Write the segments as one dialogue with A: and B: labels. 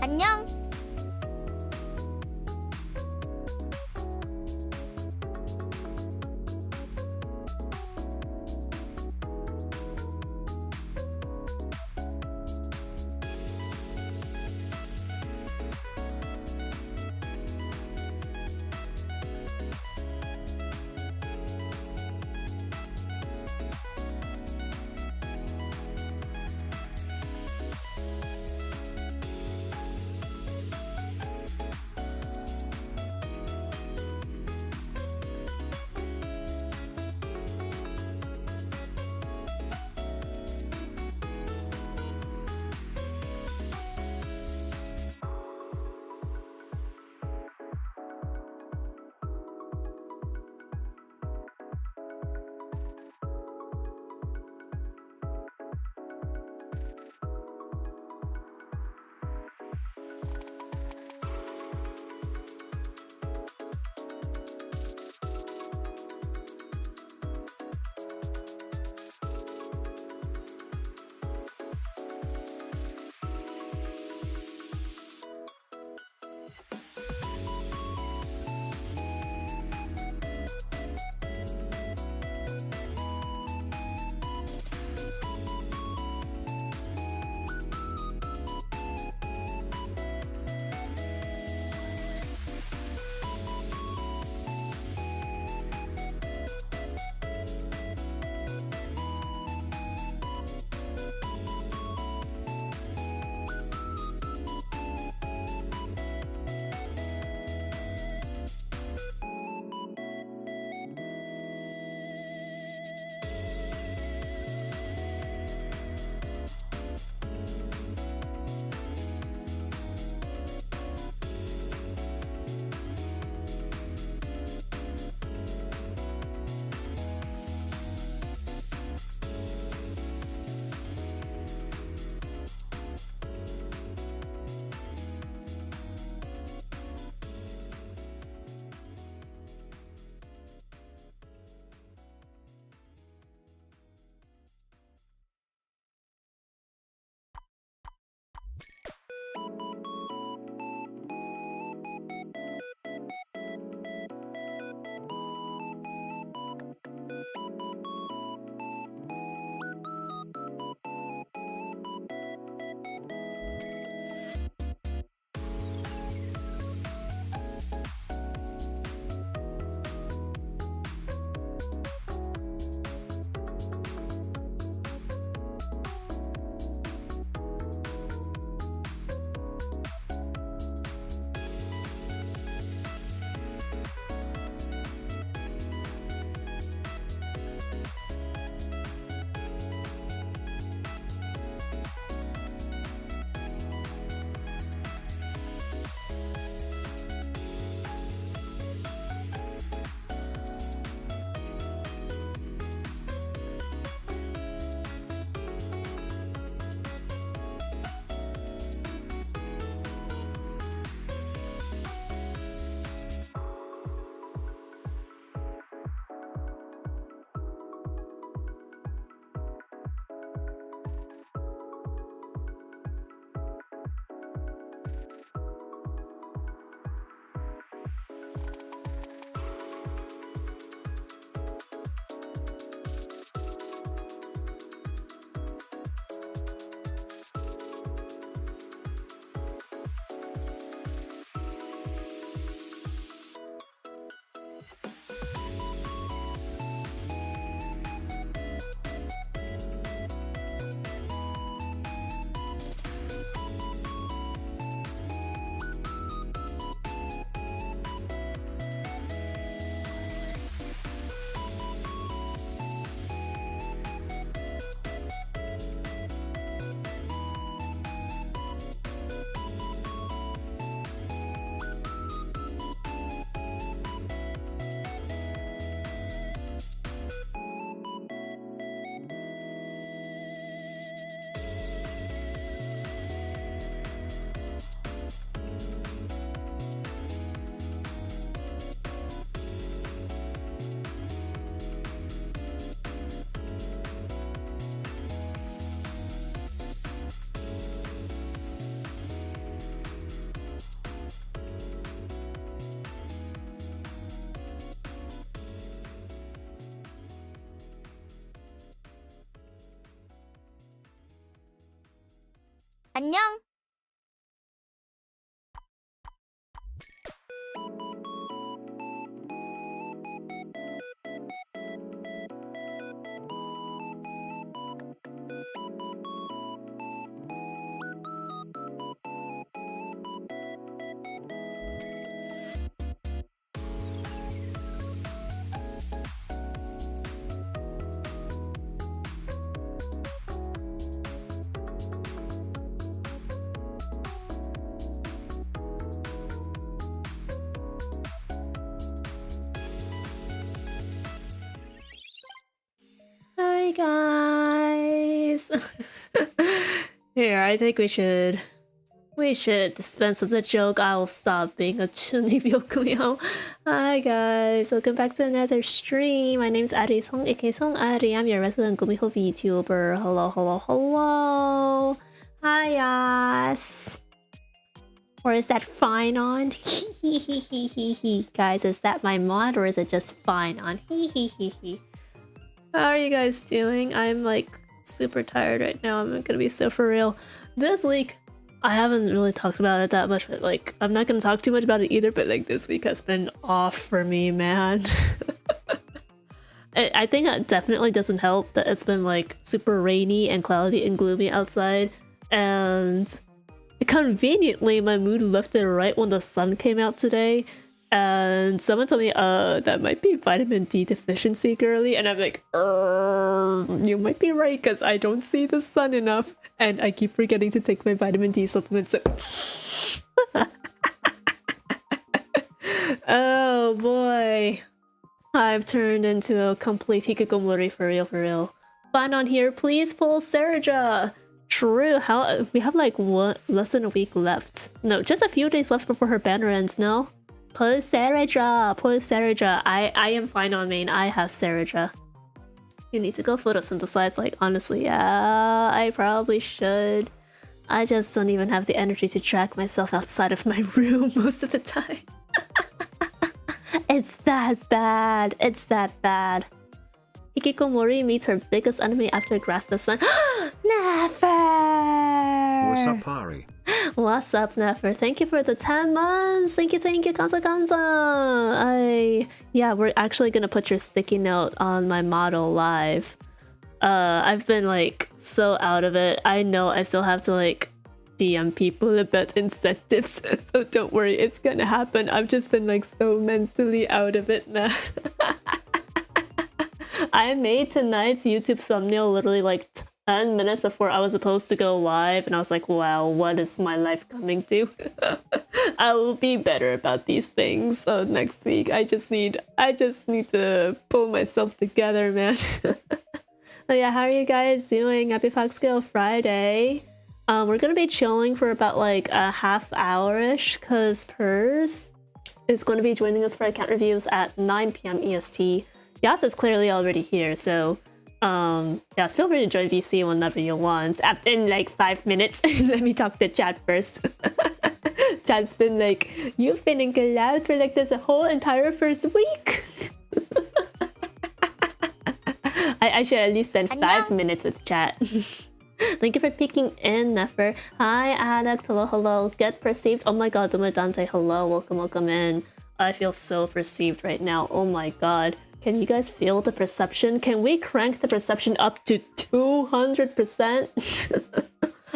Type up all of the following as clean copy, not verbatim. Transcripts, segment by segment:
A: 안녕! 안녕.
B: Hi guys. Here, I think we should dispense with the joke. I'll stop being a gumiho. Hi guys, welcome back to another stream. My name's Ari Song, aka Song Ari. I'm your resident gumiho VTuber. Hello, hello, hello. Hi Yas. Or is that phainon? Guys, is that my mod or is it just phainon? How are you guys doing? I'm like super tired right now. I'm gonna be so for real. This week, I haven't really talked about it that much, but like, I'm not gonna talk too much about it either, but like this week has been off for me, man. I think it definitely doesn't help that it's been like super rainy and cloudy and gloomy outside, and conveniently my mood lifted right when the sun came out today. And someone told me, that might be vitamin D deficiency, girly. And I'm like, you might be right, because I don't see the sun enough. And I keep forgetting to take my vitamin D supplements. So oh boy. I've turned into a complete hikikomori for real, for real. phainon here, please pull Serja. True, how we have like less than a week left. No, just a few days left before her banner ends, no? Pull Serja, pull Serja. I am phainon main. I have Serja. You need to go photosynthesize. Like honestly, yeah, I probably should. I just don't even have the energy to track myself outside of my room most of the time. It's that bad. It's that bad. Hikikomori meets her biggest enemy after Grasp the Sun. Never.
C: What's up, Ari?
B: What's up, Nefer? Thank you for the 10 months. Thank you, kanza kanza. Yeah, we're actually gonna put your sticky note on my model live. I've been like so out of it. I know I still have to like DM people about incentives, so don't worry, it's gonna happen. I've just been like so mentally out of it, man. I made tonight's YouTube thumbnail literally like 10 minutes before I was supposed to go live, and I was like, wow, what is my life coming to? I will be better about these things. So next week, I just need to pull myself together, man. But yeah, how are you guys doing? Happy foxgirl Friday. We're gonna be chilling for about like a half hour-ish, because Pers is going to be joining us for account reviews at 9 p.m. EST. Yas is clearly already here, so yes, feel free to join VC whenever you want. In like 5 minutes. Let me talk to chat first. Chat's been like, you've been in collabs for like this whole entire first week. I should at least spend 5 minutes with chat. Thank you for peeking in, Nefer. Hi, Alex. Hello, hello. Get perceived. Oh my god, Dante. Hello, welcome in. I feel so perceived right now. Oh my god. Can you guys feel the perception? Can we crank the perception up to 200%?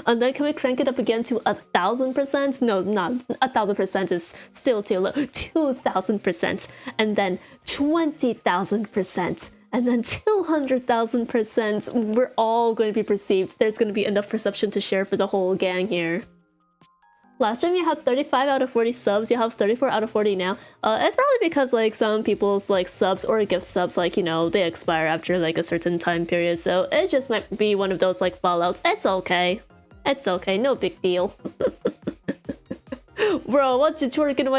B: And then can we crank it up again to 1,000%? No, not 1,000% is still too low. 2,000%. And then 20,000%. And then 200,000%. We're all going to be perceived. There's going to be enough perception to share for the whole gang here. Last time you had 35 out of 40 subs, you have 34 out of 40 now. It's probably because like some people's like subs or gift subs, like, you know, they expire after like a certain time period. So it just might be one of those like fallouts. It's okay. It's okay. No big deal. Bro, what you twerking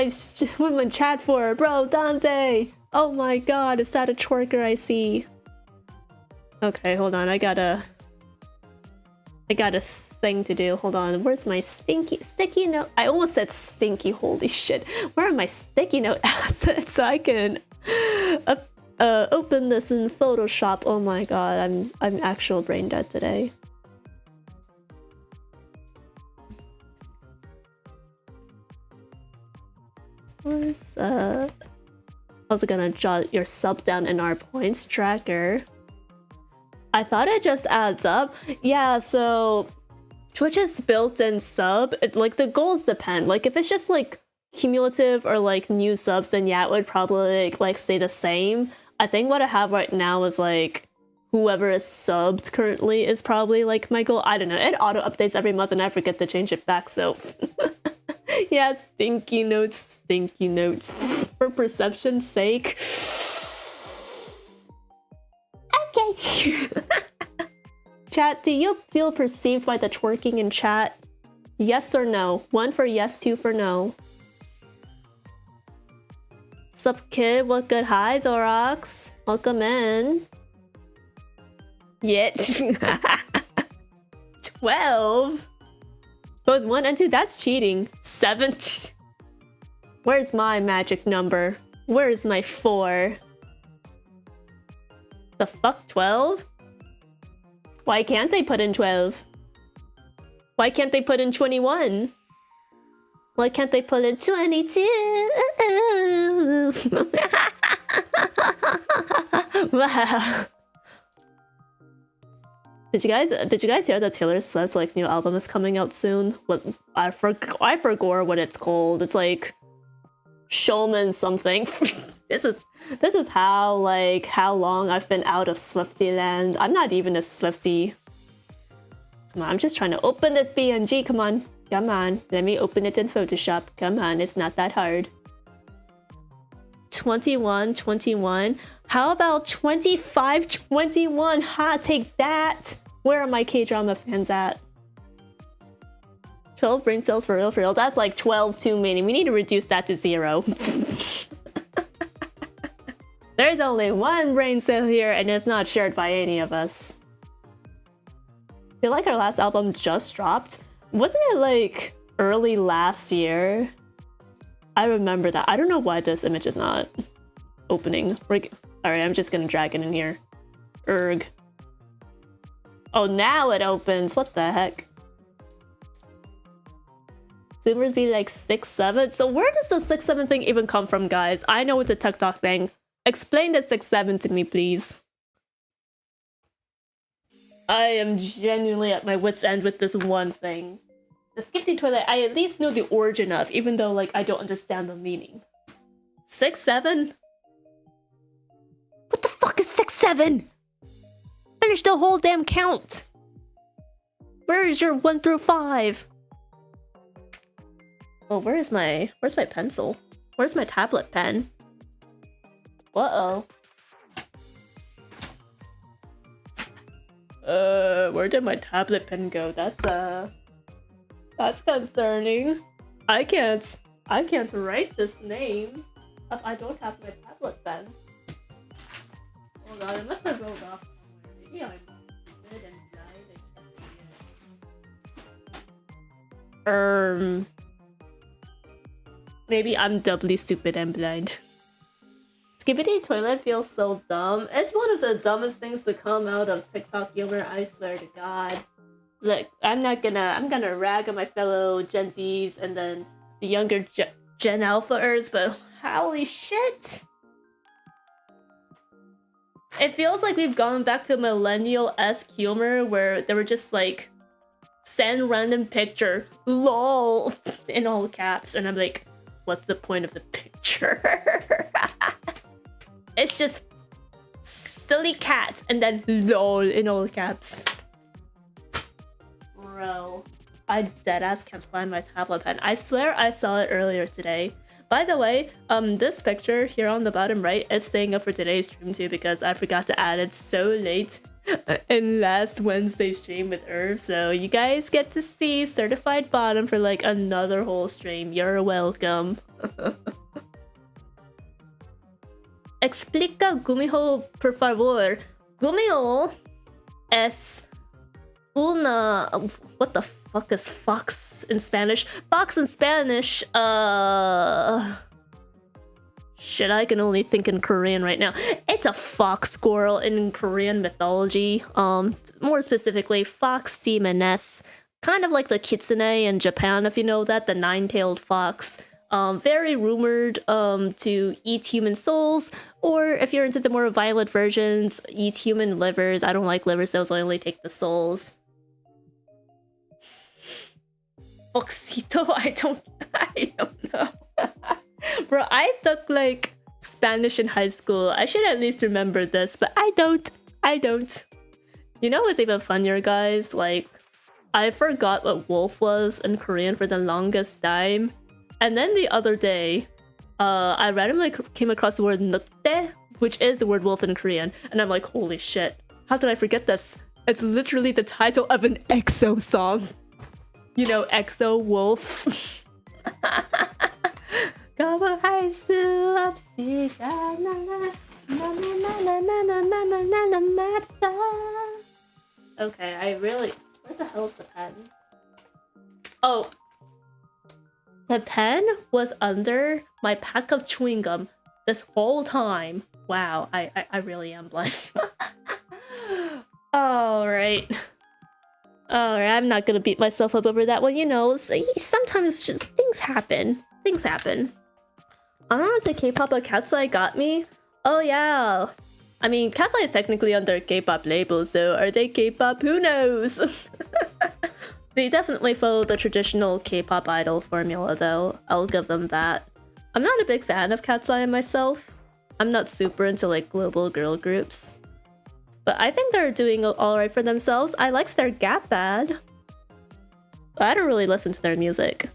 B: with my chat for? Bro, Dante. Oh my god, is that a twerker I see? Okay, hold on. I got a thing to do. Hold on. Where's my sticky note? I almost said stinky. Holy shit. Where are my sticky note assets so I can open this in Photoshop? Oh my god, I'm actual brain dead today. I was gonna jot your sub down in our points tracker. I thought it just adds up. Yeah, so Twitch's built-in sub, like the goals depend. Like if it's just like cumulative or like new subs, then yeah, it would probably like stay the same. I think what I have right now is like whoever is subbed currently is probably like my goal. I don't know. It auto updates every month and I forget to change it back. So yeah, stinky notes for perception's sake. Okay. Chat, do you feel perceived by the twerking in chat? Yes or no? 1 for yes, 2 for no. Sup kid, what good? Hi Zorox, welcome in. Yet 12. Both 1 and 2, that's cheating. 7. Where's my magic number? Where's my 4? The fuck, 12? Why can't they put in 12? Why can't they put in 21? Why can't they put in 22? Wow. Did you guys hear that Taylor Swift's like new album is coming out soon? What I forgot what it's called. It's like Showman something. This is how long I've been out of Swiftie land. I'm not even a Swiftie. Come on, I'm just trying to open this BNG. Come on. Come on. Let me open it in Photoshop. Come on, it's not that hard. 21. How about 25-21? Ha, take that. Where are my K-drama fans at? 12 brain cells for real. That's like 12 too many. We need to reduce that to 0. There's only 1 brain cell here and it's not shared by any of us. I feel like our last album just dropped. Wasn't it like early last year? I remember that. I don't know why this image is not opening. Alright, I'm just gonna drag it in here. Erg. Oh, now it opens. What the heck? Zoomers be like 6'7". So where does the 6'7" thing even come from, guys? I know it's a TikTok thing. Explain the 6'7" to me, please. I am genuinely at my wit's end with this one thing. The skipty toilet, I at least know the origin of, even though like I don't understand the meaning. 6'7"? What the fuck is 6'7"? Finish the whole damn count. Where is your 1 through 5? Oh, where's my pencil? Where's my tablet pen? Uh-oh. Where did my tablet pen go? That's concerning. I can't write this name if I don't have my tablet pen. Hold on, it must have rolled off somewhere. Maybe I'm stupid and blind and can't see it. Maybe I'm doubly stupid and blind. Skibidi toilet feels so dumb. It's one of the dumbest things to come out of TikTok humor, I swear to God. Look, I'm gonna rag on my fellow Gen Zs and then the younger Gen Alphaers, but holy shit! It feels like we've gone back to millennial-esque humor where they were just like, send random picture, lol, in all caps, and I'm like, what's the point of the picture? It's just silly cat and then lol in all caps. Bro, I deadass can't find my tablet pen. I swear I saw it earlier today. By the way, this picture here on the bottom right, it's staying up for today's stream too because I forgot to add it so late in last Wednesday's stream with Irv. So you guys get to see certified bottom for like another whole stream. You're welcome. Explica gumiho, por favor. Gumiho es una... What the fuck is fox in Spanish? Fox in Spanish, shit, I can only think in Korean right now. It's a foxgirl in Korean mythology. More specifically, fox demoness. Kind of like the kitsune in Japan, if you know that, the nine-tailed fox. very rumored to eat human souls, or if you're into the more violent versions, eat human livers. I don't like livers, those only take the souls. Oxito, I don't know. Bro, I took like Spanish in high school. I should at least remember this, but I don't. You know what's even funnier, guys? Like, I forgot what wolf was in Korean for the longest time. And then the other day, I randomly came across the word 늑대, which is the word wolf in Korean. And I'm like, holy shit, how did I forget this? It's literally the title of an EXO song. You know, EXO Wolf. Okay, I really... Where the hell is the pen? Oh. The pen was under my pack of chewing gum this whole time. Wow, I really am blind. Alright. Alright, I'm not gonna beat myself up over that one. You know, sometimes just things happen. Things happen. I don't know if the K-pop Cat's Eye got me. Oh yeah. I mean, Cat's Eye is technically under K-pop label, so are they K-pop? Who knows? They definitely follow the traditional K-pop idol formula, though. I'll give them that. I'm not a big fan of Cat's Eye myself. I'm not super into like global girl groups. But I think they're doing alright for themselves. I liked their Gap ad. But I don't really listen to their music.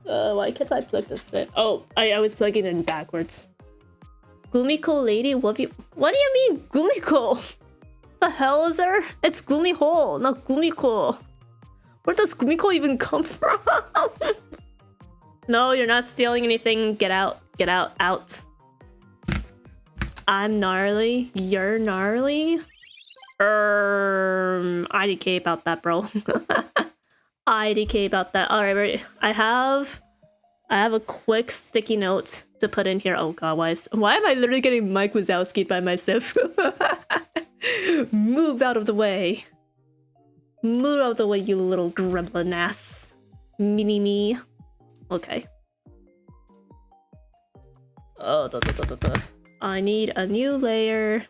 B: Why can't I plug this in? Oh, I was plugging it in backwards. Gumiho lady, what do you mean Gumiho? The hell is there? It's gumiho, not gumiho. Where does gumiho even come from? No, you're not stealing anything. Get out, out. I'm gnarly, you're gnarly. IDK about that, bro. IDK about that. Alright, ready. I have a quick sticky note to put in here. Oh god, why am I literally getting Mike Wazowski by myself? Move out of the way. Move out of the way, you little gremlin ass. Mini me. Okay. Oh, I need a new layer.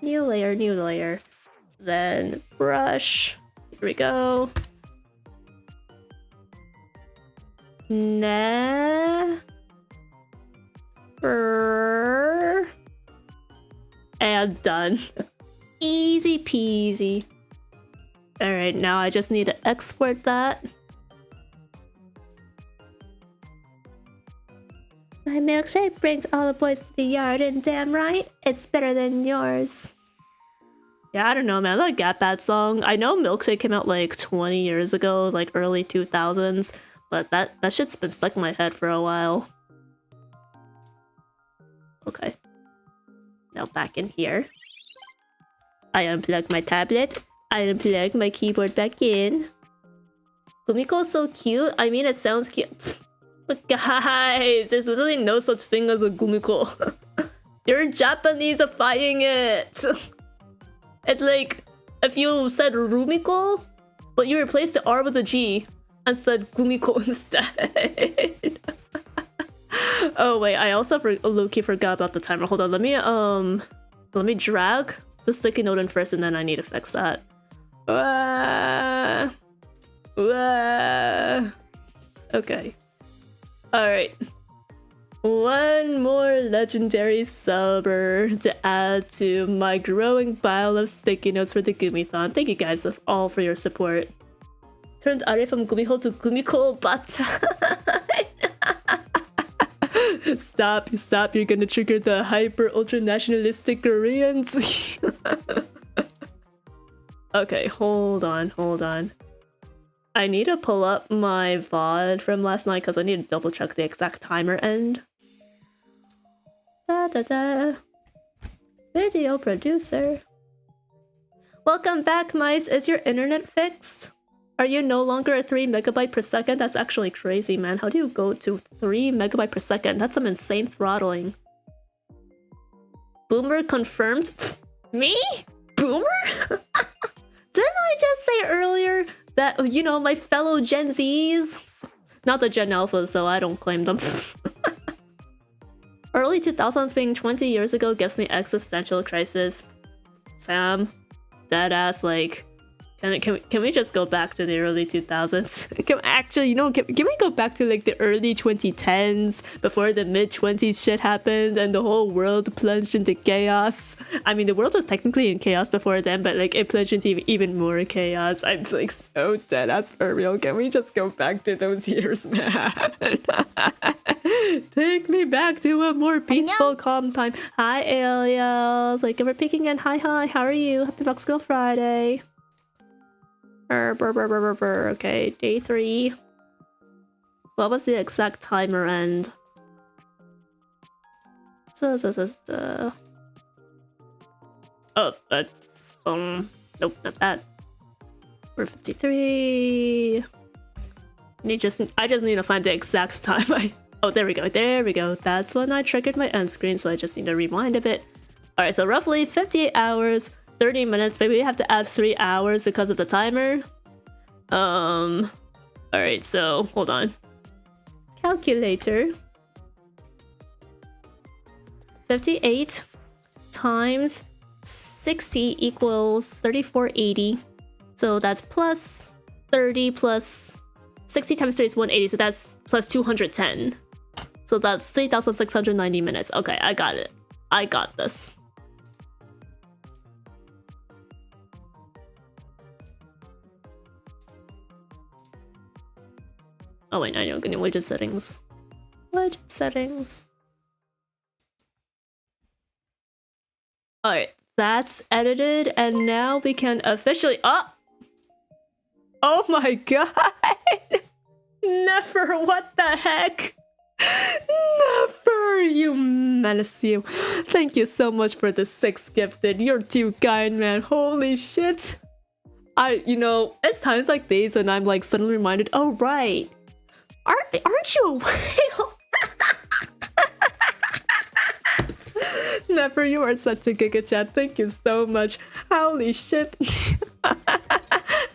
B: New layer. Then brush. Here we go. And done. Easy peasy. Alright, now I just need to export that. My milkshake brings all the boys to the yard, and damn right, it's better than yours. Yeah, I don't know, man. That Gap Bad song. I know Milkshake came out like 20 years ago, like early 2000s, but that shit's been stuck in my head for a while. Okay. Now back in here. I unplug my tablet. I unplug my keyboard back in. Gumiho's so cute. I mean, it sounds cute. But guys, there's literally no such thing as a gumiho. You're Japaneseifying it. It's like if you said Rumiko, but you replaced the R with a G and said Gumiho instead. Oh wait, I also low-key forgot about the timer. Hold on, let me drag the sticky note in first, and then I need to fix that. Okay. Alright. One more legendary subber to add to my growing pile of sticky notes for the Gumithon. Thank you guys all for your support. Turned Are from Gumiho to Gumiho, but Stop, you're gonna trigger the hyper ultra nationalistic Koreans. Okay, hold on. I need to pull up my VOD from last night because I need to double check the exact timer end. Video producer. Welcome back, mice. Is your internet fixed? Are you no longer at 3 megabyte per second? That's actually crazy, man. How do you go to 3 megabyte per second? That's some insane throttling. Boomer confirmed. Me? boomer? Didn't I just say earlier that, you know, my fellow Gen Zs? Not the Gen Alphas, so I don't claim them. Early 2000s being 20 years ago gives me existential crisis. Sam, deadass, like, can we just go back to the early 2000s? Actually, you know, can we go back to like the early 2010s before the mid-20s shit happened and the whole world plunged into chaos? I mean, the world was technically in chaos before then, but like it plunged into even more chaos. I'm like so deadass for real. Can we just go back to those years, man? Take me back to a more peaceful, calm time. Hi, Alia. Thank you for peeking in. Hi. How are you? Happy foxgirl Friday. Okay, day 3. What was the exact timer end? Oh, nope, not that. We're 53. I just need to find the exact time. Oh, there we go. That's when I triggered my end screen, so I just need to rewind a bit. Alright, so roughly 58 hours. 30 minutes, maybe we have to add 3 hours because of the timer. Alright, so hold on. Calculator. 58 times 60 equals 3480. So that's plus 30 plus 60 times 3 is 180, so that's plus 210. So that's 3,690 minutes. Okay, I got it. I got this. Oh wait, no, you're gonna widget settings. Widget settings. Alright, that's edited, and now we can officially— Oh my god! Never, what the heck? Never, you menace you. Thank you so much for the 6 gifted. You're too kind, man. Holy shit. You know, it's times like these when I'm like suddenly reminded, oh right. Aren't you a whale? Never, you are such a giga chat. Thank you so much. Holy shit.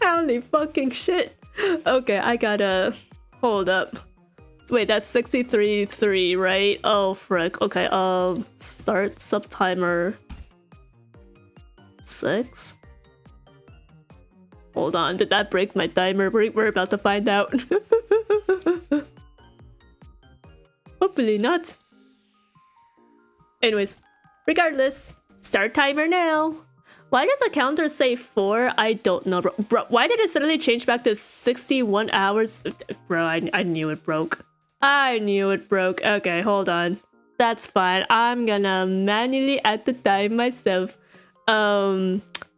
B: Holy fucking shit. Okay, I gotta hold up. Wait, that's 63.3, right? Oh frick. Okay, start sub timer 6. Hold on, did that break my timer? We're about to find out. Hopefully not. Anyways, regardless, start timer now. Why does the counter say 4? I don't know, bro. Why did it suddenly change back to 61 hours? Bro, I knew it broke. I knew it broke. Okay, hold on. That's fine. I'm gonna manually add the time myself.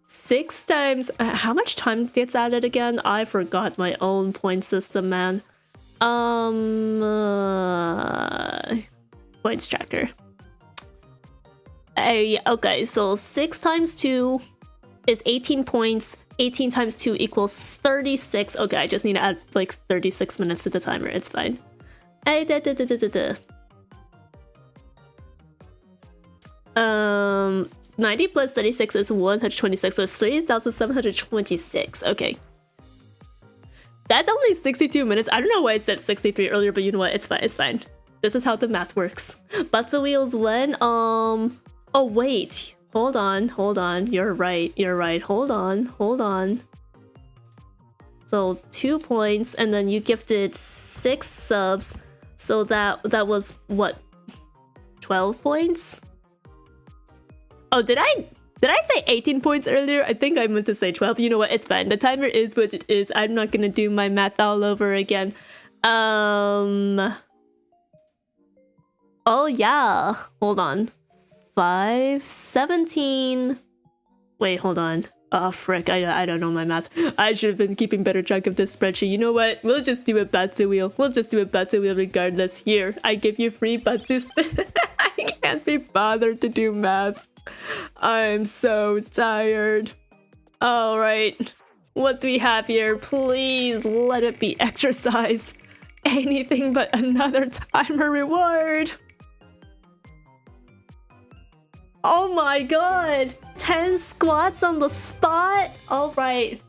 B: 6 times... how much time gets added again? I forgot my own point system, man. Points tracker. Okay, so 6 times 2 is 18 points. 18 times 2 equals 36. Okay, I just need to add like 36 minutes to the timer. It's fine. 90 plus 36 is 126, so it's 3,726. Okay. That's only 62 minutes. I don't know why I said 63 earlier, but you know what? It's fine. It's fine. This is how the math works. Butts of wheels when? Oh, wait. Hold on. You're right. Hold on. So 2 points, and then you gifted 6 subs. So that was what? 12 points? Oh, did I say 18 points earlier? I think I meant to say 12. You know what? It's fine. The timer is what it is. I'm not gonna do my math all over again. Oh yeah. Hold on. 5, 17. Wait, hold on. Oh frick, I don't know my math. I should have been keeping better track of this spreadsheet. You know what? We'll just do a Batsu wheel. Regardless. Here, I give you free Batsu spin. I can't be bothered to do math. I'm so tired. Alright. What do we have here? Please let it be exercise. Anything but another timer reward. Oh my god! 10 squats on the spot? Alright.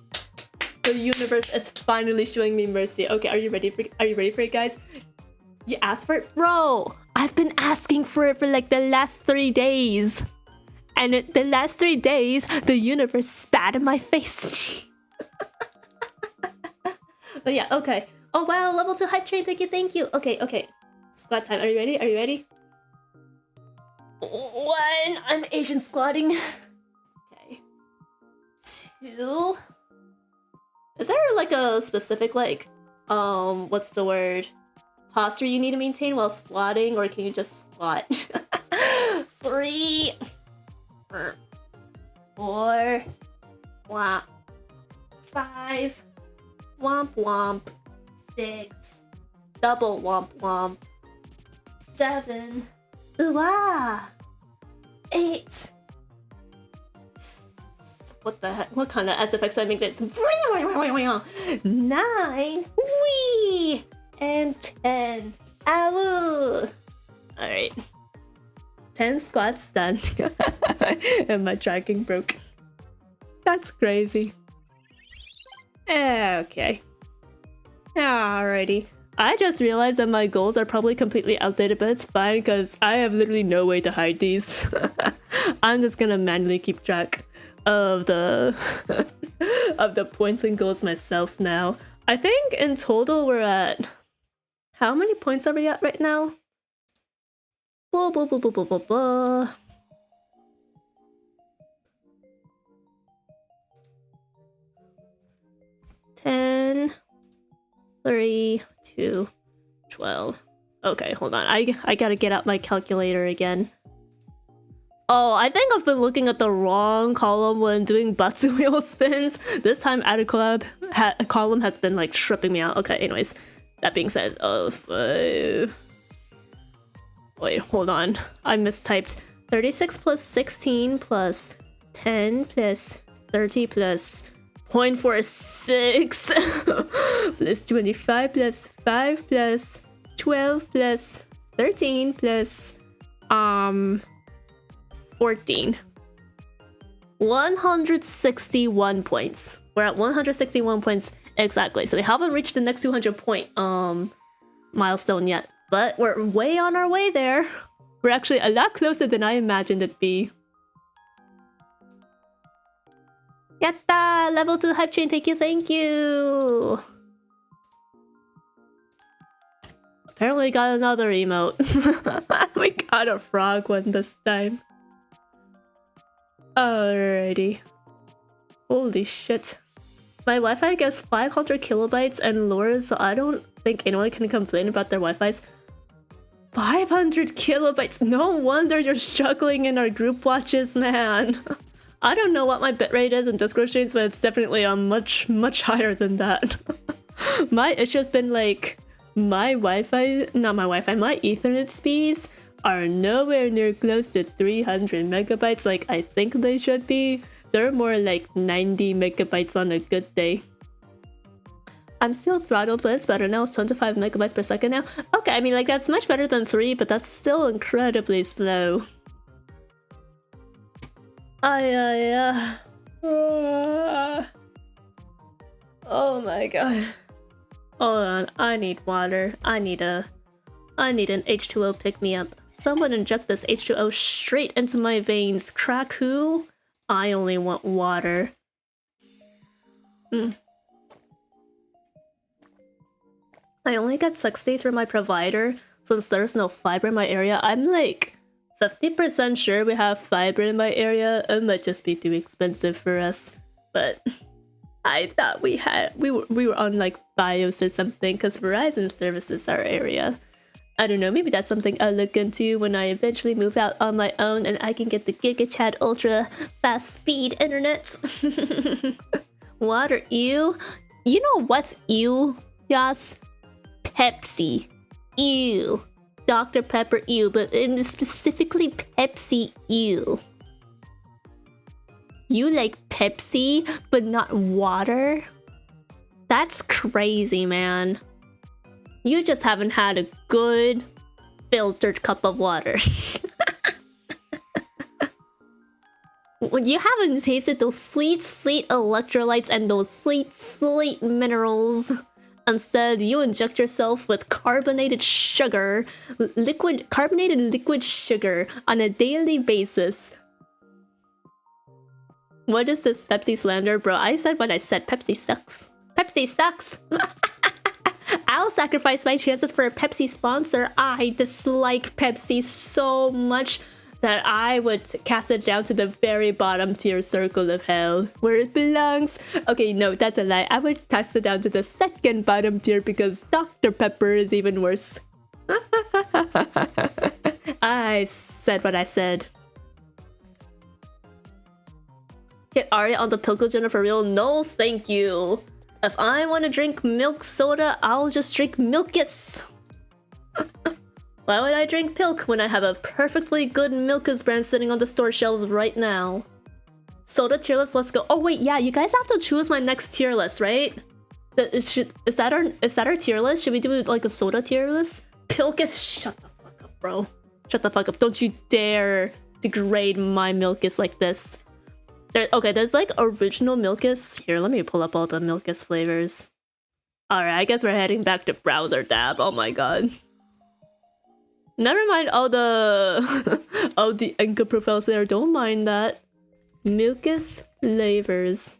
B: The universe is finally showing me mercy. Okay, are you ready for it, guys? You asked for it? Bro! I've been asking for it for like the last 3 days. And the last 3 days, the universe spat in my face. But yeah, okay. Oh wow, level 2 hype train, thank you. Okay. Squat time, are you ready? 1, I'm Asian squatting. Okay. 2. Is there like a specific like, what's the word? Posture you need to maintain while squatting, or can you just squat? 3. 4. Womp. 5. Womp womp. 6. Double womp womp. 7. Ooh-ah! 8. What the heck? What kind of SFX I make this? 9. Wee! And 10. Ow! Alright. 10 squats done. And my tracking broke. That's crazy. Okay. Alrighty. I just realized that my goals are probably completely outdated, but it's fine because I have literally no way to hide these. I'm just gonna manually keep track of the of the points and goals myself now. I think in total we're at... How many points are we at right now? 10, 3, 2, 12. Okay, hold on. I gotta get out my calculator again. Oh, I think I've been looking at the wrong column when doing butts wheel spins. This time AltairCloud column has been like tripping me out. Okay, anyways. That being said, wait, hold on. I mistyped. 36 plus 16 plus 10 plus 30 plus 0.46 plus 25 plus 5 plus 12 plus 13 plus 14. 161 points. We're at 161 points exactly. So we haven't reached the next 200 point milestone yet, but we're way on our way there. We're actually a lot closer than I imagined it'd be. Yatta! Level 2 hype train, thank you! Apparently we got another emote. We got a frog one this time. Alrighty. Holy shit. My Wi-Fi gets 500 kilobytes and lower, so I don't think anyone can complain about their Wi-Fi's. 500 kilobytes! No wonder you're struggling in our group watches, man! I don't know what my bitrate is in Discord streams, but it's definitely much higher than that. My issue has been like, my Ethernet speeds are nowhere near close to 300 megabytes like I think they should be. They're more like 90 megabytes on a good day. I'm still throttled, but it's better now. It's 25 megabytes per second now. Okay, I mean, like, that's much better than 3, but that's still incredibly slow. Oh my god. Hold on, I need water. I need an H2O pick-me-up. Someone inject this H2O straight into my veins. Crack who? I only want water. I only got 60 through my provider since there's no fiber in my area. I'm like 50% sure we have fiber in my area. It might just be too expensive for us, but I thought we were on like BIOS or something because Verizon services our area. I don't know, maybe that's something I'll look into when I eventually move out on my own and I can get the GigaChat ultra fast speed internet. Water, ew. You know what's ew, Yas? Pepsi. Ew. Dr. Pepper, ew, but specifically Pepsi, ew. You like Pepsi, but not water? That's crazy, man. You just haven't had a good filtered cup of water. You haven't tasted those sweet, sweet electrolytes and those sweet, sweet minerals. Instead, you inject yourself with carbonated sugar, carbonated liquid sugar on a daily basis. What is this Pepsi slander, bro? I said what I said. Pepsi sucks. Pepsi sucks. I'll sacrifice my chances for a Pepsi sponsor. I dislike Pepsi so much that I would cast it down to the very bottom tier circle of hell, where it belongs. Okay, no, that's a lie. I would cast it down to the second bottom tier because Dr. Pepper is even worse. I said what I said. Get Arya on the Pilkogena for real? No, thank you. If I want to drink milk soda, I'll just drink Milkus. Why would I drink Pilk when I have a perfectly good Milkus brand sitting on the store shelves right now? Soda tier list, let's go. Oh wait, yeah, you guys have to choose my next tier list, right? Is that our tier list? Should we do like a soda tier list? Pilkus, shut the fuck up, bro. Shut the fuck up. Don't you dare degrade my Milkus like this. Okay, there's like original Milkus. Here, let me pull up all the Milkus flavors. Alright, I guess we're heading back to browser tab. Oh my god. Never mind all the all the Anchor profiles there. Don't mind that. Milkus flavors.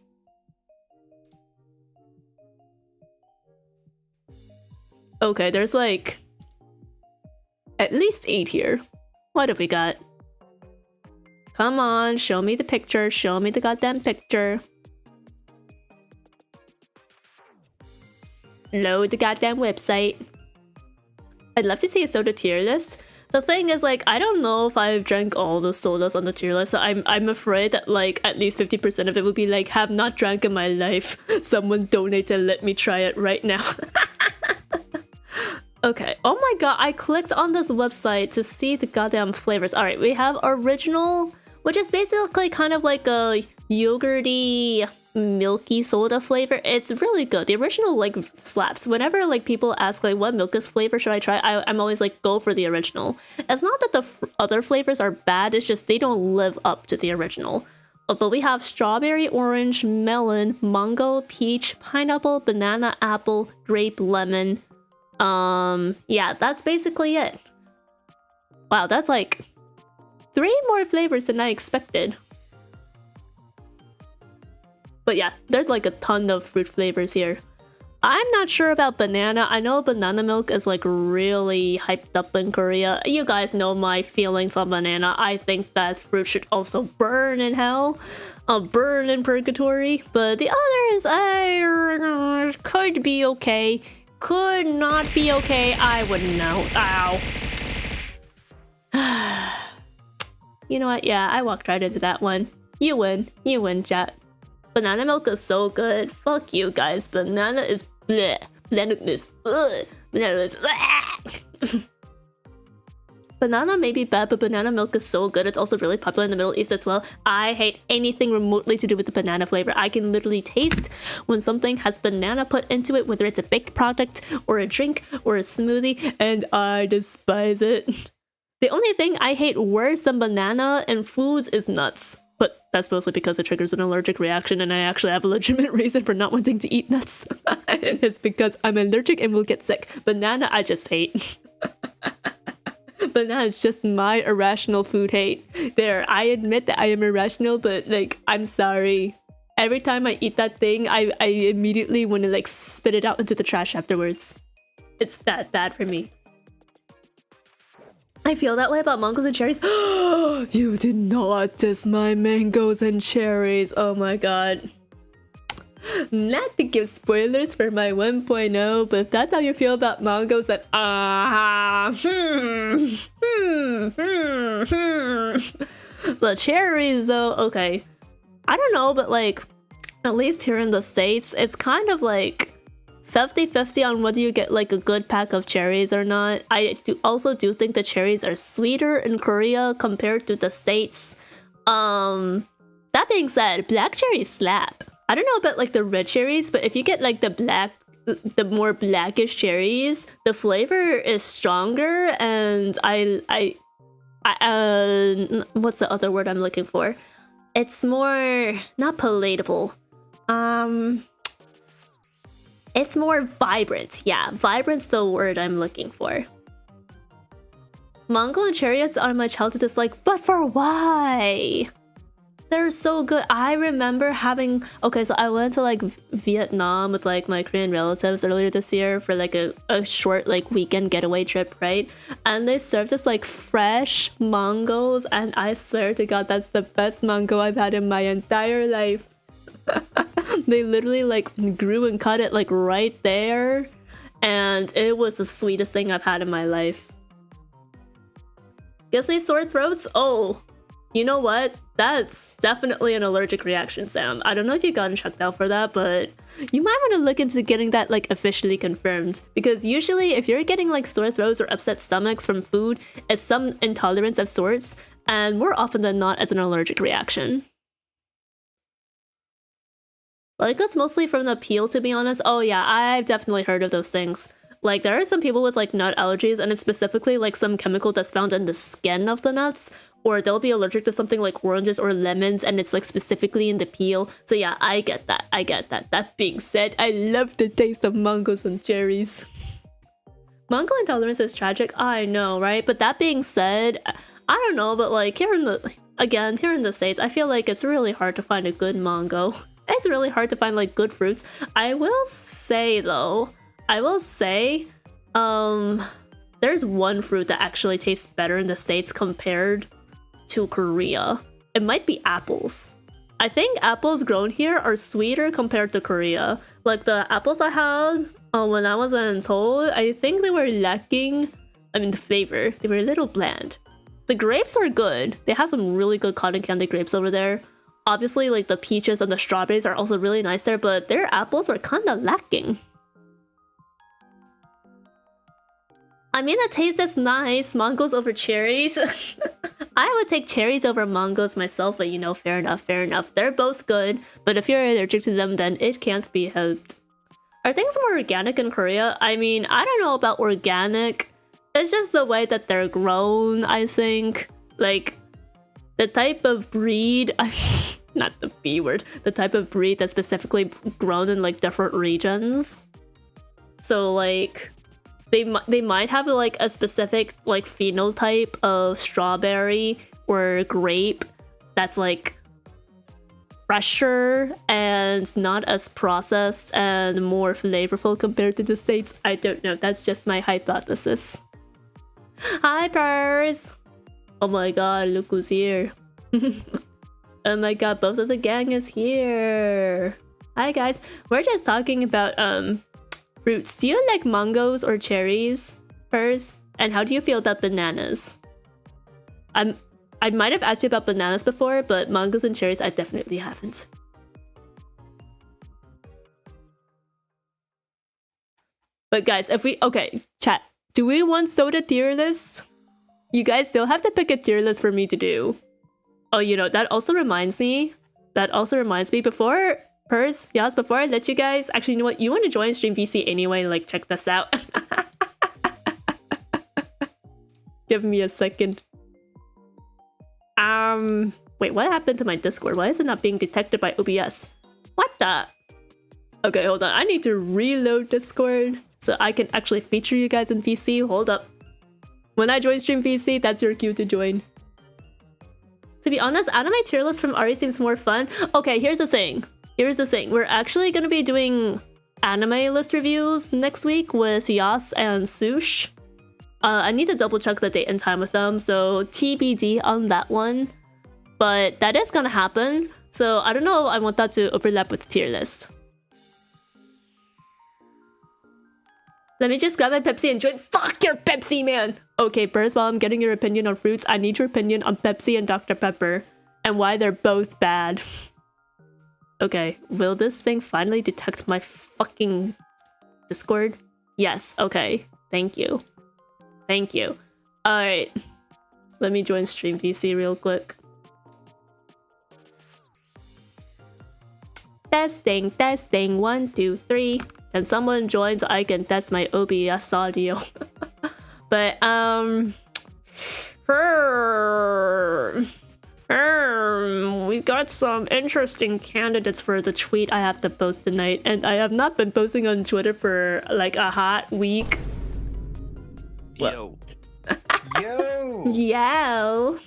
B: Okay, there's like at least 8 here. What have we got? Come on, show me the picture. Show me the goddamn picture. Load the goddamn website. I'd love to see a soda tier list. The thing is, like, I don't know if I've drank all the sodas on the tier list, so I'm afraid that, like, at least 50% of it would be like, have not drank in my life. Someone donate and let me try it right now. Okay, oh my god, I clicked on this website to see the goddamn flavors. Alright, we have original, which is basically kind of like a yogurty, milky soda flavor. It's really good. The original like slaps. Whenever like people ask like what Milkus flavor should I try, I'm always like go for the original. It's not that the other flavors are bad, it's just they don't live up to the original. But we have strawberry, orange, melon, mango, peach, pineapple, banana, apple, grape, lemon. Yeah, that's basically it. Wow, that's like 3 more flavors than I expected. But yeah, there's like a ton of fruit flavors here. I'm not sure about banana. I know banana milk is like really hyped up in Korea. You guys know my feelings on banana. I think that fruit should also burn in hell. Burn in purgatory. But the others, could be okay. Could not be okay. I wouldn't know. Ow. You know what? Yeah, I walked right into that one. You win. You win, chat. Banana milk is so good. Fuck you guys. Banana is bleh. Banana is ugh. Banana is bleh. Banana may be bad, but banana milk is so good. It's also really popular in the Middle East as well. I hate anything remotely to do with the banana flavor. I can literally taste when something has banana put into it, whether it's a baked product or a drink or a smoothie, and I despise it. The only thing I hate worse than banana and foods is nuts. But that's mostly because it triggers an allergic reaction and I actually have a legitimate reason for not wanting to eat nuts. And it's because I'm allergic and will get sick. Banana, I just hate. Banana is just my irrational food hate. There, I admit that I am irrational, but like, I'm sorry. Every time I eat that thing, I immediately want to like spit it out into the trash afterwards. It's that bad for me. I feel that way about mangoes and cherries. You did not diss my mangoes and cherries. Oh my god. Not to give spoilers for my 1.0, but if that's how you feel about mangoes, then The cherries though, okay. I don't know, but like, at least here in the States, it's kind of like 50-50 on whether you get like a good pack of cherries or not. I also do think the cherries are sweeter in Korea compared to the States. That being said, black cherries slap. I don't know about like the red cherries, but if you get like the more blackish cherries, the flavor is stronger, and I what's the other word I'm looking for? it's more not palatable. It's more vibrant. Yeah, vibrant's the word I'm looking for. Mango and cherries are my childhood dislike, but for why? They're so good. I remember having... Okay, so I went to like Vietnam with like my Korean relatives earlier this year for like a short like weekend getaway trip, right? And they served us like fresh mangoes, and I swear to God, that's the best mango I've had in my entire life. They literally like grew and cut it like right there, and it was the sweetest thing I've had in my life. Gives me sore throats? Oh, you know what? That's definitely an allergic reaction, Sam. I don't know if you've gotten checked out for that, but you might want to look into getting that like officially confirmed, because usually if you're getting like sore throats or upset stomachs from food, it's some intolerance of sorts, and more often than not it's an allergic reaction. Like, it's mostly from the peel, to be honest. Oh yeah, I've definitely heard of those things. Like, there are some people with like nut allergies, and it's specifically like some chemical that's found in the skin of the nuts, or they'll be allergic to something like oranges or lemons, and it's like specifically in the peel. So yeah, I get that. I get that. That being said, I love the taste of mangoes and cherries. Mango intolerance is tragic, I know, right? But that being said, I don't know, but like here in the States, I feel like it's really hard to find a good mango. It's really hard to find like good fruits. I will say though, there's one fruit that actually tastes better in the States compared to Korea. It might be apples. I think apples grown here are sweeter compared to Korea. Like the apples I had when I was in Seoul, I think they were lacking, the flavor. They were a little bland. The grapes are good. They have some really good cotton candy grapes over there. Obviously, like the peaches and the strawberries are also really nice there, but their apples were kind of lacking. I mean, the taste is nice. Mangoes over cherries. I would take cherries over mangoes myself, but you know, fair enough, fair enough. They're both good, but if you're allergic to them, then it can't be helped. Are things more organic in Korea? I mean, I don't know about organic. It's just the way that they're grown, I think. Like, the type of breed... not the B word. The type of breed that's specifically grown in, like, different regions. So, like... They might have like a specific like phenotype of strawberry or grape that's like fresher and not as processed and more flavorful compared to the States. I don't know. That's just my hypothesis. Hi, Pers! Oh my god, look who's here. Oh my god, both of the gang is here. Hi guys. We're just talking about fruits. Do you like mangoes or cherries, Pers? And how do you feel about bananas? I might have asked you about bananas before, but mangoes and cherries I definitely haven't. But guys, okay, chat. Do we want soda tier list? You guys still have to pick a tier list for me to do. Oh, you know, that also reminds me before Pers, Yas, before I let you guys, actually, you know what? You want to join Stream VC anyway, like, check this out. Give me a second. Wait, what happened to my Discord? Why is it not being detected by OBS? What the? Okay, hold on. I need to reload Discord so I can actually feature you guys in VC. Hold up. When I join Stream VC, that's your cue to join. To be honest, anime tier list from Ari seems more fun. Okay, here's the thing. We're actually going to be doing anime list reviews next week with Yas and Sush. I need to double check the date and time with them, so TBD on that one. But that is going to happen, so I don't know if I want that to overlap with the tier list. Let me just grab my Pepsi and join. Fuck your Pepsi, man! Okay, first, while I'm getting your opinion on fruits, I need your opinion on Pepsi and Dr. Pepper and why they're both bad. Okay, will this thing finally detect my fucking Discord? Yes, okay. Thank you. Thank you. Alright. Let me join Stream VC real quick. Testing, testing, 1, 2, 3. Can someone join so I can test my OBS audio? But, We got some interesting candidates for the tweet I have to post tonight, and I have not been posting on Twitter for like a hot week.
A: Yo.
C: Yo!
B: Yo!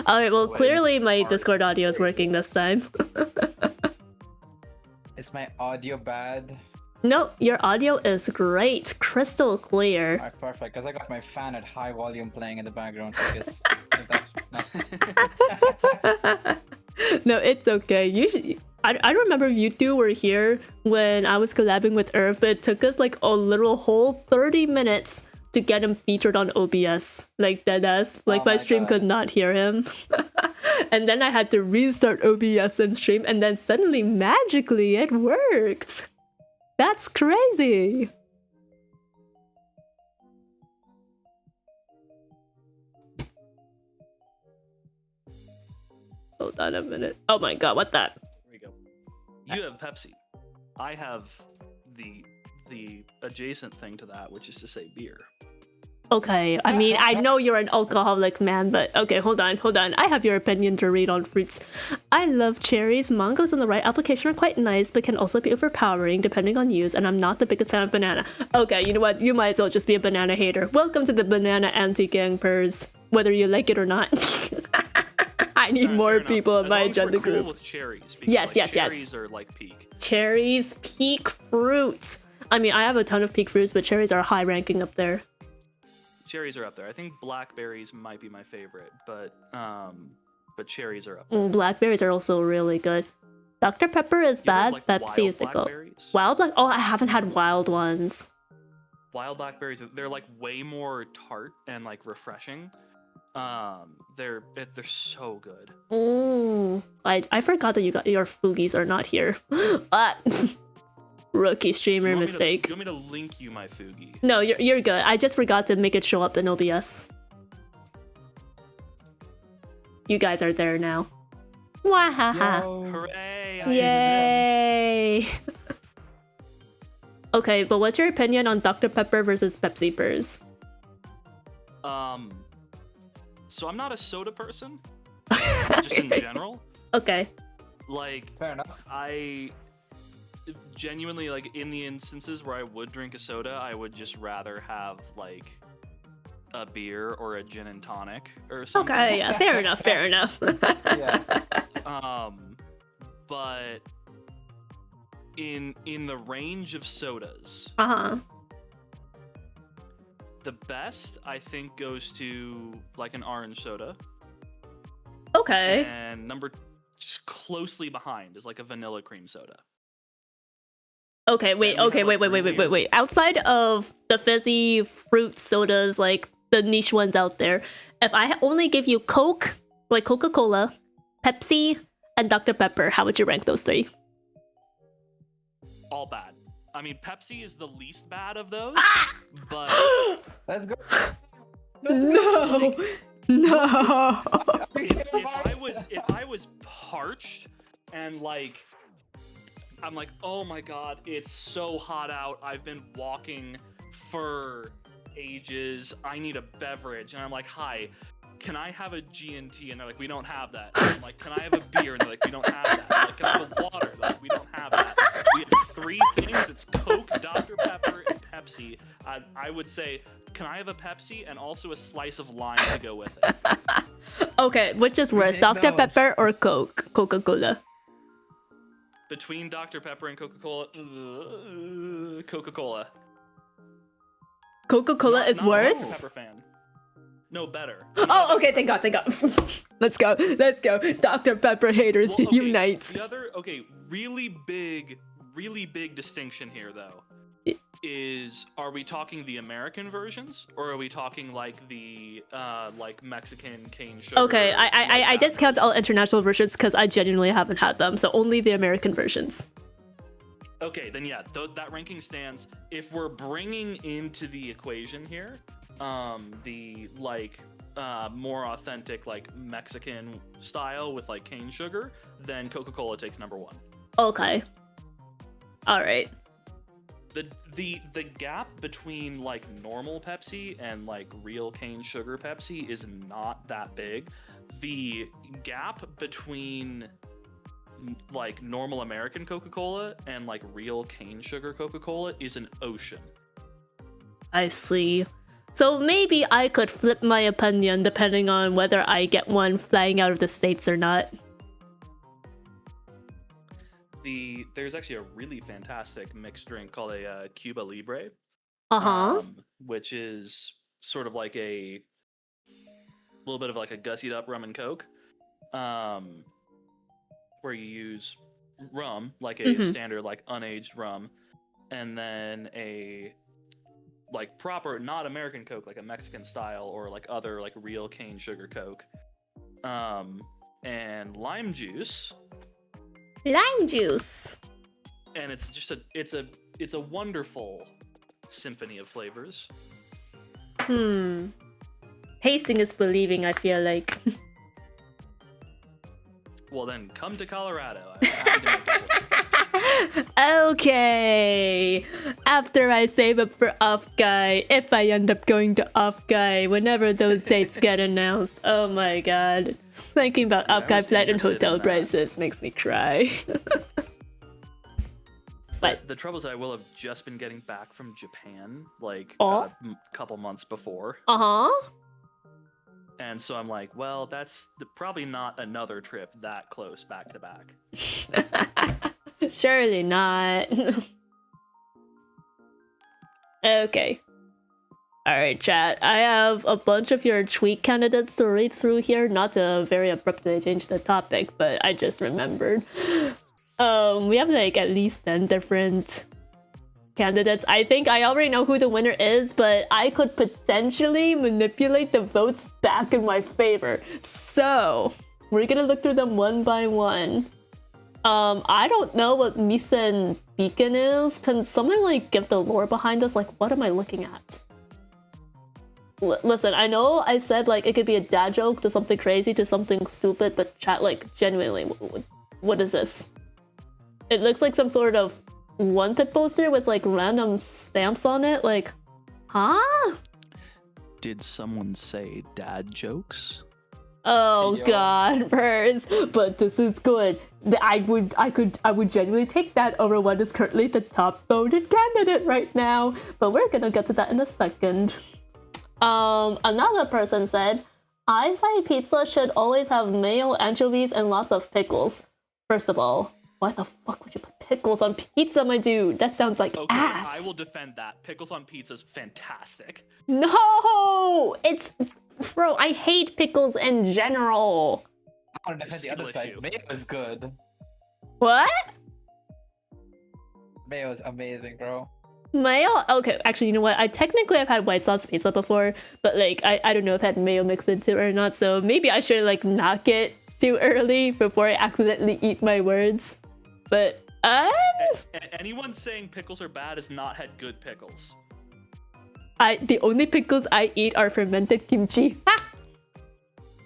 B: Alright, well,
A: Wait,
B: clearly my
A: Mark.
B: Discord audio is working this time.
C: Is my audio bad?
B: No, your audio is great. Crystal clear.
C: Alright, perfect. Because I got my fan at high volume playing in the background. So I guess that's
B: No, it's okay. Usually, I remember you two were here when I was collabing with Irv, but it took us like a literal whole 30 minutes to get him featured on OBS. Like deadass. Like
C: Oh
B: my
C: my
B: stream
C: God.
B: could not hear him. And then I had to restart OBS and stream, and then suddenly, magically, it worked. That's crazy. Hold on a minute. Oh my god, what that?
A: There we go. You have Pepsi. I have the adjacent thing to that, which is to say beer.
B: Okay, I mean, I know you're an alcoholic man, but okay, hold on. I have your opinion to read on fruits. I love cherries. Mangoes in the right application are quite nice, but can also be overpowering depending on use, and I'm not the biggest fan of banana. Okay, you know what? You might as well just be a banana hater. Welcome to the banana anti-gang pers, whether you like it or not. I need
A: Fair
B: more
A: enough.
B: people in
A: As
B: my
A: long as we're
B: agenda
A: cool
B: group.
A: with cherries, because,
B: Yes,
A: like,
B: yes, yes.
A: cherries are like peak.
B: Cherries, peak fruit. I mean, I have a ton of peak fruits, but cherries are high ranking up there.
A: Cherries are up there. I think blackberries might be my favorite, but cherries are up there.
B: Blackberries are also really good. Dr. Pepper is
A: You have,
B: bad.
A: like,
B: Pepsi
A: wild
B: is the goat.
A: blackberries?
B: Wild black? Oh, I haven't had wild ones.
A: Wild blackberries, they're like way more tart and like refreshing. They're so good.
B: Mm. I forgot that your foogies are not here. But rookie streamer
A: Do you want me
B: mistake.
A: do you want me to link you my Fugi?
B: No, you're good. I just forgot to make it show up in OBS. You guys are there now. Wahaha.
C: Yo.
A: Hooray! I
B: Yay! Okay, but what's your opinion on Dr. Pepper versus Pepsi Pers?
A: So I'm not a soda person, just in general.
B: Okay.
A: Like,
C: Fair enough.
A: I genuinely, like, in the instances where I would drink a soda, I would just rather have, like, a beer or a gin and tonic or something.
B: Okay, yeah, fair enough, fair enough.
C: Yeah.
A: But in the range of sodas,
B: Uh-huh.
A: the best I think goes to like an orange soda,
B: Okay.
A: and just closely behind is like a vanilla cream soda.
B: Okay, wait,
A: Yeah, we
B: okay,
A: have,
B: wait,
A: like,
B: wait, wait, wait,
A: really-
B: wait, wait. Outside of the fizzy fruit sodas, like the niche ones out there, if I only give you Coke, like Coca-Cola, Pepsi, and Dr. Pepper, how would you rank those three?
A: All bad. I mean, Pepsi is the least bad of those, but
C: Let's go.
B: No! No!
A: if I was parched and like I'm like, oh my god, it's so hot out. I've been walking for ages. I need a beverage, and I'm like, hi, can I have a G&T? And they're like, we don't have that. And I'm like, can I have a beer? And they're like, we don't have that. I'm like, can I have a water? They're like, we don't have that. We have three things. It's Coke, Dr. Pepper, and Pepsi. I would say, can I have a Pepsi and also a slice of lime to go with it?
B: Okay, which is worse,
C: take
B: Dr.
C: those.
B: Pepper or Coke? Coca-Cola.
A: Between Dr. Pepper and Coca-Cola, Coca-Cola.
B: Coca-Cola
A: Not-
B: is
A: not a Dr.
B: worse?
A: Pepper fan. No, better.
B: Oh, okay, thank God, thank God. Let's go, let's go. Dr. Pepper haters,
A: Well, okay,
B: unite.
A: The other, really big distinction here, though, is, are we talking the American versions, or are we talking like the like Mexican cane sugar?
B: Okay, I
A: like that?
B: discount all international versions because I genuinely haven't had them, so only the American versions.
A: Okay, then yeah, that ranking stands. If we're bringing into the equation here, the like more authentic like Mexican style with like cane sugar, then Coca-Cola takes number one.
B: Okay. Alright.
A: the gap between like normal Pepsi and like real cane sugar Pepsi is not that big. The gap between like normal American Coca-Cola and like real cane sugar Coca-Cola is an ocean.
B: I see. So maybe I could flip my opinion depending on whether I get one flying out of the States or not.
A: There's actually a really fantastic mixed drink called a Cuba Libre, which is sort of like a little bit of like a gussied up rum and coke, where you use rum, like a standard like unaged rum, and then a like proper not American Coke, like a Mexican style or like other like real cane sugar Coke, and lime juice.
B: Lime juice.
A: And it's just it's a wonderful symphony of flavors.
B: Tasting is believing, I feel like.
A: Well then, come to Colorado. I'm happy to make it for you.
B: Okay. After I save up for Off Guy, if I end up going to Off Guy, whenever those dates get announced. Oh my god. Thinking about Off Guy flight and hotel prices makes me cry. But
A: the trouble is I will have just been getting back from Japan, like
B: Oh?
A: a couple months before. And so I'm like, well, that's probably not another trip that close back to back.
B: Surely not. Okay. Alright, chat. I have a bunch of your tweet candidates to read through here. Not to very abruptly change the topic, but I just remembered. We have like at least 10 different candidates. I think I already know who the winner is, but I could potentially manipulate the votes back in my favor. So, we're gonna look through them one by one. I don't know what Misen Beacon is. Can someone like give the lore behind this? Like, what am I looking at? Listen, I know I said like it could be a dad joke to something crazy to something stupid, but chat, like, genuinely, what is this? It looks like some sort of wanted poster with like random stamps on it. Like, huh?
A: Did someone say dad jokes?
B: Oh
C: Yo.
B: god, Pers, but this is good. I would genuinely take that over what is currently the top voted candidate right now. But we're gonna get to that in a second. Another person said, I say pizza should always have mayo, anchovies, and lots of pickles. First of all, why the fuck would you put pickles on pizza, my dude? That sounds like ass.
A: I will defend that. Pickles on pizza is fantastic.
B: No! It's... Bro, I hate pickles in general.
C: I want to defend the other
A: Skill
C: side.
A: issue.
C: Mayo is good.
B: What?
C: Mayo is amazing, bro.
B: Mayo? Okay, actually, you know what? I've had white sauce pizza before, but like, I don't know if I had mayo mixed into it or not, so maybe I should like knock it too early before I accidentally eat my words. But,
A: Anyone saying pickles are bad has not had good pickles.
B: the only pickles I eat are fermented kimchi. Ha!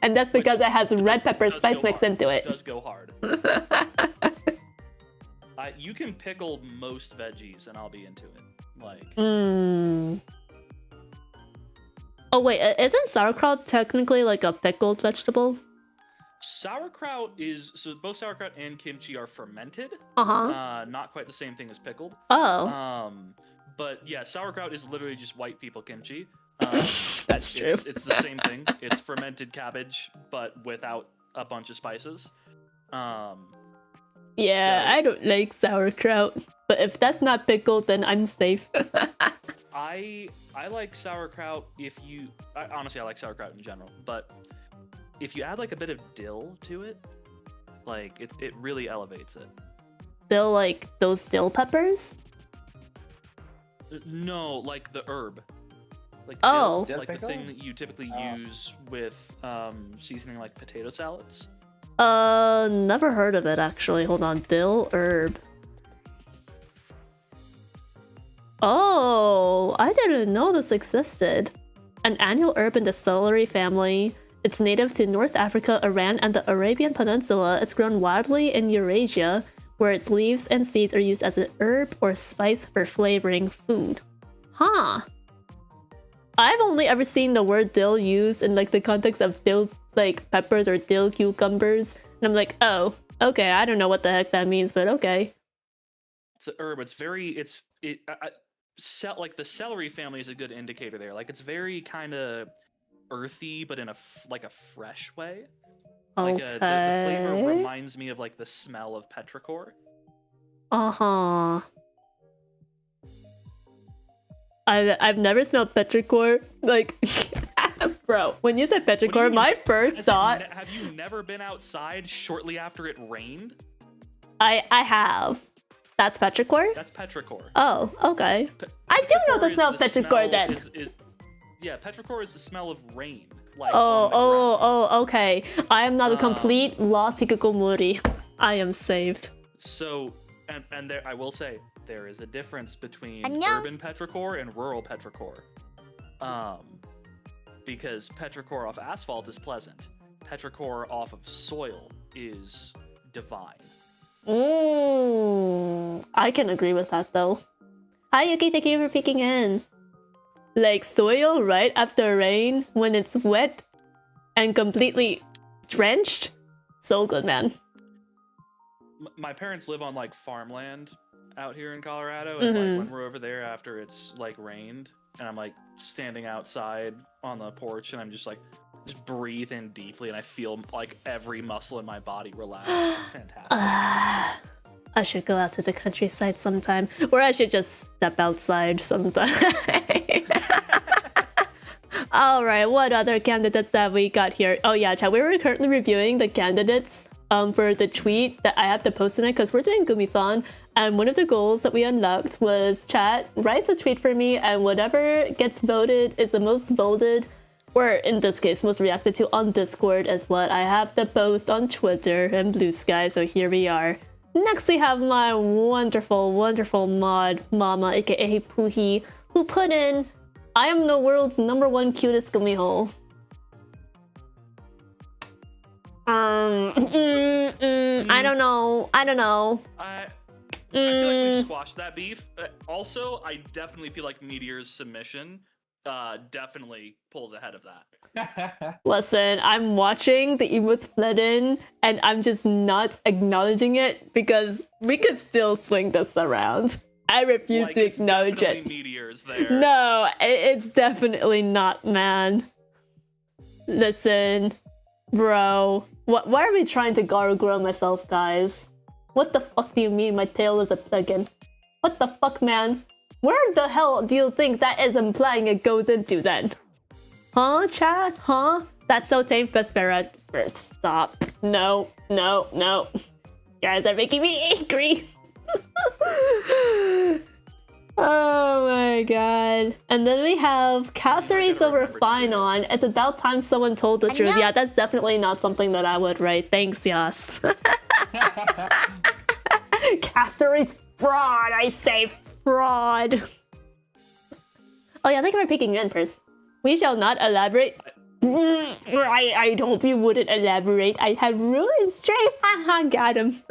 B: And that's because it has red pepper spice mixed into it.
A: It does go hard. You can pickle most veggies and I'll be into it. Like,
B: Oh wait, isn't sauerkraut technically like a pickled vegetable?
A: sauerkraut is, so both sauerkraut and kimchi are fermented. Not quite the same thing as pickled.
B: Oh.
A: But yeah, sauerkraut is literally just white people kimchi.
B: That's true.
A: It's the same thing. It's fermented cabbage, but without a bunch of spices.
B: Yeah,
A: so-
B: I don't like sauerkraut. But if that's not pickled, then I'm safe.
A: I like sauerkraut if you... honestly, I like sauerkraut in general, but if you add like a bit of dill to it, like it really elevates it.
B: Dill, like those dill peppers?
A: No, like the herb. Like
B: Oh.
A: dill, like
C: Dill
A: the thing
C: pickle?
A: that you typically
C: Oh.
A: use with seasoning like potato salads.
B: Never heard of it actually. Hold on, dill herb. Oh, I didn't know this existed. An annual herb in the celery family. It's native to North Africa, Iran, and the Arabian Peninsula. It's grown widely in Eurasia, where its leaves and seeds are used as an herb or spice for flavoring food. Huh. I've only ever seen the word dill used in like the context of dill like peppers or dill cucumbers. And I'm like, oh, okay, I don't know what the heck that means, but okay.
A: It's an herb. It's very, like the celery family is a good indicator there. Like it's very kind of earthy, but in a fresh way. Like
B: Okay.
A: the flavor reminds me of like the smell of petrichor.
B: Uh-huh. I've never smelled petrichor. Like, bro, when you said petrichor, my first thought...
A: Have you never been outside shortly after it rained?
B: I have. That's petrichor?
A: That's petrichor.
B: Oh, okay. I do know the smell of petrichor then.
A: Yeah, petrichor is the smell of rain. Like,
B: okay. I am not a complete lost hikikomori. I am saved.
A: So, and there, I will say, there is a difference between urban petrichor and rural petrichor. Because petrichor off asphalt is pleasant. Petrichor off of soil is divine.
B: I can agree with that though. Hi Yuki, thank you for peeking in. Like soil right after rain when it's wet and completely drenched. So good, man.
A: My parents live on like farmland out here in Colorado, and like when we're over there after it's like rained, and I'm like standing outside on the porch, and I'm just breathe in deeply, and I feel like every muscle in my body relax. It's fantastic.
B: I should go out to the countryside sometime, or I should just step outside sometime. All right, what other candidates have we got here? Oh yeah, chat. We were currently reviewing the candidates for the tweet that I have to post tonight because we're doing Gumithon, and one of the goals that we unlocked was chat writes a tweet for me, and whatever gets voted is the most voted, or in this case most reacted to on Discord, is what I have to post on Twitter and Blue Sky. So here we are. Next we have my wonderful mod mama, aka Puhi, who put in, I am the world's #1 cutest gumiho. I don't know.
A: I feel like we've squashed that beef. Also, I definitely feel like Meteor's submission definitely pulls ahead of that.
B: Listen, I'm watching the emotes flood in, and I'm just not acknowledging it because we could still swing this around. I refuse to acknowledge it.
A: Meteors there.
B: No, it's definitely not, man. Listen, bro. Why are we trying to gargoyle myself, guys? What the fuck do you mean my tail is a plugin? What the fuck, man? Where the hell do you think that is implying it goes into then? Huh, chat? Huh? That's so tame, Spirit. Stop. No. You guys are making me angry. Oh my god. And then we have Caceres over phainon. It's about time someone told the truth. Yeah, that's definitely not something that I would write. Thanks, Yas. Caceres fraud, I say fraud. Oh yeah, thank you for peeking in, Pers. We shall not elaborate. I hope you wouldn't elaborate. I have ruined strafe. Haha, got him.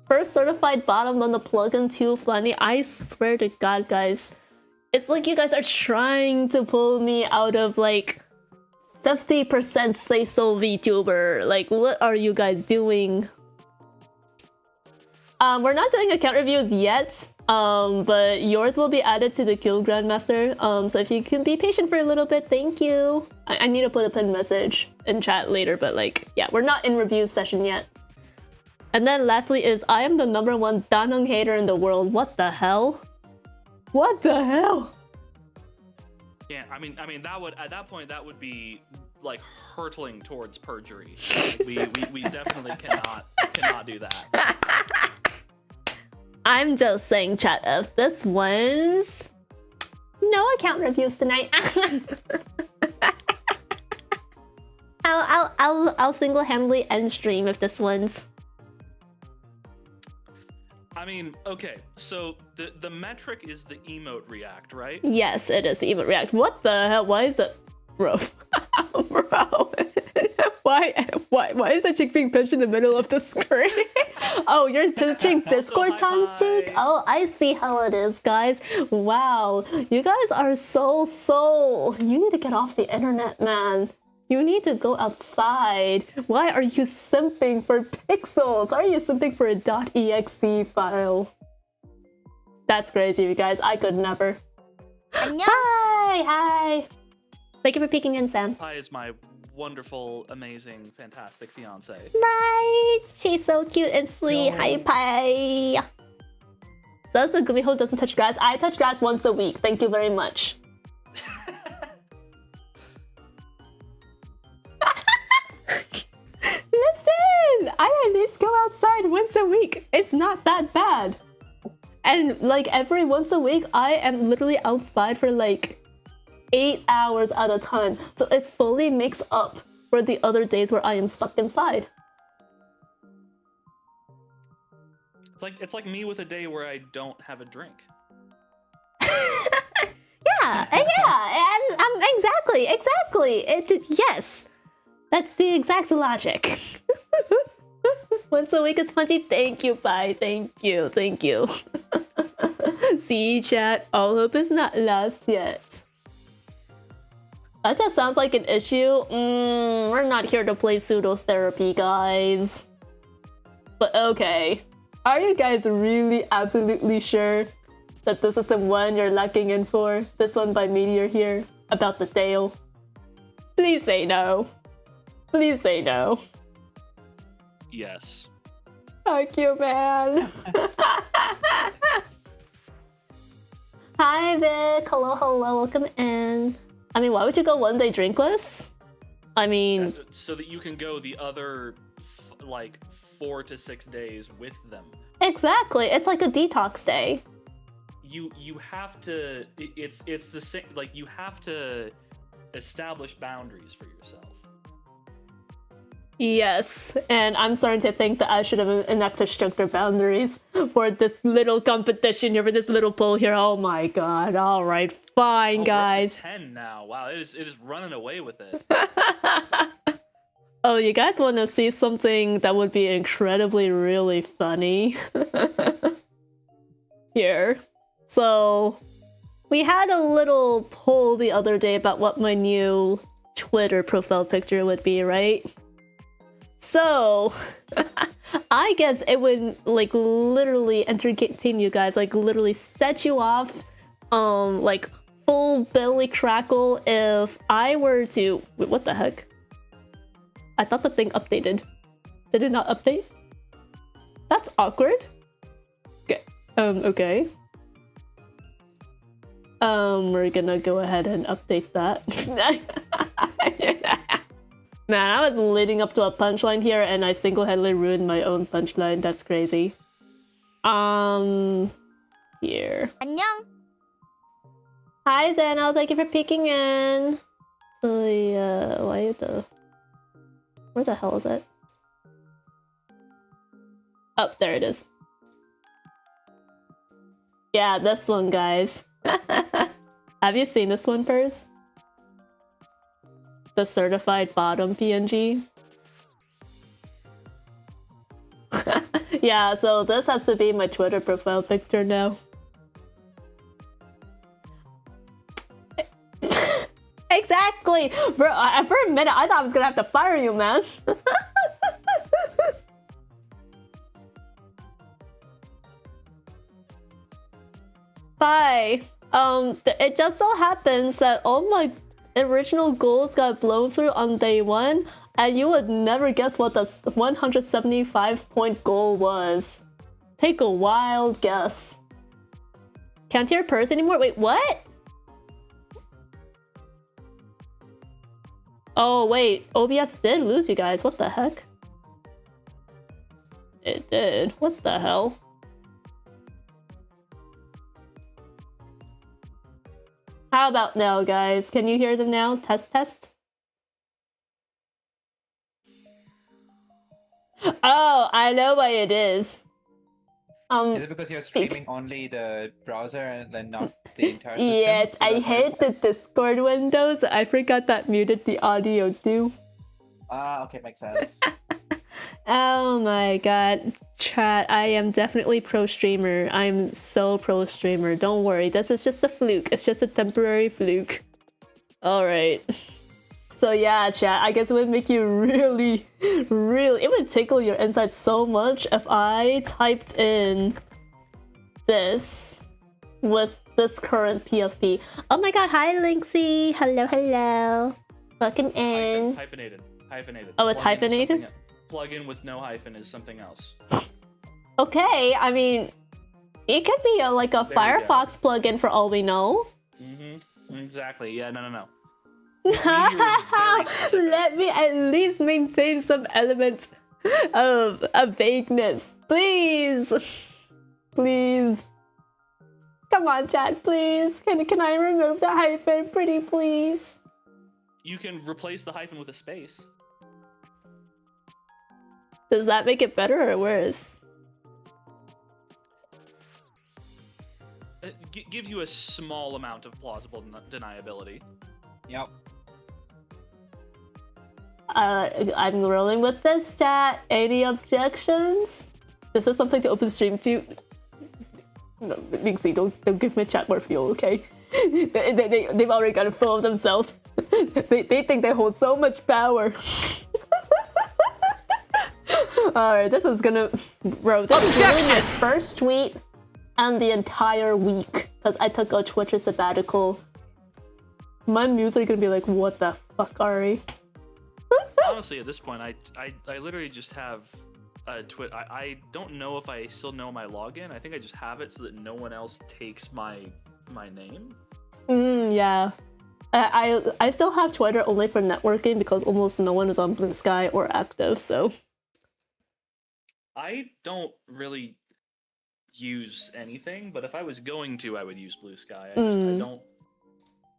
B: First certified bottom on the plugin too funny. I swear to god, guys. It's like you guys are trying to pull me out of like 50% say so VTuber. Like, what are you guys doing? We're not doing account reviews yet. But yours will be added to the queue, Grandmaster. So if you can be patient for a little bit, thank you. I need to put a pinned message in chat later, but like, yeah, we're not in review session yet. And then lastly is, I am the #1 Danong hater in the world. What the hell? What the hell?
A: Yeah, I mean that would, at that point, that would be like hurtling towards perjury. Like, we definitely cannot do that.
B: I'm just saying, chat, if this one's no account reviews tonight. I'll single-handedly end stream if this one's.
A: I mean, okay, so the metric is the emote react, right?
B: Yes, it is the emote react. What the hell? Why is that, bro? Bro, Why is the chick being pinched in the middle of the screen? Oh, you're pitching Discord Chomstick? Oh, I see how it is, guys. Wow, you guys are so. You need to get off the internet, man. You need to go outside. Why are you simping for pixels? Why are you simping for a .exe file? That's crazy, you guys. I could never. Hi. Thank you for peeking in, Sam.
A: Hi is my wonderful, amazing, fantastic fiance.
B: Right, she's so cute and sweet.
C: No.
B: Hi, Pie. Says the gumiho doesn't touch grass. I touch grass once a week. Thank you very much. Listen, I at least go outside once a week. It's not that bad. And like every once a week, I am literally outside for like 8 hours at a time. So it fully makes up for the other days where I am stuck inside.
A: It's like me with a day where I don't have a drink.
B: Exactly. Yes, that's the exact logic. Once a week is plenty. Thank you, bye. Thank you. See, chat. All hope is not lost yet. That just sounds like an issue. We're not here to play pseudotherapy, guys. But okay. Are you guys really absolutely sure that this is the one you're locking in for? This one by Meteor here? About the tail? Please say no. Please say no.
A: Yes.
B: Fuck you, man. Hi, Vic. Hello. Welcome in. I mean, why would you go one day drinkless? I mean...
A: So that you can go the other, like, 4 to 6 days with them.
B: Exactly. It's like a detox day.
A: You have to... It's the same... Like, you have to establish boundaries for yourself.
B: Yes, and I'm starting to think that I should have enacted stricter boundaries for this little competition here, for this little poll here. Oh my god. All right, fine, guys.
A: We're up to 10 now. Wow, it is running away with it.
B: Oh, you guys want to see something that would be incredibly really funny? Here. So, we had a little poll the other day about what my new Twitter profile picture would be, right? So, I guess it would like literally entertain you guys, like literally set you off, like full belly crackle if I were to... Wait, what the heck? I thought the thing updated. Did it not update? That's awkward. Okay. Okay. We're gonna go ahead and update that. Man, I was leading up to a punchline here and I single-handedly ruined my own punchline. That's crazy. Here.
D: 안녕.
B: Hi, Zeno. Thank you for peeking in. Why the... Where the hell is it? Oh, there it is. Yeah, this one, guys. Have you seen this one, Pers? The certified bottom PNG. Yeah, so this has to be my Twitter profile picture now. Exactly! Bro, for a minute I thought I was gonna have to fire you, man. Bye. It just so happens that all my original goals got blown through on day 1, and you would never guess what the 175 point goal was. Take a wild guess. Can't hear Pers anymore? Wait, what? Oh wait, OBS did lose you guys. What the heck? It did. What the hell? How about now, guys? Can you hear them now? Test, test. Oh, I know why it is.
C: Is it because you're streaming only the browser and then not the entire system?
B: Yes,
C: So
B: I
C: that's why-
B: hate the Discord windows. I forgot that muted the audio too.
C: Okay, makes sense.
B: Oh my god, chat, I am definitely pro streamer. I'm so pro streamer. Don't worry, this is just a fluke. It's just a temporary fluke. Alright. So yeah, chat, I guess it would make you really, it would tickle your insides so much if I typed in this with this current PFP. Oh my god, hi Linksy! Hello, hello. Welcome in.
A: Hyphenated.
B: Oh, it's hyphenated?
A: Plugin with no hyphen is something else.
B: Okay, I mean, it could be like a Firefox plugin for all we know.
A: Exactly, yeah, no.
B: Let me at least maintain some element of vagueness. Please. Please. Come on, chat, please. Can I remove the hyphen? Pretty please.
A: You can replace the hyphen with a space.
B: Does that make it better or worse?
A: Give you a small amount of plausible deniability.
C: Yep.
B: I'm rolling with this, chat. Any objections? This is something to open stream to. No, Linksy, don't give my chat more fuel, okay? They've already got it full of themselves. they think they hold so much power. Alright, this is gonna... Bro, this is really my first tweet and the entire week. Because I took a Twitter sabbatical. My muse are gonna be like, what the fuck, Ari?
A: Honestly, at this point, I literally just have a Twitter. I don't know if I still know my login. I think I just have it so that no one else takes my name.
B: Yeah. I still have Twitter only for networking because almost no one is on Blue Sky or active, so...
A: I don't really use anything, but if I was going to, I would use Blue Sky.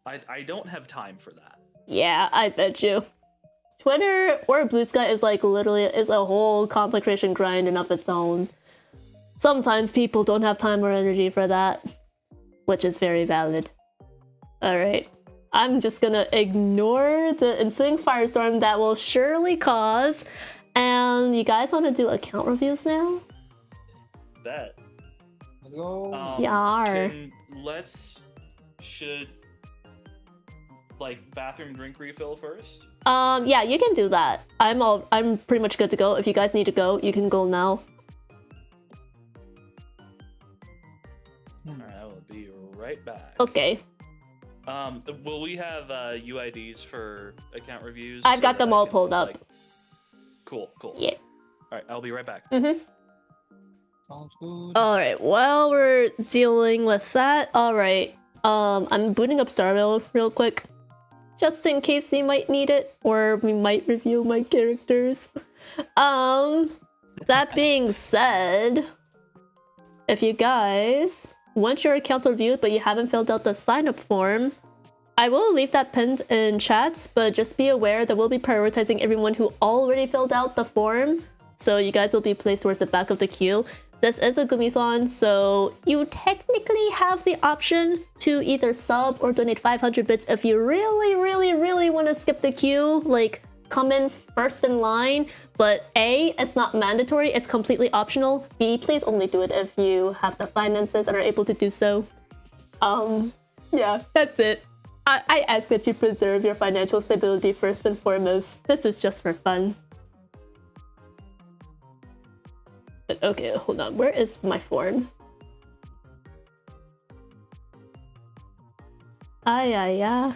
A: I don't have time for that.
B: Yeah, I bet you. Twitter or Blue Sky is like literally is a whole content creation grind in of its own. Sometimes people don't have time or energy for that, which is very valid. Alright. I'm just gonna ignore the ensuing firestorm that will surely cause. And you guys want to do account reviews now?
A: That.
C: Let's go.
A: Should like bathroom drink refill first?
B: Yeah, you can do that. I'm pretty much good to go. If you guys need to go, you can go now.
A: Alright, I will be right back.
B: Okay.
A: Will we have UIDs for account reviews?
B: I've got them all pulled up.
A: Cool.
B: Yeah.
A: Alright, I'll be right back.
C: Sounds good.
B: Alright, while we're dealing with that, alright. I'm booting up Starville real quick. Just in case we might need it, or we might review my characters. That being said, if you guys want your accounts reviewed but you haven't filled out the sign-up form, I will leave that pinned in chats, but just be aware that we'll be prioritizing everyone who already filled out the form, so you guys will be placed towards the back of the queue. This is a Gumiho, so you technically have the option to either sub or donate 500 bits if you really want to skip the queue, like come in first in line. But A, it's not mandatory, it's completely optional. B, please only do it if you have the finances and are able to do so. Yeah, that's it. I ask that you preserve your financial stability first and foremost. This is just for fun. But okay, hold on. Where is my form? Yeah.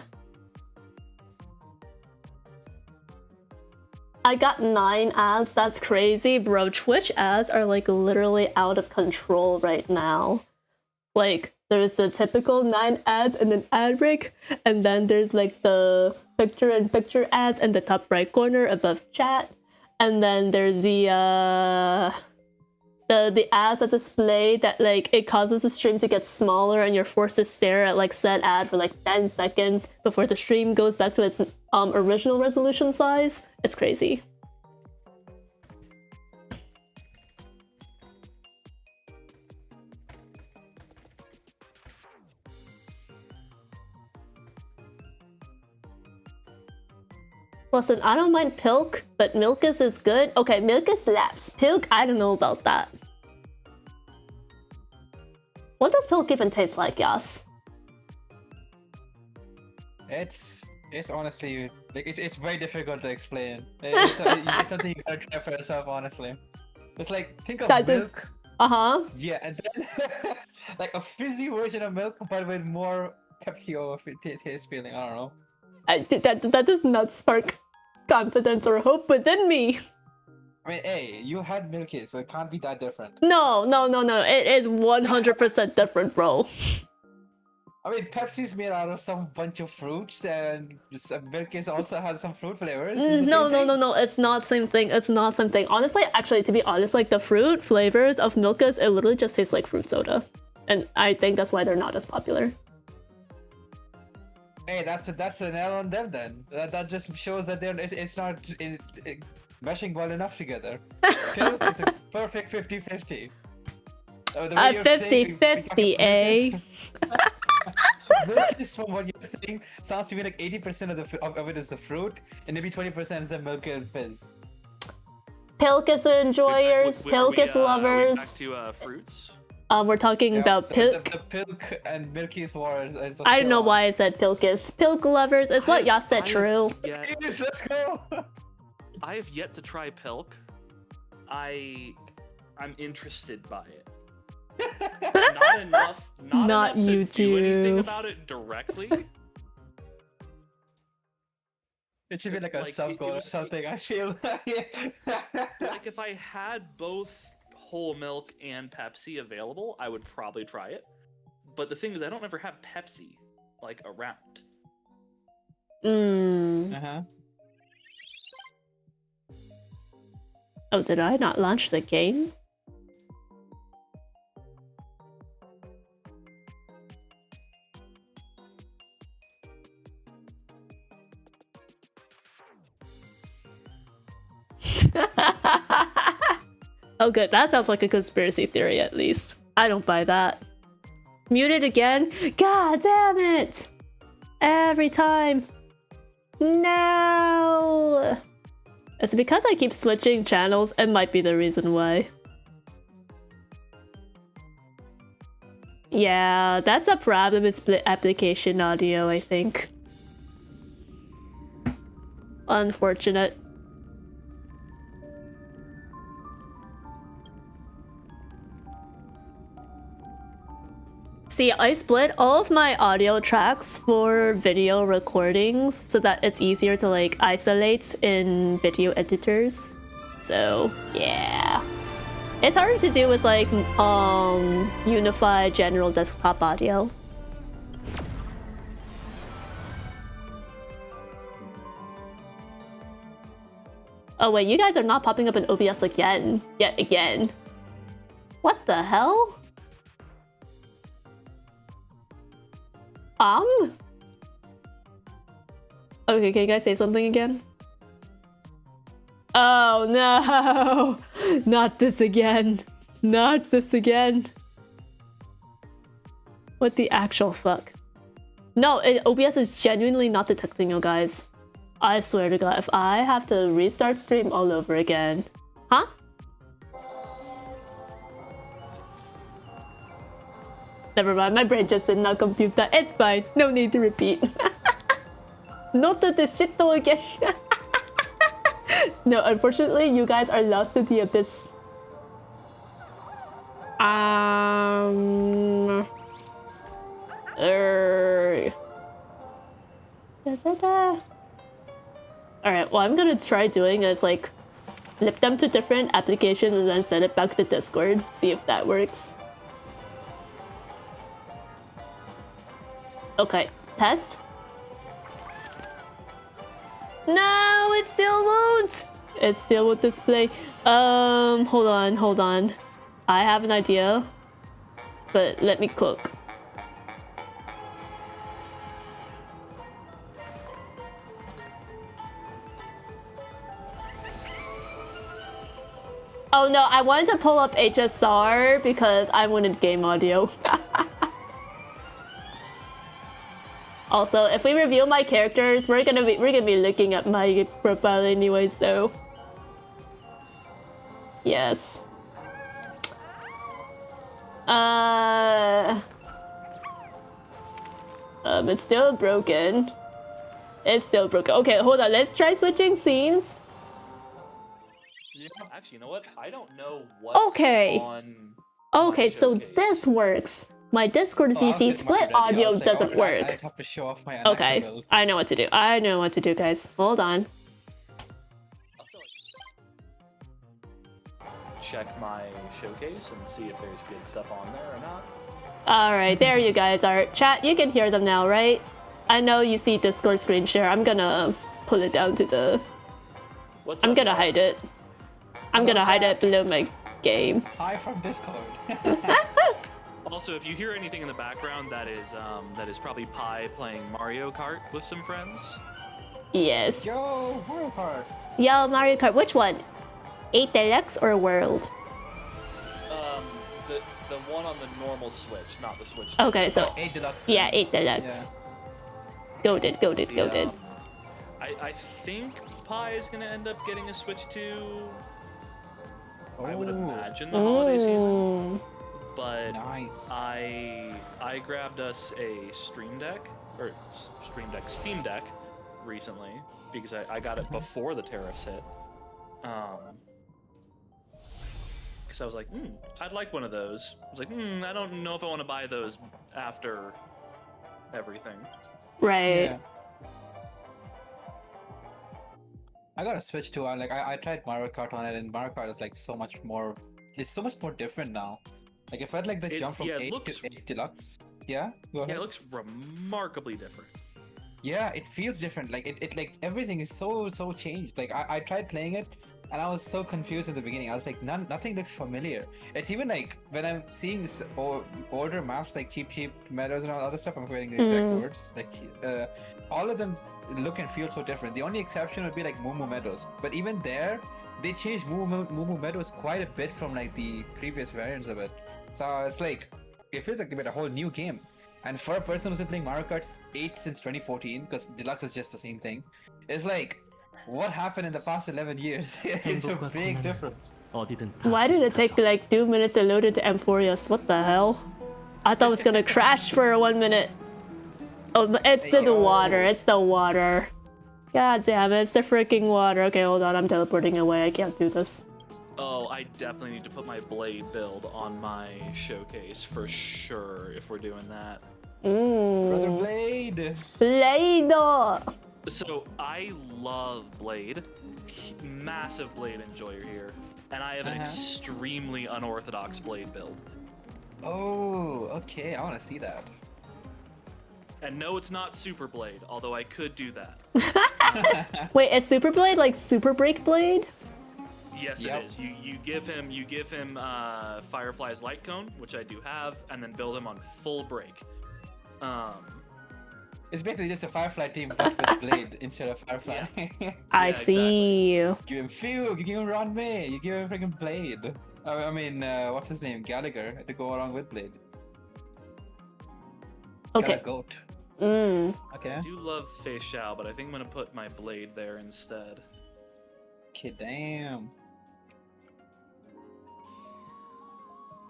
B: I got 9 ads. That's crazy, bro. Twitch ads are like literally out of control right now. Like, there's the typical 9 ads and an ad break, and then there's like the picture-in-picture ads in the top right corner above chat, and then there's the ads that display that like it causes the stream to get smaller and you're forced to stare at like said ad for like 10 seconds before the stream goes back to its original resolution size. It's crazy. Listen, I don't mind Pilk, but Milkus is good. Okay, Milkus slaps. Pilk, I don't know about that. What does Pilk even taste like, Yas?
C: It's honestly like it's very difficult to explain. It's something you gotta try for yourself, honestly. It's like think of
B: That is-
C: milk.
B: Yeah,
C: and then like a fizzy version of milk, but with more Pepsi or taste feeling. I don't know.
B: That does not spark confidence or hope within me.
C: I mean, hey, you had Milky, so it can't be that different.
B: No. It is 100% different, bro.
C: I mean, Pepsi's made out of some bunch of fruits, and Milky also has some fruit flavors.
B: No. It's not same thing. It's not same thing. Honestly, actually, to be honest, like the fruit flavors of Milkus, it literally just tastes like fruit soda, and I think that's why they're not as popular.
C: Hey, that's an L on them then. That just shows that it's not meshing well enough together. Milk is a perfect 50-50.
B: 50-50, eh?
C: Milk is, from what you're saying, sounds to me like 80% of it is the fruit, and maybe 20% is the milk and fizz.
B: Pilkus enjoyers, Pilkus lovers.
A: Back to fruits.
B: We're talking about Pilk.
C: The Pilk and Milky's war is
B: I don't know why I said Pilkus. Pilk lovers is what Yas said true.
C: Yes, let's go!
A: I have yet to try Pilk. I'm interested by it. Not enough. Not enough
B: you
A: to do anything
B: too.
A: about it directly.
C: It should be like a
A: Like,
C: sub
A: it
C: goal or
A: was-
C: something, I feel.
A: Like if I had both whole milk and Pepsi available, I would probably try it. But the thing is, I don't ever have Pepsi like around.
C: Uh-huh.
B: Oh, did I not launch the game? Oh good, that sounds like a conspiracy theory at least. I don't buy that. Muted again? God damn it! Every time. No! Is it because I keep switching channels? It might be the reason why. Yeah, that's the problem with split application audio, I think. Unfortunate. See, I split all of my audio tracks for video recordings so that it's easier to like isolate in video editors. So yeah. It's harder to do with like unified general desktop audio. Oh wait, you guys are not popping up in OBS again. Yet again. What the hell? Okay, can you guys say something again? Oh no! Not this again. Not this again. What the actual fuck? No, OBS is genuinely not detecting you guys. I swear to God, if I have to restart stream all over again. Huh? Never mind, my brain just did not compute that. It's fine, no need to repeat. Not to the shit though again. No, unfortunately, you guys are lost to the abyss. Alright, what I'm gonna try doing is like flip them to different applications and then send it back to Discord. See if that works. Okay, test. No, it still won't. It still won't display. Hold on. I have an idea, but let me cook. Oh no, I wanted to pull up HSR because I wanted game audio. Also, if we reveal my characters, we're gonna be looking at my profile anyway, so yes. It's still broken. It's still broken. Okay, hold on. Let's try switching scenes.
A: Yeah, actually, you know what? I don't know what's on.
B: Okay,
A: my
B: so
A: showcase.
B: this works. My Discord VC split audio doesn't work.
C: I'd have to show off my
B: Okay,
C: build.
B: I know what to do. I know what to do, guys. Hold on.
A: I'll check my showcase and see if there's good stuff on there or not.
B: Alright, there you guys are. Chat, you can hear them now, right? I know you see Discord screen share. I'm gonna pull it down to the... I'm gonna hide it. I'm gonna hide it below my game.
C: Hi from Discord.
A: Also, if you hear anything in the background, that is probably Pi playing Mario Kart with some friends.
B: Yes.
C: Yo, Mario Kart.
B: Yo, Mario Kart. Which one? 8 Deluxe or World?
A: The one on the normal Switch, not the Switch.
B: Okay, so
C: 8 Deluxe.
B: yeah, 8 Deluxe. Goated.
A: I think Pi is gonna end up getting a Switch 2. I would imagine the holiday season. But
C: nice.
A: I grabbed us a Steam Deck recently because I got it before the tariffs hit. Because I was like, I'd like one of those. I was like, I don't know if I want to buy those after everything.
B: Right.
C: Yeah. I got a Switch too. I tried Mario Kart on it, and Mario Kart is like so much more. It's so much more different now. Like I felt like the jump from 8 to 8 Deluxe. Yeah. Go ahead.
A: Yeah, it looks remarkably different.
C: Yeah, it feels different. Like it like everything is so changed. Like I tried playing it, and I was so confused in the beginning. I was like, nothing looks familiar. It's even like when I'm seeing older maps like Cheap Meadows and all other stuff. I'm forgetting the exact words. Like all of them look and feel so different. The only exception would be like Moo Meadows. But even there, they changed Moo Meadows quite a bit from like the previous variants of it. So it's like it feels like they made a whole new game. And for a person who's been playing Mario Kart 8 since 2014, because Deluxe is just the same thing, it's like, what happened in the past 11 years? It's a big difference.
B: Why did it take like 2 minutes to load into amphoreus? What the hell? I thought it was gonna crash for 1 minute. Oh, it's the water. It's the water. God damn it! It's the freaking water. Okay, hold on. I'm teleporting away. I can't do this.
A: Oh, I definitely need to put my blade build on my showcase for sure if we're doing that.
C: Brother Blade!
B: Blade!
A: So, I love Blade. Massive Blade enjoyer here. And I have an extremely unorthodox Blade build.
C: Oh, okay. I want to see that.
A: And no, it's not Super Blade, although I could do that.
B: Wait, it's Super Blade? Like Super Break Blade?
A: Yes, it is. You give him Firefly's Light Cone, which I do have, and then build him on full break.
C: It's basically just a Firefly team but with Blade instead of Firefly.
B: I see.
C: Exactly. Give him Fugue, you give him Ron May, you give him freaking Blade. I mean, what's his name? Gallagher to go along with Blade.
B: Okay.
C: Got a goat. Okay.
A: I do love Fei Xiao, but I think I'm gonna put my Blade there instead.
C: Okay, damn.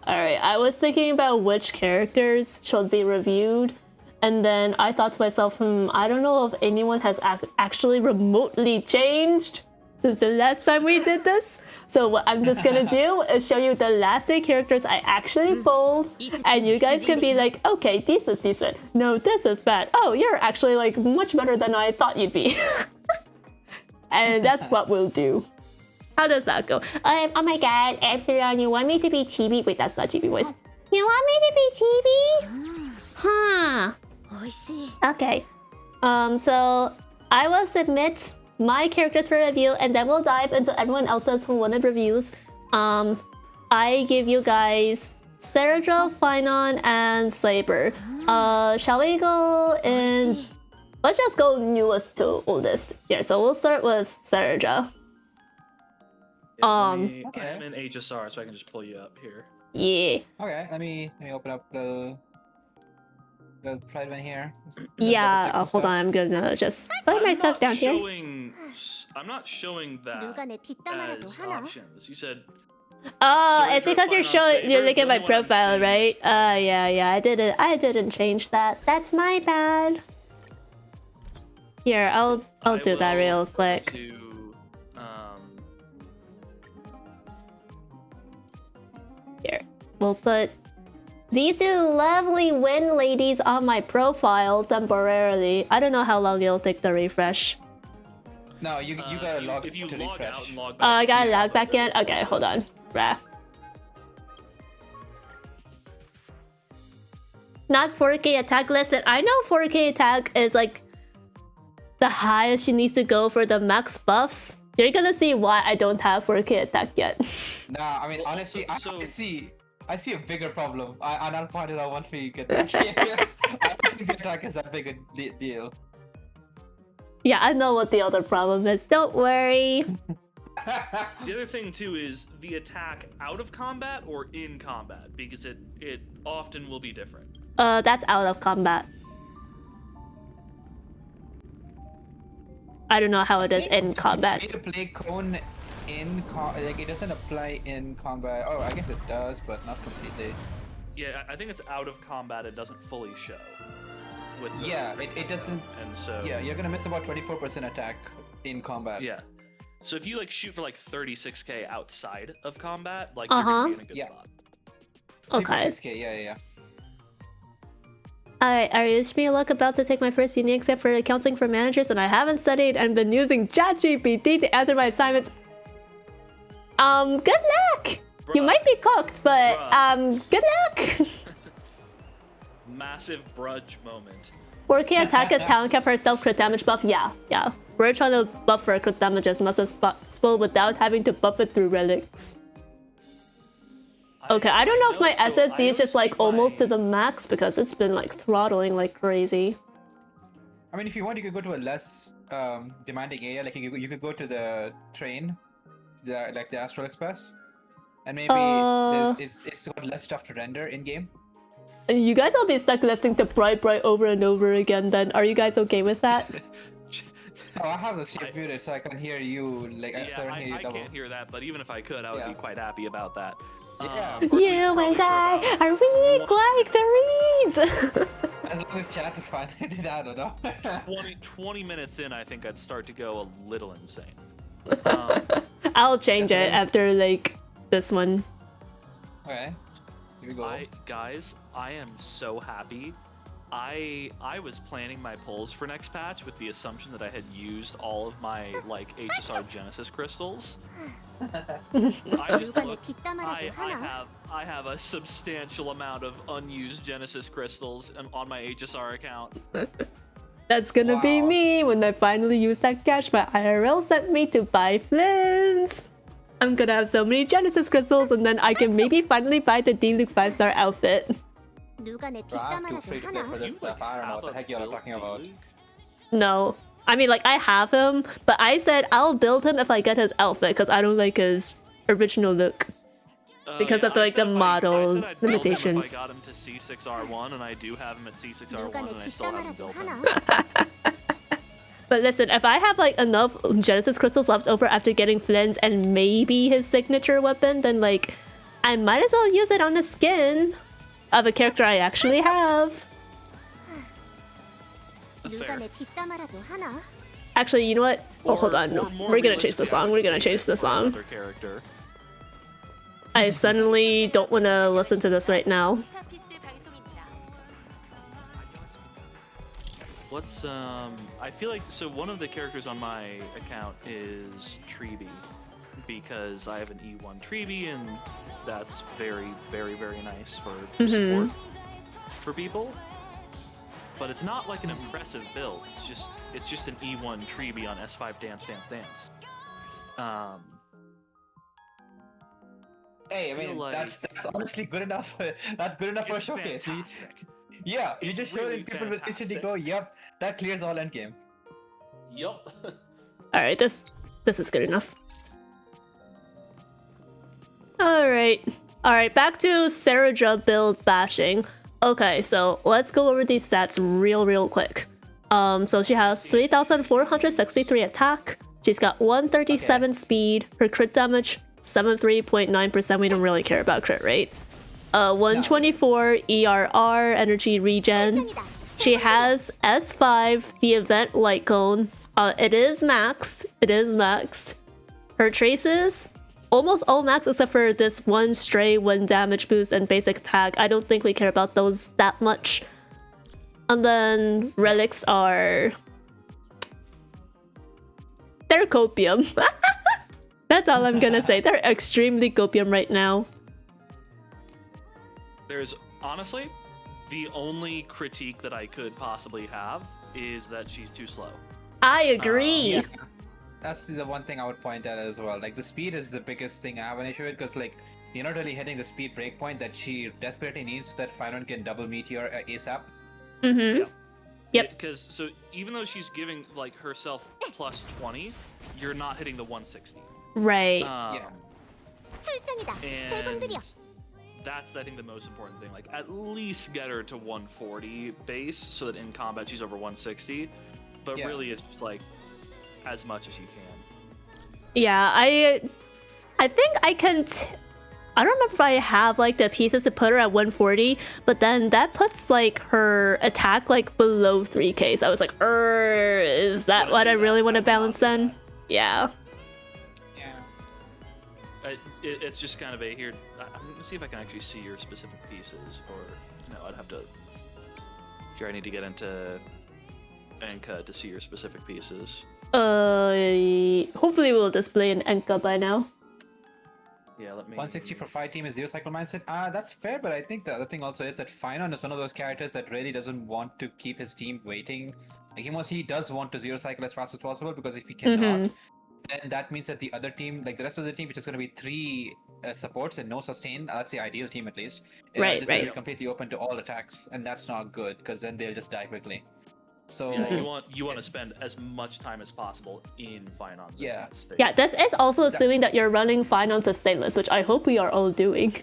B: Alright, I was thinking about which characters should be reviewed, and then I thought to myself, I don't know if anyone has actually remotely changed since the last time we did this. So what I'm just gonna do is show you the last 8 characters I actually pulled, and you guys can be like, okay, this is decent. No, this is bad. Oh, you're actually like much better than I thought you'd be. And that's what we'll do. How does that go? Oh my god, Epsilon, you want me to be chibi? Wait, that's not chibi voice. You want me to be chibi? Huh. Okay. So I will submit my characters for review, and then we'll dive into everyone else's who wanted reviews. I give you guys Sergio, Phainon, and Saber. Shall we go in? Let's just go newest to oldest here. So we'll start with Sergio.
A: Yeah, I'm in HSR, so I can just pull you up here.
B: Yeah.
C: Okay, let me open up the Pride one here.
B: Yeah, hold on. I'm gonna just put myself down here.
A: I'm not showing that as options. You said.
B: Oh,
A: So
B: it's
A: if
B: because
A: you're
B: you're
A: fine on
B: showing. You're
A: Saber,
B: looking at my
A: the only one I'm
B: profile,
A: seeing
B: right?
A: is-
B: Yeah. I didn't change that. That's my bad. Here, I'll do that real quick. Here, we'll put these two lovely win ladies on my profile temporarily. I don't know how long it'll take to refresh.
C: No, you gotta log
A: if you
C: to
A: log
C: refresh.
A: out and log back
B: I
A: in,
B: gotta
A: you
B: log
A: have
B: back in. Okay, hold on. Rah. Not 4K attack. Listen, I know 4K attack is like the highest she needs to go for the max buffs. You're gonna see why I don't have 4K attack yet.
C: Nah, I mean
A: Well,
C: honestly,
A: so-
C: I see a bigger problem. And I'll point it out once we get back here. I don't think the attack is that big a deal.
B: Yeah, I know what the other problem is. Don't worry.
A: The other thing too is the attack out of combat or in combat, because it often will be different.
B: That's out of combat. I don't know how it is in combat.
C: Free to play cone in like it doesn't apply in combat. Oh, I guess it does, but not completely.
A: Yeah, I think it's out of combat. It doesn't fully show. With the
C: Yeah, it doesn't.
A: And so
C: Yeah, you're gonna miss about 24% attack in combat.
A: yeah. So if you like shoot for like 36k outside of combat, like
B: Uh-huh.
A: you're gonna be in a good
C: Yeah.
A: spot.
B: Okay.
C: 6K, yeah.
B: Alright, I used to be luck about to take my first uni exam for accounting for managers, and I haven't studied and been using ChatGPT to answer my assignments. Good luck! You
A: Bruh.
B: might be cooked, but good luck!
A: Massive brudge moment.
B: 4K attack is talent cap for self crit damage buff. Yeah. We're trying to buff for crit damage as much as possible without having to buff it through relics. Okay, I don't know if my SSD is just like almost to the max because it's been like throttling like crazy.
C: I mean, if you want, you could go to a less demanding area. Like you could go to the train, like the Astral Express, and maybe it's got less stuff to render in game.
B: You guys will be stuck listening to Bright over and over again then. Are you guys okay with that?
C: Oh, I have the shit muted so I can hear you. Like
A: Yeah,
C: so I can hear you
A: I
C: double.
A: can't hear that, but even if I could, I would be quite happy about that.
C: Yeah.
A: Or at least
B: You and
A: probably for
B: I are weak like the reeds!
C: As long as chat is fine, I don't know.
A: 20 minutes in, I think I'd start to go a little insane.
B: I'll change it after like this one.
C: Okay, here we go.
A: Guys, I am so happy. I was planning my pulls for next patch with the assumption that I had used all of my like HSR Genesis crystals. I just looked, I have a substantial amount of unused Genesis crystals on my HSR account.
B: That's gonna be
C: Wow.
B: me when I finally use that cash my IRL sent me to buy flints. I'm gonna have so many Genesis crystals and then I can maybe finally buy the D-Luke 5-star outfit.
C: Bro, I'm too free to play for this stuff. I don't know what the heck you're talking about.
B: No. I mean, like, I have him, but I said I'll build him if I get his outfit because I don't like his original look. Because of, like, the model limitations.
A: If I got him to C6R1, and I do have him at C6R1, and I still haven't built him.
B: But listen, if I have, like, enough Genesis crystals left over after getting Flynn's and maybe his signature weapon, then, like, I might as well use it on the skin of a character I actually have.
A: Fair.
B: Actually, you know what? Oh, hold on. No.
A: Or more
B: We're gonna change the
A: realistically, I
B: song.
A: would
B: We're gonna
A: say
B: change the
A: for
B: song.
A: another character.
B: I suddenly don't want to listen to this right now.
A: What's I feel like so one of the characters on my account is Treeby because I have an E1 Treeby and that's very nice for support for people. But it's not like an impressive build. It's just an E1 Treeby on S5 Dance.
C: Hey, I mean,
A: like-
C: that's honestly good enough. That's good enough for a
A: It's
C: showcase.
A: fantastic.
C: Yeah, you
A: It's
C: just showed
A: really
C: it. People will instantly
A: fantastic.
C: go, "Yep, that clears all endgame."
A: Yup.
B: Alright, this is good enough. Alright, back to Sarah build bashing. Okay, so let's go over these stats real quick. So she has 3,463 attack. She's got 137 speed. Her crit damage 73.9%. We don't really care about crit rate. 124 ERR energy regen. She has S5, the event light cone. It is maxed. Her traces, almost all max except for this one stray, one damage boost, and basic attack. I don't think we care about those that much. And then relics are... they're copium. That's all I'm gonna say. They're extremely copium right now.
A: There's honestly, the only critique that I could possibly have is that she's too slow.
B: I agree.
C: Yeah. That's the one thing I would point out as well. Like, the speed is the biggest thing I have an issue with, because like you're not really hitting the speed breakpoint that she desperately needs so that phainon can double meteor ASAP.
B: Mm-hmm. Yep.
A: Because so even though she's giving like herself plus 20, you're not hitting the 160.
B: Right.
C: Yeah.
A: And that's I think the most important thing. Like at least get her to 140 base so that in combat she's over 160. But
C: Yeah.
A: really it's just like as much as you can.
B: Yeah, I think I can... I don't remember if I have like the pieces to put her at 140, but then that puts like her attack like below 3k. So I was like, is that what I really want to balance then? Yeah.
C: Yeah.
A: It's just kind of a here. I'm gonna see if I can actually see your specific pieces, or no, I'd have to. Here, I need to get into Enka to see your specific pieces.
B: Hopefully we'll display an Enka by now.
A: Yeah, let me.
C: 160 for fight team is 0 cycle mindset. That's fair, but I think the other thing also is that phainon is one of those characters that really doesn't want to keep his team waiting. Like he does want to 0 cycle as fast as possible, because if he cannot, then that means that the other team, like the rest of the team, which is going to be 3 supports and no sustain, that's the ideal team at least.
B: Right,
C: just
B: right.
C: Gonna be completely open to all attacks, and that's not good because then they'll just die quickly. So
A: Yeah, you want to spend as much time as possible in phainon.
C: Yeah.
B: Yeah, this is also assuming that you're running Phainon sustainless, which I hope we are all doing.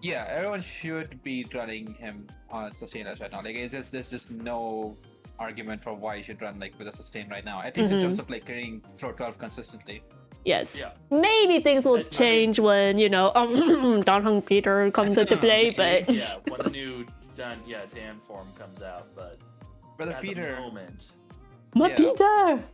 C: yeah, everyone should be running him on sustainers right now. Like there's just no argument for why you should run like with a sustain right now. At least in terms of like carrying floor 12 consistently.
B: Yes.
A: Yeah.
B: Maybe things will change when, you know, Dan Hung Peter comes into play, but...
A: Yeah, when the new Dan form comes out, but...
C: Brother
A: at
C: Peter.
A: the moment,
B: My
C: Yeah.
B: Peter!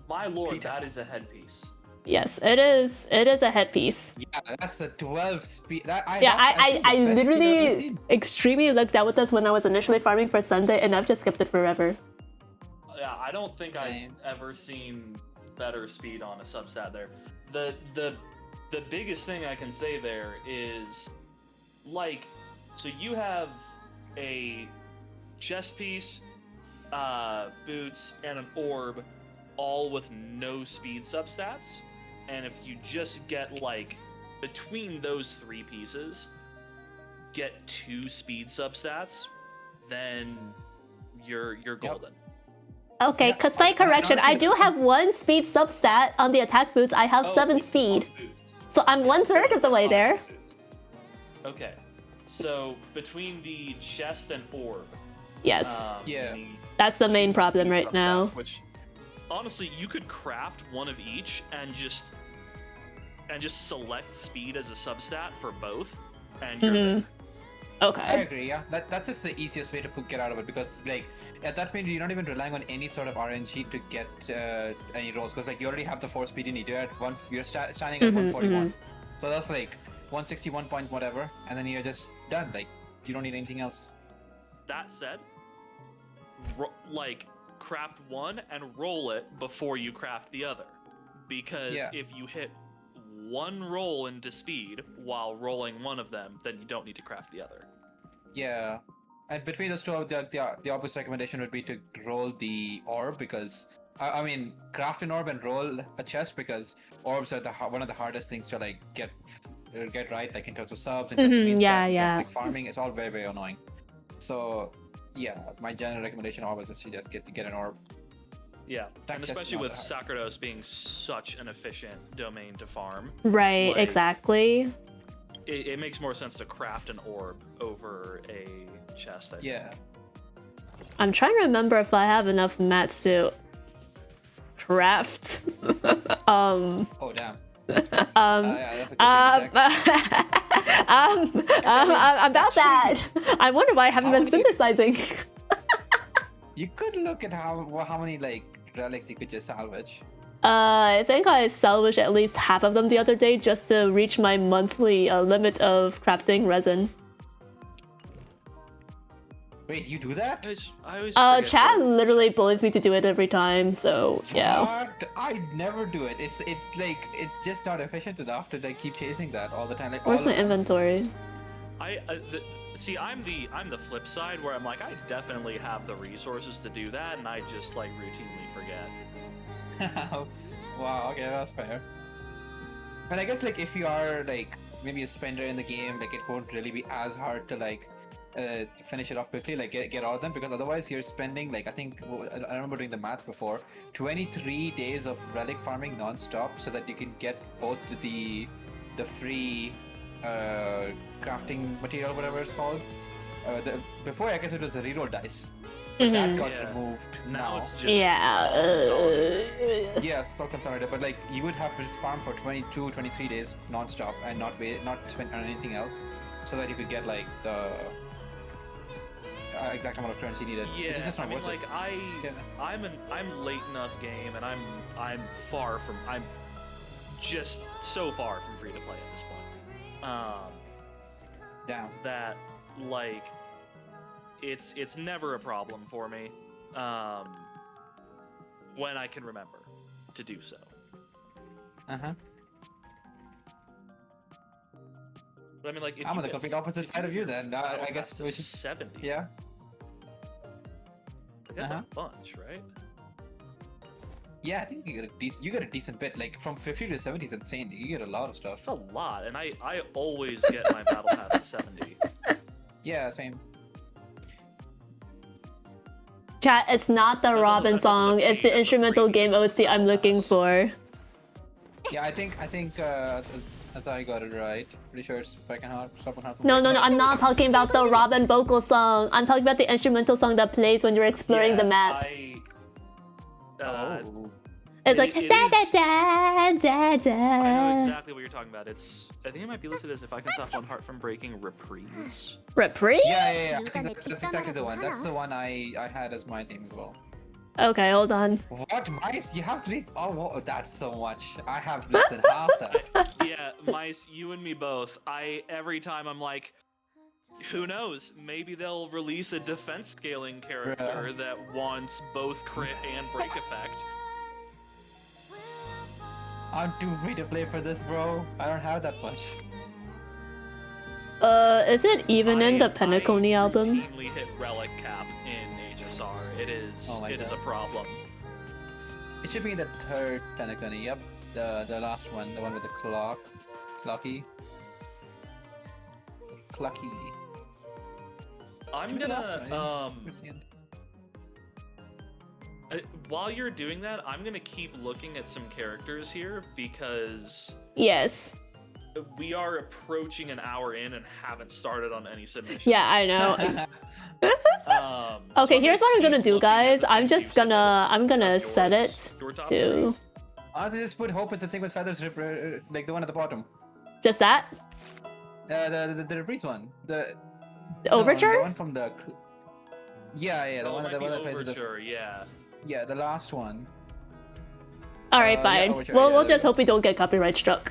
A: my lord,
C: Peter.
A: that is a headpiece.
B: Yes, it is. It is a headpiece.
C: Yeah, that's the 12 speed.
B: I
C: think the best speed I've ever
B: literally
C: seen.
B: extremely looked out with this when I was initially farming for Sunday, and I've just skipped it forever.
A: Yeah, I don't think I've
C: Same.
A: ever seen better speed on a substat there. The biggest thing I can say there is, like, so you have a chest piece, boots, and an orb, all with no speed substats. And if you just get like between those 3 pieces, get 2 speed substats, then you're golden.
B: Okay,
C: Yeah,
B: cause slight correction, I do have 1 speed substat on the attack boots. I have 7 speed. So I'm 1/3 of the way there.
A: Okay, so between the chest and orb,
B: Yes,
C: Yeah.
B: that's the main problem
A: speed
B: right now.
A: substats, which honestly, you could craft one of each and just select speed as a substat for both, and you're good.
C: I
B: Okay.
C: agree, yeah. That's just the easiest way to get out of it, because like at that point you're not even relying on any sort of RNG to get any rolls, because like you already have the 4 speed you need. You're at you're standing at 141, so that's like 161 point whatever, and then you're just done. Like you don't need anything else.
A: That said, like craft one and roll it before you craft the other, because
C: Yeah.
A: if you hit one roll into speed while rolling one of them, then you don't need to craft the other.
C: Yeah, and between those two, the obvious recommendation would be to roll the orb, because I mean craft an orb and roll a chest, because orbs are one of the hardest things to like get right, like in terms of subs, in terms of mean
B: yeah,
C: stuff, in terms of,
B: yeah.
C: like farming. It's all very annoying. So yeah, my general recommendation always is to just get an orb.
A: Yeah,
C: That
A: and
C: chest is
A: especially
C: not
A: with
C: that
A: Sacerdos being such an efficient domain to farm.
B: Right,
A: Like-
B: exactly.
A: it makes more sense to craft an orb over a chest. I think.
C: Yeah.
B: I'm trying to remember if I have enough mats to craft.
C: Oh damn. Yeah, that's a good thing to check.
B: About that. I wonder why I haven't been synthesizing.
C: You could look at how many like relics you could just salvage.
B: I think I salvaged at least half of them the other day just to reach my monthly limit of crafting resin.
C: Wait, you do that?
A: I always forget
B: Chad
A: that.
B: literally bullies me to do it every time, so yeah.
C: What? I never do it. It's like it's just not efficient enough to like keep chasing that all the time. Like,
B: Where's
C: all
B: my
C: the time.
B: inventory?
A: See, I'm the flip side where I'm like, I definitely have the resources to do that, and I just like routinely forget.
C: Wow, okay, that's fair. And I guess like if you are like maybe a spender in the game, like it won't really be as hard to like finish it off quickly, like get all of them, because otherwise you're spending like I remember doing the math before, 23 days of relic farming non-stop so that you can get both the free crafting material, whatever it's called. Before I guess it was a reroll dice, but that got removed.
A: Now it's just
C: Yeah, so consolidated, but like you would have to farm for 23 days non-stop and not spend on anything else, so that you could get like the exact amount of currency needed.
A: Yeah,
C: which is just not
A: I mean,
C: worth
A: like
C: it.
A: I'm late enough game, and I'm just so far from free to play at this point.
C: Down.
A: That like it's never a problem for me when I can remember to do so. But I mean, like, if
C: I'm
A: you
C: on the
A: get
C: complete opposite side of you then. I guess.
A: which is 70.
C: Yeah.
A: Like, that's a bunch, right?
C: Yeah, I think you get a decent bit. Like from 50 to 70 is insane. You get a lot of stuff.
A: That's a lot, and I always get my battle pass to 70.
C: Yeah, same.
B: Chat, it's not the Robin song, it's the instrumental game OC I'm looking for.
C: Yeah, I think as I got it right. Pretty sure it's if I can stop and half.
B: No, I'm not talking about the Robin vocal song. I'm talking about the instrumental song that plays when you're exploring the map. It's like da da da da da.
A: I know exactly what you're talking about. I think it might be listed as If I Can Stop One Heart from Breaking Reprise.
B: Reprise?
C: Yeah. I think that's exactly the one. That's the one I had as my theme as well.
B: Okay, hold on.
C: What, Mice? You have to read. Oh, that's so much. I have listened half that.
A: Yeah, Mice, you and me both. Every time I'm like, who knows? Maybe they'll release a defense scaling character that wants both crit and break effect.
C: I'm too free to play for this, bro. I don't have that much.
B: Is it even in the Pentaconi album?
A: I routinely hit relic cap in HSR. It is a problem.
C: It should be in the third Pentaconi. Yep, the last one, the one with the clocky.
A: I'm gonna while you're doing that, I'm gonna keep looking at some characters here because
B: yes,
A: we are approaching an hour in and haven't started on any submissions.
B: Yeah, I know. Okay,
A: so
B: here's what I'm gonna do, guys. I'm gonna
A: yours,
B: set it
A: your top
B: to
C: honestly, just put Hope is the thing with feathers, like the one at the bottom.
B: just that.
C: The reprise one. The
B: Overture?
C: The one from the. Yeah, the one that plays with the.
A: Overture, yeah.
C: Yeah, the last one.
B: All right,
C: yeah,
B: fine.
C: Overture,
B: We'll just hope we don't get copyright struck.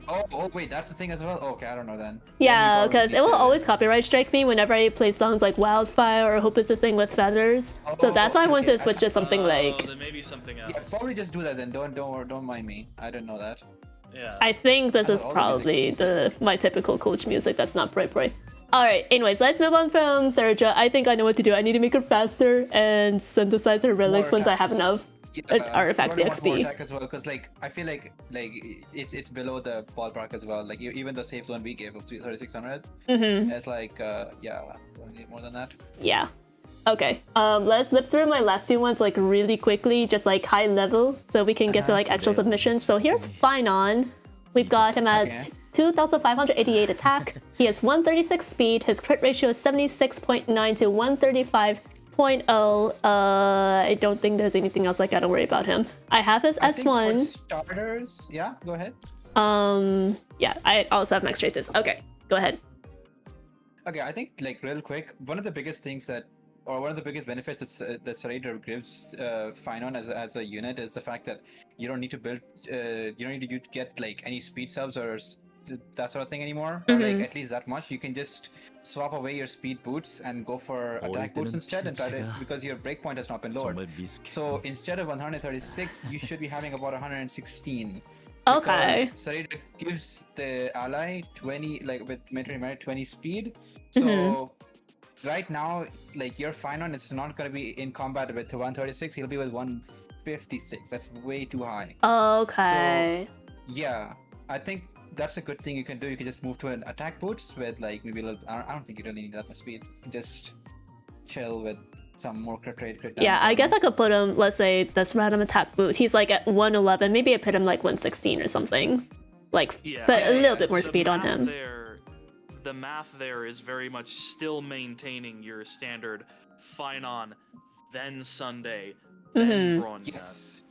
C: Oh wait, that's the thing as well. Okay, I don't know then.
B: Yeah, because it will always copyright strike me whenever I play songs like Wildfire or Hope is the Thing with Feathers. So that's why I want to switch to something like.
A: Then maybe something else.
C: Yeah, probably just do that then. Don't mind me. I didn't know that.
A: Yeah.
B: I think this is
C: all the
B: probably
C: music's
B: my typical coach music that's not Bray. Alright, anyways, let's move on from Serja. I think I know what to do. I need to make her faster and synthesize her relics once I have enough artifacts XP.
C: As well, because like I feel like it's below the ballpark as well. Like even the safe zone we gave of 3600, it's like we need more than that.
B: Yeah. Okay. Let's zip through my last two ones like really quickly, just like high level, so we can get to like actual submissions. So here's phainon. We've got him at 2,588 attack. He has 136 speed. His crit ratio is 76.9 to 135.0. I don't think there's anything else I gotta worry about him. I have his
C: I think
B: S1.
C: for starters, yeah, go ahead.
B: Yeah, I also have max traces. Okay, go ahead.
C: Okay, I think like real quick, one of the biggest things that, or one of the biggest benefits that Serrator gives phainon as a unit is the fact that you don't need to build, you don't need to get like any speed subs or that sort of thing anymore, or like at least that much. You can just swap away your speed boots and go for attack boots instead, and try to, because your breakpoint has not been lowered. So instead of 136, you should be having about 116.
B: Okay.
C: Serrator gives the ally 20, like with military merit 20 speed. So right now, like your phainon is not going to be in combat with 136. He'll be with 156. That's way too high.
B: Okay.
C: So, yeah, I think that's a good thing you can do. You can just move to an attack boots with like maybe a little. I don't think you really need that much speed. Just chill with some more crit rate.
B: Yeah, I guess I could put him, let's say this random attack boot. He's like at 111. Maybe I put him like 116 or something. Like, but a little bit more speed on him.
A: The math there is very much still maintaining your standard phainon, then Sunday, then Bronya.
C: Yes.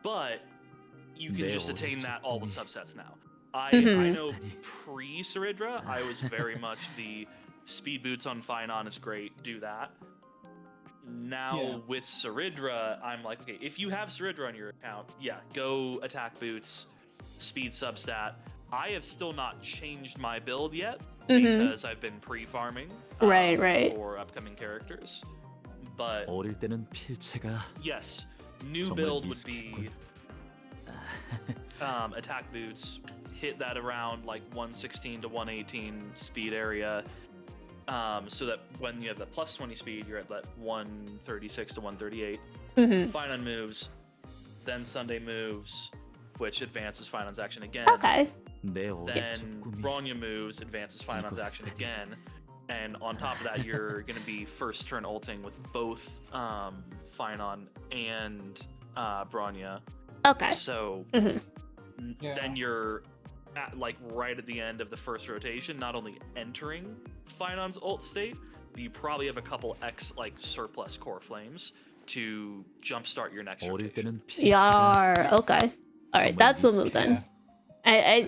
A: But you can just attain that all with subsets now. I know pre-Ceridra, I was very much the speed boots on phainon is great, do that. Now with Ceridra, I'm like, okay, if you have Ceridra on your account, yeah, go attack boots, speed substat. I have still not changed my build yet because I've been pre-farming for upcoming characters. But yes, new build would be attack boots, hit that around like 116 to 118 speed area, so that when you have the plus 20 speed, you're at that 136 to 138. Phainon moves, then Sunday moves, which advances Phainon's action again.
B: Okay.
A: Then Bronya moves, advances Phainon's action again. And on top of that, you're going to be first turn ulting with both Phainon and Bronya.
B: Okay.
A: So then you're at, like right at the end of the first rotation, not only entering Phainon's ult state, but you probably have a couple surplus core flames to jumpstart your next rotation.
B: Yar. Okay. All right, that's the move then. I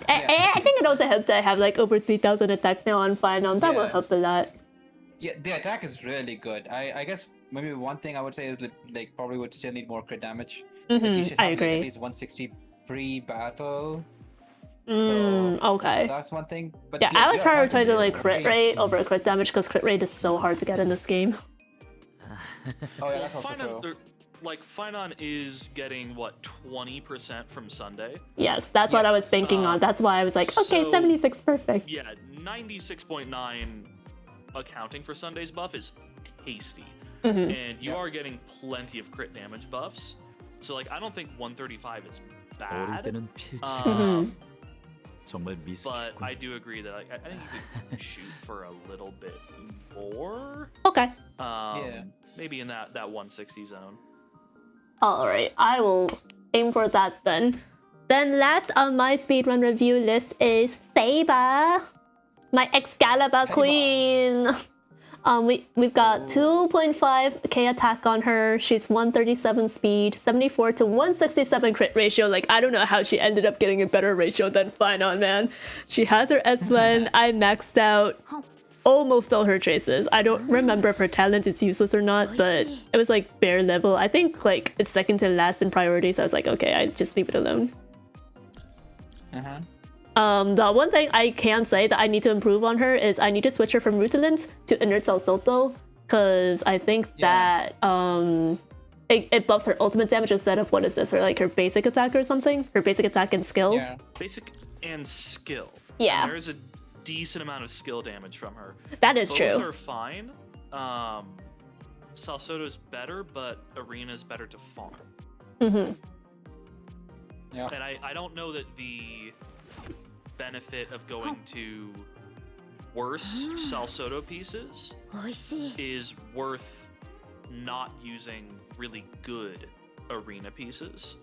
B: think it also helps that I have like over 3,000 attack now on Phainon. That will help a lot.
C: Yeah, the attack is really good. I guess maybe one thing I would say is like probably would still need more crit damage. Like, you should have,
B: I agree.
C: Like, at least 160 pre-battle.
B: Okay.
C: That's one thing. But
B: yeah, I was prioritizing like crit rate over crit damage because crit rate is so hard to get in this game.
C: Oh yeah, that's also true.
A: Like, Phainon is getting, what, 20% from Sunday?
B: Yes, that's what I was thinking on. That's why I was like, okay, so, 76, perfect.
A: Yeah, 96.9 accounting for Sunday's buff is tasty. And you are getting plenty of crit damage buffs. So, like, I don't think 135 is bad. But I do agree that I think you could shoot for a little bit more.
B: Okay.
A: Maybe in that 160 zone.
B: Alright, I will aim for that then. Then last on my speedrun review list is Saber, my Excalibur queen. We've got 2.5k attack on her. She's 137 speed, 74 to 167 crit ratio. Like, I don't know how she ended up getting a better ratio than Phainon, man. She has her S1. I maxed out almost all her traces. I don't remember if her talent is useless or not, but it was like bare level. I think like it's second to last in priority, so I was like, okay, I just leave it alone. The one thing I can say that I need to improve on her is I need to switch her from Rutilant to Inert Salsoto, because I think that it buffs her ultimate damage instead of, what is this, or like her basic attack or something? Her basic attack and skill?
C: Yeah.
A: Basic and skill.
B: Yeah.
A: And there's a decent amount of skill damage from her.
B: That is true.
A: Both are fine. Salsoto's better, but Arena's better to farm.
C: Yeah.
A: And I don't know that the benefit of going to worse Salsoto pieces is worth not using really good Arena pieces.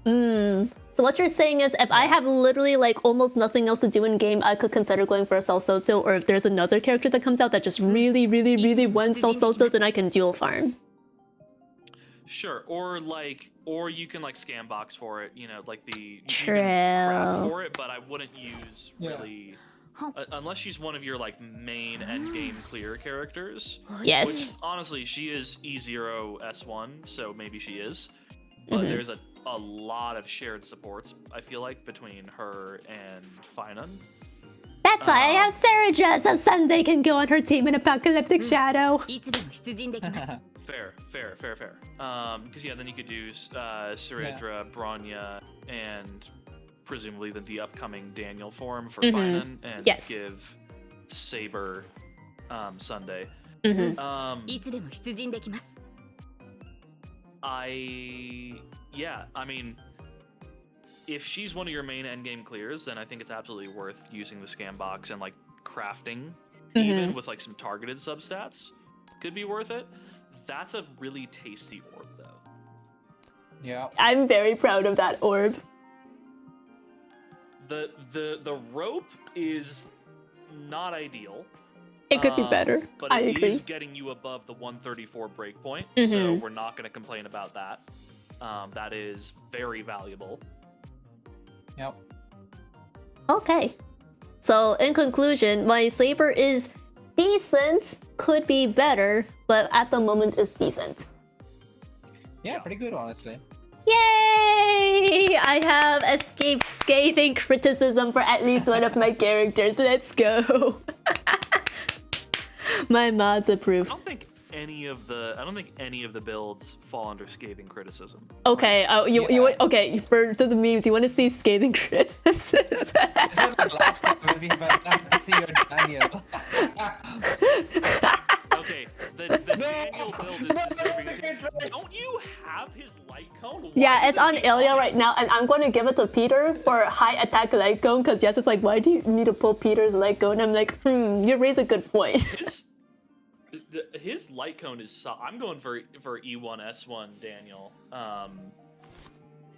B: So what you're saying is, if I have literally like almost nothing else to do in game, I could consider going for a Salsoto, or if there's another character that comes out that just really, really, really wants Salsoto, then I can dual farm.
A: Sure, or you can like scam box for it, you know, like you
B: True.
A: can craft for it, but I wouldn't use really unless she's one of your like main end game clear characters.
B: Yes.
A: Which honestly, she is E0 S1, so maybe she is. But there's a lot of shared supports, I feel like, between her and phainon.
B: That's why I have Sarah, so Sunday can go on her team in Apocalyptic Shadow.
A: Fair. Because yeah, then you could do Ciridra, Bronya, and presumably the upcoming Daniel form for phainon, and give Saber Sunday. I mean, if she's one of your main endgame clears, then I think it's absolutely worth using the scam box and like crafting, even with like some targeted substats, could be worth it. That's a really tasty orb, though.
C: Yeah,
B: I'm very proud of that orb.
A: The rope is not ideal.
B: It could be better.
A: But
B: I
A: it
B: agree.
A: is getting you above the 134 breakpoint, so we're not going to complain about that. That is very valuable.
C: Yep.
B: Okay. So in conclusion, my Saber is decent, could be better, but at the moment is decent.
C: Yeah, pretty good, honestly.
B: Yay! I have escaped scathing criticism for at least one of my characters. Let's go. My mods approve.
A: I don't think any of the builds fall under scathing criticism.
B: Okay, okay, for to the memes, you want to see scathing criticism?
C: This was the last time we have to see your Daniel.
A: Okay, the Daniel build is deserving. Don't you have his light cone?
B: Yeah, it's on Ilya right now, and I'm going to give it to Peter for high attack light cone, because yes, it's like, why do you need to pull Peter's light cone? I'm like, you raise a good point.
A: His light cone is. I'm going for E1 S1 Daniel.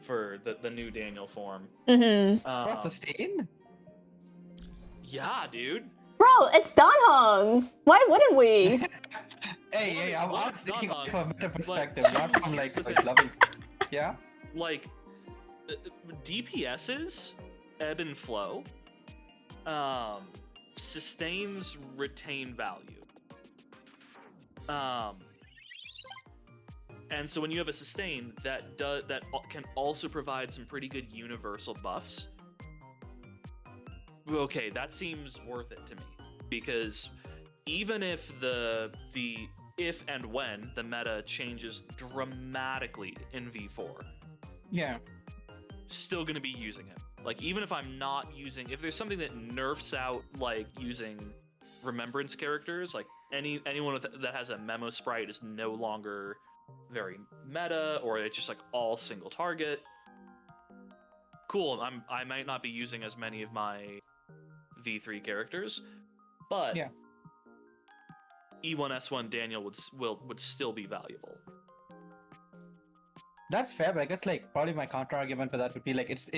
A: For the new Daniel form.
C: Cross the stain?
A: Yeah, dude.
B: Bro, it's Danhong. Why wouldn't we?
C: Hey, I'm speaking
A: Danhong,
C: from a meta perspective,
A: but
C: not from like loving. Yeah.
A: Like DPS's ebb and flow sustains retain value. And so when you have a sustain that can also provide some pretty good universal buffs, okay, that seems worth it to me, because even if if and when the meta changes dramatically in V4,
C: Yeah.
A: still gonna be using him. Like, even if I'm not using, if there's something that nerfs out like using remembrance characters, like anyone that has a memo sprite is no longer very meta, or it's just like all single target. Cool. I might not be using as many of my V3 characters, but
C: Yeah.
A: E1 S1 Daniel would still be valuable.
C: That's fair, but I guess like probably my counter argument for that would be like it's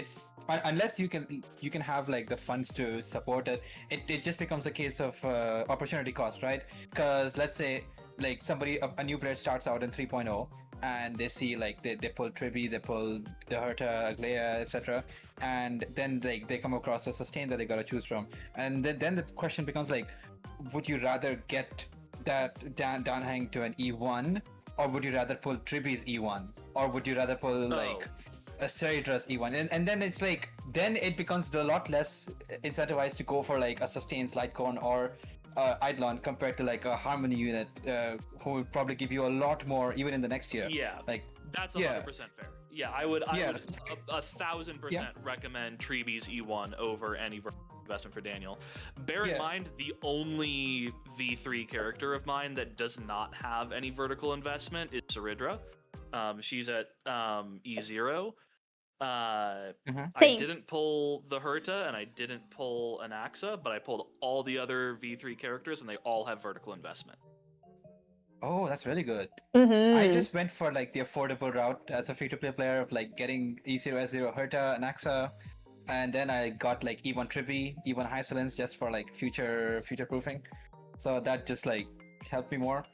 C: unless you can have like the funds to support it, it just becomes a case of opportunity cost, right? Because let's say like a new player starts out in 3.0 and they see like they pull Tribi, they pull the Herta, Aglaya, etc., and then they come across a sustain that they gotta choose from, and then the question becomes like, would you rather get that Danhang to an E1, or would you rather pull Tribi's E1, or would you rather pull like a Ceridra's E1? And then it's like, then it becomes a lot less incentivized to go for like a sustained light cone or Eidolon compared to like a Harmony unit who will probably give you a lot more even in the next year.
A: Yeah,
C: like
A: that's 100% fair. Yeah, I would 1,000% recommend Tribi's E1 over any investment for Daniel. Bear in mind, the only V3 character of mine that does not have any vertical investment is Ciridra. She's at E0. I didn't pull the Herta and I didn't pull an Axa, but I pulled all the other V3 characters and they all have vertical investment.
C: Oh, that's really good.
B: Mm-hmm.
C: I just went for like the affordable route as a free-to-play player of like getting E0, S0, Herta, and Axa, and then I got like E1 Trippy, E1 Hysolence just for like future proofing. So that just like helped me more.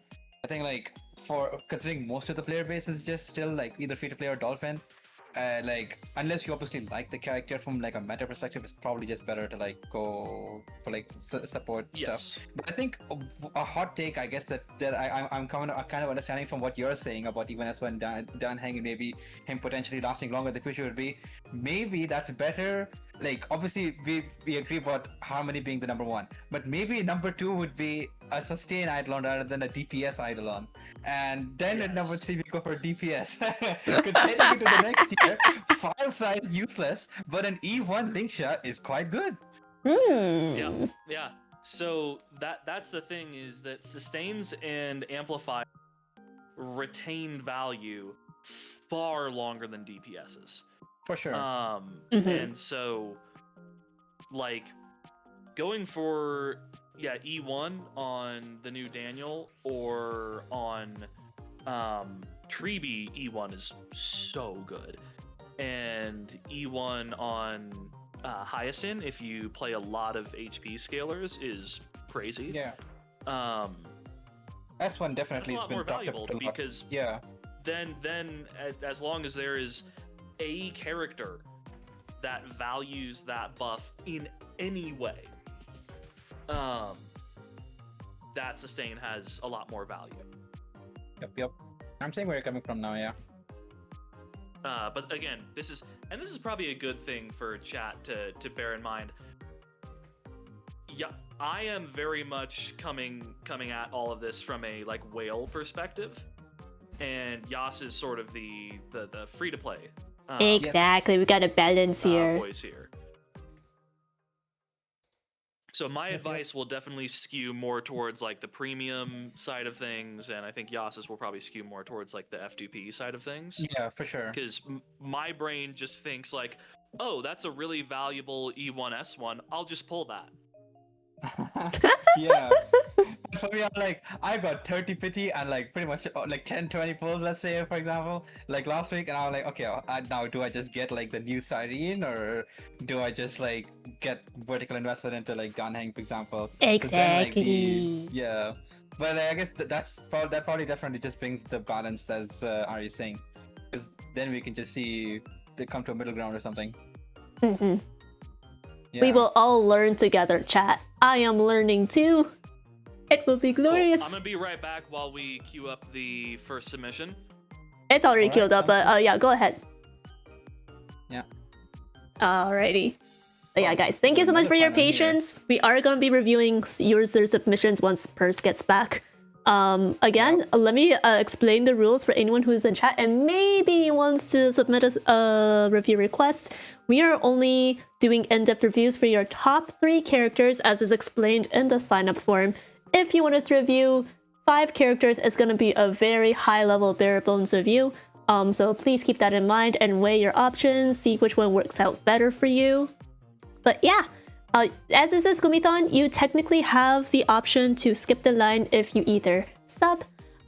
C: I think like for considering most of the player base is just still like either free-to-play or Dolphin. Like unless you obviously like the character from like a meta perspective, it's probably just better to like go for like support stuff. But I think a hot take, I guess that I'm kind of understanding from what you're saying about even S1 Dan hanging, maybe him potentially lasting longer in the future would be maybe that's better. Like obviously we agree about Harmony being the number one, but maybe number two would be a sustain Eidolon rather than a DPS Eidolon. And then at number 3 we go for DPS. Because heading into the next year, Firefly is useless, but an E1 Linksha is quite good.
A: Yeah. So that's the thing, is that sustains and amplify retain value far longer than DPSs.
C: For sure.
A: And so like going for E1 on the new Daniel or on Treeby, E1 is so good. And E1 on Hyacinth, if you play a lot of HP scalers, is crazy.
C: Yeah. S1 definitely has been
A: more valuable because then as long as there is a character that values that buff in any way, that sustain has a lot more value.
C: Yep. I'm seeing where you're coming from now, yeah.
A: But again, this is probably a good thing for chat to bear in mind. Yeah, I am very much coming at all of this from a like whale perspective, and Yas is sort of the free to play.
B: Exactly, we got a balance here.
A: Voice here. So my advice will definitely skew more towards like the premium side of things, and I think Yas's will probably skew more towards like the F2P side of things.
C: Yeah, for sure.
A: Because my brain just thinks like, oh, that's a really valuable E1S1. I'll just pull that.
C: Yeah. For me, I'm like, I got 30 pity and like pretty much like 10-20 pulls, let's say, for example, like last week, and I was like, okay, now do I just get like the new Siren, or do I just like get vertical investment into like Danheng, for example?
B: Exactly.
C: Yeah. But I guess that probably definitely just brings the balance, as Ari is saying, because then we can just see they come to a middle ground or something.
B: Mm-hmm.
C: Yeah.
B: We will all learn together, chat. I am learning too. It will be glorious.
A: Cool. I'm gonna be right back while we queue up the first submission.
B: It's already queued up, but yeah, go ahead.
C: Yeah.
B: Alrighty. But yeah, guys, thank you so much for your patience. We are going to be reviewing user submissions once Pers gets back. Again, let me explain the rules for anyone who is in chat and maybe wants to submit a review request. We are only doing in-depth reviews for your top 3 characters, as is explained in the sign-up form. If you want us to review 5 characters, it's going to be a very high-level bare-bones review. So please keep that in mind and weigh your options, see which one works out better for you. But yeah, as this is Gumithon, you technically have the option to skip the line if you either sub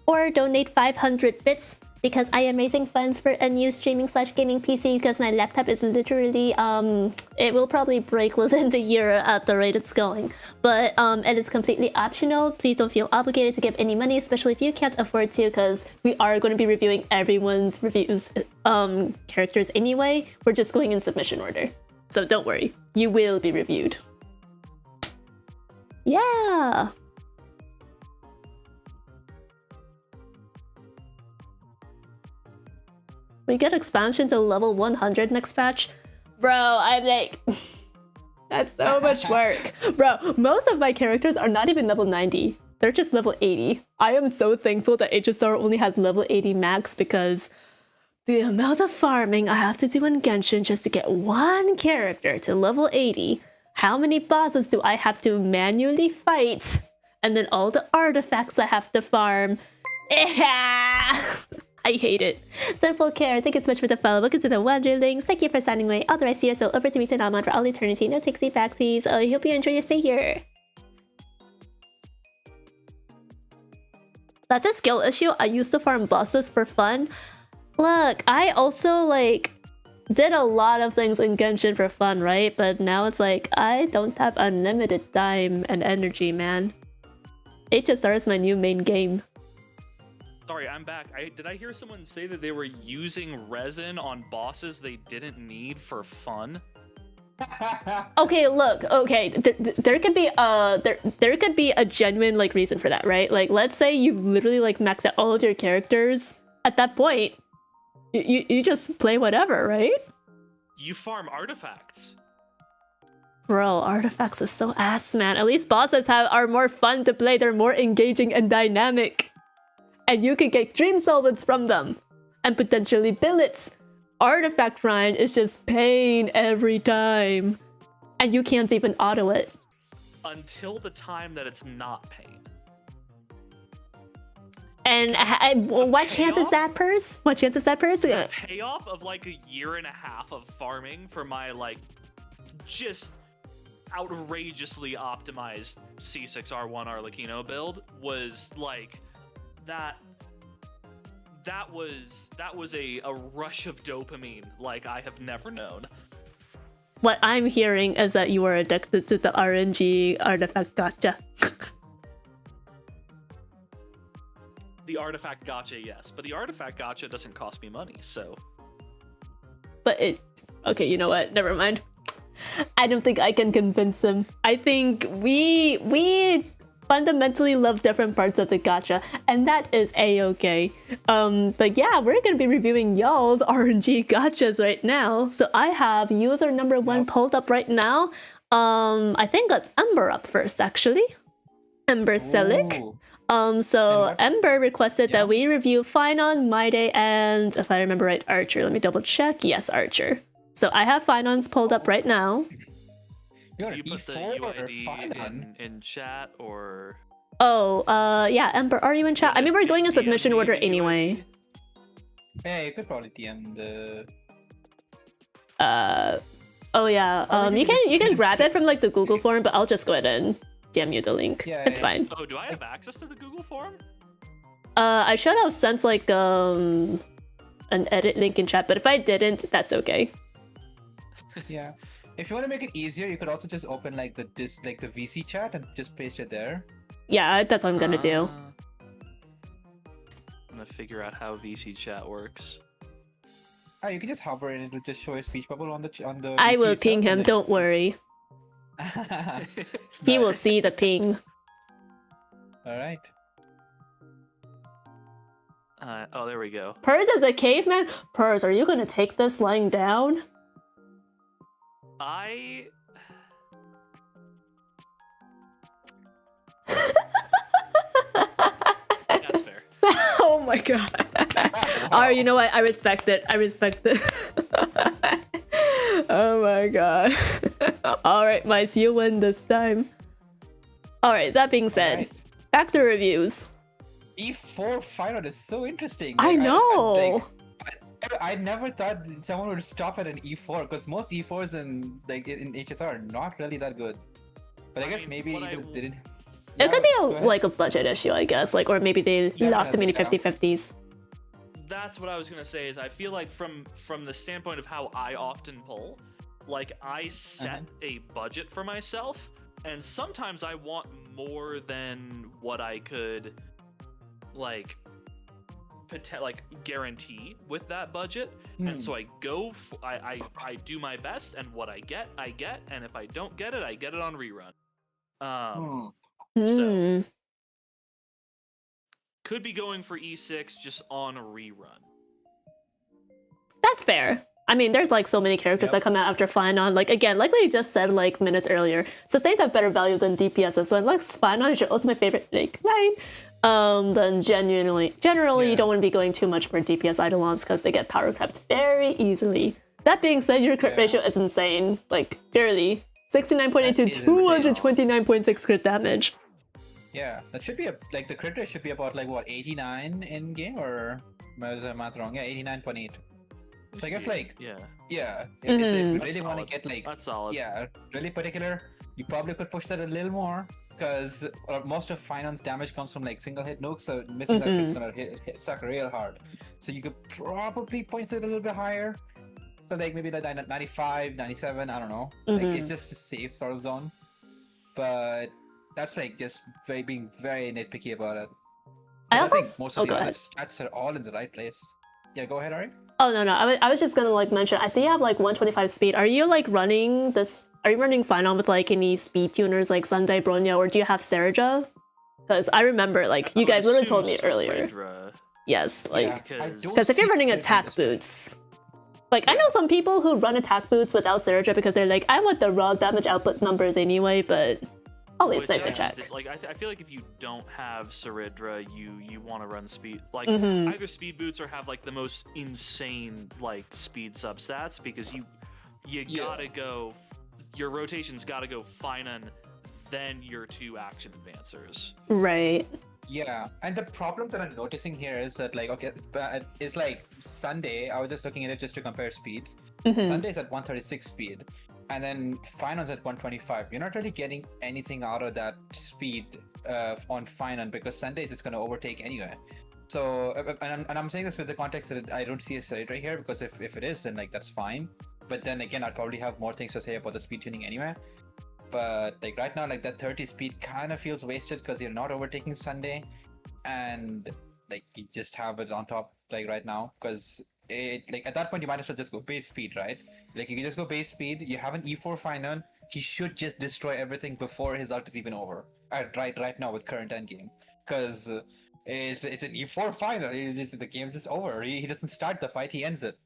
B: or donate 500 bits, because I am raising funds for a new streaming/gaming PC because my laptop is literally, it will probably break within the year at the rate it's going. But it is completely optional. Please don't feel obligated to give any money, especially if you can't afford to, because we are going to be reviewing everyone's reviews, characters anyway. We're just going in submission order. So don't worry, you will be reviewed. Yeah! We get expansion to level 100 next patch? Bro, I'm like... That's so much work. Bro, most of my characters are not even level 90. They're just level 80. I am so thankful that HSR only has level 80 max, because the amount of farming I have to do in Genshin just to get one character to level 80. How many bosses do I have to manually fight? And then all the artifacts I have to farm. I hate it. Simple Care, thank you so much for the follow. Welcome to the Wanderlings. Thank you for signing away. Authorized CSL over to me to Naman for all eternity. No takesy backsies. I hope you enjoy your stay here. That's a skill issue. I used to farm bosses for fun. Look, I also like did a lot of things in Genshin for fun, right? But now it's like I don't have unlimited time and energy, man. HSR is my new main game.
A: Sorry, I'm back. Did I hear someone say that they were using resin on bosses they didn't need for fun?
B: Okay, look. Okay, there could be there could be a genuine like reason for that, right? Like, let's say you've literally like maxed out all of your characters. At that point, you just play whatever, right?
A: You farm artifacts.
B: Bro, artifacts is so ass, man. At least bosses are more fun to play. They're more engaging and dynamic, and you can get dream solvents from them, and potentially billets. Artifact grind is just pain every time, and you can't even auto it.
A: Until the time that it's not pain.
B: And what chance is that, Pers? What chance is that, Pers?
A: The payoff of like a year and a half of farming for my like just outrageously optimized C6R1 Arlecchino build was like that was a rush of dopamine like I have never known.
B: What I'm hearing is that you are addicted to the RNG artifact gacha.
A: The artifact gacha, yes, but the artifact gacha doesn't cost me money, so.
B: But okay, you know what? Never mind. I don't think I can convince him. I think we fundamentally love different parts of the gacha, and that is a-okay. But yeah, we're gonna be reviewing y'all's RNG gachas right now. So I have user number 1 pulled up right now. I think that's Ember up first, actually. Ember Selic. So Ember requested that we review phainon, Maide, and if I remember right, Archer. Let me double check. Yes, Archer. So I have pheinons pulled up right now.
A: Do you put the UID in chat or?
B: Oh, yeah, Ember, are you in chat? I mean, we're doing a submission order anyway.
C: Yeah, you could probably DM the.
B: Oh yeah. You can grab it from like the Google form, but I'll just go ahead and DM you the link.
C: Yeah,
B: it's fine.
A: Oh, do I have access to the Google form?
B: I should have sent like an edit link in chat, but if I didn't, that's okay.
C: Yeah. If you want to make it easier, you could also just open like the VC chat and just paste it there.
B: Yeah, that's what I'm gonna do.
A: I'm gonna figure out how VC chat works.
C: Oh, you can just hover and it'll just show a speech bubble on the
B: I
C: VC
B: will ping him. Don't worry. He will see the ping.
C: All right.
A: Oh, there we go.
B: Pers is a caveman. Pers, are you gonna take this lying down?
A: That's fair.
B: Oh my god. Alright, you know what? I respect it. I respect it. Oh my god. Alright, Mice, you win this time. Alright, that being said, back to reviews.
C: E4 phainon is so interesting.
B: I know.
C: I never thought someone would stop at an E4 because most E4s in HSR are not really that good. But I guess maybe it didn't.
B: It could be like a budget issue, I guess, like, or maybe they lost too many 50-50s.
A: That's what I was gonna say. Is I feel like from the standpoint of how I often pull, like I set a budget for myself, and sometimes I want more than what I could like guarantee with that budget, and so I go I do my best, and what I get, and if I don't get it, I get it on rerun. So could be going for E6 just on a rerun.
B: That's fair. I mean, there's like so many characters that come out after phainon. Like again, like we just said like minutes earlier, sustains have better value than DPSs. So like phainon is your ultimate favorite like line. Then generally you don't want to be going too much for DPS eidolons because they get power crept very easily. That being said, your crit ratio is insane. Like barely 69.8 to 229.6 crit damage.
C: Yeah, that should be the crit rate should be about like what 89 in game, or was the math wrong? Yeah, 89.8. So I guess if you really want to get like
A: that's solid.
C: Yeah, really particular, you probably could push that a little more. because most of Phainon's damage comes from like single hit nukes, so missing that crit's gonna suck real hard. So you could probably point it a little bit higher. So like maybe like 95, 97, I don't know. Like it's just a safe sort of zone. But that's like just being very nitpicky about it. I think most of the other stats are all in the right place. Yeah, go ahead, Ari.
B: Oh no, I was just gonna like mention. I see you have like 125 speed. Are you like running this? Are you running Phainon with like any speed tuners like Sunday Bronya, or do you have Serja? Because I remember like you guys literally told me earlier. Yes, like because if you're running attack boots, like I know some people who run attack boots without Serja because they're like, I want the raw damage output numbers anyway, but always nice to check.
A: Like I feel like if you don't have Saridra, you want to run speed, like either speed boots or have like the most insane like speed substats, because you gotta go, your rotation's gotta go Phainon, then your 2 action advancers.
B: Right.
C: Yeah, and the problem that I'm noticing here is that like it's like Sunday. I was just looking at it just to compare speeds. Sunday's at 136 speed. And then Phainon's at 125. You're not really getting anything out of that speed on Phainon because Sundays is going to overtake anyway. So, and I'm saying this with the context that I don't see a Saridra right here, because if it is, then like that's fine. But then again, I'd probably have more things to say about the speed tuning anyway. But like right now, like that 30 speed kind of feels wasted because you're not overtaking Sunday, and like you just have it on top like right now because. Like at that point you might as well just go base speed, right? Like you can just go base speed. You have an E4 Phainon. He should just destroy everything before his ult is even over. Right now with current endgame, because it's an E4 Phainon. The game's just over. He doesn't start the fight. He ends it.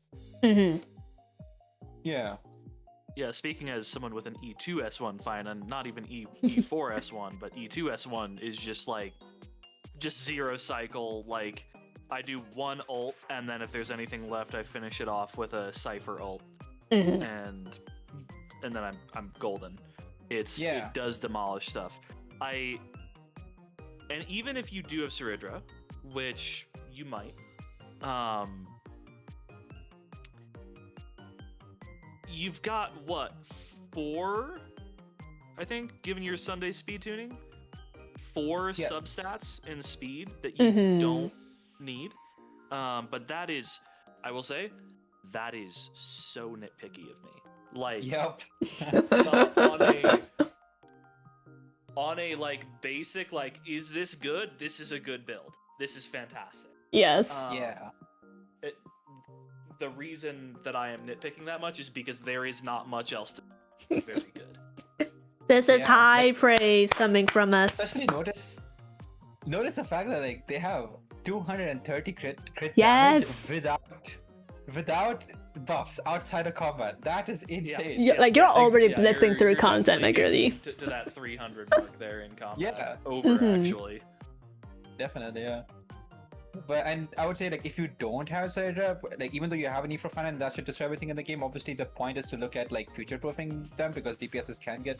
C: Yeah.
A: Yeah. Speaking as someone with an E2 S1 Phainon, not even E4 S1, but E2 S1 is just zero cycle, like. I do 1 ult, and then if there's anything left, I finish it off with a Cypher ult, and then I'm golden. It does demolish stuff. And even if you do have Saridra, which you might, you've got what, 4? I think, given your Sunday speed tuning, 4 substats in speed that you don't need, but that is, I will say, that is so nitpicky of me. Like, on a like basic, like, is this good? This is a good build. This is fantastic.
B: Yes.
A: The reason that I am nitpicking that much is because there is not much else to be very good.
B: This is high praise coming from us.
C: Especially notice the fact that like they have 230 crit damage without buffs outside of combat. That is insane.
B: Yeah, like you're already blitzing through content, McGurdy.
A: To that 300 mark there in combat. Actually.
C: Definitely, yeah. But and I would say like if you don't have Saridra, like even though you have an E for Phainon, that should destroy everything in the game. Obviously, the point is to look at like future-proofing them because DPSs can get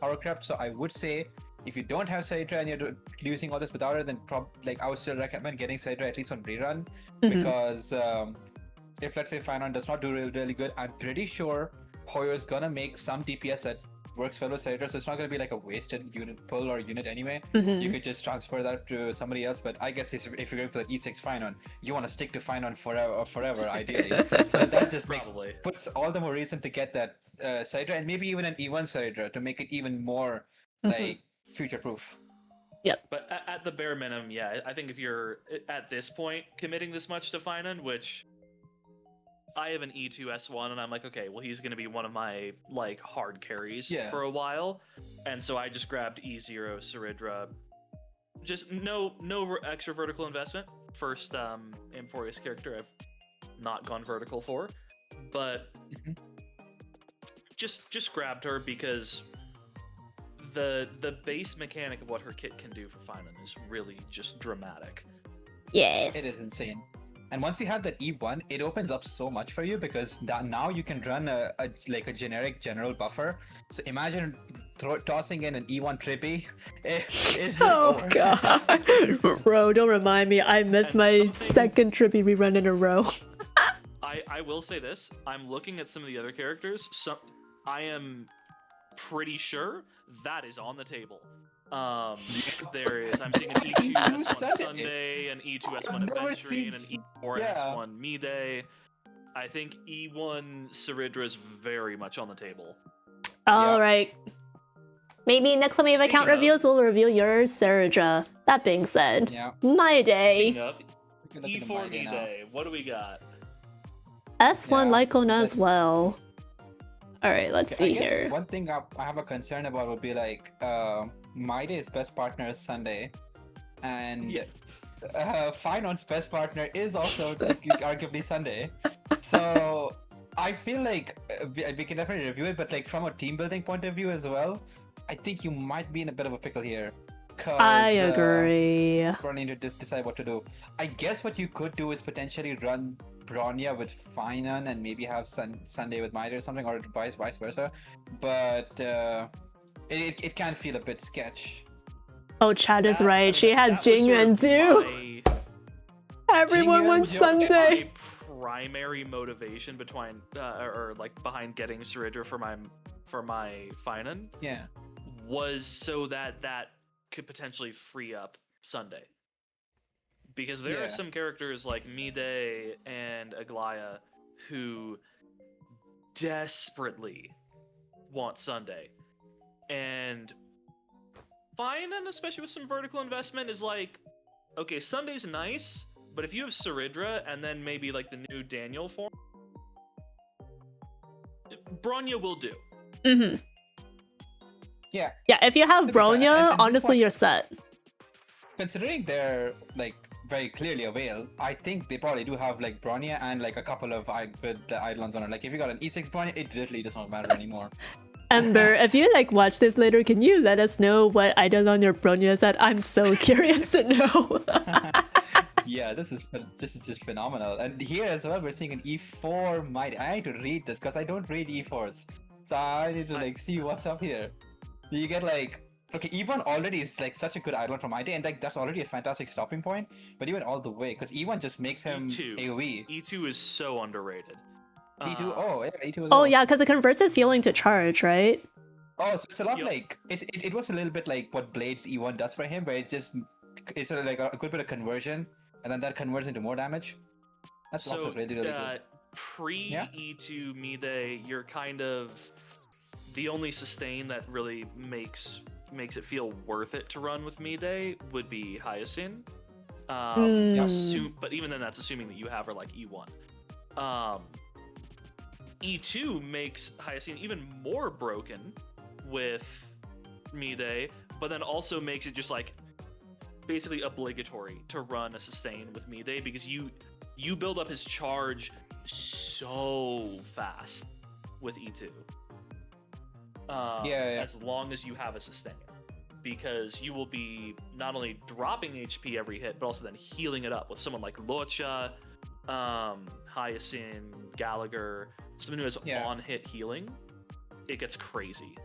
C: power crept. So I would say, if you don't have Saridra and you're using all this without it, then I would still recommend getting Saridra at least on rerun, because if let's say Phainon does not do really good, I'm pretty sure Hoyo is gonna make some DPS that works well with Saridra, so it's not gonna be like a wasted unit pull or unit anyway. You could just transfer that to somebody else. But I guess if you're going for the E6 Phainon, you want to stick to Phainon forever ideally. So that just puts all the more reason to get that Saridra, and maybe even an E1 Saridra to make it even more like future-proof.
B: Yep.
A: But at the bare minimum, yeah, I think if you're at this point committing this much to Phainon, which I have an E2 S1, and I'm like, okay, well, he's going to be one of my like hard carries for a while, and so I just grabbed E0 Saridra. Just no extra vertical investment. First amphoreus character I've not gone vertical for, but just grabbed her because the base mechanic of what her kit can do for Phainon is really just dramatic.
B: Yes.
C: It is insane. And once you have that E1, it opens up so much for you, because now you can run a generic general buffer. So imagine tossing in an E1 Trippy.
B: Oh god. Bro, don't remind me. I missed my second Trippy rerun in a row.
A: I will say this. I'm looking at some of the other characters. I am pretty sure that is on the table. There is. I'm seeing an E2 S1
C: Sunday.
A: Sunday, an E2 S1
C: I've never
A: Adventuring,
C: seen
A: an E4
C: yeah.
A: S1 Me Day. I think E1 Ciridra is very much on the table.
B: All right. Maybe next time we have account reviews, we'll review your Ciridra. That being said, my day.
A: E4 Me Day. What do we got?
B: S1 Lycon as well. All right, let's see
C: I guess
B: here.
C: One thing I have a concern about would be like my day's best partner is Sunday, and Phainon's best partner is also arguably Sunday. So I feel like we can definitely review it, but like from a team building point of view as well, I think you might be in a bit of a pickle here.
B: I agree.
C: Running to just decide what to do. I guess what you could do is potentially run Bronya with Phainon and maybe have Sunday with Maida or something, or vice versa. But it can feel a bit sketch.
B: Oh, Chad is right. She has Jingyuan too. Everyone wants Sunday.
A: Primary motivation behind getting Ciridra for my Phainon.
C: Yeah.
A: Was so that could potentially free up Sunday. Because there are some characters like Mide and Aglaya who desperately want Sunday. And Phainon, especially with some vertical investment, is like, okay, Sunday's nice, but if you have Ciridra and then maybe like the new Daniel form, Bronya will do.
B: Mm-hmm.
C: Yeah.
B: Yeah, if you have Bronya, honestly, you're set.
C: Considering they're like very clearly a whale, I think they probably do have like Bronya and like a couple of good Eidolons on it. Like if you got an E6 Bronya, it literally doesn't matter anymore.
B: Ember, if you like watch this later, can you let us know what Eidolon your Bronya is at? I'm so curious to know.
C: Yeah, this is just phenomenal. And here as well, we're seeing an E4 Might. I need to read this because I don't read E4s, so I need to like see what's up here. You get like, okay, E1 already is like such a good Eidolon from ID, and like that's already a fantastic stopping point. But even all the way, because E1 just makes him AoE.
A: E2 is so underrated.
C: E2, oh yeah, E2 as
B: Oh
C: well.
B: yeah, because it converts his healing to charge, right?
C: Oh, so it's a lot like it was a little bit like what Blade's E1 does for him, where it's sort of like a good bit of conversion, and then that converts into more damage. That's also really good.
A: Pre E2 Mide, you're kind of the only sustain that really makes it feel worth it to run with Mide would be Hyacinth. But even then, that's assuming that you have her like E1. E2 makes Hyacinth even more broken with Mide, but then also makes it just like basically obligatory to run a sustain with Mide because you build up his charge so fast with E2. As long as you have a sustain, because you will be not only dropping HP every hit, but also then healing it up with someone like Locha, Hyacinth, Gallagher, someone who has on-hit healing. It gets crazy.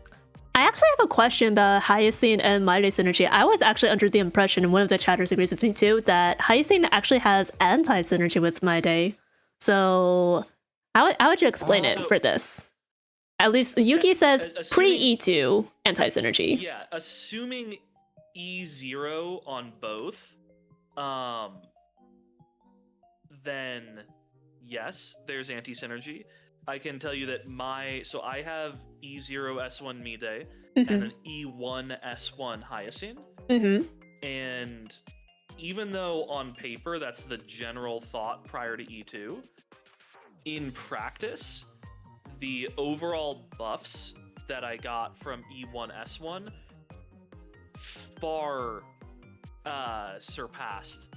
B: I actually have a question about Hyacinth and Mide synergy. I was actually under the impression, and one of the chatters agrees with me too, that Hyacinth actually has anti-synergy with Mide. So how would you explain it for this? At least Yuki says pre-E2 anti-synergy.
A: Yeah, assuming E0 on both, then yes, there's anti-synergy. I can tell you that I have E0 S1 Mide and an E1 S1 Hyacinth. And even though on paper that's the general thought prior to E2, in practice, the overall buffs that I got from E1 S1 far surpassed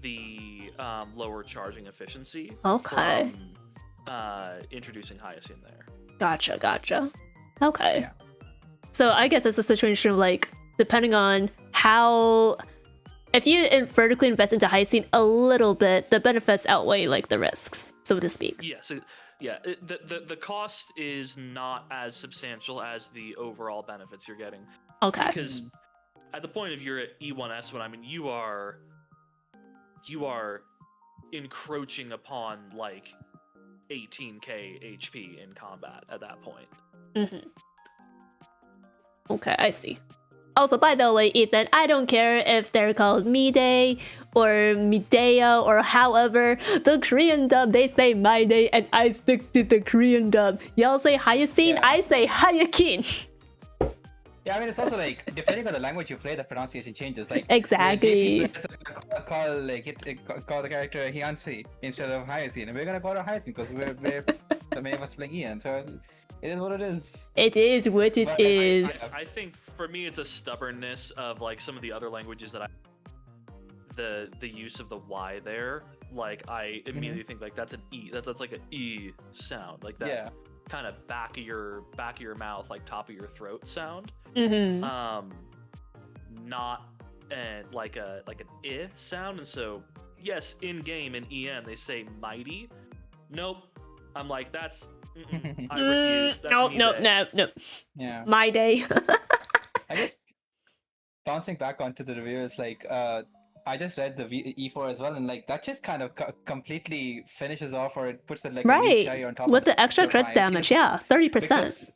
A: the lower charging efficiency from introducing Hyacinth there.
B: Gotcha. Okay. Yeah. So I guess it's a situation of like, depending on how, if you vertically invest into Hyacinth a little bit, the benefits outweigh like the risks, so to speak.
A: Yeah, so the cost is not as substantial as the overall benefits you're getting.
B: Okay.
A: Because at the point of you're at E1S1, I mean, you are encroaching upon like 18k HP in combat at that point.
B: Okay, I see. Also, by the way, Ethan, I don't care if they're called Mide or Midea or however. The Korean dub, they say my day, and I stick to the Korean dub. Y'all say Hyacinth,
C: Yeah.
B: I say Hayakin.
C: Yeah, I mean, it's also like depending on the language you play, the pronunciation changes. Like
B: Exactly.
C: call the character Hyansi instead of Hyacinth, and we're gonna call her Hyacinth because we're the main of us playing Ian. So it is what it is.
B: It is what it is.
A: I think for me it's a stubbornness of like some of the other languages that the use of the Y there. Like I immediately think like that's an E. That's like an E sound. Like that.
C: Yeah.
A: Kind of back of your mouth, like top of your throat sound. Not like an I sound. And so yes, in game in EN they say mighty. Nope. I'm like that's I refuse. That's
B: No.
C: Yeah.
B: My day.
C: I guess bouncing back onto the review is like I just read the E4 as well, and like that just kind of completely finishes off, or it puts it like a neat cherry on top
B: with
C: of
B: the extra crit damage. Yeah, 30%.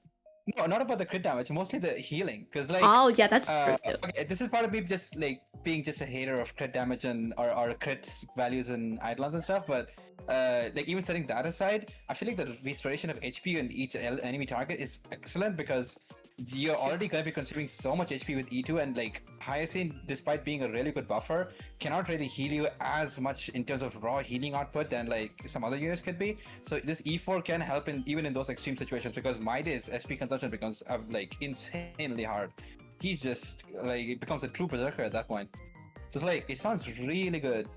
C: No, not about the crit damage. Mostly the healing, because like.
B: Oh yeah, that's true too.
C: Okay, this is part of me just like being just a hater of crit damage and or crit values in Eidolons and stuff, but like even setting that aside, I feel like the restoration of HP in each enemy target is excellent because you're already going to be consuming so much HP with E2, and like Hyacinth, despite being a really good buffer, cannot really heal you as much in terms of raw healing output than like some other units could be. So this E4 can help even in those extreme situations, because Mide's SP consumption becomes like insanely hard. He's just like, it becomes a true berserker at that point. So it's like, it sounds really good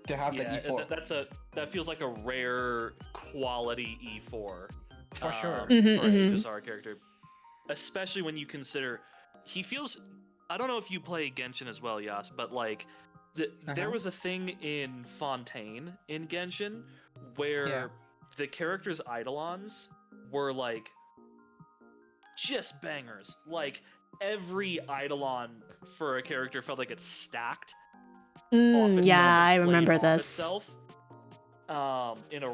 C: to have that E4.
A: That feels like a rare quality E4
C: for sure.
A: for a HSR character. Especially when you consider he feels. I don't know if you play Genshin as well, Yas, but like there was a thing in Fontaine in Genshin where the characters' Eidolons were like just bangers. Like every Eidolon for a character felt like it's stacked.
B: Yeah, I remember this.
A: Itself, in a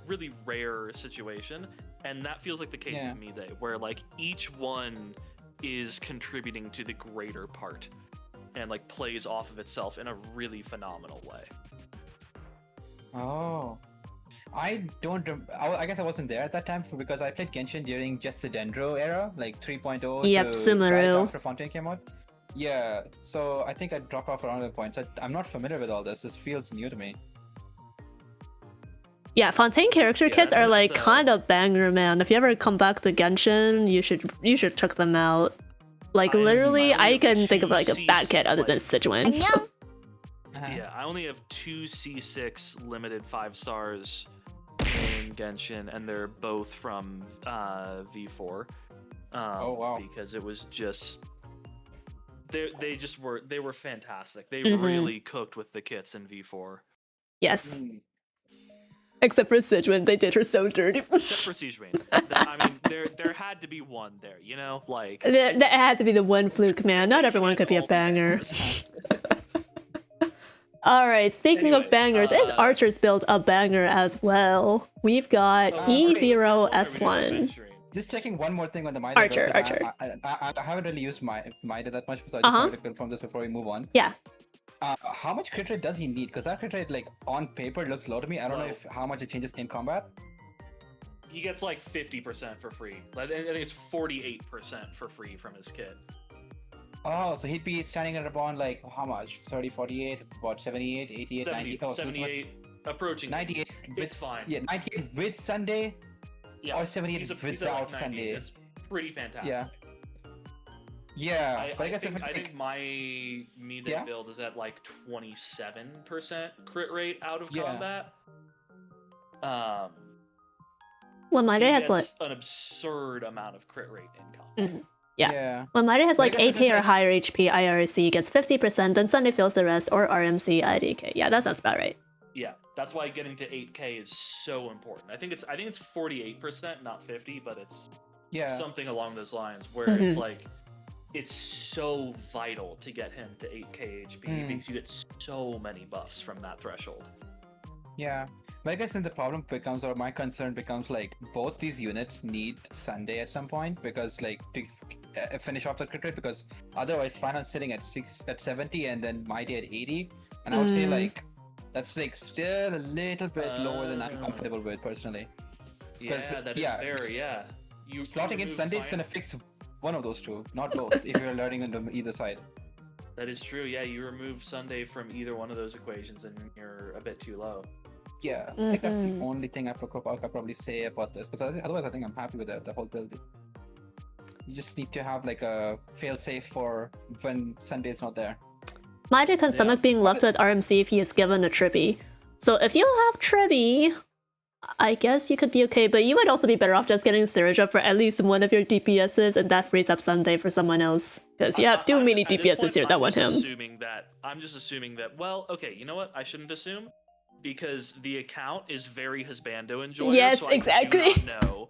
A: really rare situation. And that feels like the case with Mide, where like each one is contributing to the greater part and like plays off of itself in a really phenomenal way.
C: Oh, I don't. I guess I wasn't there at that time because I played Genshin during just the Dendro era, like 3.0.
B: Yep, Sumeru.
C: After Fontaine came out. Yeah, so I think I dropped off around that point. So I'm not familiar with all this. This feels new to me.
B: Yeah, Fontaine character kits are like kind of banger, man. If you ever come back to Genshin, you should check them out. Like literally, I can think of like a bad kit other than Sichuan.
A: Yeah, I only have 2 C6 limited 5 stars in Genshin, and they're both from V4.
C: Oh wow!
A: Because it was just they were fantastic. They really cooked with the kits in V4.
B: Yes. Except for Sichuan, they did her so dirty.
A: Except for Sichuan. I mean, there had to be one there, you know? Like
B: there had to be the one fluke, man. Not everyone could be a banger. Alright, speaking of bangers, is Archer's build a banger as well? We've got E0S1.
C: Just checking one more thing on the Mida.
B: Archer.
C: I haven't really used Mida that much, so I just wanted to confirm this before we move on.
B: Yeah.
C: How much crit rate does he need? Because that crit rate, like, on paper looks low to me. I don't know how much it changes in combat.
A: He gets like 50% for free. I think it's 48% for free from his kit.
C: Oh, so he'd be standing at about like, how much? 30, 48, it's about 78, 88, 90. Oh,
A: 78, so approaching
C: 98 with,
A: it's fine.
C: Yeah, 98 with Sunday, or 78 without
A: like
C: Sunday.
A: It's pretty fantastic.
C: Yeah. Yeah, but I guess if it's
A: I think my Mide build is at like 27% crit rate out of combat.
B: Well, Mide has like
A: an absurd amount of crit rate in combat.
B: Yeah. Well, Mide has like 8k or higher HP, IRC gets 50%, then Sunday fills the rest, or RMC, IDK. Yeah, that sounds about right.
A: Yeah, that's why getting to 8k is so important. I think it's 48%, not 50, but it's something along those lines where it's like it's so vital to get him to 8k HP because you get so many buffs from that threshold.
C: Yeah. But I guess then the problem becomes, or my concern becomes, like both these units need Sunday at some point because like to finish off the crit rate, because otherwise Phainon sitting at 70 and then Mighty at 80, and I would say like that's like still a little bit lower than I'm comfortable with personally.
A: Yeah, that is fair. Yeah, you
C: slotting in Sunday is gonna fix one of those two, not both. If you're learning on either side.
A: That is true. Yeah, you remove Sunday from either one of those equations, and you're a bit too low.
C: Yeah, I think that's the only thing I could probably say about this. Because otherwise, I think I'm happy with the whole build. You just need to have like a fail-safe for when Sunday's not there.
B: Mighty can stomach being left with RMC if he is given a Tribby. So if you have Tribby, I guess you could be okay, but you would also be better off just getting Surge up for at least one of your DPSs, and that frees up Sunday for someone else. Because you have too many DPSs here that want him.
A: I'm just assuming that, well, okay, you know what? I shouldn't assume, because the account is very Husbando enjoyer,
B: yes,
A: so
B: exactly.
A: I do not know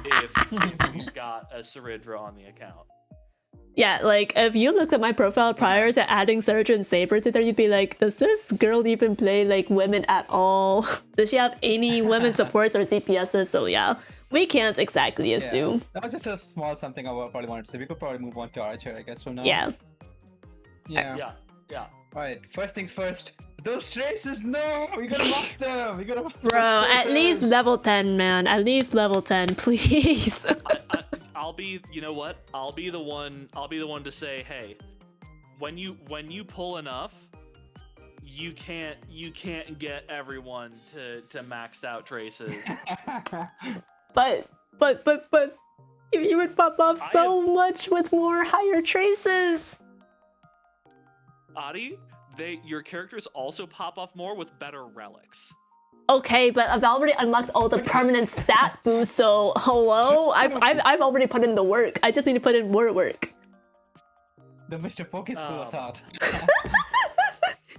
A: if you've got a Saridra on the account.
B: Yeah, like, if you looked at my profile prior to adding Surge and Saber to there, you'd be like, does this girl even play, like, women at all? Does she have any women supports or DPSs? So yeah, we can't exactly assume.
C: Yeah. That was just a small something I probably wanted to say. We could probably move on to Archer, I guess, from now.
B: Yeah.
C: Yeah. Alright, first things first. Those traces, no! We gotta box them! We gotta box
B: Bro, at least level 10, man. At least level 10, please.
A: I'll be, you know what? I'll be the one to say, hey, when you pull enough, you can't get everyone to maxed out traces.
B: but you would pop off so much with more higher traces.
A: Adi, your characters also pop off more with better relics.
B: Okay, but I've already unlocked all the permanent stat boosts, so hello? I've already put in the work. I just need to put in more work.
C: The Mr. Poke school of thought.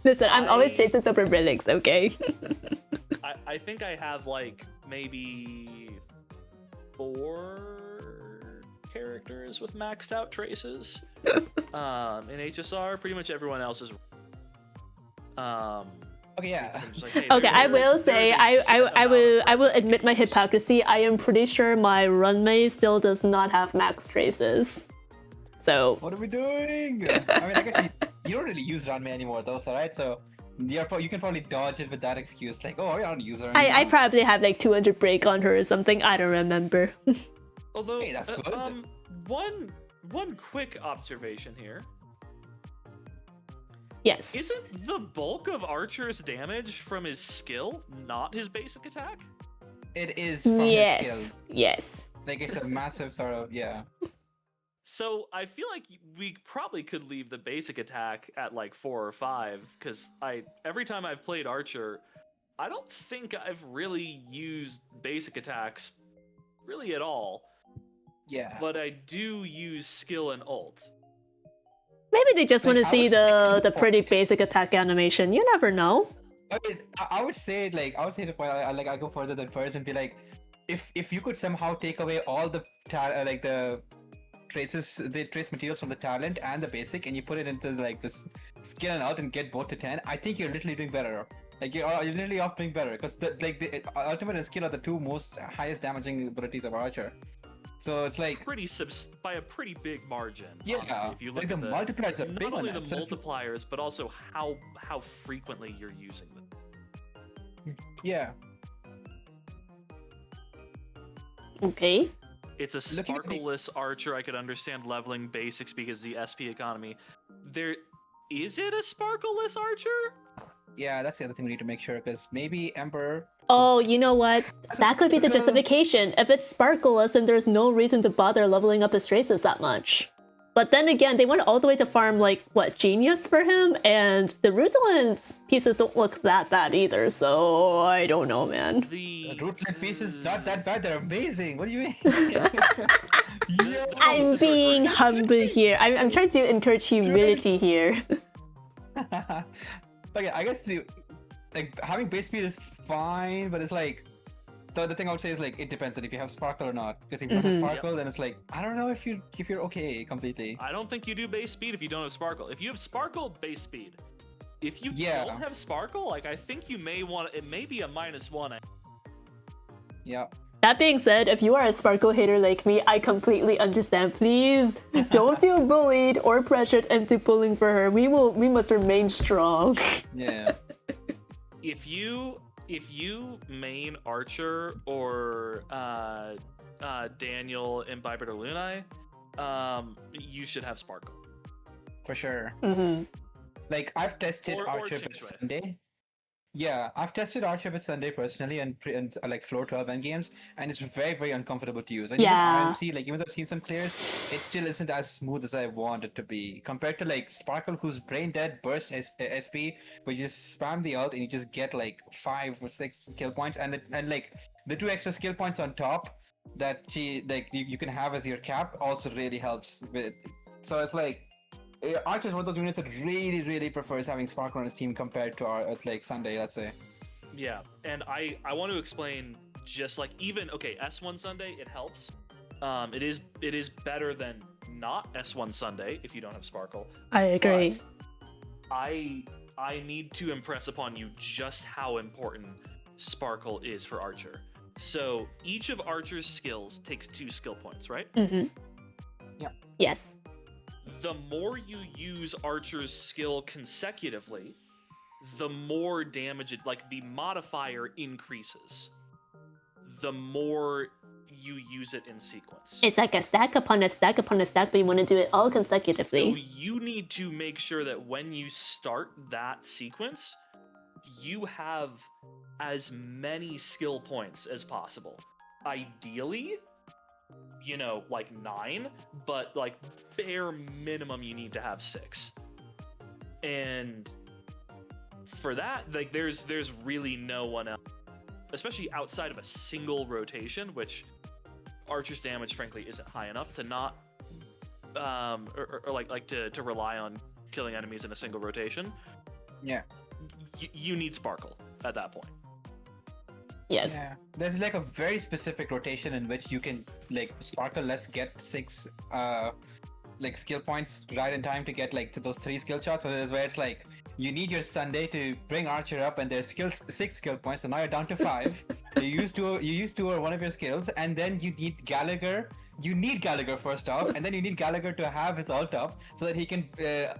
B: Listen, I'm always chasing super relics, okay?
A: I think I have like maybe 4 characters with maxed out traces. In HSR, pretty much everyone else is.
C: Okay, yeah.
A: Like, hey,
B: okay, I will say, I will admit my hypocrisy. I am pretty sure my runway still does not have max traces. So.
C: What are we doing? I mean, I guess you don't really use runway anymore, though, so right? So you can probably dodge it with that excuse, like, oh, I don't use her anymore.
B: I probably have like 200 break on her or something. I don't remember.
A: Although,
C: hey, that's good.
A: One quick observation here.
B: Yes.
A: Isn't the bulk of Archer's damage from his skill, not his basic attack?
C: It is from his skill.
B: Yes.
C: Like, it's a massive sort of, yeah.
A: So I feel like we probably could leave the basic attack at like 4 or 5, because every time I've played Archer, I don't think I've really used basic attacks really at all.
C: Yeah.
A: But I do use skill and ult.
B: Maybe they just want to see the pretty basic attack animation. You never know.
C: I mean, I would say the point. I go further than first and be like, if you could somehow take away all the the trace materials from the talent and the basic, and you put it into like this skill and out and get both to 10, I think you're literally doing better. Like you're literally off doing better, because the ultimate and skill are the two most highest damaging abilities of Archer. So it's like
A: by a pretty big margin.
C: Yeah,
A: honestly, if you look
C: like
A: at
C: the multipliers are big on
A: not only
C: that.
A: the multipliers, but also how frequently you're using them.
C: Yeah.
B: Okay.
A: It's a sparkleless Archer. I could understand leveling basics because the SP economy. Is it a sparkleless Archer?
C: Yeah, that's the other thing we need to make sure, because maybe Emperor.
B: Oh, you know what? That could be the justification. If it's sparkleless, then there's no reason to bother leveling up his traces that much. But then again, they went all the way to farm, like, what, Genius for him? And the Rutland pieces don't look that bad either, so I don't know, man.
C: The Rutland pieces not that bad, they're amazing. What do you mean?
B: I'm being humble here. I'm trying to encourage humility here.
C: Okay, I guess having base speed is fine, but it's like the thing I would say is like it depends on if you have sparkle or not. Because if you have sparkle, then it's like I don't know if you're okay completely.
A: I don't think you do base speed if you don't have sparkle. If you have sparkle, base speed. if you don't have sparkle, like I think you may want it may be a -1.
C: Yeah.
B: That being said, if you are a sparkle hater like me, I completely understand. Please don't feel bullied or pressured into pulling for her. We must remain strong.
C: Yeah.
A: If you main Archer or Daniel Imbiber de Lunae, you should have sparkle.
C: For sure.
B: Mm-hmm.
C: Like I've tested
A: Or
C: Archer with
A: Chinchway.
C: Sunday. Yeah, I've tested Archer with Sunday personally and like floor 12 end games, and it's very, very uncomfortable to use. And even IMC, like even though I've seen some clears, it still isn't as smooth as I want it to be compared to like Sparkle, who's brain dead burst SP, where you just spam the ult and you just get like 5 or 6 skill points, and like the 2 extra skill points on top that you can have as your cap also really helps with. So it's like. Archer's one of those units that really, really prefers having Sparkle on his team compared to like Sunday, let's say.
A: Yeah, and I want to explain just like even S1 Sunday it helps. It is better than not S1 Sunday if you don't have Sparkle.
B: I agree.
A: But I need to impress upon you just how important Sparkle is for Archer. So each of Archer's skills takes 2 skill points, right?
B: Mm-hmm.
C: Yeah.
B: Yes.
A: The more you use Archer's skill consecutively, the more damage it, like the modifier increases. The more you use it in sequence.
B: It's like a stack upon a stack upon a stack, but you want to do it all consecutively.
A: So you need to make sure that when you start that sequence, you have as many skill points as possible. Ideally, like 9, but like bare minimum you need to have 6. And for that, like there's really no one else, especially outside of a single rotation, which Archer's damage frankly isn't high enough to not to rely on killing enemies in a single rotation.
C: Yeah.
A: You need Sparkle at that point.
B: Yes.
C: Yeah. There's like a very specific rotation in which you can like Sparkle less get 6 like skill points right in time to get like to those 3 skill shots. So there's where it's like you need your Sunday to bring Archer up, and there's 6 skill points, so now you're down to 5. you use 2 or one of your skills, and then you need Gallagher. You need Gallagher first off, and then you need Gallagher to have his ult up so that he can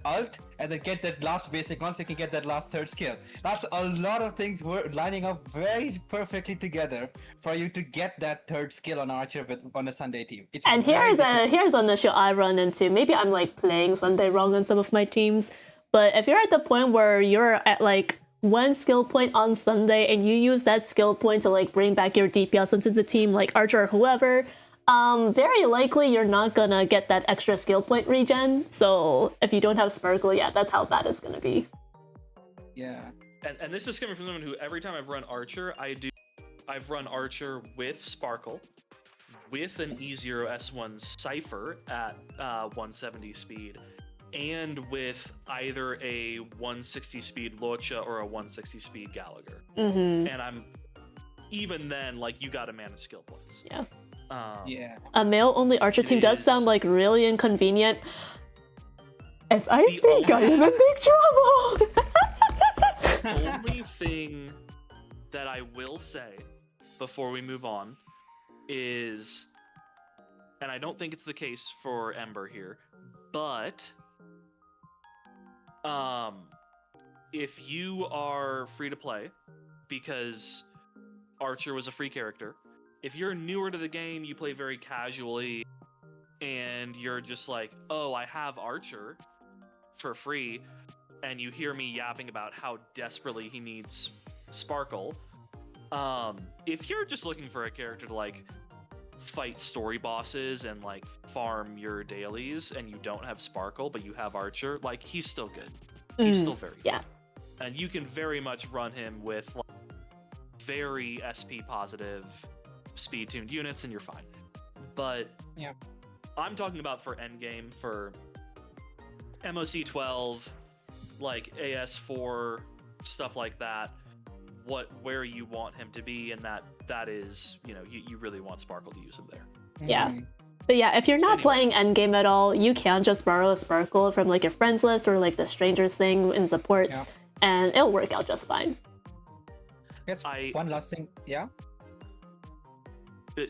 C: ult and then get that last basic one so he can get that last 3rd skill. That's a lot of things lining up very perfectly together for you to get that 3rd skill on Archer on a Sunday team.
B: And here's an issue I run into. Maybe I'm like playing Sunday wrong on some of my teams, but if you're at the point where you're at like 1 skill point on Sunday and you use that skill point to like bring back your DPS into the team, like Archer or whoever, very likely you're not gonna get that extra skill point regen. So if you don't have Sparkle, yeah, that's how bad it's gonna be.
C: Yeah.
A: And this is coming from someone who every time I've run Archer, I've run Archer with Sparkle, with an E0 S1 Cypher at 170 speed, and with either a 160 speed Locha or a 160 speed Gallagher.
B: Mm-hmm.
A: And even then, like, you gotta manage skill points.
B: Yeah.
C: Yeah.
B: A male-only Archer team does sound like really inconvenient. If I speak, I am in big trouble!
A: The only thing that I will say before we move on is, and I don't think it's the case for Ember here, but if you are free to play, because Archer was a free character, if you're newer to the game, you play very casually, and you're just like, oh, I have Archer for free, and you hear me yapping about how desperately he needs Sparkle, if you're just looking for a character to like fight story bosses and like farm your dailies, and you don't have Sparkle but you have Archer, like, he's still good. He's still very good.
B: Yeah.
A: And you can very much run him with like very SP positive speed tuned units and you're fine. But
C: yeah,
A: I'm talking about for endgame, for MOC 12, like AS4, stuff like that, where you want him to be, and that is, you really want Sparkle to use him there.
B: Yeah. But yeah, if you're not playing endgame at all, you can just borrow a Sparkle from like your friends list or like the strangers thing in supports. and it'll work out just fine.
C: One last thing, yeah?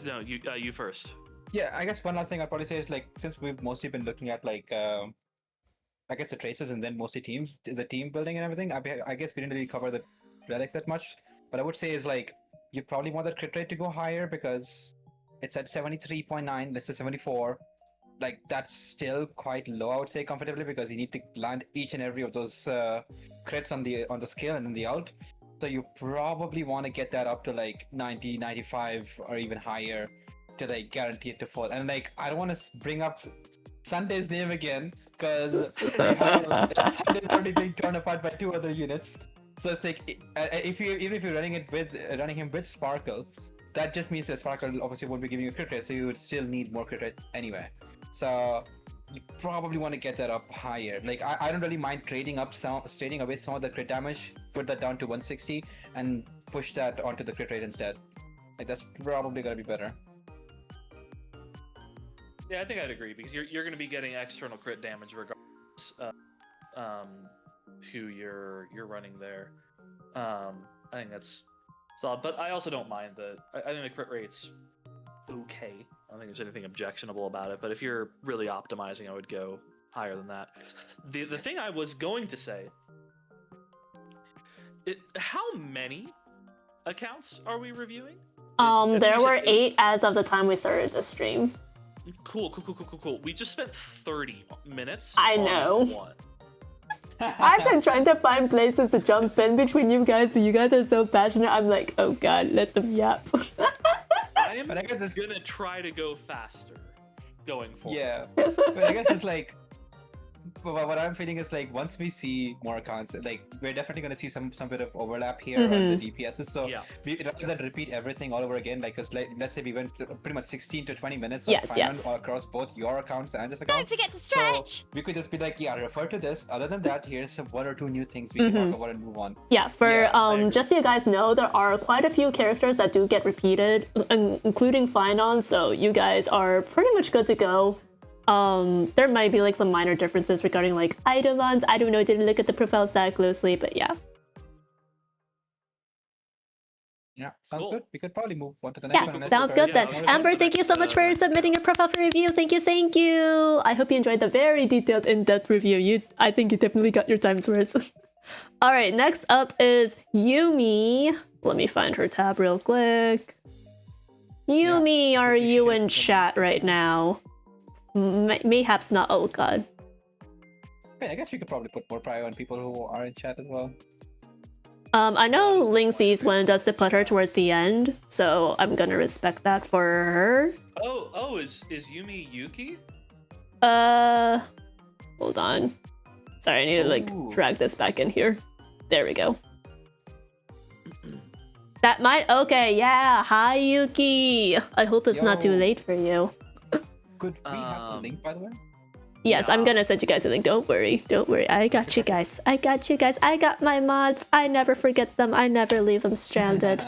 A: No, you first.
C: Yeah, I guess one last thing I'd probably say is like, since we've mostly been looking at like, I guess the traces and then mostly teams, the team building and everything, I guess we didn't really cover the relics that much. But I would say is like, you probably want the crit rate to go higher because it's at 73.9, let's say 74. Like, that's still quite low, I would say, comfortably, because you need to land each and every of those crits on the scale and then the ult. So you probably want to get that up to like 90, 95 or even higher to like guarantee it to fall. And like, I don't want to bring up Sunday's name again because Sunday's already being torn apart by 2 other units. So it's like, even if you're running him with Sparkle, that just means that Sparkle obviously won't be giving you a crit rate, so you would still need more crit rate anyway. So you probably want to get that up higher. Like, I don't really mind trading away some of the crit damage, put that down to 160, and push that onto the crit rate instead. Like, that's probably gonna be better.
A: Yeah, I think I'd agree, because you're going to be getting external crit damage regardless of who you're running there. I think that's solid, but I also don't mind I think the crit rate's okay. I don't think there's anything objectionable about it, but if you're really optimizing, I would go higher than that. The thing I was going to say, how many accounts are we reviewing?
B: There were 8 as of the time we started the stream.
A: Cool. We just spent 30 minutes.
B: I
A: on
B: know.
A: one.
B: I've been trying to find places to jump in between you guys, but you guys are so passionate. I'm like, oh god, let them yap.
A: I am gonna try to go faster going forward.
C: Yeah, but I guess it's like, what I'm feeling is like, once we see more accounts, like, we're definitely going to see some bit of overlap here on the DPSs. So rather than repeat everything all over again, like, cause let's say we went to pretty much 16 to 20 minutes of all across both your accounts and this account.
D: Don't forget to stretch.
C: So we could just be like, yeah, refer to this. Other than that, here's some 1 or 2 new things we can talk about and move on.
B: Yeah, just so you guys know, there are quite a few characters that do get repeated, including phainon. So you guys are pretty much good to go. There might be like some minor differences regarding like eidolons. I don't know, I didn't look at the profiles that closely, but yeah.
C: Yeah, sounds good. We could probably move on to the next one.
B: Sounds good then. Amber, thank you so much for submitting your profile for review. Thank you. I hope you enjoyed the very detailed, in-depth review. I think you definitely got your time's worth. All right, next up is Yumi. Let me find her tab real quick. Yumi, are you in chat right now? Mayhaps not. Oh god.
C: Hey, I guess we could probably put more prio on people who are in chat as well.
B: I know Ling sees when it does to put her towards the end, so I'm gonna respect that for her.
A: Oh, is Yumi Yuki?
B: Hold on. Sorry, I need to like drag this back in here. There we go. That might. Okay, yeah. Hi, Yuki. I hope it's not too late for you.
C: Could we have the link, by the way?
B: Yes, I'm gonna send you guys a link. Don't worry. I got you guys. I got my mods. I never forget them. I never leave them stranded.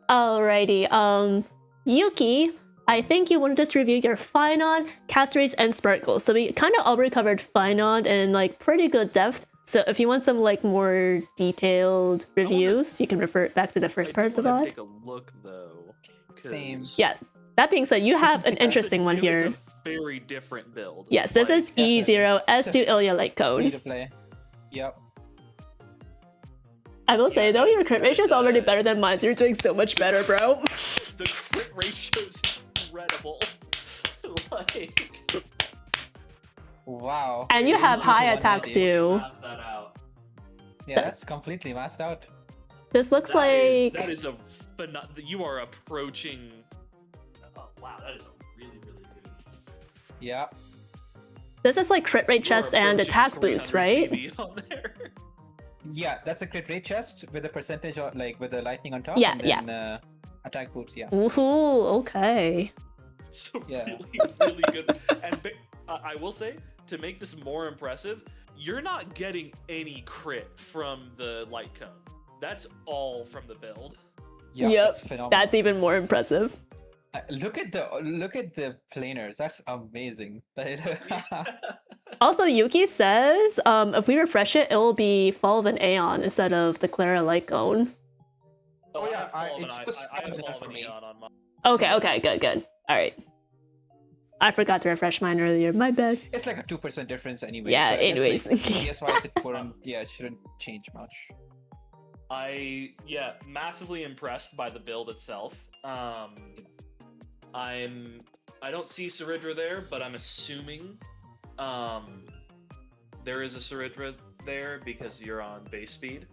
B: Alrighty. Yuki, I think you wanted us to review your phainon, castrates, and sparkles. So we kind of already covered phainon in like pretty good depth. So if you want some like more detailed reviews, you can refer back to the first part of the VOD.
A: Take a look though.
C: Same.
B: Yeah. That being said, you have an interesting one here.
A: It's a very different build.
B: Yes, this is E0 S2 Ilya Light Cone.
C: To play. Yep.
B: I will say though, your crit ratio is already better than mine. So you're doing so much better, bro.
A: The crit ratio is incredible. Like.
C: Wow.
B: And you have high attack too.
C: Yeah, that's completely maxed out.
B: This looks like
A: that is you are approaching. Oh wow, that is a really good.
C: Yeah.
B: This is like crit rate chest and attack boost, right?
C: Yeah, that's a crit rate chest with a percentage of like with the lightning on top.
B: Yeah,
C: and then, attack boost, yeah.
B: Ooh, okay.
A: So really good. And I will say, to make this more impressive, you're not getting any crit from the light cone. That's all from the build.
C: Yeah,
B: yep, that's even more impressive.
C: Look at the planers. That's amazing.
B: Also, Yuki says if we refresh it, it will be Fall of an Aeon instead of the Clara Light Cone.
C: Oh, yeah,
A: I have
C: it's just
A: I have
C: fine
A: Fall
C: for
A: of an
C: me.
A: Aeon on mine.
B: Okay,
C: So-
B: okay, good. All right. I forgot to refresh mine earlier. My bad.
C: It's like a 2% difference anyway.
B: Yeah,
C: so I guess,
B: anyways.
C: like, PS-wise, it shouldn't change much.
A: Massively impressed by the build itself. I don't see Saridra there, but I'm assuming there is a Saridra there because you're on base speed.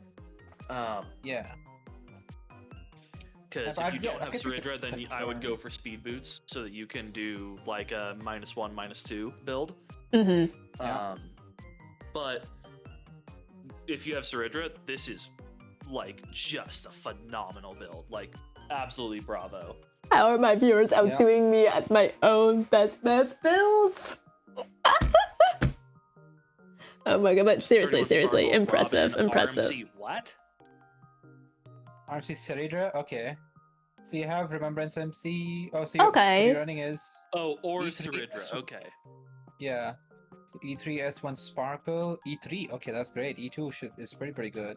C: Yeah.
A: Because
C: I
A: if you don't have
C: guess we could
A: Saridra, then I would
C: confirm.
A: go for speed boots so that you can do like a -1, -2 build.
B: Mm-hmm.
C: Yeah.
A: But if you have Saridra, this is like just a phenomenal build. Like absolutely bravo.
B: How are my viewers outdoing me at my own best bets builds? Oh my god, but seriously,
A: 31 Sparkle,
B: impressive,
A: Robin,
B: impressive.
A: RMC, what?
C: RMC Saridra, okay. So you have Remembrance MC. Oh, so
B: Okay.
C: what you're running is
A: Oh, or
C: E3
A: Saridra, okay.
C: yeah. So E3 S1 Sparkle, E3. Okay, that's great. E2 is pretty good.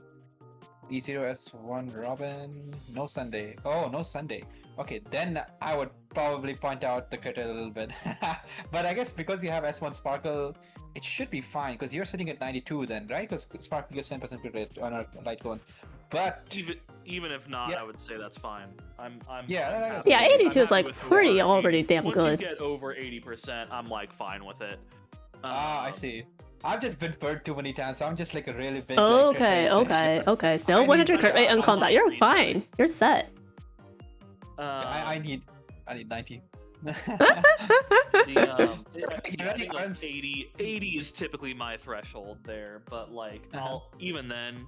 C: E0 S1 Robin, no Sunday. Oh, no Sunday. Okay, then I would probably point out the crit a little bit. But I guess because you have S1 Sparkle, it should be fine because you're sitting at 92 then, right? Because Sparkle gets 10% crit rate on a light cone. But
A: Even if not,
C: Yeah.
A: I would say that's fine. I'm
C: Yeah,
A: I'm
C: that's
A: happy-
B: Yeah,
C: I'm
B: 82 is
A: happy
B: like
A: with
B: pretty
A: over
B: already
A: 80.
B: damn
A: Once
B: good.
A: you get over 80%, I'm like fine with it.
C: I see. I've just been burned too many times, so I'm just like a really big.
B: Okay,
C: like,
B: okay. Still
C: I
B: 100
C: need-
B: crit rate
C: I-
B: on
C: I'm
B: combat.
A: not
B: You're
A: reading
B: fine. You're set.
C: I need 90.
A: I think like 80 is typically my threshold there, but like even then,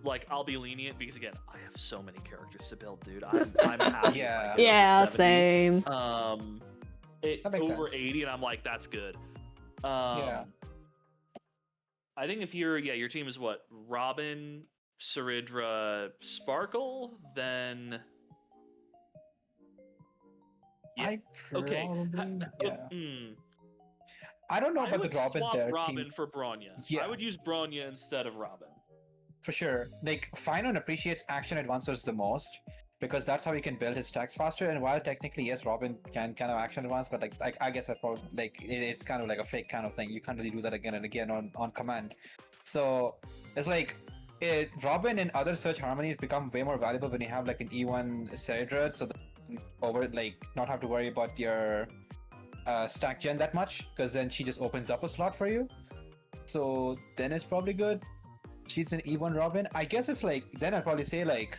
A: like I'll be lenient because again, I have so many characters to build, dude. I'm happy. if I get over
B: Yeah,
A: 70.
B: same.
C: That makes
A: Over
C: sense.
A: 80, and I'm like, that's good.
C: Yeah.
A: I think if your team is what? Robin, Saridra, Sparkle, then yeah.
C: I
A: Okay.
C: probably, yeah.
A: Hmm.
C: I don't know
A: I
C: about
A: would
C: the Robin
A: swap
C: there.
A: Robin
C: team.
A: for Bronya.
C: Yeah.
A: I would use Bronya instead of Robin.
C: For sure. Like, phainon appreciates action advancers the most because that's how he can build his stacks faster. And while technically, yes, Robin can kind of action advance, but like I guess that's probably like it's kind of like a fake kind of thing. You can't really do that again and again on command. So it's like Robin and other search harmonies become way more valuable when you have like an E1 Saridra, so that you can not have to worry about your stack gen that much, because then she just opens up a slot for you. So then it's probably good. She's an E1 Robin. I guess it's like then I'd probably say like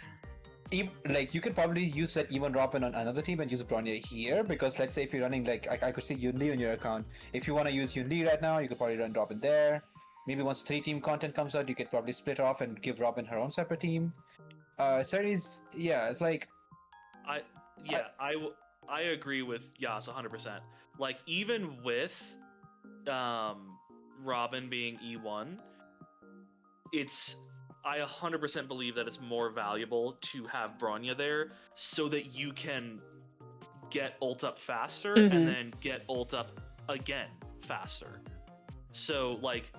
C: you could probably use that E1 Robin on another team and use Bronya here, because let's say if you're running like I could see Yunli on your account. If you want to use Yunli right now, you could probably run Robin there. Maybe once 3-team content comes out, you could probably split off and give Robin her own separate team. Series, yeah, it's like
A: I agree with Yas 100%. Like even with Robin being E1, I 100% believe that it's more valuable to have Bronya there so that you can get ult up faster and then get ult up again faster. So like,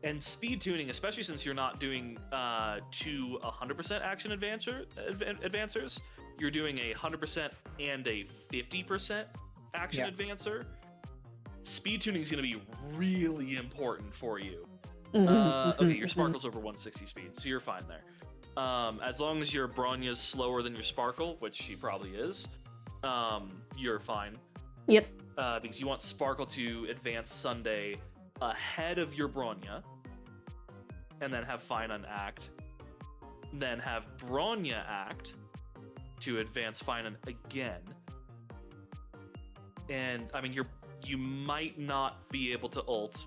A: and speed tuning, especially since you're not doing 2 100% action advancers, you're doing a 100% and a 50% action advancer. Speed tuning is going to be really important for you. Okay, your Sparkle's over 160 speed, so you're fine there. As long as your Bronya's slower than your Sparkle, which she probably is, you're fine.
B: Yep.
A: Because you want Sparkle to advance Sunday ahead of your Bronya, and then have phainon act, then have Bronya act to advance phainon again. And I mean, you might not be able to ult.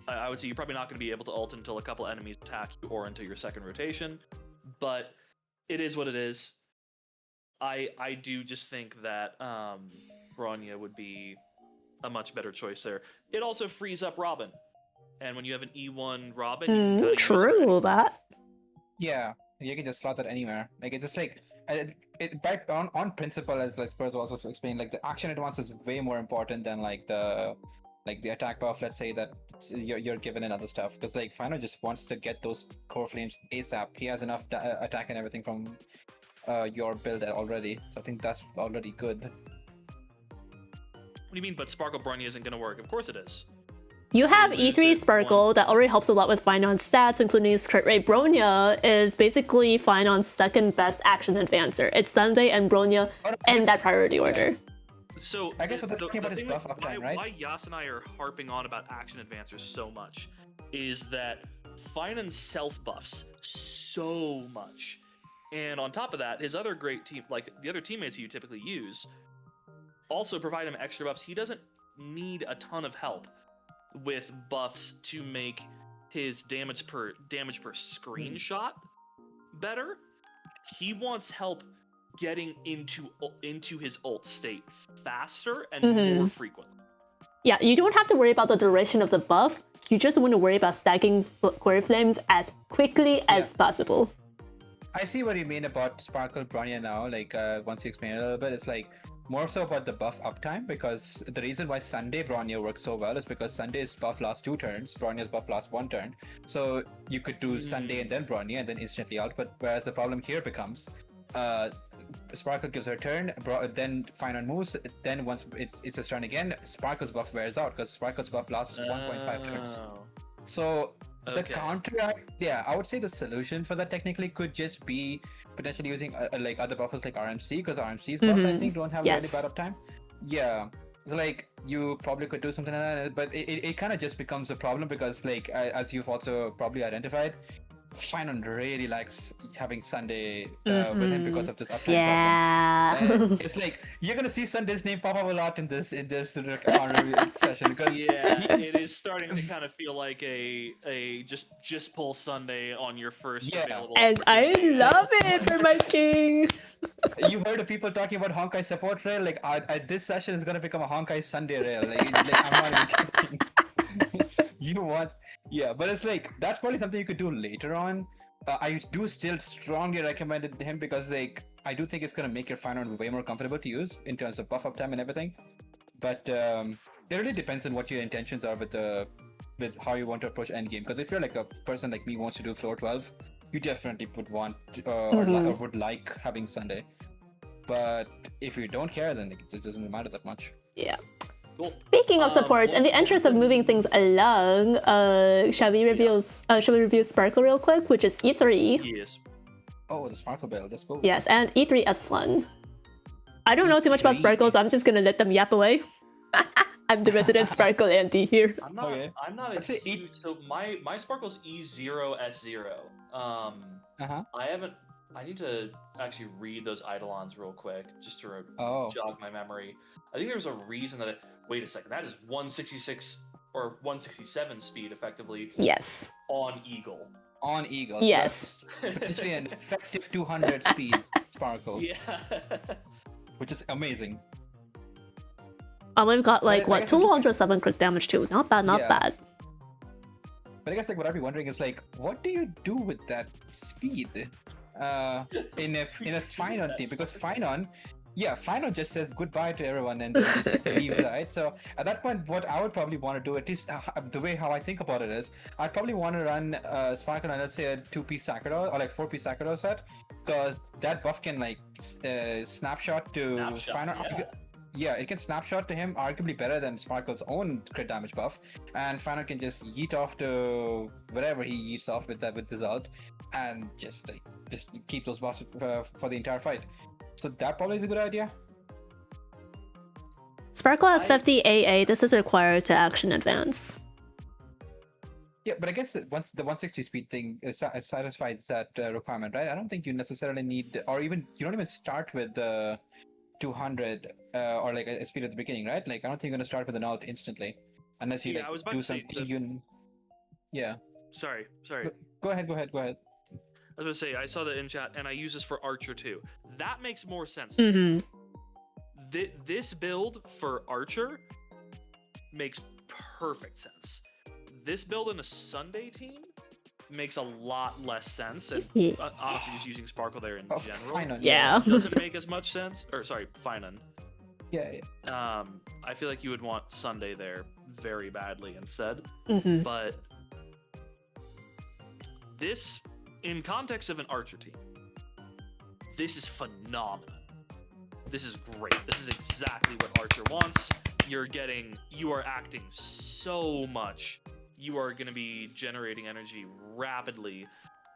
A: I would say you're probably not going to be able to ult until a couple enemies attack you or into your second rotation, but it is what it is. I do just think that Bronya would be a much better choice there. It also frees up Robin, and when you have an E1 Robin, you can kinda use her
B: True that.
C: yeah, you can just slot that anywhere. Like it's just like on principle, as like Spurs also explained, like the action advance is way more important than like the like the attack buff, let's say that you're given and other stuff, because like phainon just wants to get those core flames ASAP. He has enough attack and everything from your build already, so I think that's already good.
A: What do you mean, but Sparkle Bronya isn't going to work? Of course it is.
B: You have
A: lose
B: E3
A: it
B: Sparkle that already helps a lot with Phainon's stats, including his crit rate. Bronya is basically Phainon's second best action advancer. It's Sunday and Bronya in that priority order.
A: So
C: I guess what they're talking about is buff uptime, right?
A: Why Yas and I are harping on about action advancers so much is that Phainon self buffs so much. And on top of that, his other great team, like the other teammates you typically use, also provide him extra buffs. He doesn't need a ton of help with buffs to make his damage per screenshot better. He wants help getting into his ult state faster and more frequently.
B: Yeah, you don't have to worry about the duration of the buff. You just want to worry about stacking core flames as quickly as possible.
C: I see what you mean about Sparkle Bronya now. Like once you explain it a little bit, it's like more so about the buff uptime, because the reason why Sunday Bronya works so well is because Sunday's buff lasts 2 turns, Bronya's buff lasts 1 turn. So you could do Sunday and then Bronya and then instantly out. But whereas the problem here becomes, Sparkle gives her turn, then Phainon moves, then once it's his turn again, Sparkle's buff wears out because Sparkle's buff lasts 1.5 turns. So the counteract, I would say the solution for that technically could just be potentially using like other buffers like RMC, because RMC's buffs I think don't have really bad uptime. Yeah, so like you probably could do something like that, but it kind of just becomes a problem because like as you've also probably identified, Phainon really likes having Sunday with him because of this uptime problem. It's like you're gonna see Sunday's name pop up a lot in this session because
A: it is starting to kind of feel like a just pull Sunday on your first available.
B: And I love it for my king.
C: You heard of people talking about Honkai support rail, like this session is gonna become a Honkai Sunday rail. Like I'm not even kidding. You want. Yeah, but it's like that's probably something you could do later on. I do still strongly recommend him because like I do think it's gonna make your Phainon way more comfortable to use in terms of buff uptime and everything. But it really depends on what your intentions are with how you want to approach endgame. Because if you're like a person like me who wants to do floor 12, you definitely would want or would like having Sunday. But if you don't care, then it just doesn't matter that much.
B: Yeah. Speaking of supports, in the interest of moving things along, shall we review Sparkle real quick, which is E3?
A: Yes.
C: Oh, the Sparkle build, let's go.
B: Yes, and E3 S1. I don't know too much about Sparkle, so I'm just gonna let them yap away. I'm the resident Sparkle auntie here.
A: I'm not a huge, so my Sparkle's E0 S0. I need to actually read those Eidolons real quick, just to jog my memory. I think there's a reason that wait a second, that is 166 or 167 speed effectively.
B: Yes.
C: On Eagle.
B: Yes.
C: That's potentially an effective 200 speed Sparkle.
A: Yeah.
C: Which is amazing.
B: We've got like 207 crit damage too. Not bad, not bad.
C: But I guess like what I'd be wondering is like, what do you do with that speed in a Phainon team? Because Phainon just says goodbye to everyone and then just leaves, right? So at that point, what I would probably want to do, at least the way how I think about it is, I'd probably want to run Sparkle on, let's say, a 2-piece Sakura or like 4-piece Sakura set, because that buff can like snapshot to Phainon. Yeah, it can snapshot to him arguably better than Sparkle's own crit damage buff, and Phainon can just yeet off to wherever he yeets off with his ult, and just keep those buffs for the entire fight. So that probably is a good idea.
B: Sparkle has 50 AA. This is required to action advance.
C: Yeah, but I guess that once the 160 speed thing satisfies that requirement, right? I don't think you necessarily need, or even you don't even start with the 200 or like a speed at the beginning, right? Like I don't think you're gonna start with an ult instantly, unless you do something. Sorry. Go ahead.
A: I was gonna say, I saw that in chat, and I use this for Archer too. That makes more sense. This build for Archer makes perfect sense. This build in a Sunday team makes a lot less sense, and honestly, just using Sparkle there in general
C: Phainon,
B: yeah,
A: doesn't make as much sense. Or sorry, Phainon.
C: Yeah, yeah.
A: I feel like you would want Sunday there very badly instead.
B: Mm-hmm.
A: But this, in context of an archer team, this is phenomenal. This is great. This is exactly what Archer wants. You are acting so much. You are going to be generating energy rapidly.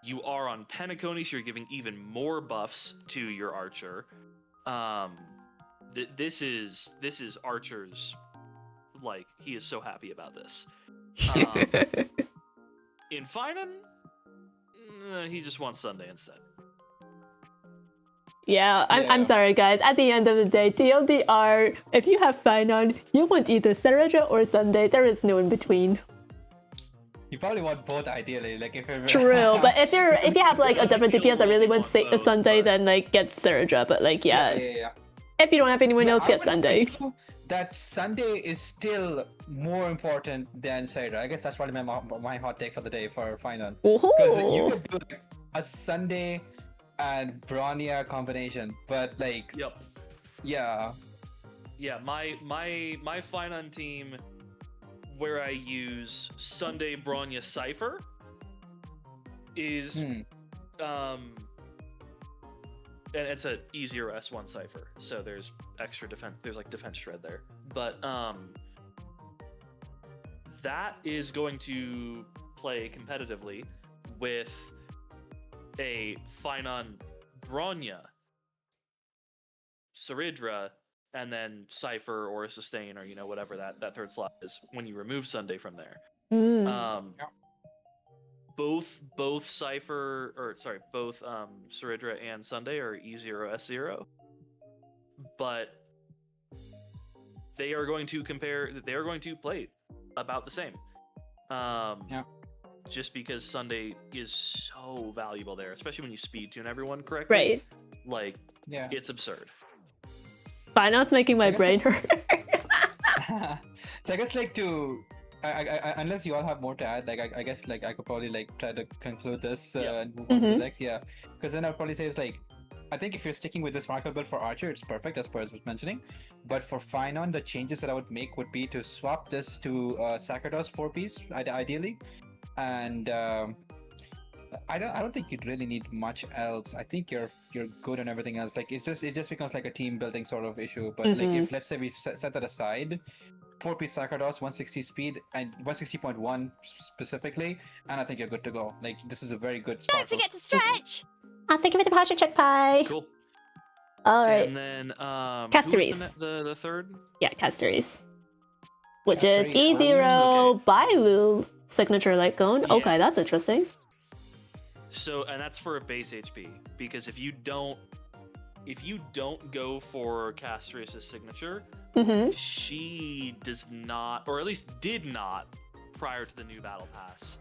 A: You are on Penacony, so you're giving even more buffs to your Archer. This is Archer's, like, he is so happy about this. In phainon, he just wants Sunday instead.
B: Yeah, I'm sorry guys. At the end of the day, TLDR, if you have phainon, you want either Sereja or Sunday. There is no in between.
C: You probably want both ideally, like if you're
B: True, but if you have like a different DPS that really wants a Sunday, then like get Sereja. But like yeah. If you don't have anyone else, get Sunday.
C: That Sunday is still more important than Sereja. I guess that's probably my hot take for the day for phainon. Because you could do like a Sunday and Bronya combination, but like yeah, my phainon team where I use Sunday Bronya Cypher is and it's an easier S1 Cypher, so there's extra defense, there's like defense shred there, but that is going to play competitively with a phainon Bronya, Saridra, and then Cypher or a Sustain or whatever that third slot is when you remove Sunday from there. Both Cypher both Saridra and Sunday are E0 S0, but they are going to play about the same. Just because Sunday is so valuable there, especially when you speed tune everyone correctly.
B: Right.
A: Like, it's absurd.
B: Phainon's making my brain hurt.
C: So I guess like I unless you all have more to add, like I guess like I could probably like try to conclude this and move on to the next. Because then I'll probably say it's like, I think if you're sticking with this marker build for Archer, it's perfect as Pers was mentioning. But for phainon, the changes that I would make would be to swap this to Sacerdos 4-piece ideally. And I don't think you'd really need much else. I think you're good on everything else. Like it just becomes like a team building sort of issue. But like if let's say we set that aside, 4-piece Sacerdos, 160 speed and 160.1 specifically, and I think you're good to go. Like this is a very good spot.
D: Don't forget to stretch.
B: Thank you for the posture check, Pie.
A: Cool.
B: All right.
A: And then
B: Castaries.
A: The third.
B: Yeah, Castaries. Which is
C: Castaries.
B: E0 Bailu signature light cone.
A: Yeah.
B: Okay, that's interesting.
A: So, and that's for a base HP, because if you don't go for Castaris' signature, she does not, or at least did not, prior to the new battle pass,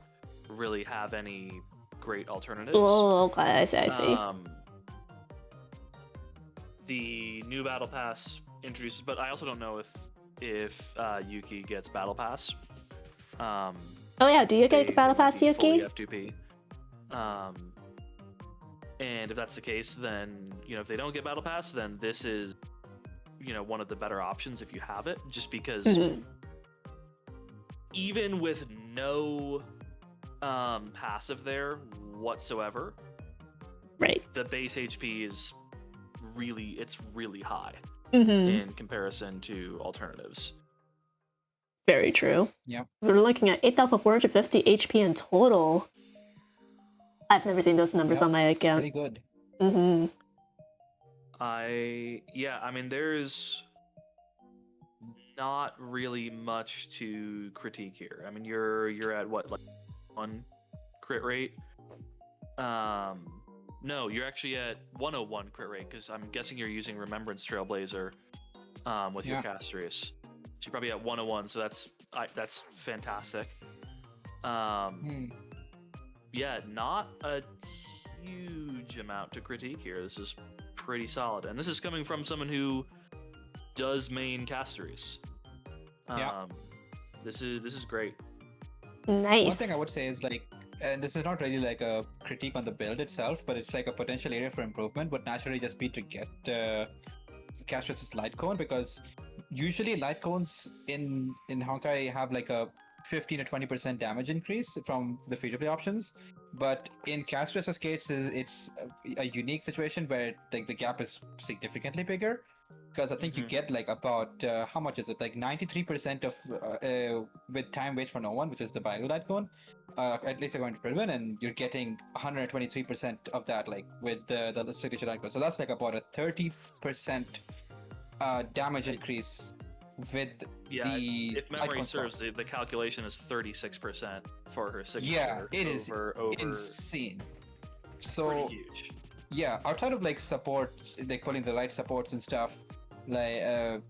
A: really have any great alternatives.
B: Oh, okay, I see.
A: The new battle pass introduces, but I also don't know if Yuki gets battle pass.
B: Oh yeah, do you get the battle pass, Yuki?
A: F2P. And if that's the case, then if they don't get battle pass, then this is one of the better options if you have it, just because even with no passive there whatsoever,
B: right,
A: the base HP is really high in comparison to alternatives.
B: Very true.
C: Yep.
B: We're looking at 8,450 HP in total. I've never seen those numbers on my account.
C: Pretty good.
A: I mean, there's not really much to critique here. I mean, you're at what, like 1 crit rate? No, you're actually at 101 crit rate, because I'm guessing you're using Remembrance Trailblazer with your Castaris. She's probably at 101, so that's fantastic. Yeah, not a huge amount to critique here. This is pretty solid, and this is coming from someone who does main Castaris. This is great.
B: Nice.
C: One thing I would say is like, and this is not really like a critique on the build itself, but it's like a potential area for improvement, would naturally just be to get Castra's light cone, because usually light cones in Honkai have like a 15 to 20% damage increase from the free-to-play options, but in Castra's case, it's a unique situation where like the gap is significantly bigger. Because I think you get like about how much is it? Like 93% of with time waits for no one, which is the bio light cone, at least according to Pridwin, and you're getting 123% of that like with the signature light cone. So that's like about a 30% damage increase with the
A: if memory serves, the calculation is 36% for her signature.
C: Yeah, it is
A: over
C: insane. So
A: pretty huge.
C: Yeah, outside of like support, like pulling the right supports and stuff, like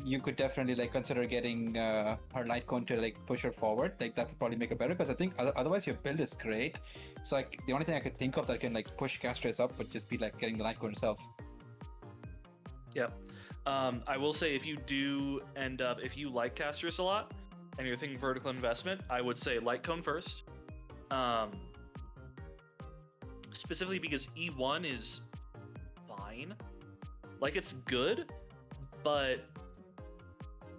C: you could definitely like consider getting her light cone to like push her forward. Like that would probably make it better, because I think otherwise your build is great. So like the only thing I could think of that can like push Castra's up would just be like getting the light cone itself.
A: Yep. I will say, if you do end up, if you like Castra's a lot and you're thinking vertical investment, I would say light cone first. Specifically because E1 is fine. Like, it's good, but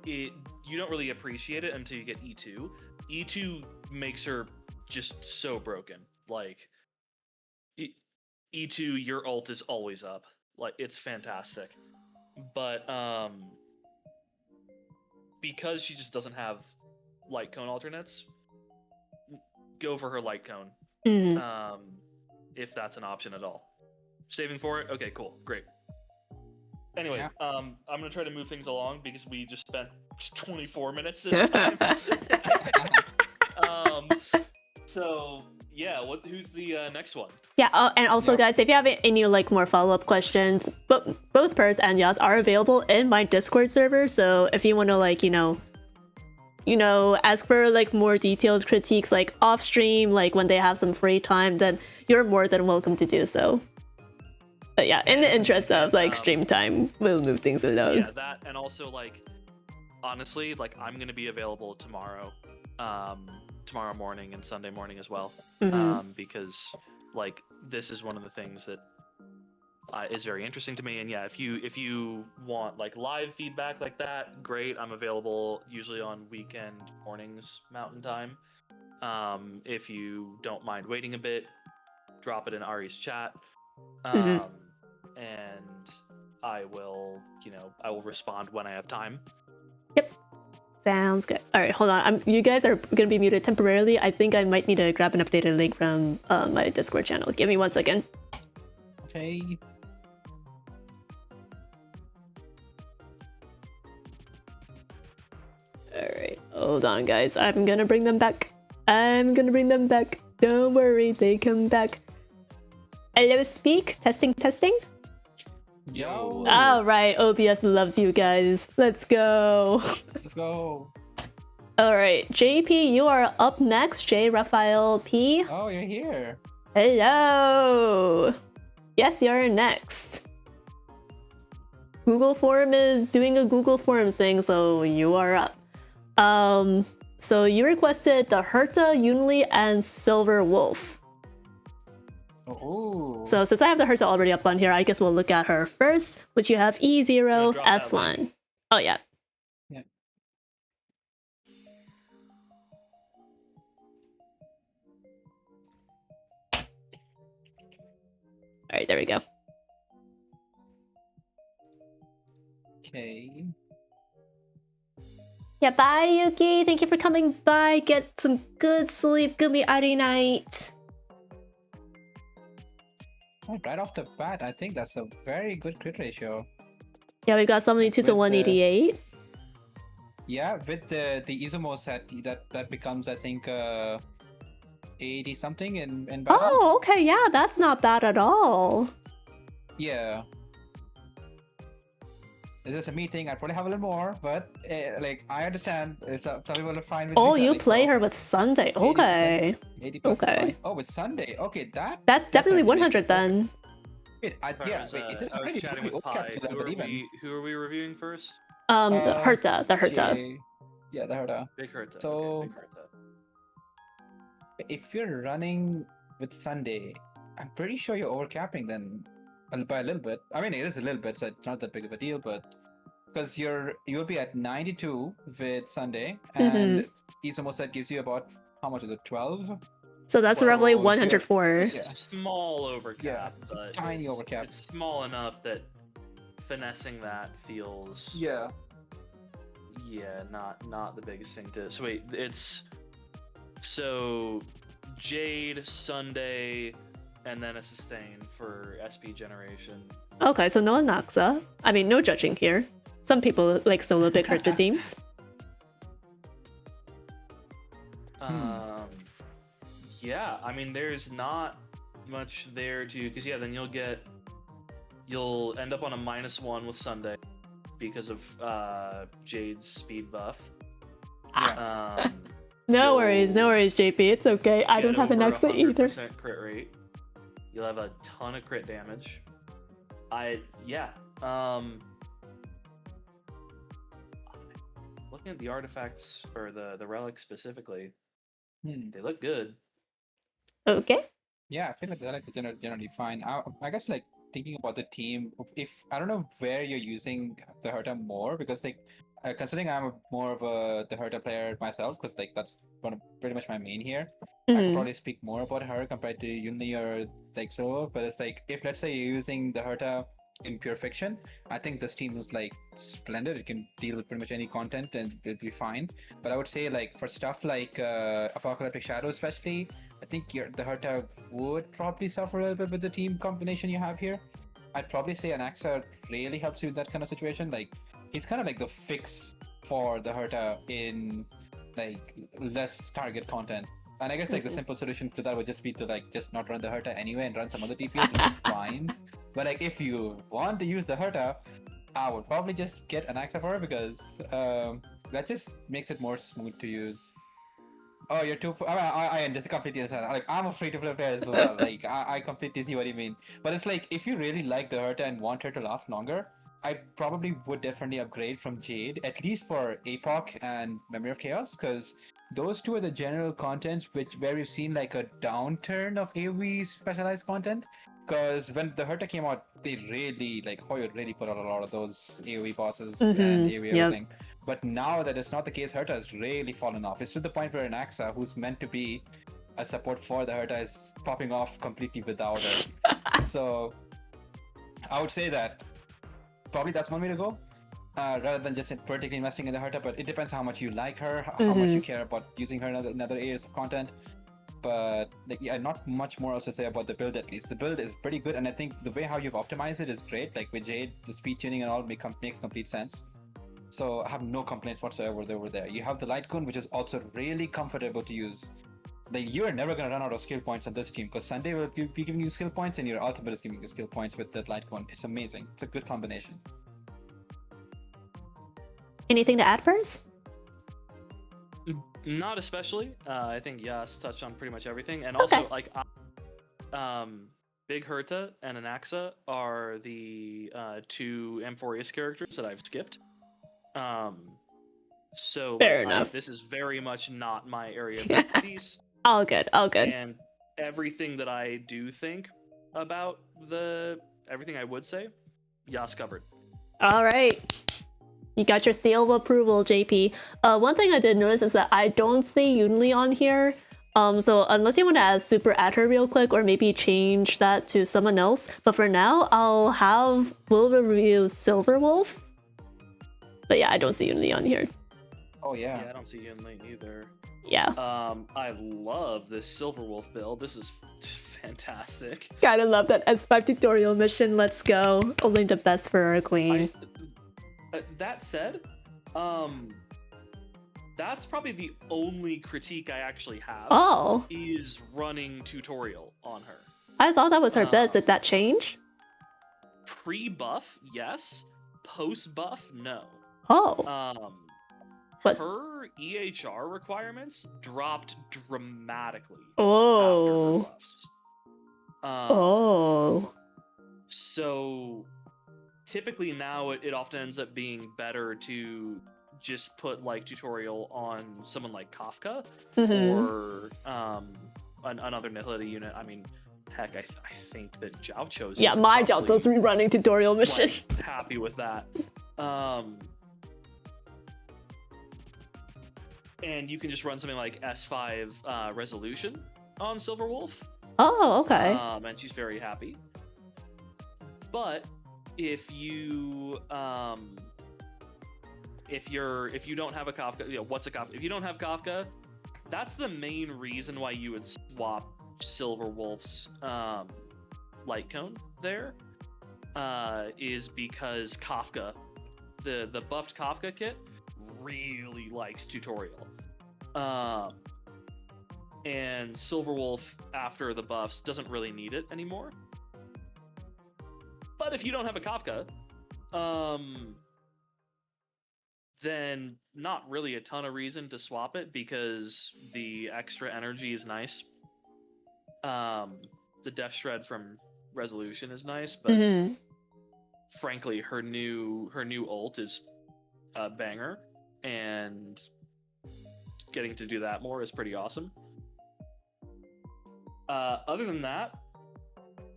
A: you don't really appreciate it until you get E2. E2 makes her just so broken. Like, E2, your ult is always up. Like, it's fantastic. But because she just doesn't have light cone alternates, go for her light cone. If that's an option at all. Saving for it? Okay, cool. Great. Anyway,
C: Yeah.
A: I'm gonna try to move things along because we just spent 24 minutes this time. So yeah, who's the next one?
B: Yeah, and also guys, if you have any like more follow-up questions, both Pers and Yas are available in my Discord server. So if you want to like, you know, ask for like more detailed critiques like off stream, like when they have some free time, then you're more than welcome to do so. But yeah, in the interest of like stream time, we'll move things along.
A: Yeah, that, and also like honestly, like I'm gonna be available tomorrow morning and Sunday morning as well, because like this is one of the things that is very interesting to me. And yeah, if you want like live feedback like that, great. I'm available usually on weekend mornings Mountain Time. If you don't mind waiting a bit, drop it in Ari's chat, and I will respond when I have time.
B: Yep, sounds good. All right, hold on. You guys are gonna be muted temporarily. I think I might need to grab an updated link from my Discord channel. Give me 1 second.
C: Okay.
B: Alright, hold on guys. I'm gonna bring them back. Don't worry, they come back. Hello, speak. Testing.
C: Yo.
B: Alright, OBS loves you guys. Let's go.
C: Let's go.
B: Alright, JP, you are up next. J. Raphael P.
C: Oh, you're here.
B: Hello. Yes, you're next. Google Form is doing a Google Form thing, so you are up. So you requested the Herta, Yunli, and Silver Wolf.
C: Oh.
B: So since I have the Herta already up on here, I guess we'll look at her first, which you have E0 Aslan. Oh yeah.
C: Yeah.
B: Alright, there we go.
C: Okay.
B: Yeah, bye Yuki. Thank you for coming by. Get some good sleep. Gumiho night.
C: Right off the bat, I think that's a very good crit ratio.
B: Yeah, we got 72 to 188.
C: Yeah, with the Izumo set, that becomes I think 80 something in battle.
B: Oh, okay, yeah, that's not bad at all.
C: Yeah. Is this a meeting? I'd probably have a little more, but like I understand. Some people are fine with.
B: Oh, you play her with Sunday. Okay.
C: 80%.
B: Okay.
C: Oh, with Sunday. Okay,
B: that's definitely 100 then.
C: Wait, yeah. Wait, is it
A: I was chatting with Pi. Who are we reviewing first?
B: The Herta.
C: Yeah, the Herta.
A: Big Herta.
C: So,
A: okay, big Herta.
C: If you're running with Sunday, I'm pretty sure you're overcapping then. by a little bit. I mean, it is a little bit, so it's not that big of a deal, but because you'll be at 92 with Sunday, and IchinoseSound gives you about, how much is it, 12?
B: So that's
A: Well,
B: roughly
C: you're-
B: 104.
A: It's a
C: Yeah.
A: small overcap,
C: Yeah, it's a
A: but
C: tiny overcap.
A: It's small enough that finessing that feels
C: Yeah.
A: not the biggest thing to. So wait, it's so Jade, Sunday, and then a sustain for SP generation.
B: Okay, so no Anaxa. I mean, no judging here. Some people like solo big hurt the teams.
A: Yeah, I mean, there's not much there to, because yeah, then you'll end up on a -1 with Sunday because of Jade's speed buff.
B: No worries, JP. It's okay. I don't have an
A: Get
B: Anaxa
A: over
B: either.
A: 100% crit rate. You'll have a ton of crit damage. Looking at the artifacts or the relics specifically, they look good.
B: Okay.
C: Yeah, I feel like they're like generally fine. I guess like thinking about the team, if I don't know where you're using the Herta more, because like considering I'm more of the Herta player myself, because like that's pretty much my main here. I could probably speak more about her compared to Yunli or like so, but it's like if let's say you're using the Herta in pure fiction, I think this team is like splendid. It can deal with pretty much any content and it'll be fine. But I would say like for stuff like Apocalyptic Shadow especially, I think the Herta would probably suffer a little bit with the team combination you have here. I'd probably say Anaxa really helps you with that kind of situation. Like he's kind of like the fix for the Herta in like less target content. And I guess like the simple solution to that would just be to like just not run the Herta anyway and run some other DPS, which is fine. But like if you want to use the Herta, I would probably just get Anaxa for her because that just makes it more smooth to use. Oh, you're too. I just completely understand. Like I'm a free-to-play player as well. Like I completely see what you mean. But it's like if you really like the Herta and want her to last longer, I probably would definitely upgrade from Jade, at least for Epoch and Memory of Chaos, because those two are the general content where we've seen like a downturn of AoE specialized content. Because when the Herta came out, they really like Hoyo really put out a lot of those AoE bosses and AoE everything. But now that it's not the case, Herta has really fallen off. It's to the point where Anaxa, who's meant to be a support for the Herta, is popping off completely without her. So I would say that probably that's one way to go, rather than just particularly investing in the Herta. But it depends how much you like her, how much you care about using her in other areas of content. But like, yeah, not much more else to say about the build. At least the build is pretty good, and I think the way how you've optimized it is great. Like with Jade, the speed tuning and all makes complete sense. So I have no complaints whatsoever over there. You have the Light Cone, which is also really comfortable to use. Like you are never gonna run out of skill points on this team because Sunday will be giving you skill points, and your ultimate is giving you skill points with that Light Cone. It's amazing. It's a good combination.
B: Anything to add, Pers?
A: Not especially. I think Yas touched on pretty much everything, and also like, Big Herta and Anaxa are the two amphoreus characters that I've skipped. So
B: Fair enough.
A: This is very much not my area of expertise.
B: All good.
A: And everything that I do think about everything I would say, Yas covered.
B: All right. You got your seal of approval, JP. One thing I did notice is that I don't see Yunli on here. So unless you want to add her real quick, or maybe change that to someone else. But for now, we'll review Silverwolf. But yeah, I don't see Yunli on here.
C: Oh yeah.
A: Yeah, I don't see Yunli either.
B: Yeah.
A: I love this Silverwolf build. This is just fantastic.
B: Gotta love that S5 tutorial mission. Let's go. Only the best for our queen.
A: That said, that's probably the only critique I actually have.
B: Oh.
A: Is running tutorial on her.
B: I thought that was her best. Did that change?
A: Pre-buff, yes. Post-buff, no.
B: Oh.
A: Her EHR requirements dropped dramatically.
B: Oh.
A: After her buffs. So typically now it often ends up being better to just put like tutorial on someone like Kafka or another Nihility unit. I mean, heck, I think that Jiaocho's
B: Yeah, my
A: probably,
B: Jiaocho's rerunning tutorial mission.
A: like, happy with that. And you can just run something like S5 resolution on Silver Wolf.
B: Oh, okay.
A: And she's very happy. But if you if you don't have a Kafka, what's a Kafka? If you don't have Kafka, that's the main reason why you would swap Silver Wolf's light cone there, is because Kafka, the buffed Kafka kit, really likes tutorial. And Silver Wolf, after the buffs, doesn't really need it anymore. But if you don't have a Kafka, then not really a ton of reason to swap it, because the extra energy is nice. The Death Shred from Resolution is nice, but frankly, her new ult is a banger, and getting to do that more is pretty awesome. Other than that,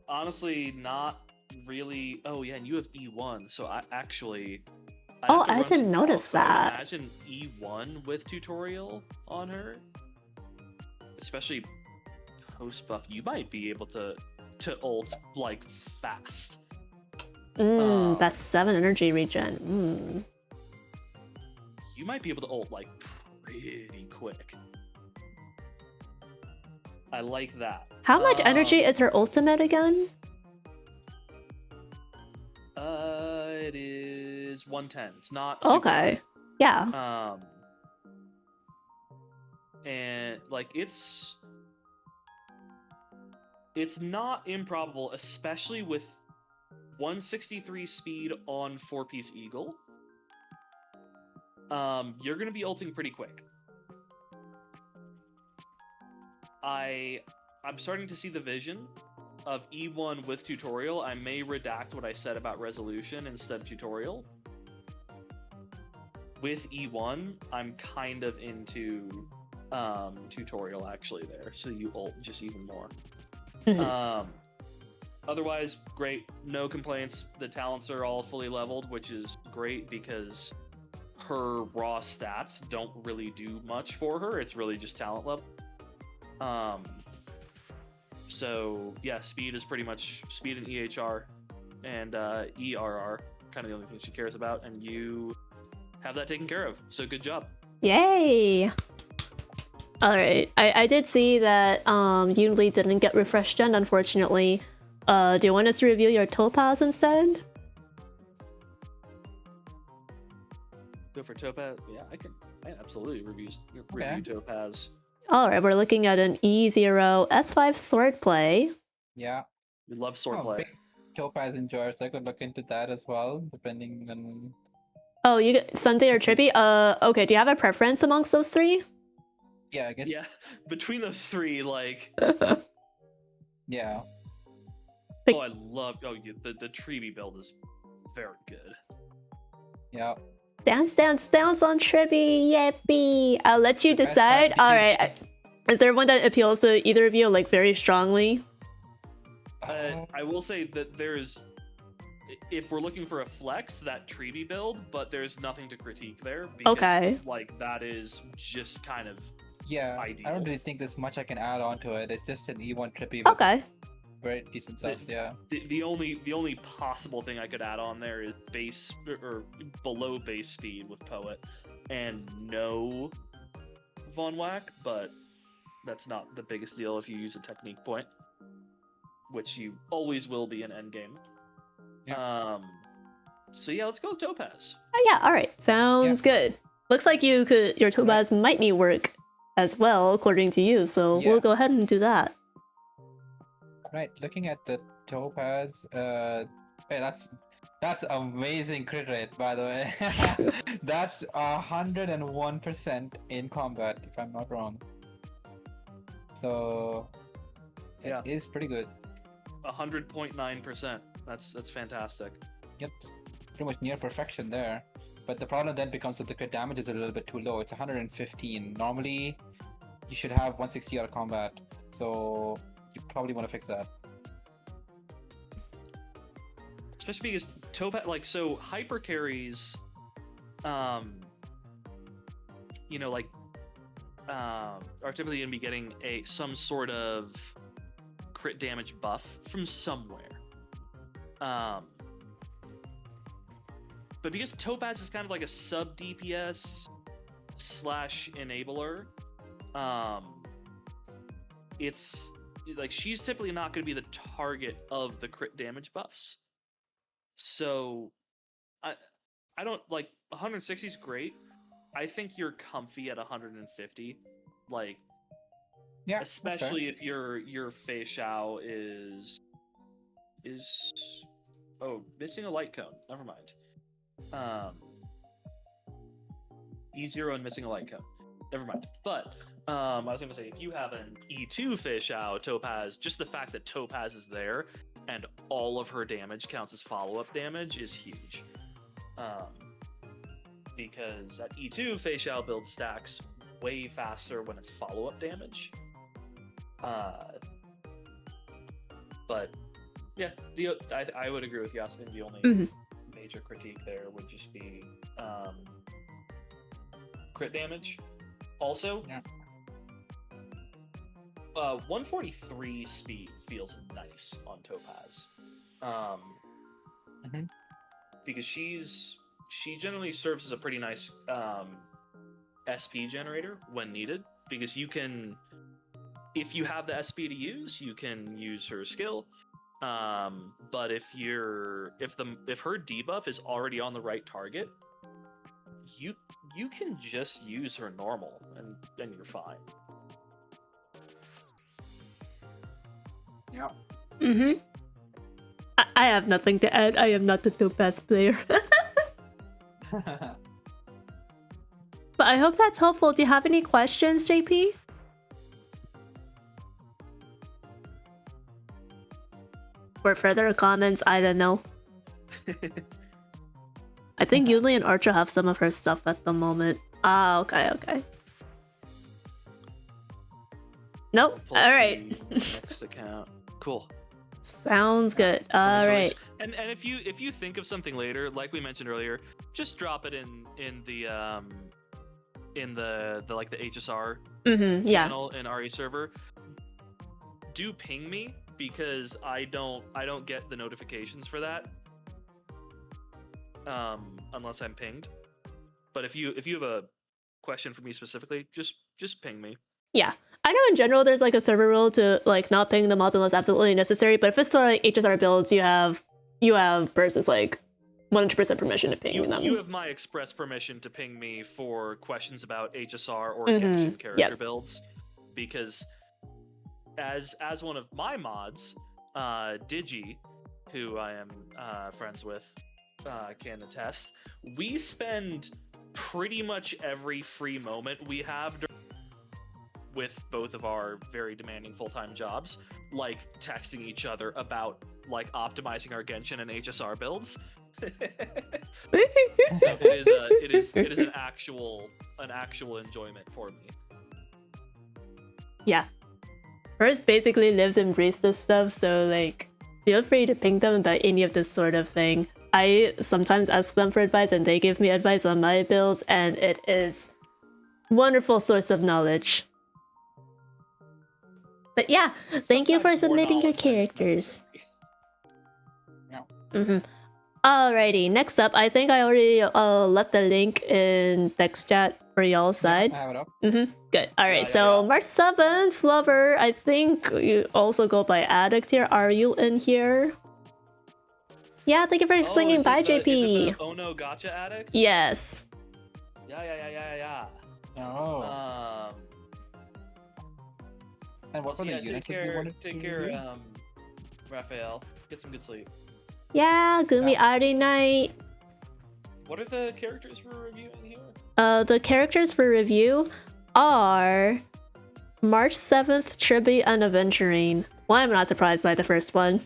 A: honestly, not really. Oh yeah, and you have E1, so I didn't
B: notice that.
A: Imagine E1 with tutorial on her, especially post buff. You might be able to ult like fast.
B: That's 7 energy regen.
A: You might be able to ult like pretty quick. I like that.
B: How much energy is her ultimate again?
A: It is 110. It's not super
B: okay. Yeah.
A: And like it's not improbable, especially with 163 speed on 4-piece Eagle. You're gonna be ulting pretty quick. I'm starting to see the vision of E1 with tutorial. I may redact what I said about resolution instead of tutorial. With E1, I'm kind of into tutorial actually there, so you ult just even more. Otherwise, great, no complaints. The talents are all fully leveled, which is great because her raw stats don't really do much for her. It's really just talent level. So yeah, speed is pretty much speed and EHR, and ERR, kind of the only thing she cares about, and you have that taken care of. So good job.
B: Yay! Alright, I did see that Unity didn't get refreshed gen, unfortunately. Do you want us to review your Topaz instead?
A: Go for Topaz? Yeah, I can absolutely review Topaz.
B: Alright, we're looking at an E0 S5 swordplay.
C: Yeah.
A: We love swordplay.
C: Big Topaz enjoyer, so I could look into that as well, depending on...
B: Oh, you get Sunday or Trippy? Okay, do you have a preference amongst those three?
C: Yeah, I guess.
A: Yeah, between those three, like...
C: yeah.
A: Oh, I love... Oh, yeah, the Trippy build is very good.
C: Yeah.
B: Dance, dance, dance on Trippy, yippee! I'll let you decide. Alright, is there one that appeals to either of you, like, very strongly?
A: I will say that there's... If we're looking for a flex, that Trippy build, but there's nothing to critique there. Because,
B: okay.
A: Like, that is just kind of ideal.
C: I don't really think there's much I can add on to it. It's just an E1 Trippy with
B: okay.
C: very decent subs, yeah.
A: The only possible thing I could add on there is base or below base speed with Poet and no Von Whack, but that's not the biggest deal if you use a technique point, which you always will be in endgame. Yeah. So yeah, let's go with Topaz.
B: Oh yeah, alright. Sounds good. Looks like your Topaz might need work as well, according to you, so we'll go ahead and do that.
C: Right, looking at the Topaz, hey, that's amazing crit rate, by the way. That's 101% in combat, if I'm not wrong. So it is pretty good.
A: 100.9%. That's fantastic.
C: Yep, pretty much near perfection there. But the problem then becomes that the crit damage is a little bit too low. It's 115. Normally, you should have 160 out of combat. So you probably want to fix that.
A: especially because Topaz, like, so hyper carries, you know, like, are typically going to be getting some sort of crit damage buff from somewhere. But because Topaz is kind of like a sub DPS / enabler, it's like she's typically not going to be the target of the crit damage buffs. So I don't like 160 is great. I think you're comfy at 150, like,
C: Yeah,
A: especially if your Fei is missing a light cone. Never mind. E0 and missing a light cone. Never mind. But I was gonna say, if you have an E2 Fei Topaz, just the fact that Topaz is there and all of her damage counts as follow-up damage is huge. Because at E2, Fei build stacks way faster when it's follow-up damage. But yeah, I would agree with Yas. I think the only major critique there would just be crit damage. Also, 143 speed feels nice on Topaz. Because she generally serves as a pretty nice SP generator when needed, because you can, if you have the SP to use, you can use her skill. But if her debuff is already on the right target, you can just use her normal and then you're fine.
C: Yeah.
B: I have nothing to add. I am not the Topaz player. But I hope that's helpful. Do you have any questions, JP? For further comments, I don't know. I think Yuli and Archer have some of her stuff at the moment. Ah, okay. Nope. Alright.
A: Next account. Cool.
B: Sounds good. Alright.
A: And if you think of something later, like we mentioned earlier, just drop it in the like the HSR channel in RE server. Do ping me, because I don't get the notifications for that unless I'm pinged. But if you have a question for me specifically, just ping me. Yeah.
B: I know in general there's like a server rule to like not ping the mods unless absolutely necessary, but if it's like HSR builds, you have versus like 100% permission to ping them.
A: You have my express permission to ping me for questions about HSR or Genshin character builds, because as one of my mods, Digi, who I am friends with, can attest, we spend pretty much every free moment we have with both of our very demanding full-time jobs, like texting each other about like optimizing our Genshin and HSR builds. So it is an actual enjoyment for me.
B: Yeah. Hers basically lives and breathes this stuff, so like feel free to ping them about any of this sort of thing. I sometimes ask them for advice and they give me advice on my builds, and it is a wonderful source of knowledge. But yeah, thank you for submitting your characters. Alrighty, next up, I think I already left the link in text chat for y'all's side.
C: I have it up.
B: Good. Alright, so March 7th, Lover, I think you also go by Addict here. Are you in here? Yeah, thank you for swinging by, JP.
A: Is it the Oh No Gacha Addict?
B: Yes.
A: Yeah.
C: Oh. And what were the units that you wanted
A: take care, Raphael. Get some good sleep.
B: Yeah, Gumi Ari night.
A: What are the characters we're reviewing here?
B: The characters for review are March 7th, Tribute and Aventurine. Well, I'm not surprised by the first one.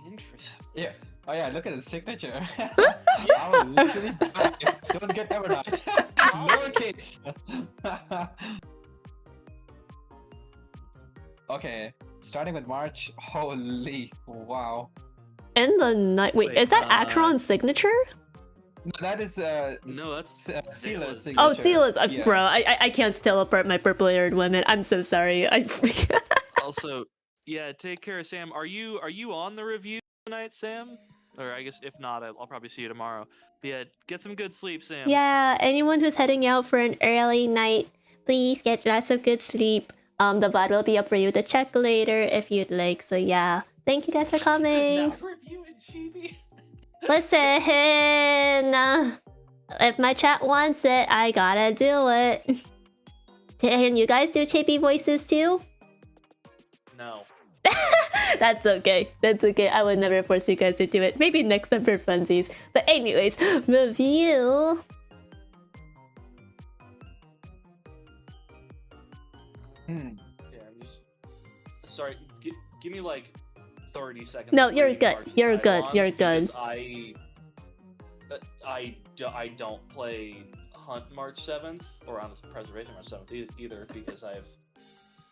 A: Interesting.
C: Yeah. Oh yeah, look at the signature. I will literally die. Don't get ever died. Lowercase. Okay, starting with March. Holy wow.
B: In the night. Wait, is that Acheron's signature?
C: No, that is
A: No, that's
C: Sila's signature.
B: Oh, Sila's.
C: Yeah.
B: Bro, I can't teleport my purple-haired women. I'm so sorry.
A: Also, yeah, take care, Sam. Are you on the review tonight, Sam? Or I guess if not, I'll probably see you tomorrow. But yeah, get some good sleep, Sam.
B: Yeah, anyone who's heading out for an early night, please get lots of good sleep. The VOD will be up for you to check later if you'd like. So yeah, thank you guys for coming.
A: Now reviewing Chibi.
B: Listen, if my chat wants it, I gotta do it. Can you guys do chibi voices too?
A: No.
B: That's okay. That's okay. I would never force you guys to do it. Maybe next time for funsies. But anyways, review.
A: Yeah, I'm just sorry. Give me like 30 seconds.
B: No,
A: of
B: you're
A: reading
B: good.
A: March's
B: You're good.
A: icons
B: You're good.
A: because I don't play Hunt March 7th or on Preservation March 7th either because I have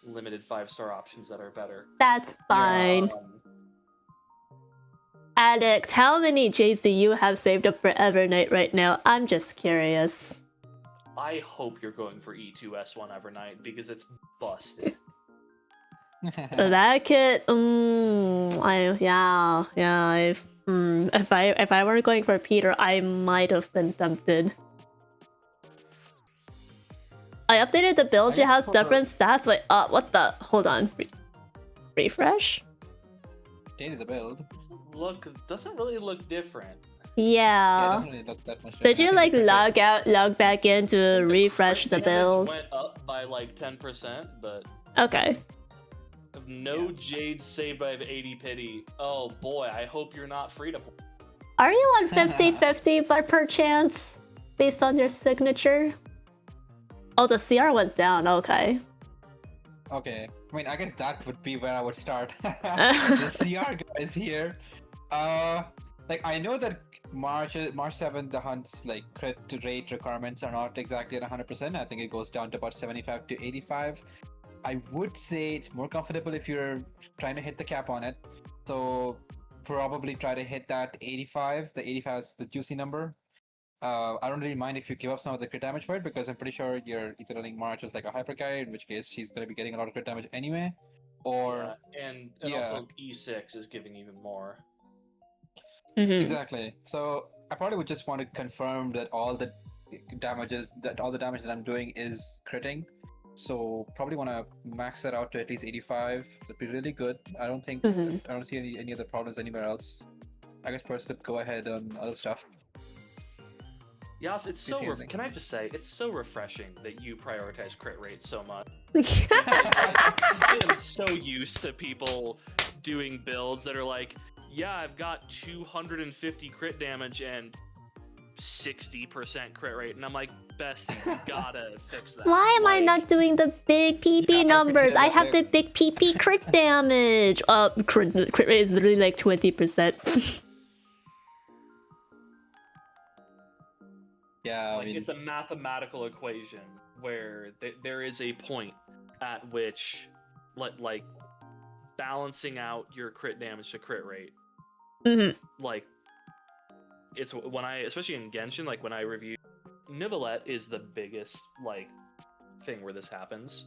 A: limited 5-star options that are better.
B: That's fine. Addict, how many J's do you have saved up for Evernight right now? I'm just curious.
A: I hope you're going for E2S1 Evernight because it's busted.
B: That kit, if I weren't going for Peter, I might have been tempted. I updated the build. It has different stats. Like, what the? Hold on. Refresh.
C: Updated the build.
A: Doesn't really look different.
B: Yeah.
C: It doesn't really look that much
B: Did you
C: different.
B: like log back in to refresh the build?
A: Went up by like 10%, but
B: Okay.
A: I have no Jade saved. I have 80 pity. Oh boy, I hope you're not free to play.
B: Are you on 50-50 by perchance? Based on your signature? Oh, the CR went down. Okay.
C: Okay. I mean, I guess that would be where I would start. The CR guys here. Like I know that March 7th, the hunt's like crit rate requirements are not exactly at 100%. I think it goes down to about 75 to 85. I would say it's more comfortable if you're trying to hit the cap on it. So probably try to hit that 85. The 85 is the juicy number. I don't really mind if you give up some of the crit damage for it because I'm pretty sure you're either running March as like a hyper guy, in which case she's going to be getting a lot of crit damage anyway. Or
A: and also E6 is giving even more.
C: Exactly. So I probably would just want to confirm that all the damage that I'm doing is critting. So probably want to max that out to at least 85. That'd be really good. I don't think I don't see any other problems anywhere else. I guess first go ahead on other stuff.
A: Yas, it's so. Can I just say, it's so refreshing that you prioritize crit rate so much. I am so used to people doing builds that are like, yeah, I've got 250 crit damage and 60% crit rate, and I'm like, bestie, you gotta fix that.
B: Why am I not doing the big PP numbers? I have the big PP crit damage. Crit rate is literally like 20%.
C: Yeah,
A: like it's a mathematical equation where there is a point at which, like, balancing out your crit damage to crit rate. Like, it's when especially in Genshin, like when I review, Nivelette is the biggest like thing where this happens,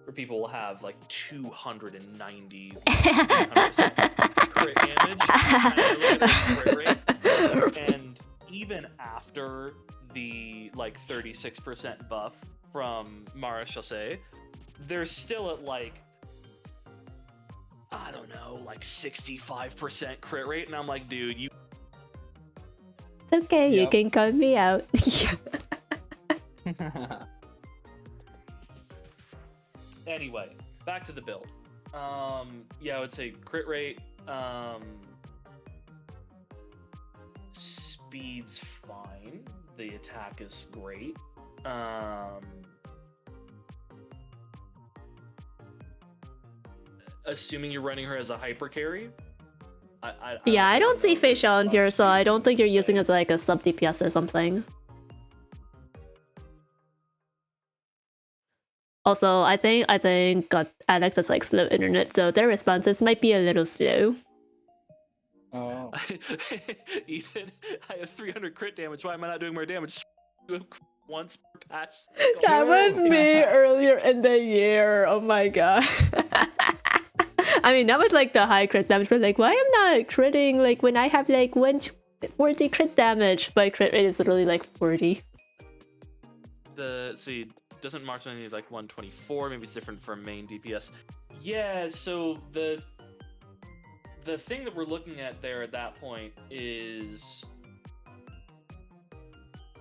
A: where people will have like 290 crit damage and crit rate, and even after the like 36% buff from Mara Chassé, they're still at like, I don't know, like 65% crit rate, and I'm like, dude, you.
B: It's okay, you can cut me out.
A: Anyway, back to the build. Yeah, I would say crit rate. Speed's fine. The attack is great. Assuming you're running her as a hyper carry.
B: I don't see phainon here, so I don't think you're using as like a sub DPS or something. Also, I think Addict has like slow internet, so their responses might be a little slow.
C: Oh.
A: Ethan, I have 300 crit damage. Why am I not doing more damage? Once per patch.
B: That was me earlier in the year. Oh my god. I mean, that was like the high crit damage, but like, why am I not critting like when I have like 140 crit damage? My crit rate is literally like 40.
A: Doesn't Marksman need like 124? Maybe it's different for main DPS. Yeah, so the thing that we're looking at there at that point is,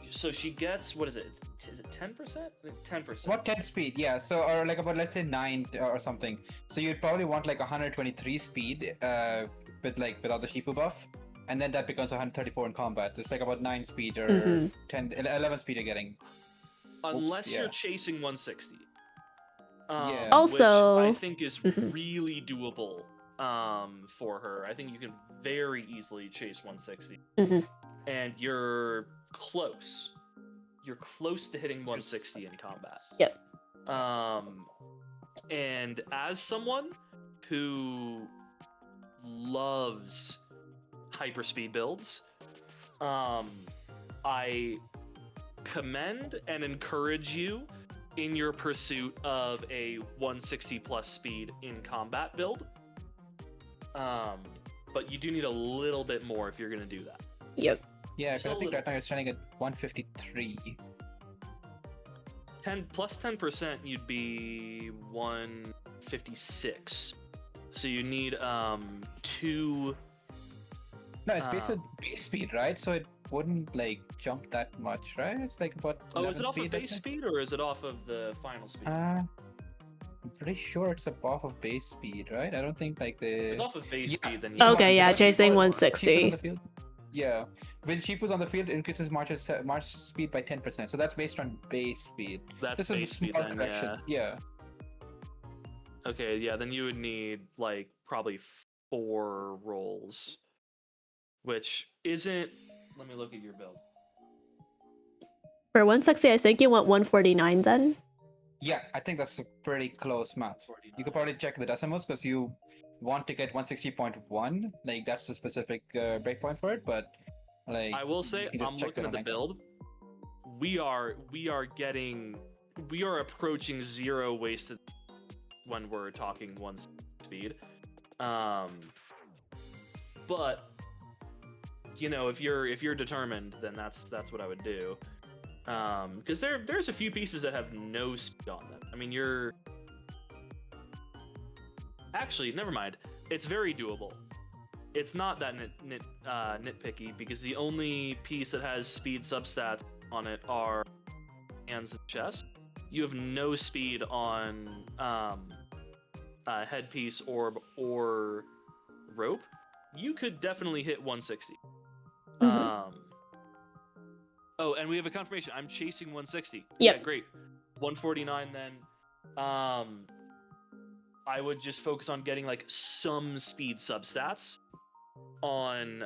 A: so she gets, what is it? Is it 10%? 10%.
C: What 10 speed? Yeah. So or like about, let's say 9 or something. So you'd probably want like 123 speed with like without the Shifu buff, and then that becomes 134 in combat. It's like about 9 speed or 11 speed you're getting.
A: Unless you're chasing 160.
C: Yeah.
B: Also,
A: which I think is really doable for her. I think you can very easily chase 160. And you're close. You're close to hitting 160 in combat.
B: Yep.
A: And as someone who loves hyperspeed builds, I commend and encourage you in your pursuit of a 160 plus speed in combat build. But you do need a little bit more if you're going to do that.
B: Yep.
C: Yeah, because I think right now you're standing at 153.
A: 10%, you'd be 156. So you need 2.
C: No, it's based on base speed, right? So it wouldn't like jump that much, right? It's like about.
A: Is it off of base speed or is it off of the final speed?
C: I'm pretty sure it's off of base speed, right? I don't think like the.
A: If it's off of base speed, then
B: okay, yeah, chasing
C: Shifu's
B: 160.
C: Yeah, when Shifu's on the field, it increases march speed by 10%. So that's based on base speed.
A: That's
C: a
A: base speed
C: small
A: then,
C: correction. Yeah.
A: Okay, yeah, then you would need like probably 4 rolls, which isn't. Let me look at your build.
B: For 160, I think you want 149 then.
C: Yeah, I think that's a pretty close math. You could probably check the decimals because you want to get 160.1. Like that's the specific breakpoint for it, but like
A: I will say, I'm looking at the build. We are approaching 0 wasted when we're talking 1 speed. But you know, if you're determined, then that's what I would do. Because there's a few pieces that have no speed on them. I mean, actually, never mind. It's very doable. It's not that nitpicky because the only piece that has speed substats on it are hands and chest. You have no speed on headpiece, orb, or rope. You could definitely hit 160. Oh, and we have a confirmation. I'm chasing 160.
B: Yep.
A: Yeah, great. 149 then. I would just focus on getting like some speed substats on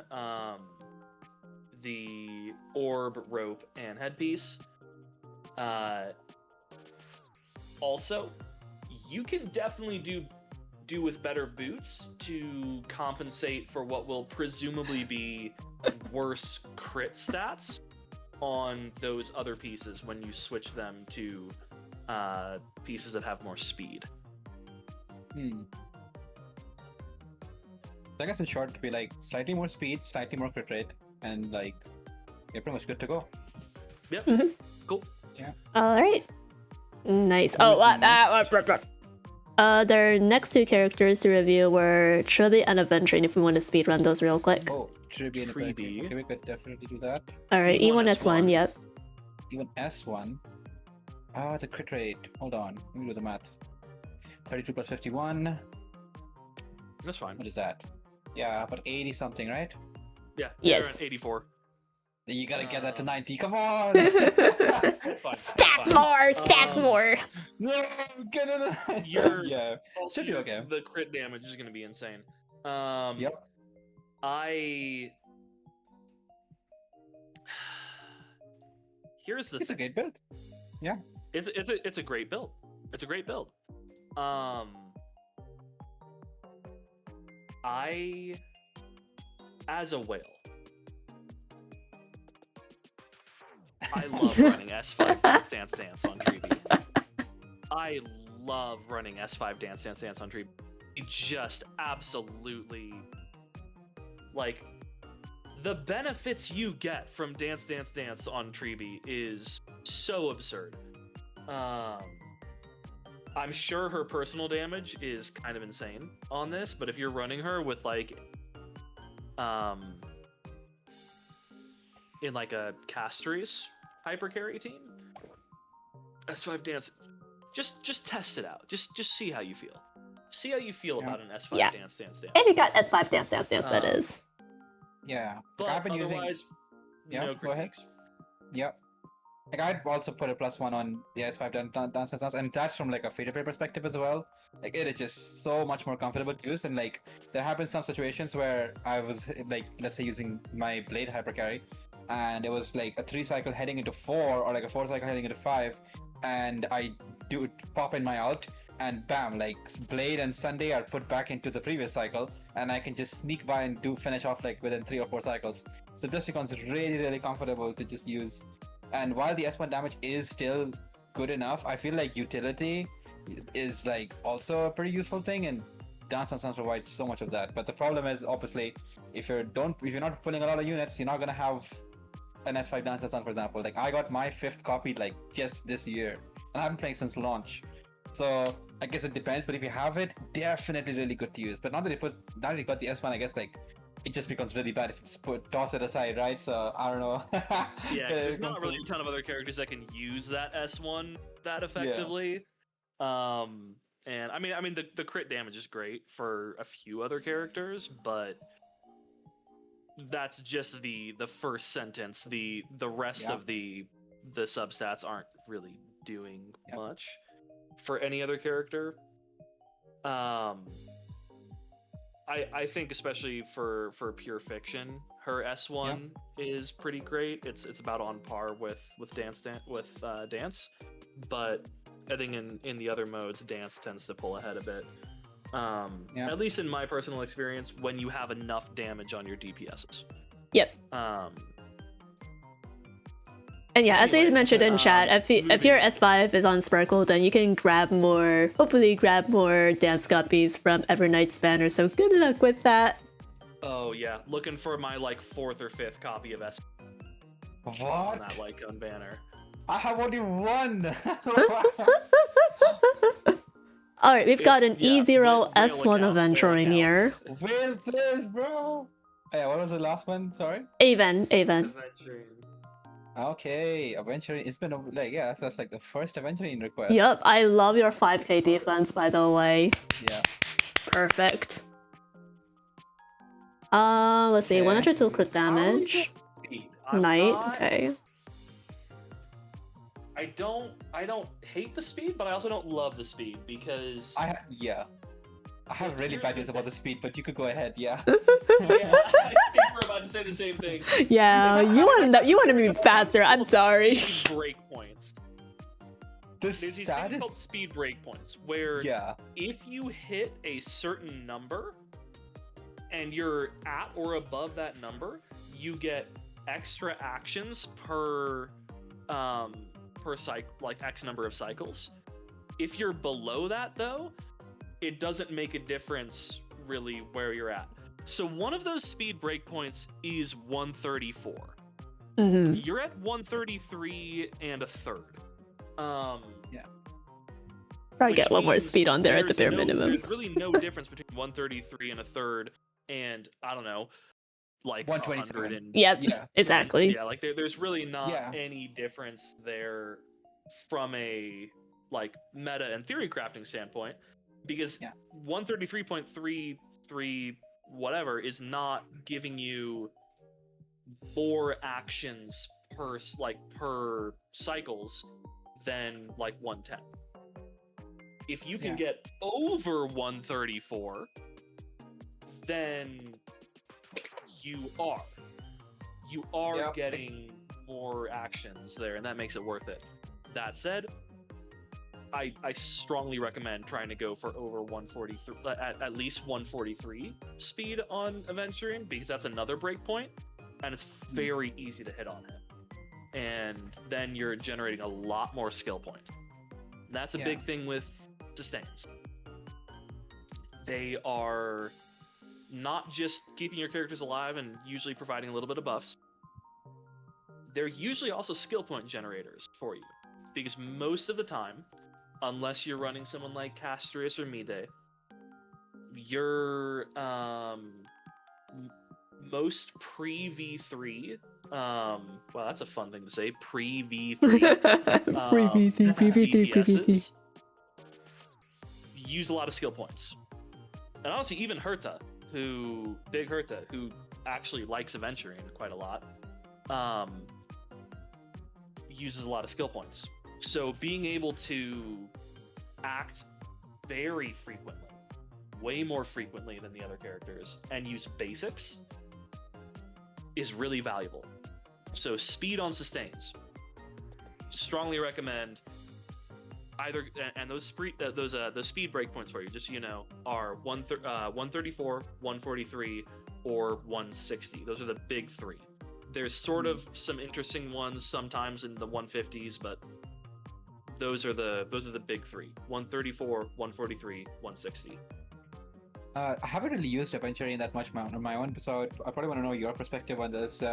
A: the orb, rope, and headpiece. Also, you can definitely do with better boots to compensate for what will presumably be worse crit stats on those other pieces when you switch them to pieces that have more speed.
C: So I guess in short, it'd be like slightly more speed, slightly more crit rate, and like you're pretty much good to go.
A: Yep. Cool.
C: Yeah.
B: All right. Nice. Their next 2 characters to review were Triby and Aventrain, if we want to speedrun those real quick.
C: Oh, Triby and Aventrain. Okay, we could definitely do that.
B: Alright, E1S1, yep.
C: Even S1. The crit rate. Hold on. Let me do the math. 32 plus 51.
A: That's fine.
C: What is that? Yeah, about 80 something, right?
A: Yeah.
B: Yes.
A: Around 84.
C: You gotta get that to 90. Come on!
B: Stack more!
C: No, get it! Yeah. Should be okay.
A: The crit damage is going to be insane.
C: Yep.
A: Here's the.
C: It's a great build. Yeah.
A: It's a great build. It's a great build. as a whale, I love running S5 Dance Dance on Treeby. I love running S5 Dance Dance on Treeby. It just absolutely, like, the benefits you get from Dance Dance Dance on Treeby is so absurd. I'm sure her personal damage is kind of insane on this, but if you're running her with like in like a Castries hyper carry team, S5 Dance, just test it out. Just see how you feel. See how you feel about an S5 Dance Dance.
B: If you got S5 Dance, that is.
C: Yeah.
A: But
C: I've been
A: otherwise,
C: using...
A: no
C: go ahead.
A: critiques.
C: Yep. Like I'd also put a +1 on the S5 Dance Dance, and that's from like a free-to-play perspective as well. Like it is just so much more comfortable to use, and like there have been some situations where I was like, let's say using my blade hyper carry, and it was like a 3 cycle heading into 4, or like a 4 cycle heading into 5, and I do pop in my ult, and bam, like blade and Sunday are put back into the previous cycle, and I can just sneak by and finish off like within 3 or 4 cycles. So it just becomes really comfortable to just use. And while the S1 damage is still good enough, I feel like utility is like also a pretty useful thing, and Dance Dance Dance provides so much of that. But the problem is, obviously, if you're not pulling a lot of units, you're not gonna have an S5 Dance Dance Dance, for example. Like I got my 5th copy like just this year, and I've been playing since launch. So I guess it depends, but if you have it, definitely really good to use. But now that you got the S1, I guess like it just becomes really bad if you just toss it aside, right? So I don't know.
A: Yeah, because there's not really a ton of other characters that can use that S1 that effectively. Yeah. And I mean the crit damage is great for a few other characters, but that's just the first sentence. The rest of the substats aren't really doing much for any other character. I think especially for pure fiction, her S1 is pretty great. It's about on par with Dance, but I think in the other modes, Dance tends to pull ahead a bit. At least in my personal experience, when you have enough damage on your DPSs.
B: Yep. And yeah, as we mentioned in chat, if your S5 is on Sparkle, then you can hopefully grab more dance copies from Evernight's banner, so good luck with that.
A: Oh yeah, looking for my like 4th or 5th copy of S.
C: What?
A: On that Lycon banner.
C: I have only 1!
B: Alright, we've got an E0 S1 Aventuring here.
C: With this, bro! Yeah, what was the last one? Sorry?
B: Aven.
A: Aventuring.
C: Okay, Aventuring. It's been that's like the first Aventuring request.
B: Yup, I love your 5k defense, by the way.
C: Yeah.
B: Perfect. Let's see, 102 crit damage. Knight, okay.
A: I don't hate the speed, but I also don't love the speed because
C: I have really bad news about the speed, but you could go ahead, yeah.
A: Yeah, I think we're about to say the same thing.
B: Yeah, you want to be faster. I'm sorry.
A: Break points. There's these things called speed break points, where if you hit a certain number and you're at or above that number, you get extra actions per cycle, like X number of cycles. If you're below that, though, it doesn't make a difference really where you're at. So one of those speed breakpoints is 134.
B: Mm-hmm.
A: You're at 133 and a third.
B: Probably get one more speed on there at the bare minimum.
A: There's really no difference between 133 and a third and, I don't know, like 100 and...
B: Yep, exactly.
A: Yeah, like there's really not any difference there from a like meta and theory crafting standpoint, because 133.33 whatever is not giving you more actions per cycles than like 110. If you can get over 134, then you are getting more actions there, and that makes it worth it. That said, I strongly recommend trying to go for over 143, at least 143 speed on Aventuring, because that's another breakpoint, and it's very easy to hit on him. And then you're generating a lot more skill points. And that's a big thing with sustains. They are not just keeping your characters alive and usually providing a little bit of buffs. They're usually also skill point generators for you, because most of the time, unless you're running someone like Castrius or Mide, your most pre-V3, wow, that's a fun thing to say, pre-V3 DPSs use a lot of skill points. And honestly, even Big Herta, who actually likes Aventuring quite a lot, uses a lot of skill points. So being able to act very frequently, way more frequently than the other characters, and use basics is really valuable. So speed on sustains. Strongly recommend either, and those speed breakpoints for you, just so you know, are 134, 143, or 160. Those are the big three. There's sort of some interesting ones sometimes in the 150s, but those are the big three: 134, 143, 160.
C: I haven't really used Aventuring that much on my own, so I probably want to know your perspective on this,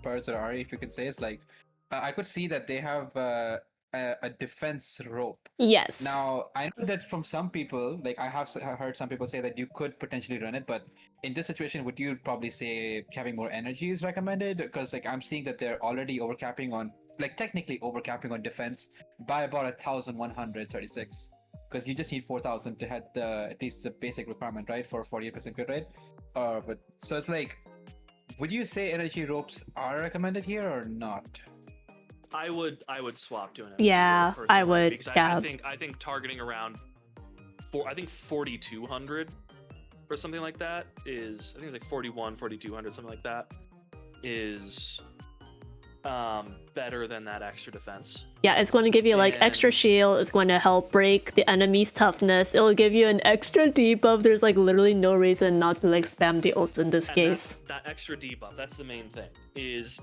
C: Pers or Ari, if you could say. It's like, I could see that they have a defense rope.
B: Yes.
C: Now, I know that from some people, like I have heard some people say that you could potentially run it, but in this situation, would you probably say having more energy is recommended? Because like I'm seeing that they're already overcapping on, like technically overcapping on defense by about 1,136. Because you just need 4,000 to hit at least the basic requirement, right, for 48% crit rate. But so it's like, would you say energy ropes are recommended here or not?
A: I would swap to an
B: Yeah, I would.
A: Because
B: yeah.
A: I think targeting around 4,200 or something like that is, I think it's like 41, 4,200, something like that is better than that extra defense.
B: Yeah, it's going to give you like extra shield. It's going to help break the enemy's toughness. It'll give you an extra debuff. There's like literally no reason not to like spam the ults in this case.
A: That extra debuff, that's the main thing, is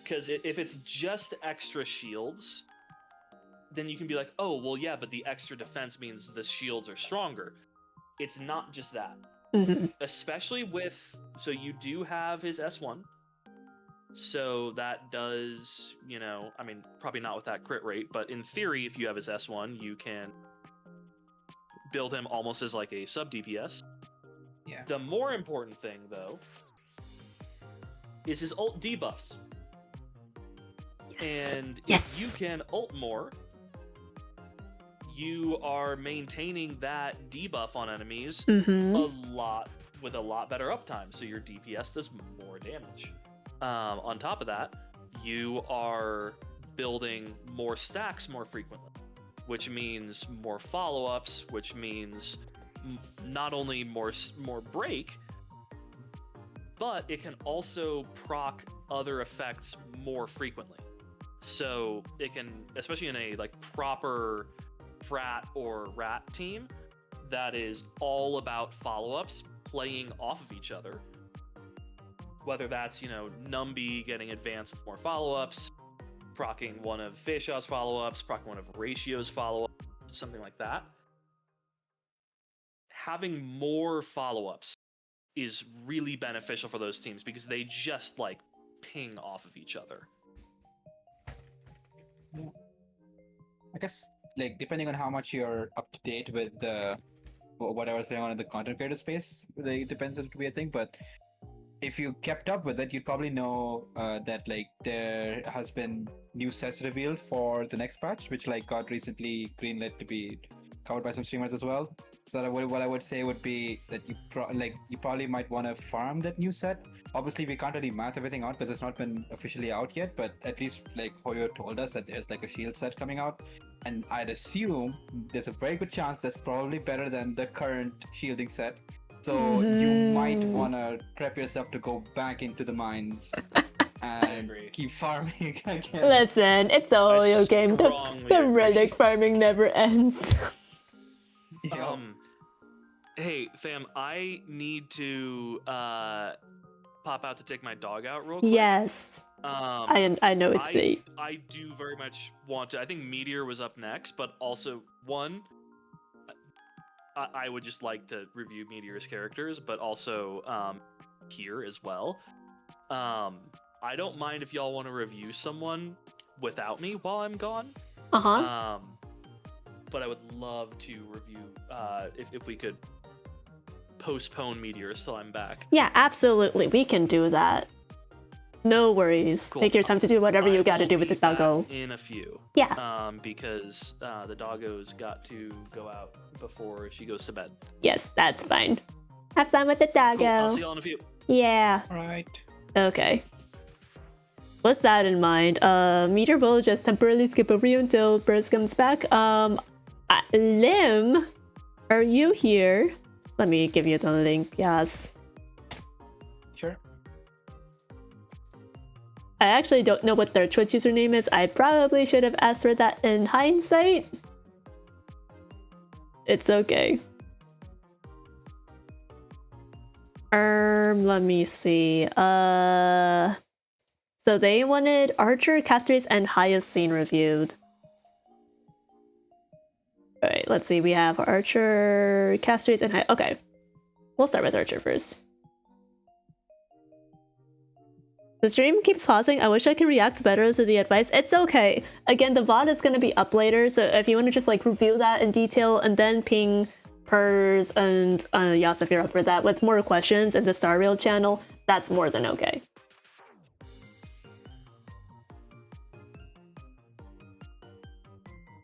A: because if it's just extra shields, then you can be like, oh, well, yeah, but the extra defense means the shields are stronger. It's not just that.
B: Mm-hmm.
A: Especially with, so you do have his S1. So that does, you know, I mean, probably not with that crit rate, but in theory, if you have his S1, you can build him almost as like a sub DPS.
C: Yeah.
A: The more important thing, though, is his ult debuffs.
B: Yes.
A: And
B: yes.
A: if you can ult more, you are maintaining that debuff on enemies with a lot better uptime, so your DPS does more damage. On top of that, you are building more stacks more frequently, which means more follow-ups, which means not only more break, but it can also proc other effects more frequently. So it can, especially in a like proper frat or rat team that is all about follow-ups playing off of each other, whether that's, you know, Numby getting advanced with more follow-ups, proccing one of Feisha's follow-ups, proccing one of Ratio's follow-ups, something like that. Having more follow-ups is really beneficial for those teams because they just like ping off of each other.
C: Yeah. I guess like depending on how much you're up to date with whatever's going on in the content creator space, it depends on it to be a thing, but if you kept up with it, you'd probably know that like there has been new sets revealed for the next patch, which like got recently greenlit to be covered by some streamers as well. So what I would say would be that you probably might want to farm that new set. Obviously, we can't really math everything out because it's not been officially out yet, but at least like Hoyo told us that there's like a shield set coming out, and I'd assume there's a very good chance that's probably better than the current shielding set. So you might want to prep yourself to go back into the mines and
A: agree.
C: keep farming again.
B: Listen, it's a Oreo game. The
A: strongly agree.
B: relic farming never ends.
C: Yup.
A: Hey, fam, I need to pop out to take my dog out real quick.
B: Yes. I know it's late.
A: I do very much want to. I think Meteor was up next, but also I would just like to review Meteor's characters, but also here as well. I don't mind if y'all want to review someone without me while I'm gone. But I would love to review if we could postpone Meteors till I'm back.
B: Yeah, absolutely. We can do that. No worries.
A: Cool.
B: Take your time to do whatever you got to
A: will
B: do with the
A: be back
B: doggo.
A: in a few.
B: Yeah.
A: Because the doggo's got to go out before she goes to bed.
B: Yes, that's fine. Have fun with the doggo.
A: Cool. I'll see y'all in a few.
B: Yeah.
C: Right.
B: Okay. With that in mind, Meteor will just temporarily skip over you until Burst comes back. Lim, are you here? Let me give you the link, yes.
C: Sure.
B: I actually don't know what their Twitch username is. I probably should have asked for that in hindsight. It's okay. Let me see. So they wanted Archer, Castrates, and Hyacine reviewed. Alright, let's see. We have Archer, Castrates, and okay. We'll start with Archer first. The stream keeps pausing. I wish I could react better to the advice. It's okay. Again, the VOD is going to be up later, so if you want to just like review that in detail and then ping Pers and Yas if you're up for that with more questions in the Star Rail channel, that's more than okay.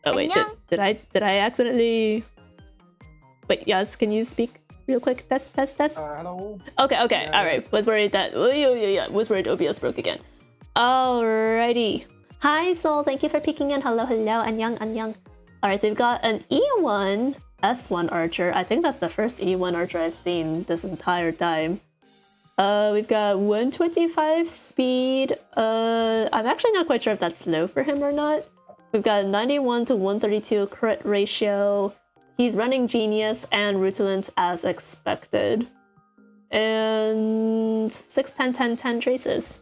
B: Oh wait, did I accidentally? Wait, Yas, can you speak real quick? Test.
C: Hello.
B: Okay.
C: Yeah.
B: All right. Was worried that. Yeah. Was worried OBS broke again. Alrighty. Hi, Soul. Thank you for peeking in. Hello. Annyeong. Alright, so we've got an E1 S1 Archer. I think that's the first E1 Archer I've seen this entire time. We've got 125 speed. I'm actually not quite sure if that's slow for him or not. We've got 91 to 132 crit ratio. He's running Genius and Rutilant as expected. And 6, 10, 10, 10 traces.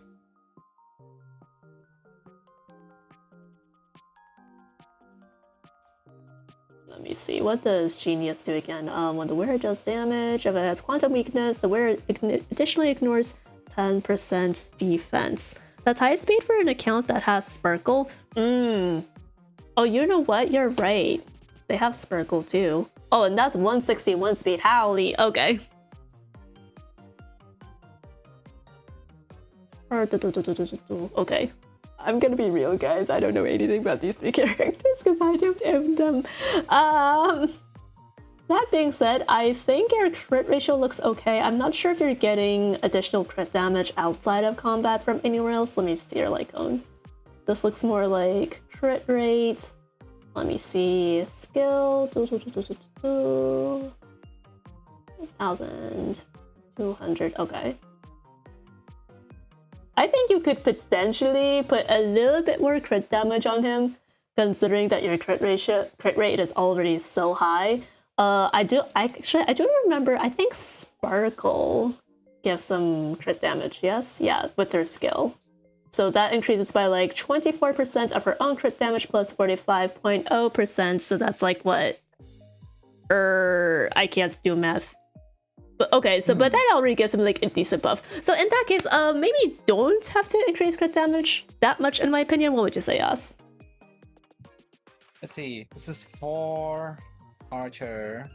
B: Let me see, what does Genius do again? When the wearer does damage, if it has quantum weakness, the wearer additionally ignores 10% defense. That's high speed for an account that has Sparkle. Oh, you know what? You're right. They have Sparkle too. Oh, and that's 161 speed. Howly. Okay. Okay. I'm gonna be real, guys. I don't know anything about these three characters because I don't own them. That being said, I think your crit ratio looks okay. I'm not sure if you're getting additional crit damage outside of combat from anywhere else. Let me see your Lycone. This looks more like crit rate. Let me see. Skill. 1,200. Okay. I think you could potentially put a little bit more crit damage on him, considering that your crit rate is already so high. I do remember, I think Sparkle gives some crit damage, yes? Yeah, with her skill. So that increases by like 24% of her own crit damage plus 45.0%. So that's like what? I can't do math. But okay, so but that already gives him like a decent buff. So in that case, maybe don't have to increase crit damage that much in my opinion. What would you say, Yas?
C: Let's see. This is for Archer.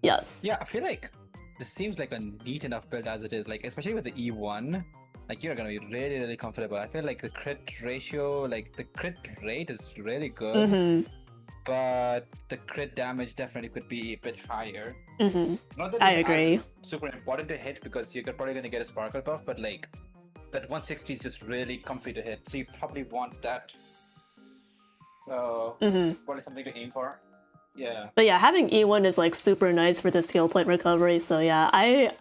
B: Yes.
C: Yeah, I feel like this seems like a neat enough build as it is. Like especially with the E1. Like you're gonna be really, really comfortable. I feel like the crit ratio, like the crit rate is really good, but the crit damage definitely could be a bit higher. Not that
B: I
C: it's
B: agree.
C: super important to hit because you're probably gonna get a Sparkle buff, but like that 160 is just really comfy to hit, so you probably want that. So probably something to aim for. Yeah.
B: But yeah, having E1 is like super nice for the skill point recovery. So yeah, I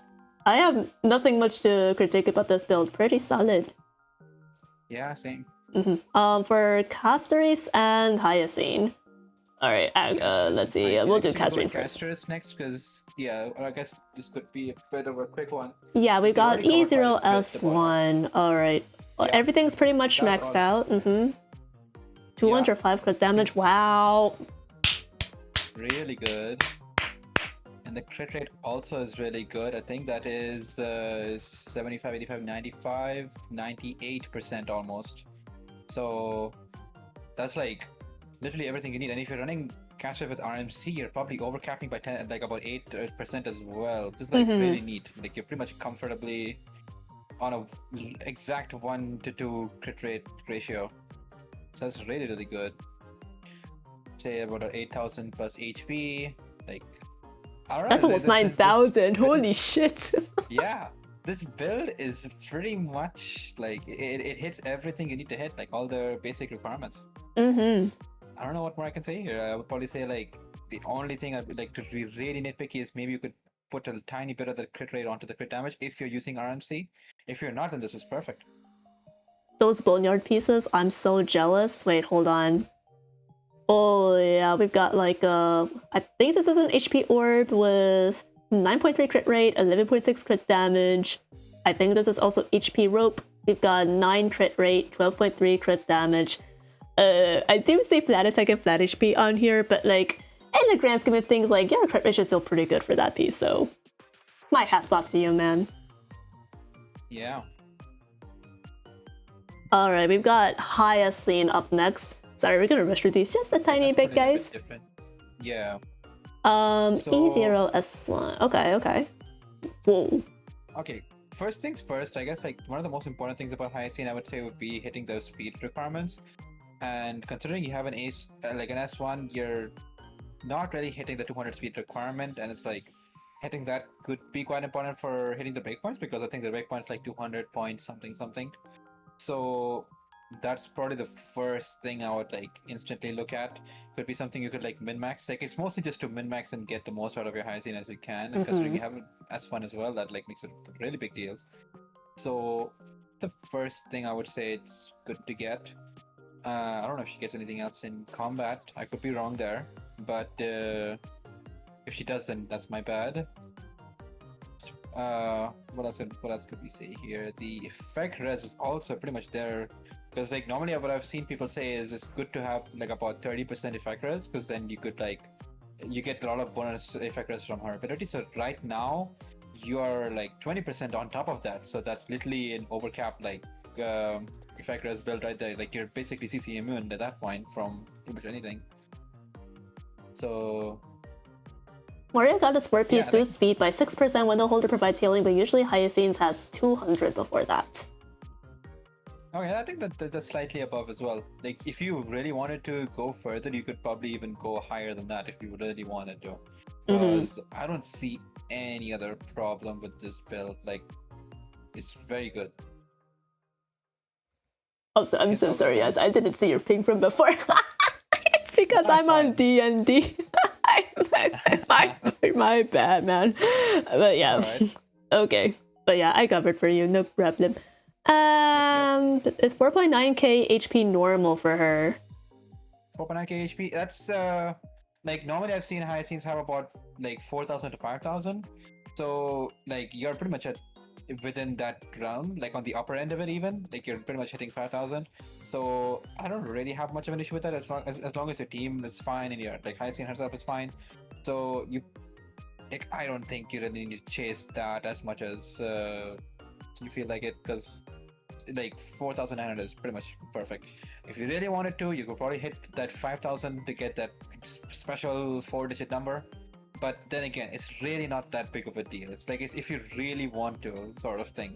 B: have nothing much to critique about this build. Pretty solid.
C: Yeah, same.
B: For Castoris and Hyacinth. All right, let's see. We'll do Castoris first.
C: Castoris next, because yeah, I guess this could be a bit of a quick one.
B: Yeah, we got
C: already covered quite a bit
B: E0S1. All right, well,
C: Yeah,
B: everything's pretty much
C: that's
B: maxed
C: all.
B: out. 205 crit damage. Wow.
C: Really good. And the crit rate also is really good. I think that is 75, 85, 95, 98% almost. So that's like literally everything you need. And if you're running Gacha with RMC, you're probably overcapping by 10, like about 8% as well. This is like really neat. Like you're pretty much comfortably on a exact 1-to-2 crit rate ratio. So that's really, really good. Say about 8,000 plus HP. Like, I don't know.
B: That's almost 9,000. Holy shit.
C: Yeah, this build is pretty much like it hits everything you need to hit, like all the basic requirements. I don't know what more I can say here. I would probably say like the only thing I would like to be really nitpicky is maybe you could put a tiny bit of the crit rate onto the crit damage if you're using RMC. If you're not, then this is perfect.
B: Those boneyard pieces, I'm so jealous. Wait, hold on. Oh yeah, we've got like I think this is an HP orb with 9.3 crit rate, 11.6 crit damage. I think this is also HP rope. We've got 9 crit rate, 12.3 crit damage. I do say flat attack and flat HP on here, but like in the grand scheme of things, like your crit rate is still pretty good for that piece. So my hats off to you, man.
C: Yeah.
B: All right, we've got Hyacinth up next. Sorry, we're gonna rush through these just a tiny bit, guys.
C: Different. Yeah.
B: E0S1. Okay. Whoa.
C: Okay. First things first, I guess like one of the most important things about Hyacinth I would say would be hitting those speed requirements. And considering you have an ace like an S1, you're not really hitting the 200 speed requirement, and it's like hitting that could be quite important for hitting the breakpoints, because I think the breakpoint's like 200 points something. So that's probably the first thing I would like instantly look at. Could be something you could like min-max. Like it's mostly just to min-max and get the most out of your Hyacinth as you can. And considering you have an S1 as well, that like makes it a really big deal. So the first thing I would say it's good to get. I don't know if she gets anything else in combat. I could be wrong there, but if she does, then that's my bad. What else could we say here? The effect res is also pretty much there, because like normally what I've seen people say is it's good to have like about 30% effect res, because then you could like you get a lot of bonus effect res from her ability. So right now you are like 20% on top of that, so that's literally an overcap like effect res build right there. Like you're basically CC immune at that point from pretty much anything. So
B: Moria got a sport piece boost speed by 6% when the holder provides healing, but usually Hyacinth has 200 before that.
C: Okay, I think that's slightly above as well. Like if you really wanted to go further, you could probably even go higher than that if you really wanted to. Because I don't see any other problem with this build. Like it's very good.
B: Also, I'm so sorry, Yes, I didn't see your ping from before. It's because I'm on D&D. My bad, man. But yeah, okay. But yeah, I covered for you, no problem. It's 4.9k HP normal for her.
C: 4.9k HP. That's like normally I've seen Hyacinths have about like 4,000 to 5,000. So like you're pretty much at within that realm, like on the upper end of it even. Like you're pretty much hitting 5,000. So I don't really have much of an issue with that as long as your team is fine and your like Hyacinth herself is fine. So you like I don't think you really need to chase that as much as you feel like it, because like 4,900 is pretty much perfect. If you really wanted to, you could probably hit that 5,000 to get that special 4-digit number. But then again, it's really not that big of a deal. It's like if you really want to, sort of thing.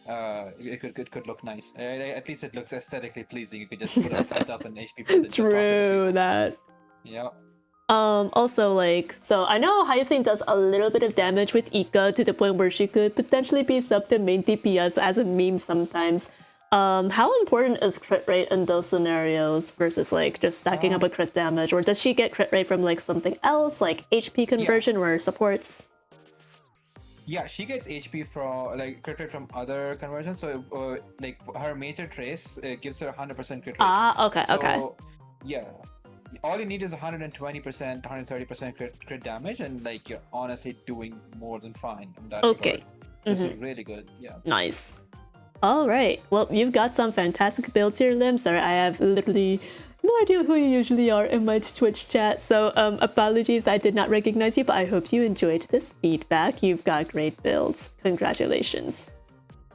C: It could look nice. At least it looks aesthetically pleasing. You could just put a 5,000 HP.
B: True that.
C: Yeah.
B: Also, like, so I know Hyacinth does a little bit of damage with Ika to the point where she could potentially be sub to main DPS as a meme sometimes. How important is crit rate in those scenarios versus like just stacking up a crit damage, or does she get crit rate from like something else, like HP conversion or supports?
C: Yeah, she gets HP from like crit rate from other conversions. So like her major trace gives her 100% crit rate.
B: Ah, okay,
C: So,
B: okay.
C: yeah, all you need is 120%, 130% crit damage, and like you're honestly doing more than fine in that
B: Okay.
C: regard. So this is really good. Yeah.
B: Nice. All right. Well, you've got some fantastic builds here, Lim. Sorry, I have literally no idea who you usually are in my Twitch chat. So apologies, I did not recognize you, but I hope you enjoyed this feedback. You've got great builds. Congratulations.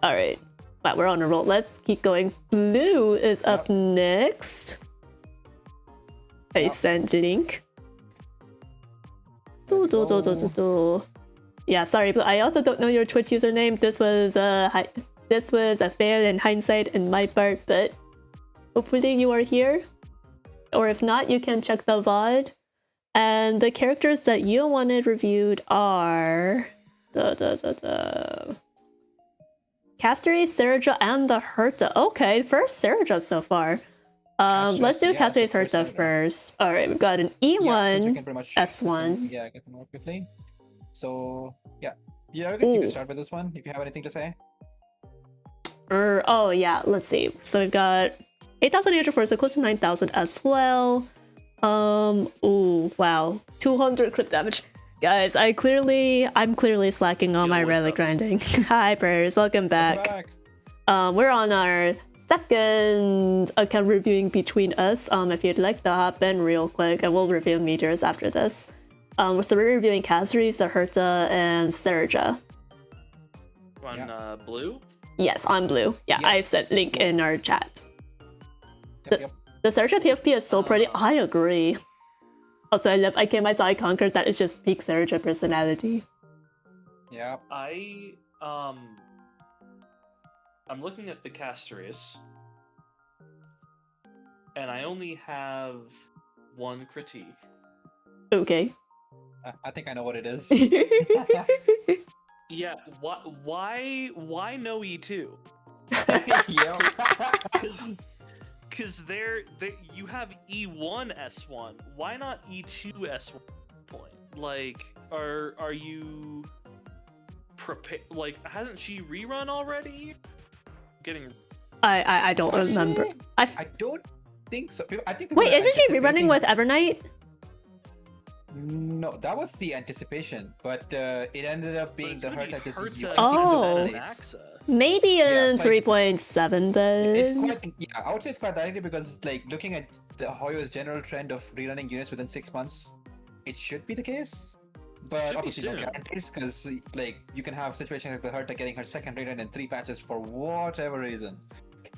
B: All right. Wow, we're on a roll. Let's keep going. Blue is up next. I sent link. Yeah, sorry, but I also don't know your Twitch username. This was a fail in hindsight in my part, but hopefully you are here. Or if not, you can check the VOD. And the characters that you wanted reviewed are Castery, Serja, and the Herta. Okay, first Serja so far. Let's do Castery Herta first. Alright, we've got an E1, S1.
C: Yeah, get them more quickly. So yeah, I guess you can start with this one if you have anything to say.
B: Oh yeah, let's see. So we've got 8,804, so close to 9,000 as well. Ooh, wow, 200 crit damage. Guys, I'm clearly slacking on my relic grinding. Hi, Pers, welcome back. We're on our second account reviewing between us. If you'd like to hop in real quick, and we'll review meteors after this. So we're reviewing Caceres, the Herta, and Serja.
A: On blue?
B: Yes, on blue. Yeah,
C: Yes.
B: I sent link in our chat.
C: Yep.
B: The Serja PFP is so pretty. I agree. Also, I love I Came, I Saw, I Conquered. That is just peak Serja personality.
C: Yeah.
A: I'm looking at the Caceres, and I only have one critique.
B: Okay.
C: I think I know what it is.
A: Yeah, why no E2? Because you have E1 S1. Why not E2 S1 point? Like, are you prepared? Like, hasn't she rerun already? Getting.
B: I don't remember.
C: I don't think so. I think.
B: Wait, isn't she rerunning with Evernight?
C: No, that was the anticipation, but it ended up being the Herta just
B: Maybe in 3.7 then.
C: It's quite, yeah, I would say it's quite likely because, like, looking at the Hoyo's general trend of rerunning units within 6 months, it should be the case. But obviously, no guarantees because, like, you can have situations like the Herta getting her second rerun in 3 patches for whatever reason.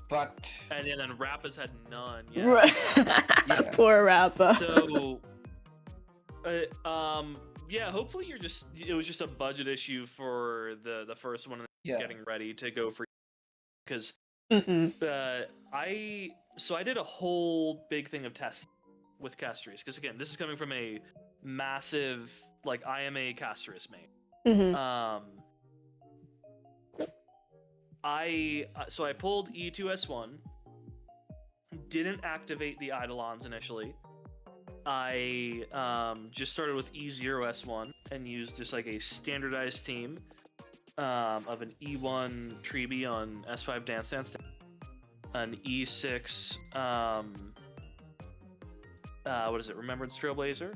C: But
A: and then Rappa's had none. Yeah.
B: Right. Poor Rappa.
A: So. Yeah, hopefully it was just a budget issue for the first one, and getting ready to go for, because I did a whole big thing of tests with Caceres, because again, this is coming from a massive, like, I am a Caceres main. I pulled E2S1, didn't activate the Eidolons initially. I just started with E0S1 and used just like a standardized team of an E1 Treeby on S5 Dance Dance, an E6 what is it, Remembrance Trailblazer,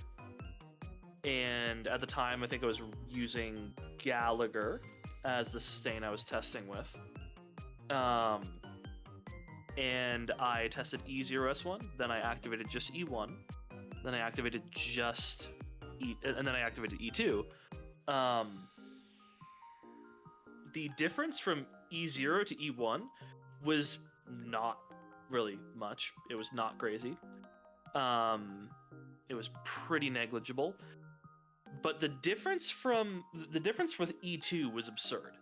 A: and at the time I think I was using Gallagher as the sustain I was testing with, and I tested E0S1, then I activated just E1, then I activated just and then I activated E2. The difference from E0 to E1 was not really much. It was not crazy. It was pretty negligible. But the difference with E2 was absurd.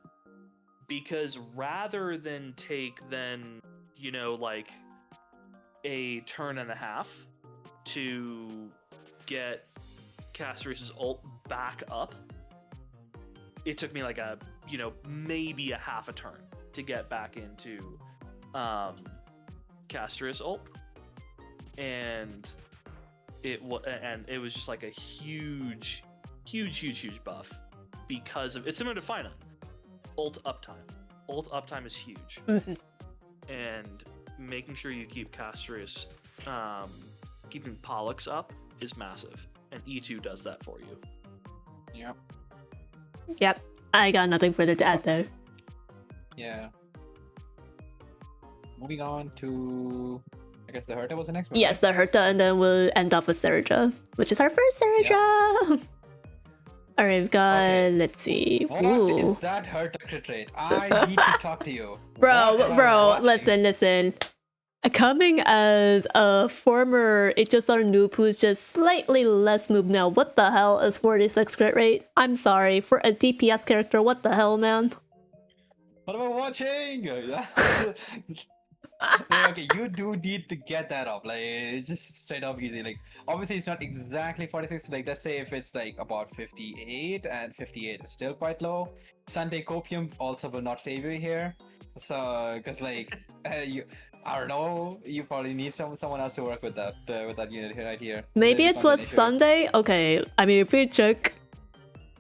A: Because rather than take like a turn and a half to get Caceres' ult back up, it took me like maybe a half a turn to get back into Caceres' ult, and it was just like a huge buff because of it's similar to phainon. Ult uptime. Ult uptime is huge, and making sure you keep Castrius, keeping Pollux up is massive, and E2 does that for you.
C: Yep.
B: Yep. I got nothing further to add there.
C: Yeah. Moving on to, I guess the Herta was the next one.
B: Yes, the Herta, and then we'll end off with Serja, which is our first Serja. All right, we've got, let's see.
C: What is that Herta crit rate? I need to talk to you.
B: Bro, listen. Coming as a former HSR noob who's just slightly less noob now, what the hell is 46 crit rate? I'm sorry, for a DPS character, what the hell, man?
C: What am I watching? Okay, you do need to get that up. Like, it's just straight up easy. Like, obviously, it's not exactly 46. Like, let's say if it's like about 58, and 58 is still quite low. Sunday Copium also will not save you here. So, because like, I don't know, you probably need someone else to work with that unit right here.
B: Maybe it's with Sunday? Okay, I mean, if we check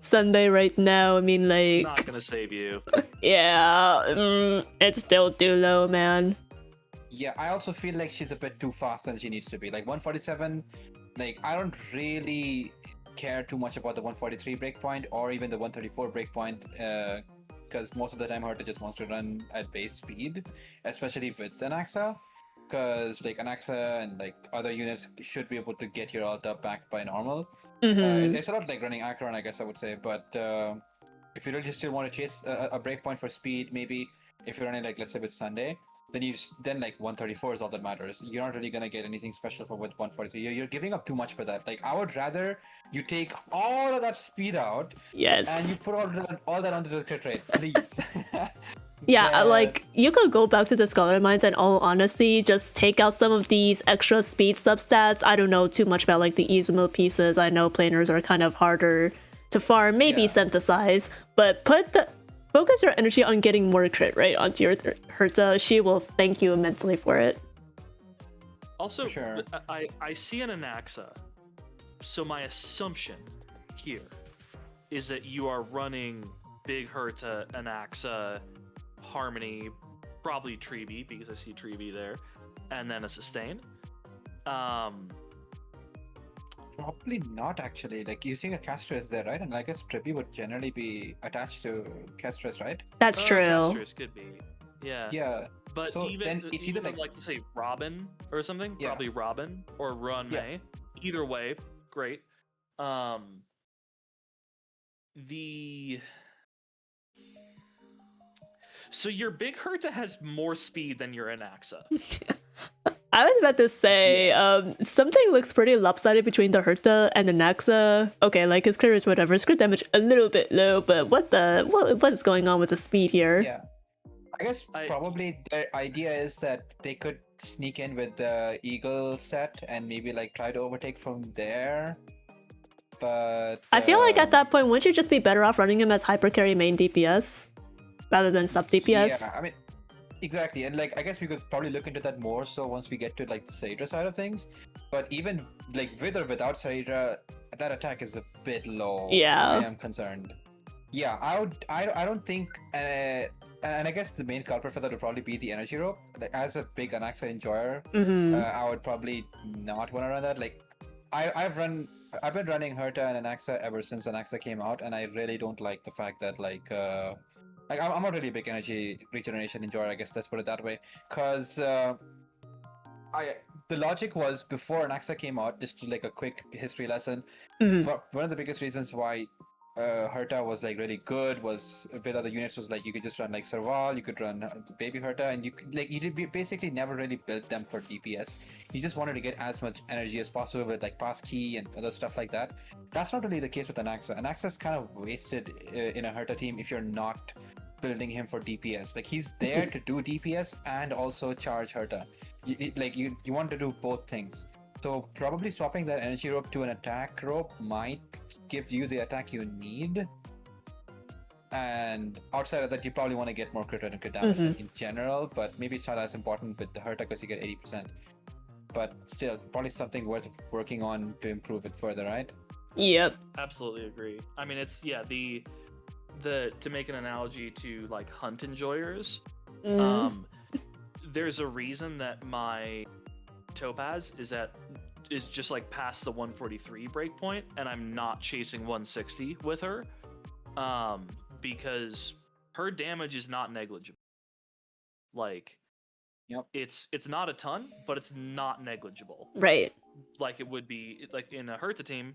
B: Sunday right now, I mean, like...
A: Not gonna save you.
B: Yeah, it's still too low, man.
C: Yeah, I also feel like she's a bit too fast than she needs to be. Like 147, like I don't really care too much about the 143 breakpoint or even the 134 breakpoint, because most of the time Herta just wants to run at base speed, especially with Anaxa, because like Anaxa and like other units should be able to get your ult up back by normal. It's a lot like running Acheron, I guess I would say, but if you really still want to chase a breakpoint for speed, maybe if you're running like, let's say with Sunday, then like 134 is all that matters. You're not really gonna get anything special for with 143. You're giving up too much for that. Like, I would rather you take all of that speed out,
B: yes,
C: and you put all that onto the crit rate, please.
B: Yeah, like, you could go back to the Scholar Mines and all honesty, just take out some of these extra speed substats. I don't know too much about like the Izumil pieces. I know planers are kind of harder to farm, maybe synthesize, but focus your energy on getting more crit rate onto your Herta. She will thank you immensely for it.
A: Also,
C: sure.
A: I see an Anaxa, so my assumption here is that you are running Big Herta, Anaxa, Harmony, probably Treevee, because I see Treevee there, and then a sustain.
C: Probably not actually. Like, using a Castress there, right? And I guess Treevee would generally be attached to Castress, right?
B: That's true.
A: Castress could be. Yeah.
C: Yeah.
A: But
C: so
A: even,
C: then it's
A: even
C: either
A: like say Robin or something,
C: Yeah.
A: probably Robin or Run May. Either way, great. So your Big Herta has more speed than your Anaxa.
B: I was about to say, something looks pretty lopsided between the Herta and the Naxa. Okay, like his crit is whatever, his crit damage a little bit low, but what is going on with the speed here?
C: Yeah. I guess probably their idea is that they could sneak in with the Eagle set and maybe like try to overtake from there. But
B: I feel like at that point, wouldn't you just be better off running him as hyper carry main DPS rather than sub DPS?
C: Yeah, I mean, exactly. And like, I guess we could probably look into that more so once we get to like the Saidra side of things. But even like with or without Saidra, that attack is a bit low.
B: Yeah.
C: I am concerned. Yeah, I don't think, and I guess the main culprit for that would probably be the energy rope. Like, as a big Anaxa enjoyer, I would probably not want to run that. Like, I've been running Herta and Anaxa ever since Anaxa came out, and I really don't like the fact that like I'm not really a big energy regeneration enjoyer, I guess let's put it that way. Cause the logic was before Anaxa came out, just to like a quick history lesson. One of the biggest reasons why Herta was like really good was with other units was like you could just run like Serval, you could run Baby Herta, and you basically never really built them for DPS. You just wanted to get as much energy as possible with like passkey and other stuff like that. That's not really the case with Anaxa. Anaxa's kind of wasted in a Herta team if you're not building him for DPS. Like, he's there to do DPS and also charge Herta. You want to do both things. So probably swapping that energy rope to an attack rope might give you the attack you need. And outside of that, you probably want to get more crit rate and crit damage in general, but maybe it's not as important with the Herta because you get 80%. But still, probably something worth working on to improve it further, right?
B: Yep.
A: Absolutely agree. I mean, it's the to make an analogy to like hunt enjoyers,
B: Mm.
A: there's a reason that my Topaz is just like past the 143 breakpoint, and I'm not chasing 160 with her, because her damage is not negligible. Like,
C: Yep.
A: it's not a ton, but it's not negligible.
B: Right.
A: Like it would be like in a Hertha team,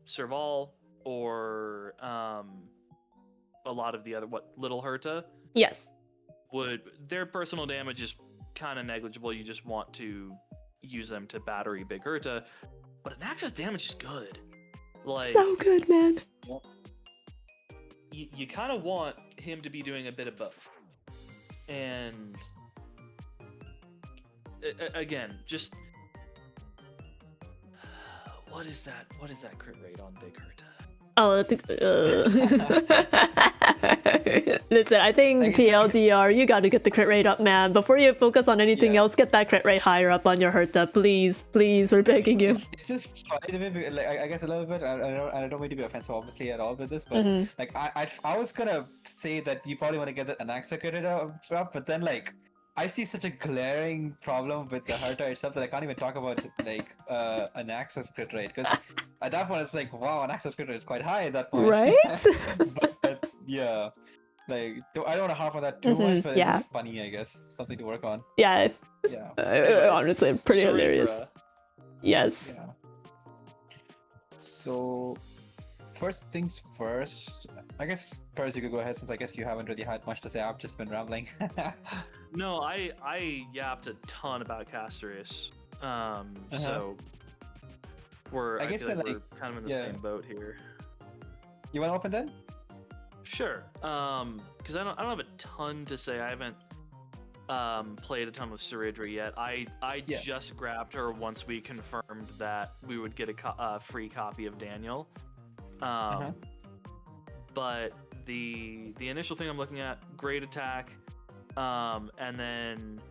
A: Serval or a lot of the other little Hertha
B: Yes.
A: their personal damage is kind of negligible. You just want to use them to battery big Hertha, but an Axis damage is good. Like
B: So good, man.
A: you kind of want him to be doing a bit of both. And again, just what is that crit rate on big Hertha?
B: Oh, listen, I think TLDR, you gotta get the crit rate up, man. Before you focus on anything else, get that crit rate higher up on your Hertha. Please, we're begging you.
C: It's just funny to me, like, I guess a little bit. I don't mean to be offensive, obviously, at all with this, but like I was gonna say that you probably want to get the Anaxa crit rate up, but then like I see such a glaring problem with the Hertha itself that I can't even talk about like an access crit rate, because at that point it's like, wow, an access crit rate is quite high at that point.
B: Right?
C: but yeah, like I don't want to harp on that too much, but it's just funny, I guess, something to work on.
B: Yeah.
C: Yeah.
B: Honestly, pretty
A: Story,
B: hilarious.
A: bruh.
B: Yes.
C: Yeah. So, first things first, I guess, Pers, you could go ahead, since I guess you haven't really had much to say. I've just been rambling.
A: No, I yapped a ton about Castoreus. So I
C: guess
A: feel like
C: then,
A: we're kind of in the same boat here.
C: You want to open then?
A: Sure. Because I don't have a ton to say. I haven't played a ton with Saridra yet. I just grabbed her once we confirmed that we would get a free copy of Daniel. But the initial thing I'm looking at, great attack, and then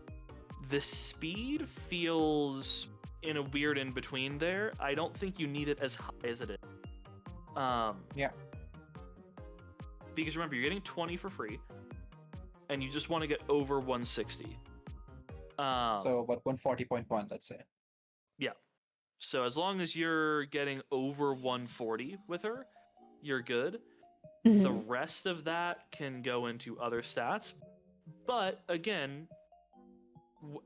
A: the speed feels in a weird in between there. I don't think you need it as high as it is. Because remember, you're getting 20 for free, and you just want to get over 160.
C: So about 140.1, let's say.
A: Yeah. So as long as you're getting over 140 with her, you're good. The rest of that can go into other stats. But again,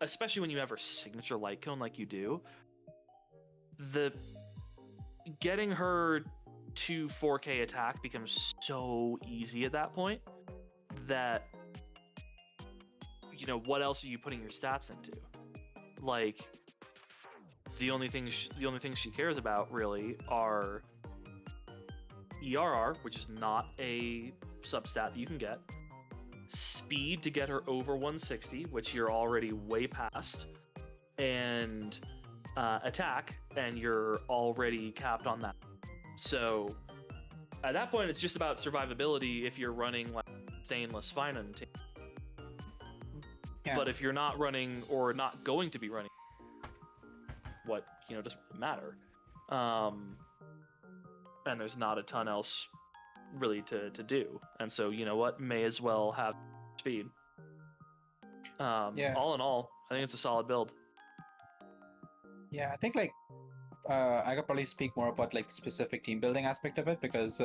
A: especially when you have her signature light cone like you do, the getting her to 4K attack becomes so easy at that point that, you know, what else are you putting your stats into? Like, the only things she cares about really are ERR, which is not a substat that you can get, speed to get her over 160, which you're already way past, and attack, and you're already capped on that. So at that point, it's just about survivability if you're running like stainless phainon team. But if you're not running or not going to be running, what, you know, doesn't really matter. And there's not a ton else really to do. And so, you know what, may as well have speed. All in all, I think it's a solid build.
C: Yeah, I think like I could probably speak more about like the specific team building aspect of it, because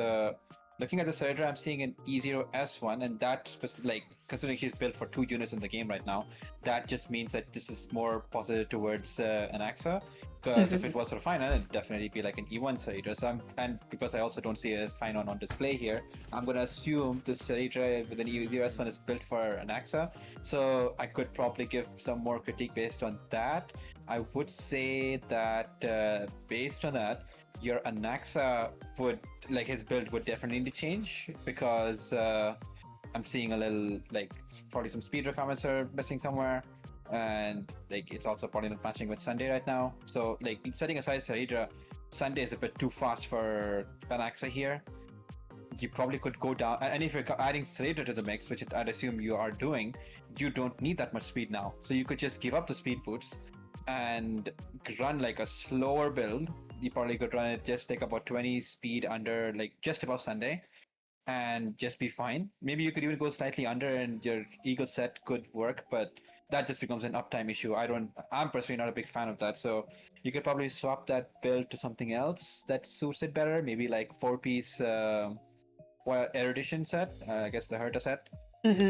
C: looking at the Saridra, I'm seeing an E0S1, and that like, considering she's built for 2 units in the game right now, that just means that this is more positive towards an Axa. Because if it was for Phainon, it'd definitely be like an E1 Saridra. So and because I also don't see a Phainon on display here, I'm gonna assume this Saridra with an E0S1 is built for an Axa. So I could probably give some more critique based on that. I would say that based on that, your Anaxa would, like, his build would definitely need to change, because I'm seeing a little, like, probably some speed requirements are missing somewhere, and like it's also probably not matching with Sunday right now. So like, setting aside Saridra, Sunday is a bit too fast for Anaxa here. You probably could go down, and if you're adding Saridra to the mix, which I'd assume you are doing, you don't need that much speed now. So you could just give up the speed boots and run like a slower build. You probably could run it just like about 20 speed under, like just above Sunday, and just be fine. Maybe you could even go slightly under and your eagle set could work, but that just becomes an uptime issue. I'm personally not a big fan of that. So you could probably swap that build to something else that suits it better. Maybe like 4-piece erudition set. I guess the Herta set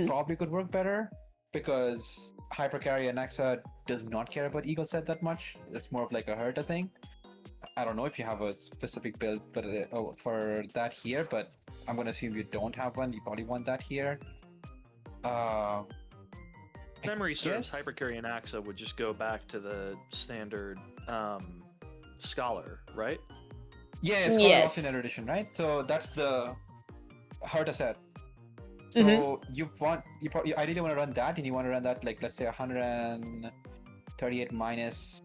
C: probably could work better because Hypercarry and Axa does not care about eagle set that much. It's more of like a Herta thing. I don't know if you have a specific build for that here, but I'm gonna assume you don't have one. You probably want that here.
A: Memory serves, Hypercarry and Axa would just go back to the standard Scholar, right?
C: Yeah, Scholar
B: Yes.
C: Option Edition, right? So that's the Herta set. So you ideally want to run that, and you want to run that like, let's say 138 minus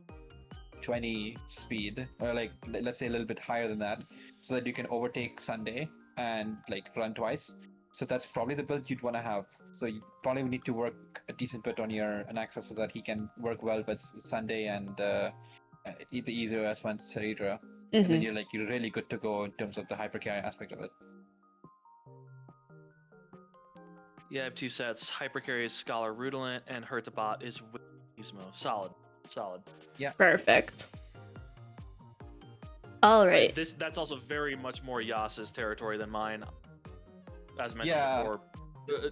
C: 20 speed, or like let's say a little bit higher than that, so that you can overtake Sunday and like run twice. So that's probably the build you'd want to have. So you probably need to work a decent bit on your Anaxa so that he can work well with Sunday and the E0S1 Ceredra. And then you're really good to go in terms of the hypercarry aspect of it.
A: Yeah, I have two sets. Hypercarry is Scholar Rudolent, and Hertabot is Gizmo. Solid.
C: Yeah.
B: Perfect. All right.
A: That's also very much more Yas's territory than mine. As mentioned before,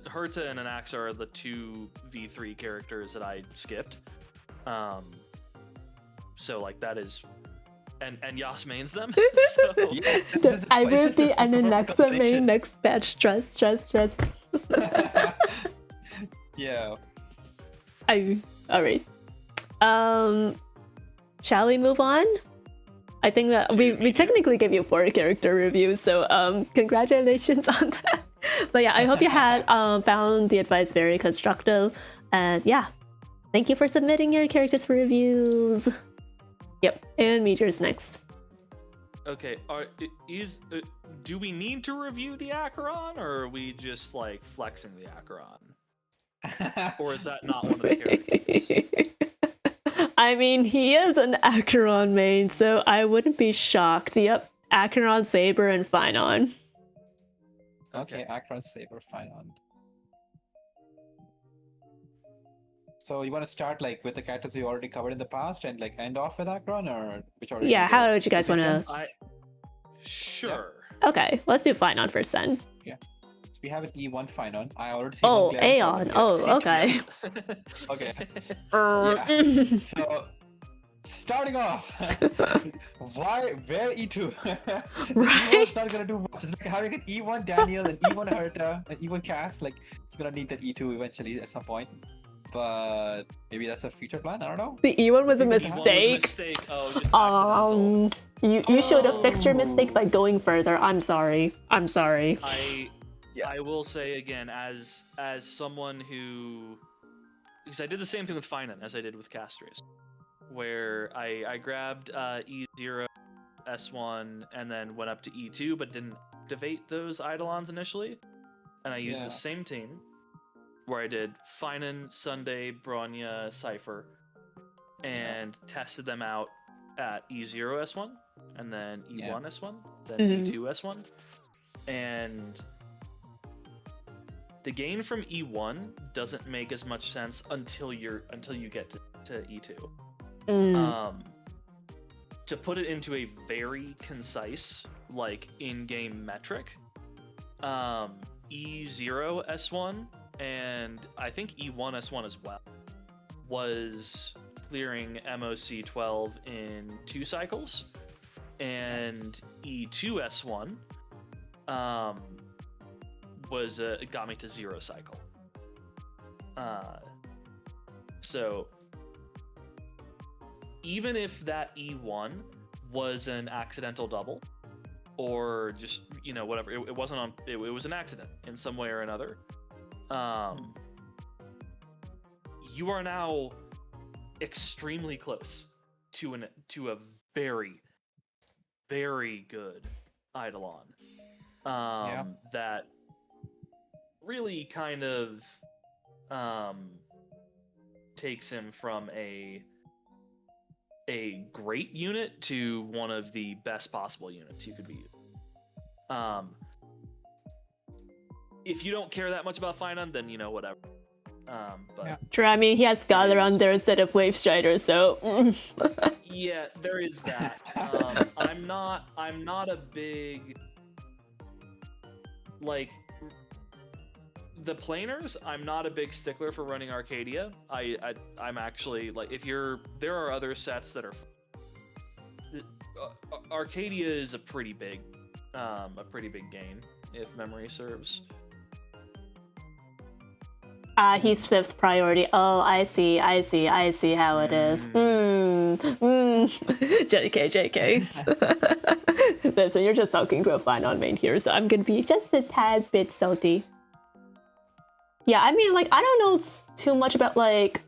A: Herta and Anaxa are the two V3 characters that I skipped. So like that is, and Yas mains them. So
B: I will be an Anaxa main next batch. Trust.
C: Yeah.
B: All right. Shall we move on? I think that we technically gave you 4 character reviews, so congratulations on that. But yeah, I hope you had found the advice very constructive, and yeah, thank you for submitting your characters for reviews. Yep, and Meteor's next.
A: Okay, do we need to review the Acheron, or are we just like flexing the Acheron? Or is that not one of the characters?
B: I mean, he is an Acheron main, so I wouldn't be shocked. Yep, Acheron, Saber, and phainon.
C: Okay, Acheron, Saber, phainon. So you want to start like with the characters you already covered in the past and like end off with Acheron, or which order?
B: Yeah, how would you guys want to?
A: Sure.
B: Yeah. Okay, let's do phainon first then.
C: Yeah. So we have an E1 phainon. I already see.
B: Oh, Aeon. Oh, okay.
C: Okay. Yeah. So starting off, where E2?
B: Right.
C: E1's not gonna do much. It's like having an E1 Daniel and E1 Herta and E1 Cass. Like you're gonna need that E2 eventually at some point. But maybe that's a future plan. I don't know.
B: The E1 was a
A: E1 was a
B: mistake.
A: Oh, just accidental.
B: You should have fixed your mistake by going further. I'm sorry.
A: I will say again, as someone who, because I did the same thing with phainon as I did with Castries, where I grabbed E0, S1, and then went up to E2, but didn't activate those Eidolons initially, and I used the same team, where I did phainon, Sunday, Bronya, Cypher, and tested them out at E0, S1, and then E1, S1, then E2, S1, and the gain from E1 doesn't make as much sense until you get to E2. To put it into a very concise, like in-game metric, E0 S1 and I think E1 S1 as well was clearing MOC 12 in 2 cycles, and E2 S1 got me to 0 cycle. So even if that E1 was an accidental double, or just whatever, it wasn't on. It was an accident in some way or another. You are now extremely close to a very, very good Eidolon. That really kind of takes him from a great unit to one of the best possible units you could be using. if you don't care that much about phainon, then whatever. But
C: Yeah.
B: True, I mean, he has Scholar on there instead of Wave Strider, so...
A: yeah, there is that. I'm not a big like the planers. I'm not a big stickler for running Arcadia. I'm actually like there are other sets that are. Arcadia is a pretty big gain if memory serves.
B: He's 5th priority. Oh, I see how it is. JK. Listen, you're just talking to a phainon main here, so I'm gonna be just a tad bit salty. Yeah, I mean, like, I don't know too much about, like,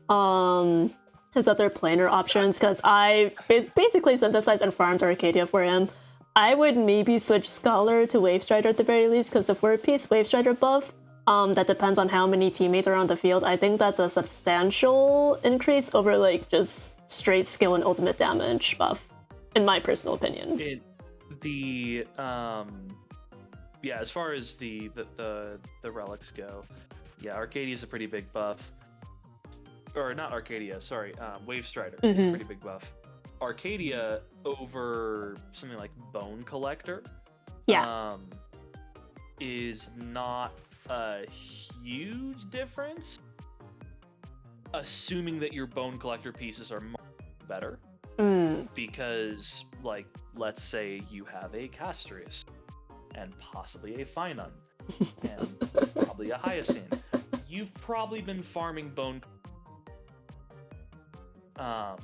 B: his other planar options, because I basically synthesized and farmed Arcadia for him. I would maybe switch Scholar to Wave Strider at the very least, because the 4-piece Wave Strider buff, that depends on how many teammates are on the field. I think that's a substantial increase over, like, just straight skill and ultimate damage buff, in my personal opinion.
A: Yeah, as far as the relics go, yeah, Arcadia is a pretty big buff. Or not Arcadia, sorry, Wave Strider is a pretty big buff. Arcadia over something like Bone Collector, is not a huge difference, assuming that your Bone Collector pieces are better. Because, like, let's say you have a Castrius, and possibly a phainon, and probably a Hyacinth. You've probably been farming Bone. You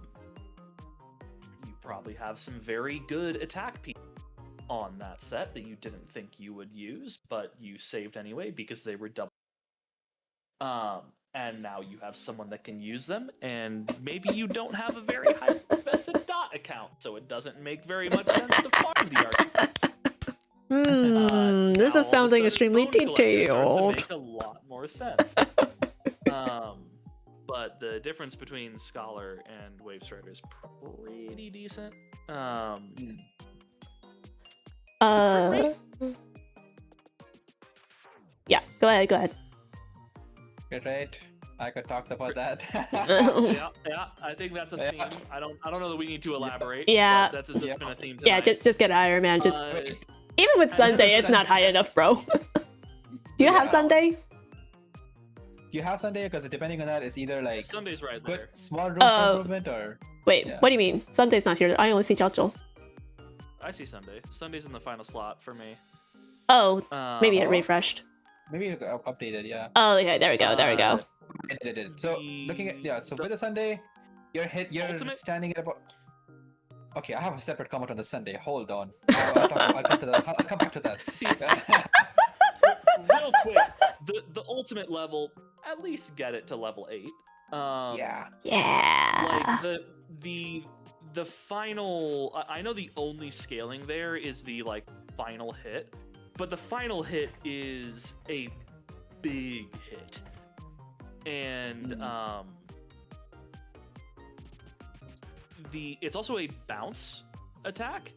A: probably have some very good attack pieces on that set that you didn't think you would use, but you saved anyway because they were double. And now you have someone that can use them, and maybe you don't have a very high invested dot account, so it doesn't make very much sense to farm the arc.
B: This is sounding extremely detailed.
A: Make a lot more sense. But the difference between Scholar and Wave Strider is pretty decent.
B: Yeah, go ahead.
C: Good, right? I could talk about that.
A: yeah, I think that's a theme. I don't know that we need to elaborate.
B: Yeah,
A: that's been a theme tonight.
B: Yeah, just get Iron Man. Just even with Sunday, it's not high enough, bro. Do you have Sunday?
C: You have Sunday, because depending on that, it's either like
A: Sunday's right there.
C: Small room for improvement, or
B: wait, what do you mean? Sunday's not here. I only see Chacho.
A: I see Sunday. Sunday's in the final slot for me.
B: Oh, maybe it refreshed.
C: Maybe it updated, yeah.
B: Oh, okay, there we go.
C: It did. So looking at so with the Sunday, you're
A: Ultimate?
C: standing at about. Okay, I have a separate comment on the Sunday. Hold on. I'll come back to that.
A: Real quick, the ultimate level, at least get it to level 8.
B: Yeah.
A: Like the final. I know the only scaling there is the like final hit, but the final hit is a big hit, and it's also a bounce attack,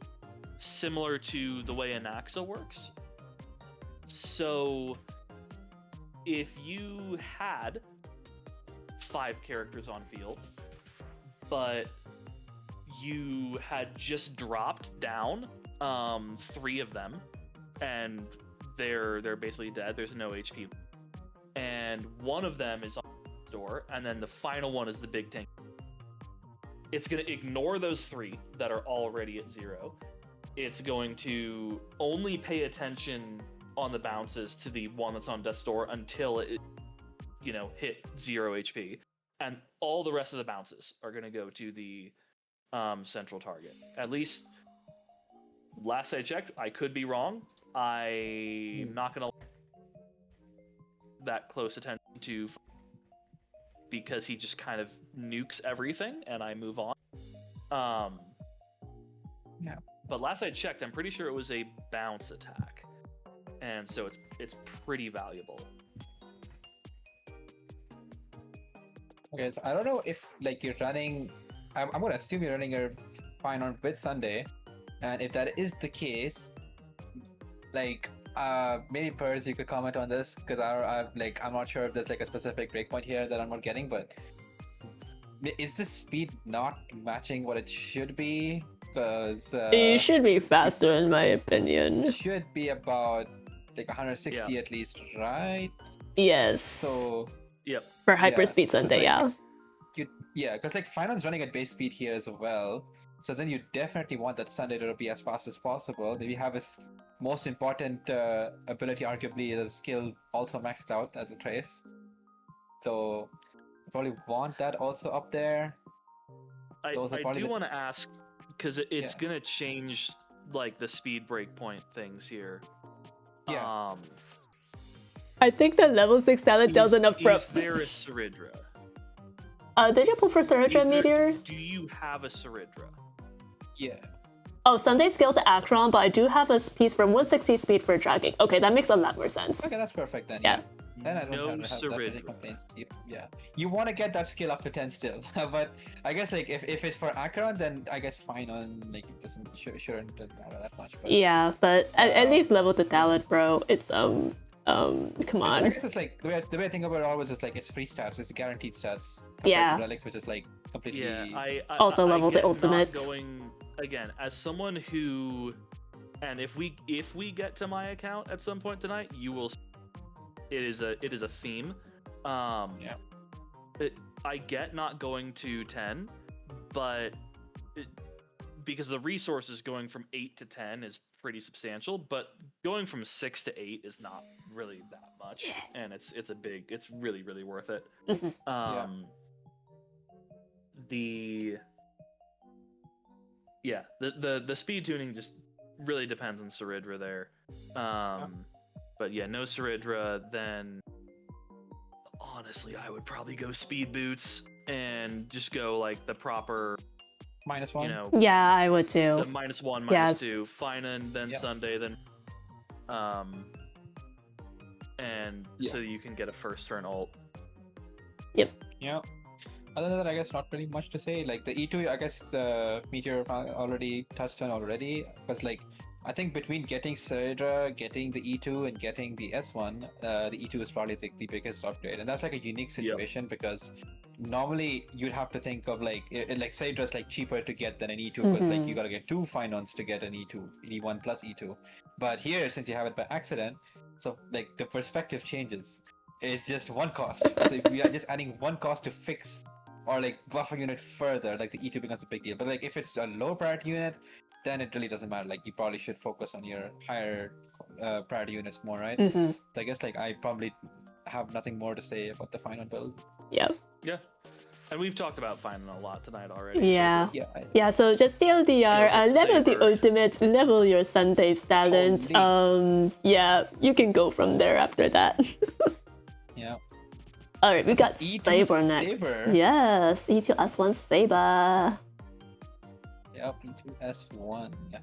A: similar to the way Anaxa works. So if you had 5 characters on field, but you had just dropped down 3 of them, and they're basically dead, there's no HP, and one of them is on the door, and then the final one is the big tank. It's going to ignore those 3 that are already at 0. It's going to only pay attention on the bounces to the one that's on death's door until it, hit 0 HP. And all the rest of the bounces are going to go to the central target. At least, last I checked, I could be wrong. I'm not going to that close attention to, because he just kind of nukes everything and I move on.
C: Yeah.
A: But last I checked, I'm pretty sure it was a bounce attack, and so it's pretty valuable.
C: Okay, so I don't know if like you're running. I'm gonna assume you're running your phainon with Sunday, and if that is the case, like Maybe Pers, you could comment on this because I'm not sure if there's like a specific breakpoint here that I'm not getting, but is this speed not matching what it should be? Because
B: It should be faster, in my opinion.
C: it should be about like 160 at least, right?
B: Yes.
C: So
A: Yep.
B: For hyperspeed
C: so it's
B: Sunday,
C: like-
B: yeah.
C: yeah, because like Phainon's running at base speed here as well. So then you definitely want that Sunday to be as fast as possible. Maybe have his most important ability, arguably, is a skill also maxed out as a trace. So you probably want that also up there.
A: I
C: Those are
A: do
C: probably the-
A: want to ask because it's
C: Yeah.
A: gonna change like the speed breakpoint things here.
C: Yeah.
B: I think the level 6 talent does enough
A: Is
B: prep.
A: there a Saridra?
B: Did you pull for Saridra Meteor?
A: Do you have a Saridra?
C: Yeah.
B: Oh, Sunday skill to Akron, but I do have a piece for 160 speed for dragging. Okay, that makes a lot more sense.
C: Okay, that's perfect then.
B: Yeah.
C: Then I don't
A: No
C: have that many
A: Saridra.
C: complaints. Yeah. You want to get that skill up to 10 still, but I guess like if it's for Acheron, then I guess Phainon like it shouldn't matter that much. But,
B: Yeah, but at least level the talent, bro. It's come
C: I
B: on.
C: guess it's like the way I think about it always is like it's free stats, it's guaranteed stats. compared to
B: Yeah.
C: Relics, which is like completely.
A: Yeah, I
B: Also level the
A: get not
B: ultimate.
A: Going again as someone who, and if we get to my account at some point tonight, you will. It is a theme.
C: Yeah.
A: I get not going to 10, but because the resources going from 8 to 10 is pretty substantial, but going from 6 to 8 is not really that much, and it's really worth it.
B: Mhm.
A: The speed tuning just really depends on Saridra there. But yeah, no Saridra, then honestly I would probably go speed boots and just go like the proper
C: -1.
A: you know
B: Yeah, I would too.
A: the -1
B: Yeah.
A: -2 Phainon, then
C: Yeah.
A: Sunday, then and
C: Yeah.
A: so you can get a first turn ult.
C: Yeah. Other than that, I guess not really much to say. Like the E2, I guess Meteor already touched on already. Because like I think between getting Saridra, getting the E2, and getting the S1, the E2 is probably the biggest upgrade, and that's like a unique situation because normally you'd have to think of like like Sarydra's like cheaper to get than an E2 because like you gotta get 2 Phainons to get an E2, E1 plus E2. But here, since you have it by accident, so like the perspective changes. It's just one cost. So if we are just adding one cost to fix or like buff a unit further, like the E2 becomes a big deal. But like if it's a low priority unit, then it really doesn't matter. Like you probably should focus on your higher priority units more, right?
B: Mhm.
C: So I guess like I probably have nothing more to say about the final build.
B: Yep.
A: Yeah, and we've talked about Phainon a lot tonight already.
B: Yeah.
C: Yeah.
B: Yeah, so just TLDR,
A: Go
B: level the
A: Saber.
B: ultimate, level your Sunday's talent. Yeah, you can go from there after that.
C: Yeah.
B: Alright, we got
C: E2
B: Saber next.
C: Saber.
B: Yes, E2S1 Saber.
C: Yep. E2 S1. Yeah.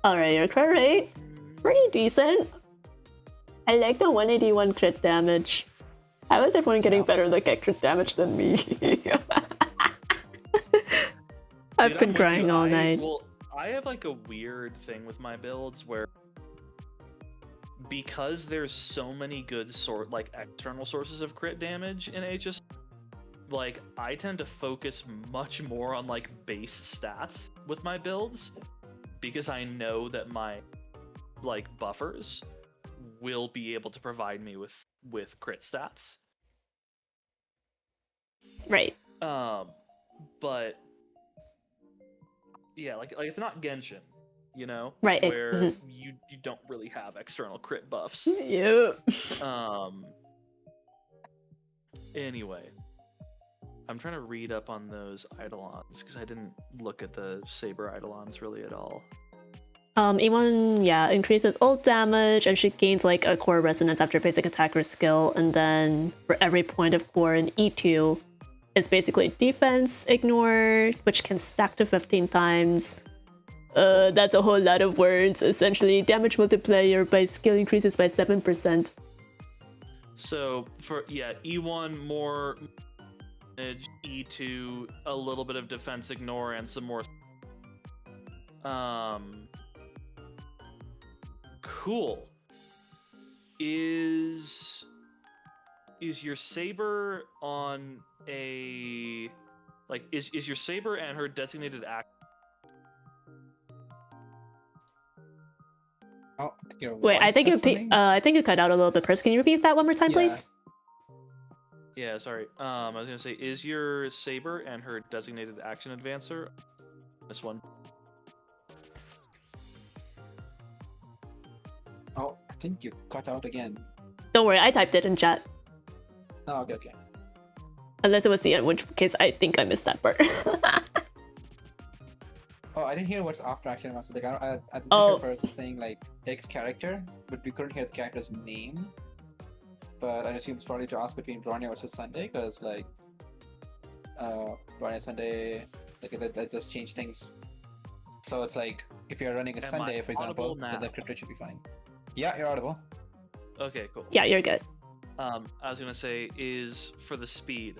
B: Alright, your crit rate, pretty decent. I like the 181 crit damage. How is everyone getting better look at crit damage than me? I've
A: Dude,
B: been
A: I'm with
B: crying
A: you.
B: all night.
A: Well, I have like a weird thing with my builds where because there's so many good external sources of crit damage in HS, like I tend to focus much more on like base stats with my builds because I know that my like buffers will be able to provide me with crit stats.
B: Right.
A: But yeah, like it's not Genshin, you know,
B: Right,
A: where you don't really have external crit buffs.
B: Yep.
A: Anyway, I'm trying to read up on those Eidolons because I didn't look at the Saber Eidolons really at all.
B: E1, yeah, increases ult damage and she gains like a core resonance after basic attacker skill, and then for every point of core in E2, it's basically defense ignore, which can stack to 15 times. That's a whole lot of words. Essentially, damage multiplier by skill increases by 7%.
A: So for E1 more damage, E2 a little bit of defense ignore Cool. Is your saber on a like is your saber and her designated act?
C: Oh,
B: Wait, I think you cut out a little bit. Pers, can you repeat that one more time, please?
A: Yeah, sorry. I was gonna say, is your saber and her designated action advancer this one?
C: Oh, I think you cut out again.
B: Don't worry, I typed it in chat.
C: Oh, okay.
B: Unless it was the end, which case I think I missed that part.
C: Oh, I didn't hear what's after action master. Like, I didn't
B: Oh.
C: hear her saying like X character, but we couldn't hear the character's name. But I assume it's probably to ask between Bronya versus Sunday, because like Bronya Sunday, like that just changed things. So it's like if you're running a
A: Am
C: Sunday,
A: I
C: for example,
A: audible
C: then
A: now?
C: the crit rate should be fine. Yeah, you're audible.
A: Okay, cool.
B: Yeah, you're good.
A: I was gonna say, is for the speed,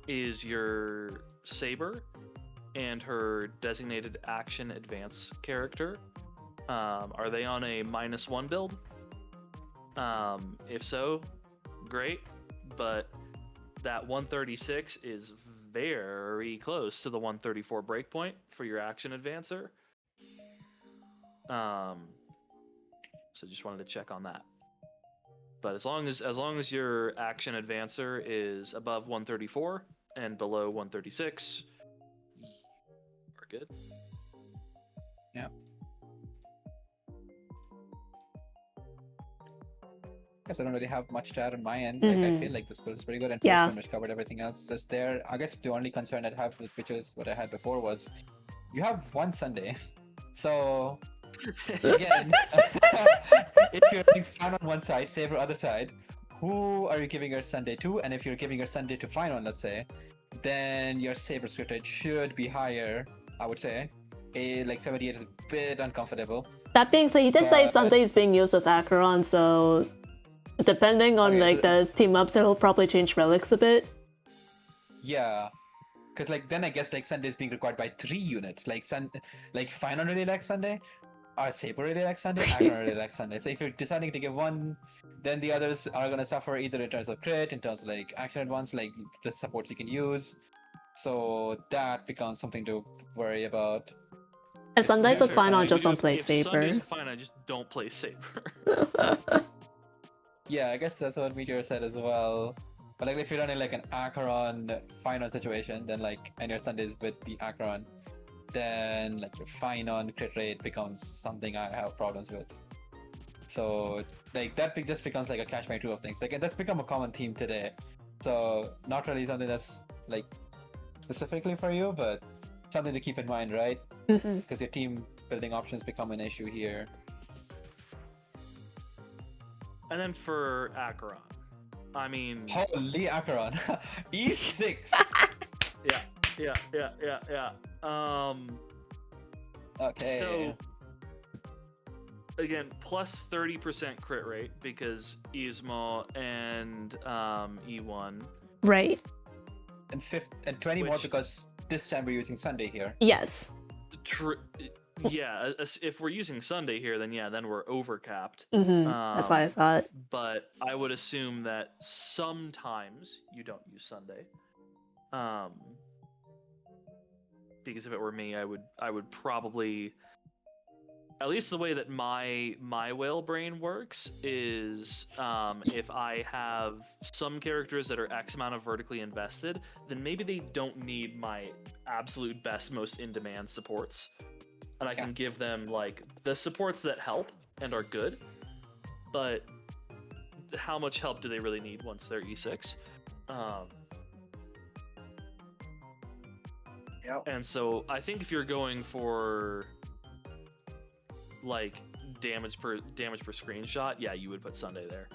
A: is your saber and her designated action advance character, are they on a -1 build? If so, great, but that 136 is very close to the 134 breakpoint for your action advancer. So just wanted to check on that. But as long as your action advancer is above 134 and below 136, we're good.
C: Yeah. Guess I don't really have much to add on my end. Like I feel like this build is pretty good, and
B: Yeah.
C: pretty much covered everything else. Just there, I guess the only concern I'd have with which is what I had before was you have one Sunday, so again, if you're having fun on one side, saber other side, who are you giving your Sunday to? And if you're giving your Sunday to phainon, let's say, then your saber script rate should be higher. I would say, like 78 is a bit uncomfortable.
B: That being said, he did say
C: But-
B: Sunday is being used with Acheron, so depending on
C: Okay,
B: like
C: so-
B: the team ups, it'll probably change relics a bit.
C: Yeah, because like then I guess like Sunday is being required by 3 units. Like phainon really likes Sunday, saber really likes Sunday, Acheron really likes Sunday. So if you're deciding to give one, then the others are gonna suffer either in terms of crit, in terms of like action advance, like the supports you can use. So that becomes something to worry about.
B: If Sunday's
C: Yeah,
B: with
C: sure.
B: Phainon,
A: If
B: just
A: you-
B: don't play
A: if Sunday's
B: saber.
A: fine, I just don't play saber.
C: Yeah, I guess that's what Meteor said as well. But like if you're running like an Acheron phainon situation, then like and your Sundays with the Acheron, then like your phainon crit rate becomes something I have problems with. So like that just becomes like a catch 22 of things. Like that's become a common theme today. So not really something that's like specifically for you, but something to keep in mind, right? Because your team building options become an issue here.
A: And then for Acheron, I mean,
C: Holy Acheron, E6.
A: yeah.
C: Okay.
A: So again, plus 30% crit rate because Ismo and E1.
B: Right.
C: And 20 more
A: Which-
C: because this time we're using Sunday here.
B: Yes.
A: Yeah, if we're using Sunday here, then we're overcapped.
B: That's why I thought.
A: But I would assume that sometimes you don't use Sunday. Because if it were me, I would probably, at least the way that my whale brain works is if I have some characters that are X amount of vertically invested, then maybe they don't need my absolute best, most in-demand supports. And I can give them like the supports that help and are good, but how much help do they really need once they're E6? And so I think if you're going for like damage per screenshot, yeah, you would put Sunday there.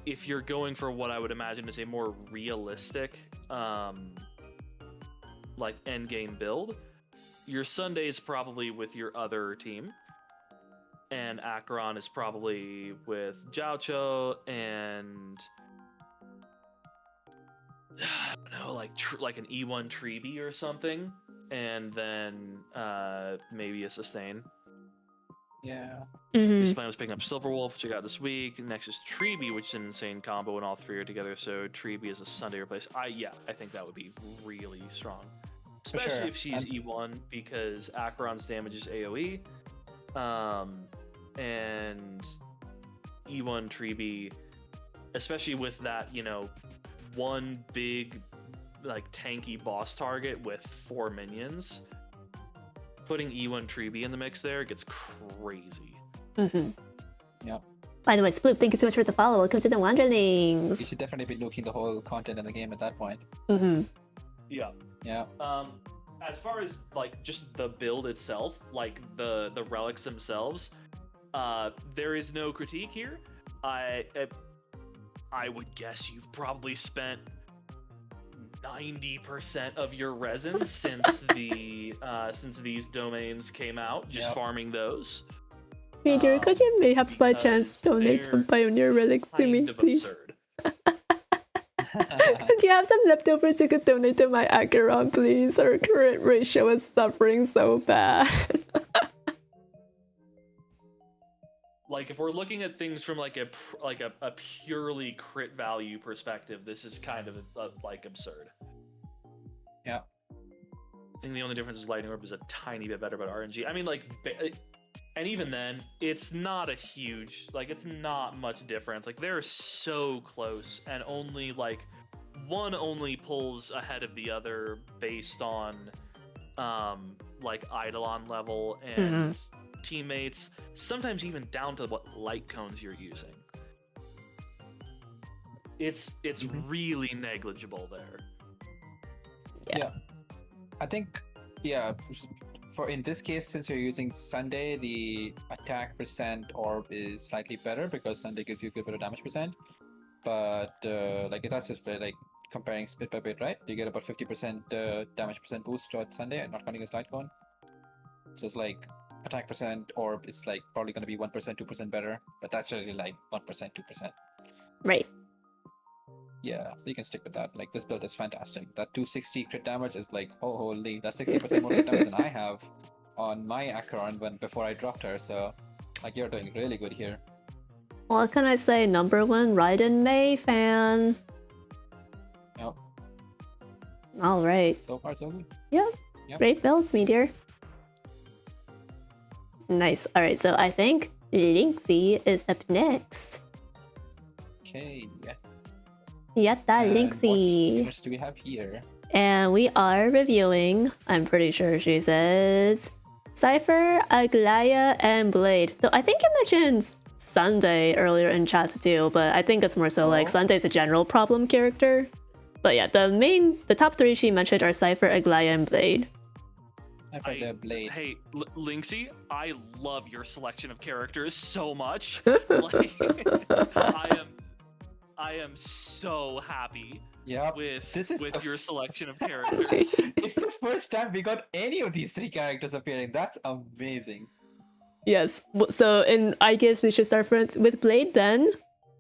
A: If you're going for what I would imagine is a more realistic like end game build, your Sunday is probably with your other team, and Acheron is probably with Jiaocho and I don't know, like an E1 Treeby or something, and then maybe a sustain.
C: Yeah.
A: Spine was picking up Silverwolf, which I got this week. Next is Treeby, which is an insane combo, and all three are together. So Treeby is a Sunday replace. I think that would be really strong, especially
C: sure.
A: if she's E1 because Acheron's damage is AOE, and E1 Treeby, especially with that one big like tanky boss target with 4 minions. Putting E1 Treeby in the mix there gets crazy.
C: Yep.
B: By the way, Sploop, thank you so much for the follow. Welcome to the Wanderlings.
C: You should definitely be nuking the whole content in the game at that point.
A: Yeah.
C: Yeah.
A: As far as like just the build itself, like the relics themselves, there is no critique here. I would guess you've probably spent 90% of your resin since these domains came out, just farming those.
B: Meteor, could you perhaps by chance donate some Pioneer relics to me, please?
A: Absurd.
B: Do you have some leftovers you could donate to my Acheron, please? Our current ratio is suffering so bad.
A: Like if we're looking at things from like a purely crit value perspective, this is kind of like absurd.
C: Yeah.
A: I think the only difference is Lightning Orb is a tiny bit better, but RNG. I mean, like, and even then, it's not a huge, like, it's not much difference. Like, they're so close, and only like one only pulls ahead of the other based on like Eidolon level and teammates, sometimes even down to what light cones you're using. It's really negligible there.
C: Yeah. I think for in this case, since you're using Sunday, the attack percent orb is slightly better because Sunday gives you a good bit of damage percent. But like that's just like comparing split by bit, right? You get about 50% damage percent boost on Sunday, not counting his light cone. So it's like attack percent orb is like probably going to be 1%, 2% better, but that's really like 1%, 2%.
B: Right.
C: Yeah, so you can stick with that. Like this build is fantastic. That 260 crit damage is like, oh holy, that's 60% more crit damage than I have on my Acheron before I dropped her. So like you're doing really good here.
B: What can I say? Number one Raiden May fan.
C: Yep.
B: All right.
C: So far so good.
B: Yep. Great builds, Meteor. Nice. All right, so I think Lynxie is up next.
C: Okay.
B: Yatta, Lynxie.
C: What do we have here?
B: And we are reviewing, I'm pretty sure she says, Cypher, Aglaya, and Blade. Though I think you mentioned Sunday earlier in chat too, but I think it's more so like Sunday's a general problem character. But yeah, the top three she mentioned are Cypher, Aglaya, and Blade.
C: Blade.
A: Hey, Lynxie, I love your selection of characters so much. Like, I am so happy with your selection of characters.
C: It's the first time we got any of these three characters appearing. That's amazing.
B: Yes. So I guess we should start with Blade then,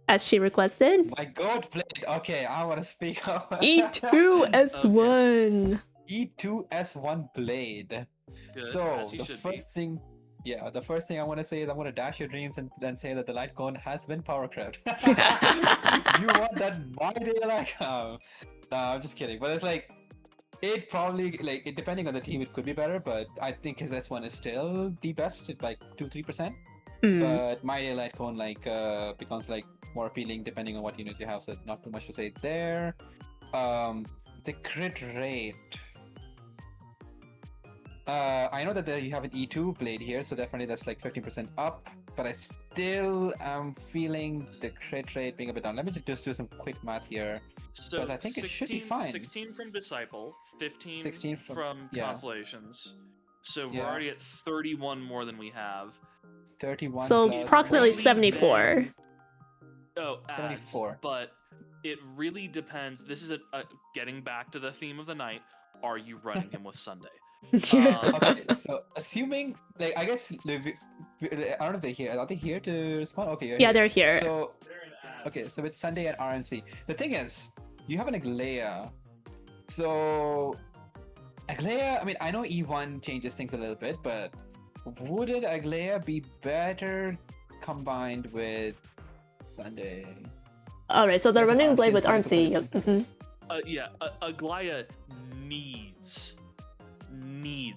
B: as she requested.
C: My God, Blade. Okay, I want to speak up.
B: E2S1.
C: E2S1 Blade.
A: Good,
C: so the first thing I want to say is I want to dash your dreams and then say that the light cone has been power crept. You want that my day like no, I'm just kidding. But it's like it probably like it depending on the team it could be better, but I think his S1 is still the best at like 2-3%. But my day light cone like becomes like more appealing depending on what units you have, so not too much to say there. The crit rate. I know that you have an E2 Blade here, so definitely that's like 15% up, but I still am feeling the crit rate being a bit down. Let me just do some quick math here, because I think
A: 16,
C: it should be fine.
A: 16 from Disciple,
C: 16
A: from Constellations, so we're already at 31 more than we have.
C: 31
B: so
C: plus
B: approximately 74.
A: Oh,
C: 74.
A: But it really depends. This is getting back to the theme of the night. Are you running him with Sunday?
C: Okay, so assuming, like, I guess, I don't know if they're here. Are they here to respond? Okay,
B: they're here.
C: So, okay, so it's Sunday at RMC. The thing is, you have an Aglaya. So, Aglaya, I mean, I know E1 changes things a little bit, but Wouldn't Aglaya be better combined with Sunday?
B: Alright, so they're
C: Yes,
B: running blade
C: Armsy
B: with
C: is
B: Armsy.
C: super
B: Yep. Mhm.
A: Aglaya needs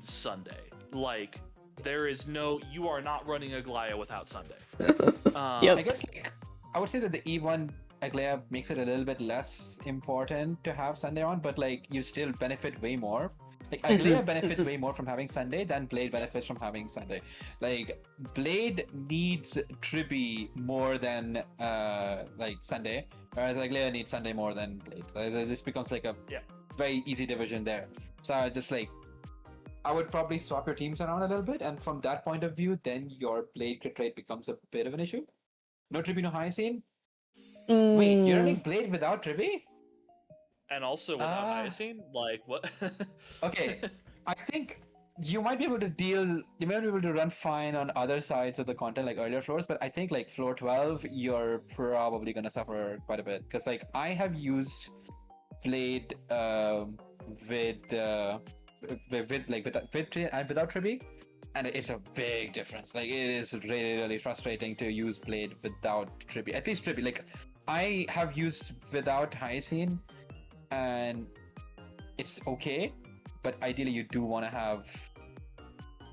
A: Sunday. Like, there is no, you are not running Aglaya without Sunday.
B: Yep.
C: I guess like I would say that the E1 Aglaya makes it a little bit less important to have Sunday on, but like you still benefit way more. Like Aglaya benefits way more from having Sunday than Blade benefits from having Sunday. Like Blade needs Tribby more than like Sunday, whereas Aglaya needs Sunday more than Blade. So this becomes like a very easy division there. So just like I would probably swap your teams around a little bit, and from that point of view, then your Blade crit rate becomes a bit of an issue. No Tribby, no Hyacine. Wait, you're running Blade without Tribby?
A: And also without Hyacine? Like, what?
C: Okay, I think you might be able to you might be able to run fine on other sides of the content, like earlier floors, but I think like floor 12, you're probably gonna suffer quite a bit. Because like I have used Blade with and without Tribby, and it's a big difference. Like it is really, really frustrating to use Blade without Tribby. At least Tribby, like I have used without Hyacine, and it's okay, but ideally you do want to have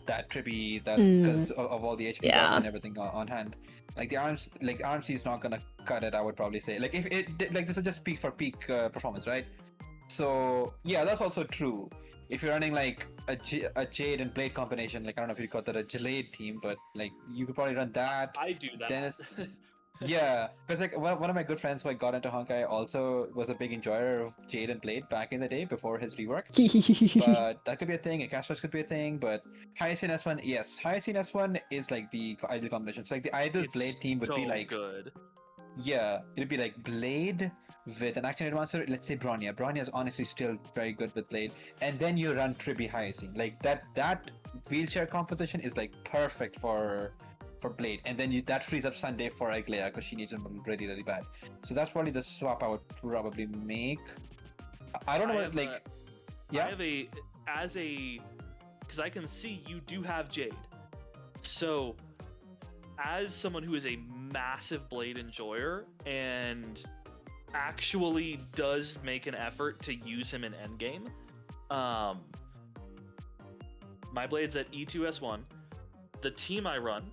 C: that Tribby that because of all the HP buffs and everything on hand. Like the RMC is not gonna cut it. I would probably say, like if it like this is just peak for peak performance, right? So yeah, that's also true. If you're running like a Jade and Blade combination, like I don't know if you call that a Jade team, but like you could probably run that.
A: I do that.
C: Then it's yeah, because like one of my good friends who I got into Honkai also was a big enjoyer of Jade and Blade back in the day before his rework. But that could be a thing. Akashos could be a thing. But Hyacine S1, yes, Hyacine S1 is like the ideal combination. So like the ideal Blade team would be like
A: good.
C: Yeah, it'd be like Blade with an activated monster. Let's say Bronya. Bronya is honestly still very good with Blade, and then you run Tribby Hyacine. Like that wheelchair composition is like perfect for Blade, and then that frees up Sunday for Aglaya because she needs him really, really bad. So that's probably the swap I would probably make. I don't know what like. Yeah.
A: I have because I can see you do have Jade. So, as someone who is a massive Blade enjoyer and actually does make an effort to use him in endgame, my Blade's at E2S1. The team I run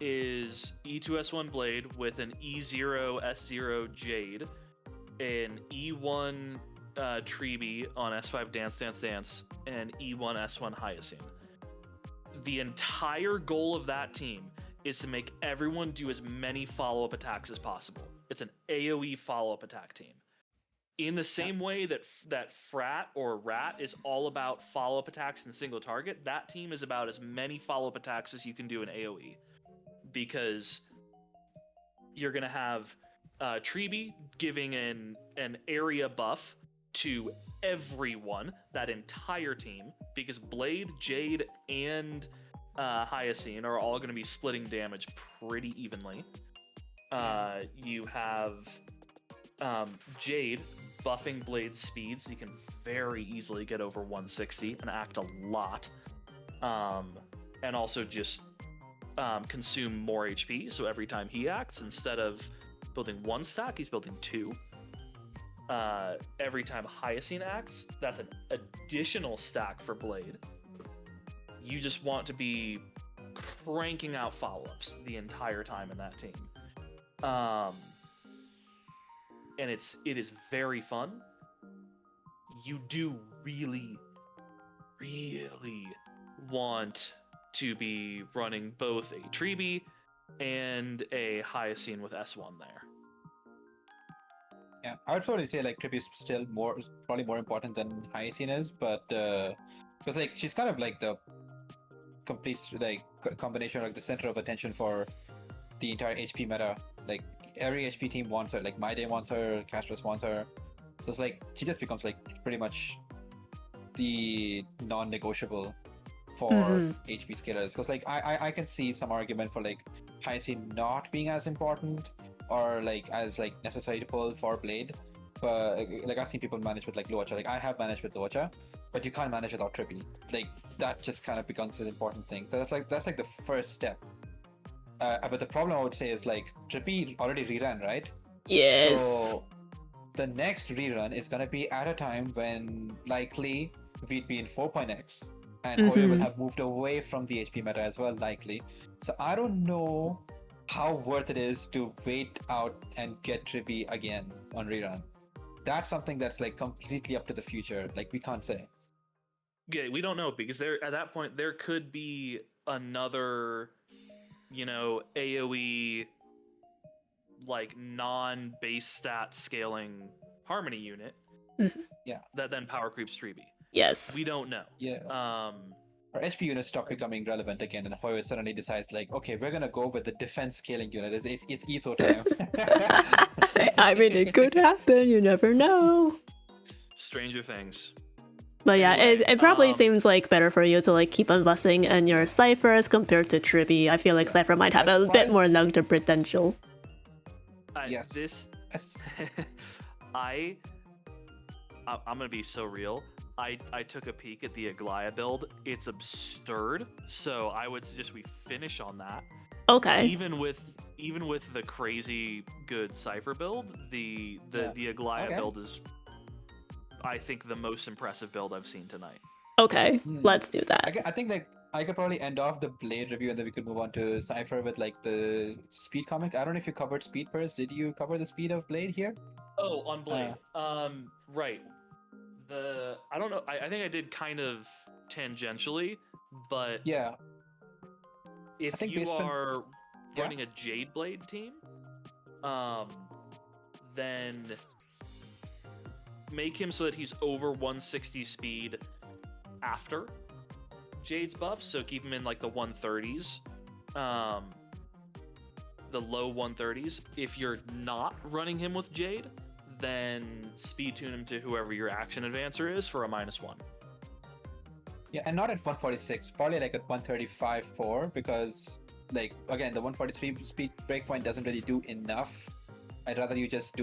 A: is E2S1 Blade with an E0 S0 Jade, an E1 Tribby on S5 Dance Dance Dance, and E1 S1 Hyacine. The entire goal of that team is to make everyone do as many follow-up attacks as possible. It's an AoE follow-up attack team. In the same way that Frat or Rat is all about follow-up attacks in single target, that team is about as many follow-up attacks as you can do in AoE. Because you're going to have Tribby giving an area buff to everyone, that entire team, because Blade, Jade, and Hyacine are all going to be splitting damage pretty evenly. You have Jade buffing Blade's speed, so you can very easily get over 160 and act a lot. And also just consume more HP, so every time he acts, instead of building one stack, he's building two. Every time Hyacine acts, that's an additional stack for Blade. You just want to be cranking out follow-ups the entire time in that team. And it is very fun. You do really, really want to be running both a Tribby and a Hyacine with S1 there.
C: Yeah, I would probably say like Tribby is still probably more important than Hyacine is, but because like she's kind of like the complete like combination, like the center of attention for the entire HP meta. Like every HP team wants her. Like My Day wants her, Castros wants her. So it's like she just becomes like pretty much the non-negotiable for HP scalers. Because like I can see some argument for like Hyacine not being as important or like as like necessary to pull for Blade, but like I've seen people manage with like Luocha. Like I have managed with Luocha, but you can't manage without Trippy. Like that just kind of becomes an important thing. So that's like the first step. But the problem I would say is like Trippy already reran, right?
B: Yes.
C: So the next rerun is gonna be at a time when likely we'd be in 4.x, and Hoyo will have moved away from the HP meta as well, likely. So I don't know how worth it is to wait out and get Trippy again on rerun. That's something that's like completely up to the future. Like we can't say.
A: Yeah, we don't know because there at that point there could be another, AoE like non-base stat scaling harmony unit.
C: Yeah.
A: That then power creeps Trippy.
B: Yes.
A: We don't know.
C: Yeah. Our HP units stop becoming relevant again, and Hoyo suddenly decides like, okay, we're gonna go with the defense scaling unit. It's ESO time.
B: I mean, it could happen. You never know.
A: Stranger things.
B: But yeah,
A: Anyway,
B: it probably seems like better for you to like keep investing in your ciphers compared to Trippy. I feel like Cypher might have
C: As
B: a
C: far
B: bit more
C: as-
B: long-term potential.
C: Yes.
A: I'm gonna be so real. I took a peek at the Aglaya build. It's absurd. So I would suggest we finish on that.
B: Okay.
A: Even with the crazy good Cypher build, the Aglaya build is, I think, the most impressive build I've seen tonight.
B: Okay, let's do that.
C: I think like I could probably end off the Blade review and then we could move on to Cypher with like the speed comic. I don't know if you covered speed Pers. Did you cover the speed of Blade here?
A: Oh, on Blade. Right. I don't know. I think I did kind of tangentially, but
C: Yeah.
A: if
C: I think
A: you
C: based on-
A: are running a Jade Blade team, then make him so that he's over 160 speed after Jade's buff, so keep him in like the 130s, the low 130s. If you're not running him with Jade, then speed tune him to whoever your action advancer is for a -1.
C: Yeah, and not at 146, probably like at 135.4, because like again the 143 speed breakpoint doesn't really do enough. I'd rather you just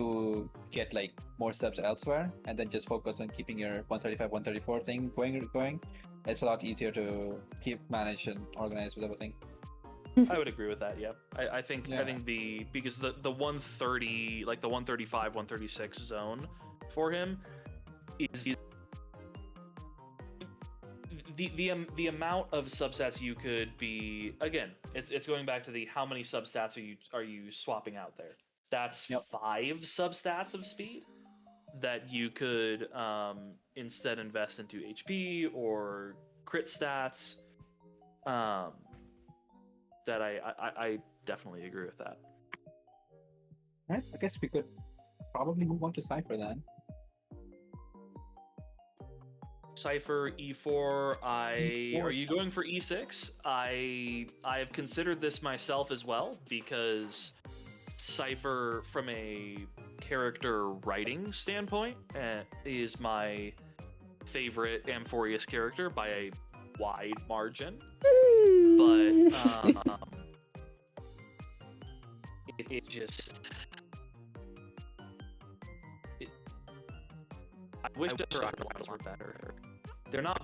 C: get like more subs elsewhere and then just focus on keeping your 135, 134 thing going. It's a lot easier to keep manage and organize with everything.
A: I would agree with that. Yeah, I think because the 130, like the 135, 136 zone for him is the amount of substats you could be. Again, it's going back to the how many substats are you swapping out there. That's 5 substats of speed that you could instead invest into HP or crit stats. That I definitely agree with that.
C: Right, I guess we could probably move on to Cypher then.
A: Cypher E4.
C: E4
A: Are you going for E6? I have considered this myself as well because Cypher, from a character writing standpoint, is my favorite amphoreus character by a wide margin. But it just I wish the ones were better. They're not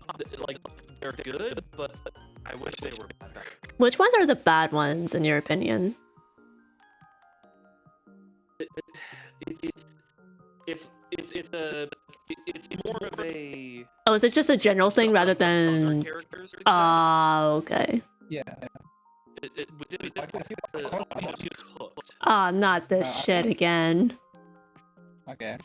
A: like they're good, but I wish they were better.
B: Which ones are the bad ones in your opinion?
A: It's more of a.
B: Oh, is it just a general thing rather than? Ah, okay.
C: Yeah.
B: Ah, not this shit again.
C: Okay.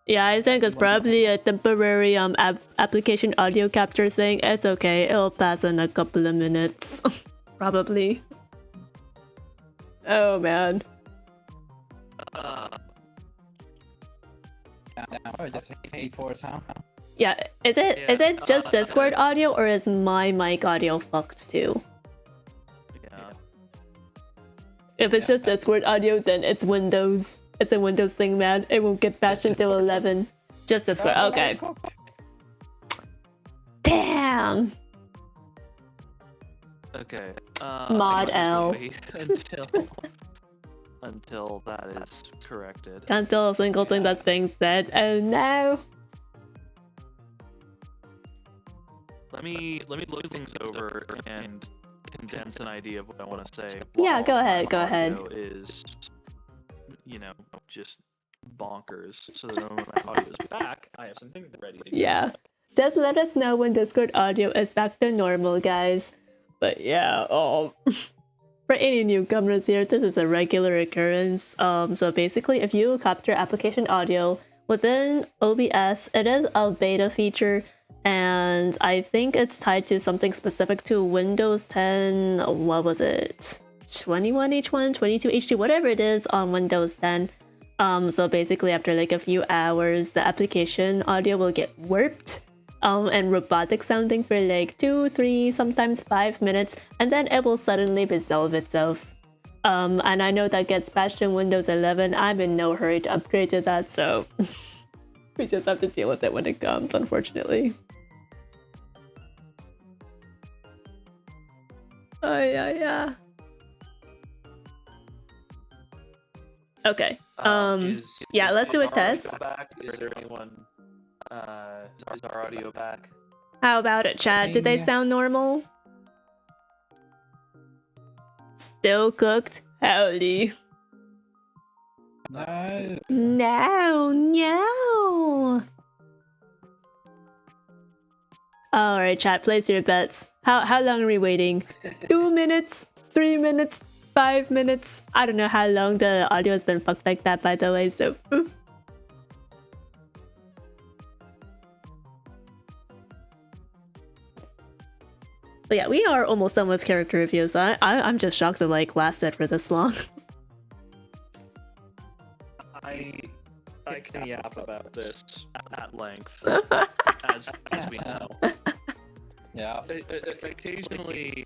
B: Yeah, I think it's probably a temporary application audio capture thing. It's okay, it'll pass in a couple of minutes. Probably. Oh man.
C: Just E4 sound.
B: Yeah, is it just Discord audio or is my mic audio fucked too?
A: Yeah.
B: If it's just Discord audio, then it's Windows. It's a Windows thing, man. It won't get patched until 11. Just Discord. Okay. Damn.
A: Okay.
B: Mod L.
A: Wait until that is corrected.
B: Can't tell a single thing that's being said. Oh no.
A: let me look things over and condense an idea of what I want to say.
B: Yeah,
A: while
B: go ahead, go
A: my
B: ahead.
A: audio is, just bonkers. So that when my audio is back, I have something ready to go.
B: Yeah. Just let us know when Discord audio is back to normal, guys. But yeah, for any newcomers here, this is a regular occurrence. So basically, if you capture application audio within OBS, it is a beta feature, and I think it's tied to something specific to Windows 10. What was it? 21H1, 22H2, whatever it is on Windows 10. So basically, after like a few hours, the application audio will get warped. And robotic sounding for like 2, 3, sometimes 5 minutes, and then it will suddenly resolve itself. And I know that gets patched in Windows 11. I'm in no hurry to upgrade to that, so we just have to deal with it when it comes, unfortunately. Oh yeah. Okay. Yeah, let's do a test.
A: Is there anyone? Is our audio back?
B: How about it, Chad? Did they sound normal? Still cooked? Howdy.
C: No.
B: No. Alright, chat, place your bets. How long are we waiting? 2 minutes? 3 minutes? 5 minutes? I don't know how long the audio has been fucked like that, by the way, so... But yeah, we are almost done with character reviews. I'm just shocked it like lasted for this long.
A: I can yap about this at length, as we know.
C: Yeah.
A: Occasionally,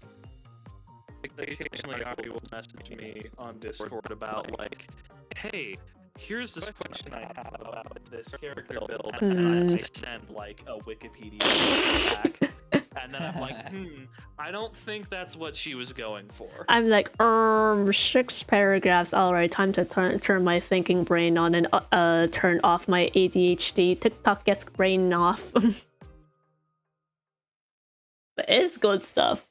A: Ari will message me on Discord about like, hey, here's this question I have about this character build, and I send like a Wikipedia back. And then I'm like, I don't think that's what she was going for.
B: I'm like, 6 paragraphs. Alright, time to turn my thinking brain on and turn off my ADHD TikTok-esque brain off. But it's good stuff.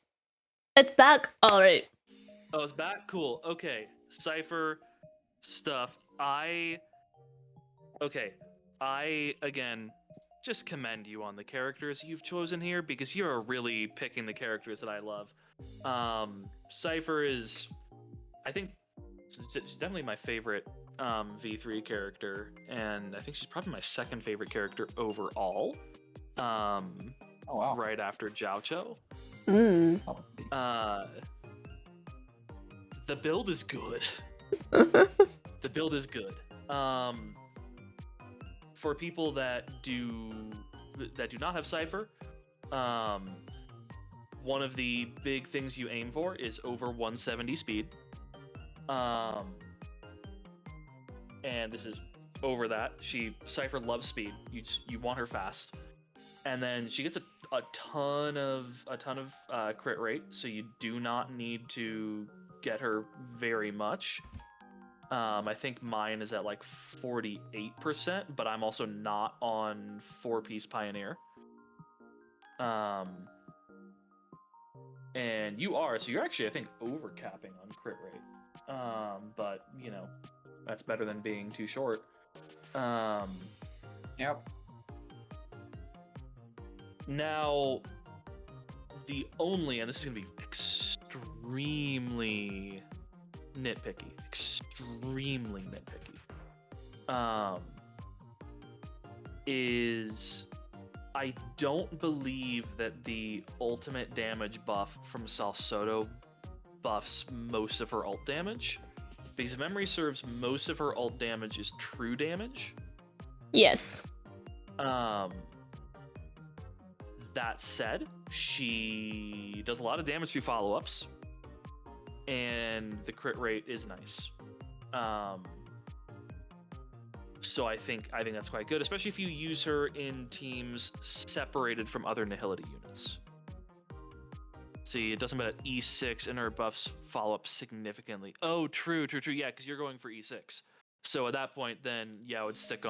B: It's back. Alright.
A: Oh, it's back? Cool. Okay. Cypher stuff. Again, just commend you on the characters you've chosen here, because you're really picking the characters that I love. Cypher is, I think, she's definitely my favorite V3 character, and I think she's probably my second favorite character overall.
C: Oh wow.
A: Right after Jiaocho. The build is good. The build is good. For people that do not have Cypher, one of the big things you aim for is over 170 speed. And this is over that. Cypher loves speed. You want her fast. And then she gets a ton of crit rate, so you do not need to get her very much. I think mine is at like 48%, but I'm also not on 4-piece Pioneer. And you are, so you're actually, I think, overcapping on crit rate. But, that's better than being too short.
C: Yep.
A: Now, and this is going to be extremely nitpicky, is I don't believe that the ultimate damage buff from Salsodo buffs most of her ult damage, because if memory serves, most of her ult damage is true damage.
B: Yes.
A: That said, she does a lot of damage through follow-ups, and the crit rate is nice. So I think that's quite good, especially if you use her in teams separated from other Nihility units. See, it doesn't matter that E6 and her buffs follow up significantly. Oh, true. Yeah, because you're going for E6. So at that point, then yeah, I would stick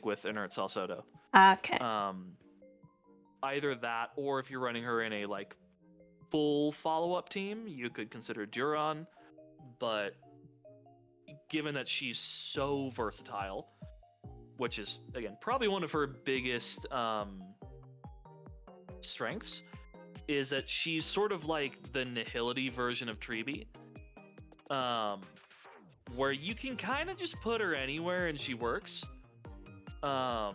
A: with Inert Salsodo.
B: Okay.
A: either that, or if you're running her in a like full follow-up team, you could consider Duran. But given that she's so versatile, which is again probably one of her biggest strengths, is that she's sort of like the nihility version of Treeby, where you can kind of just put her anywhere and she works. And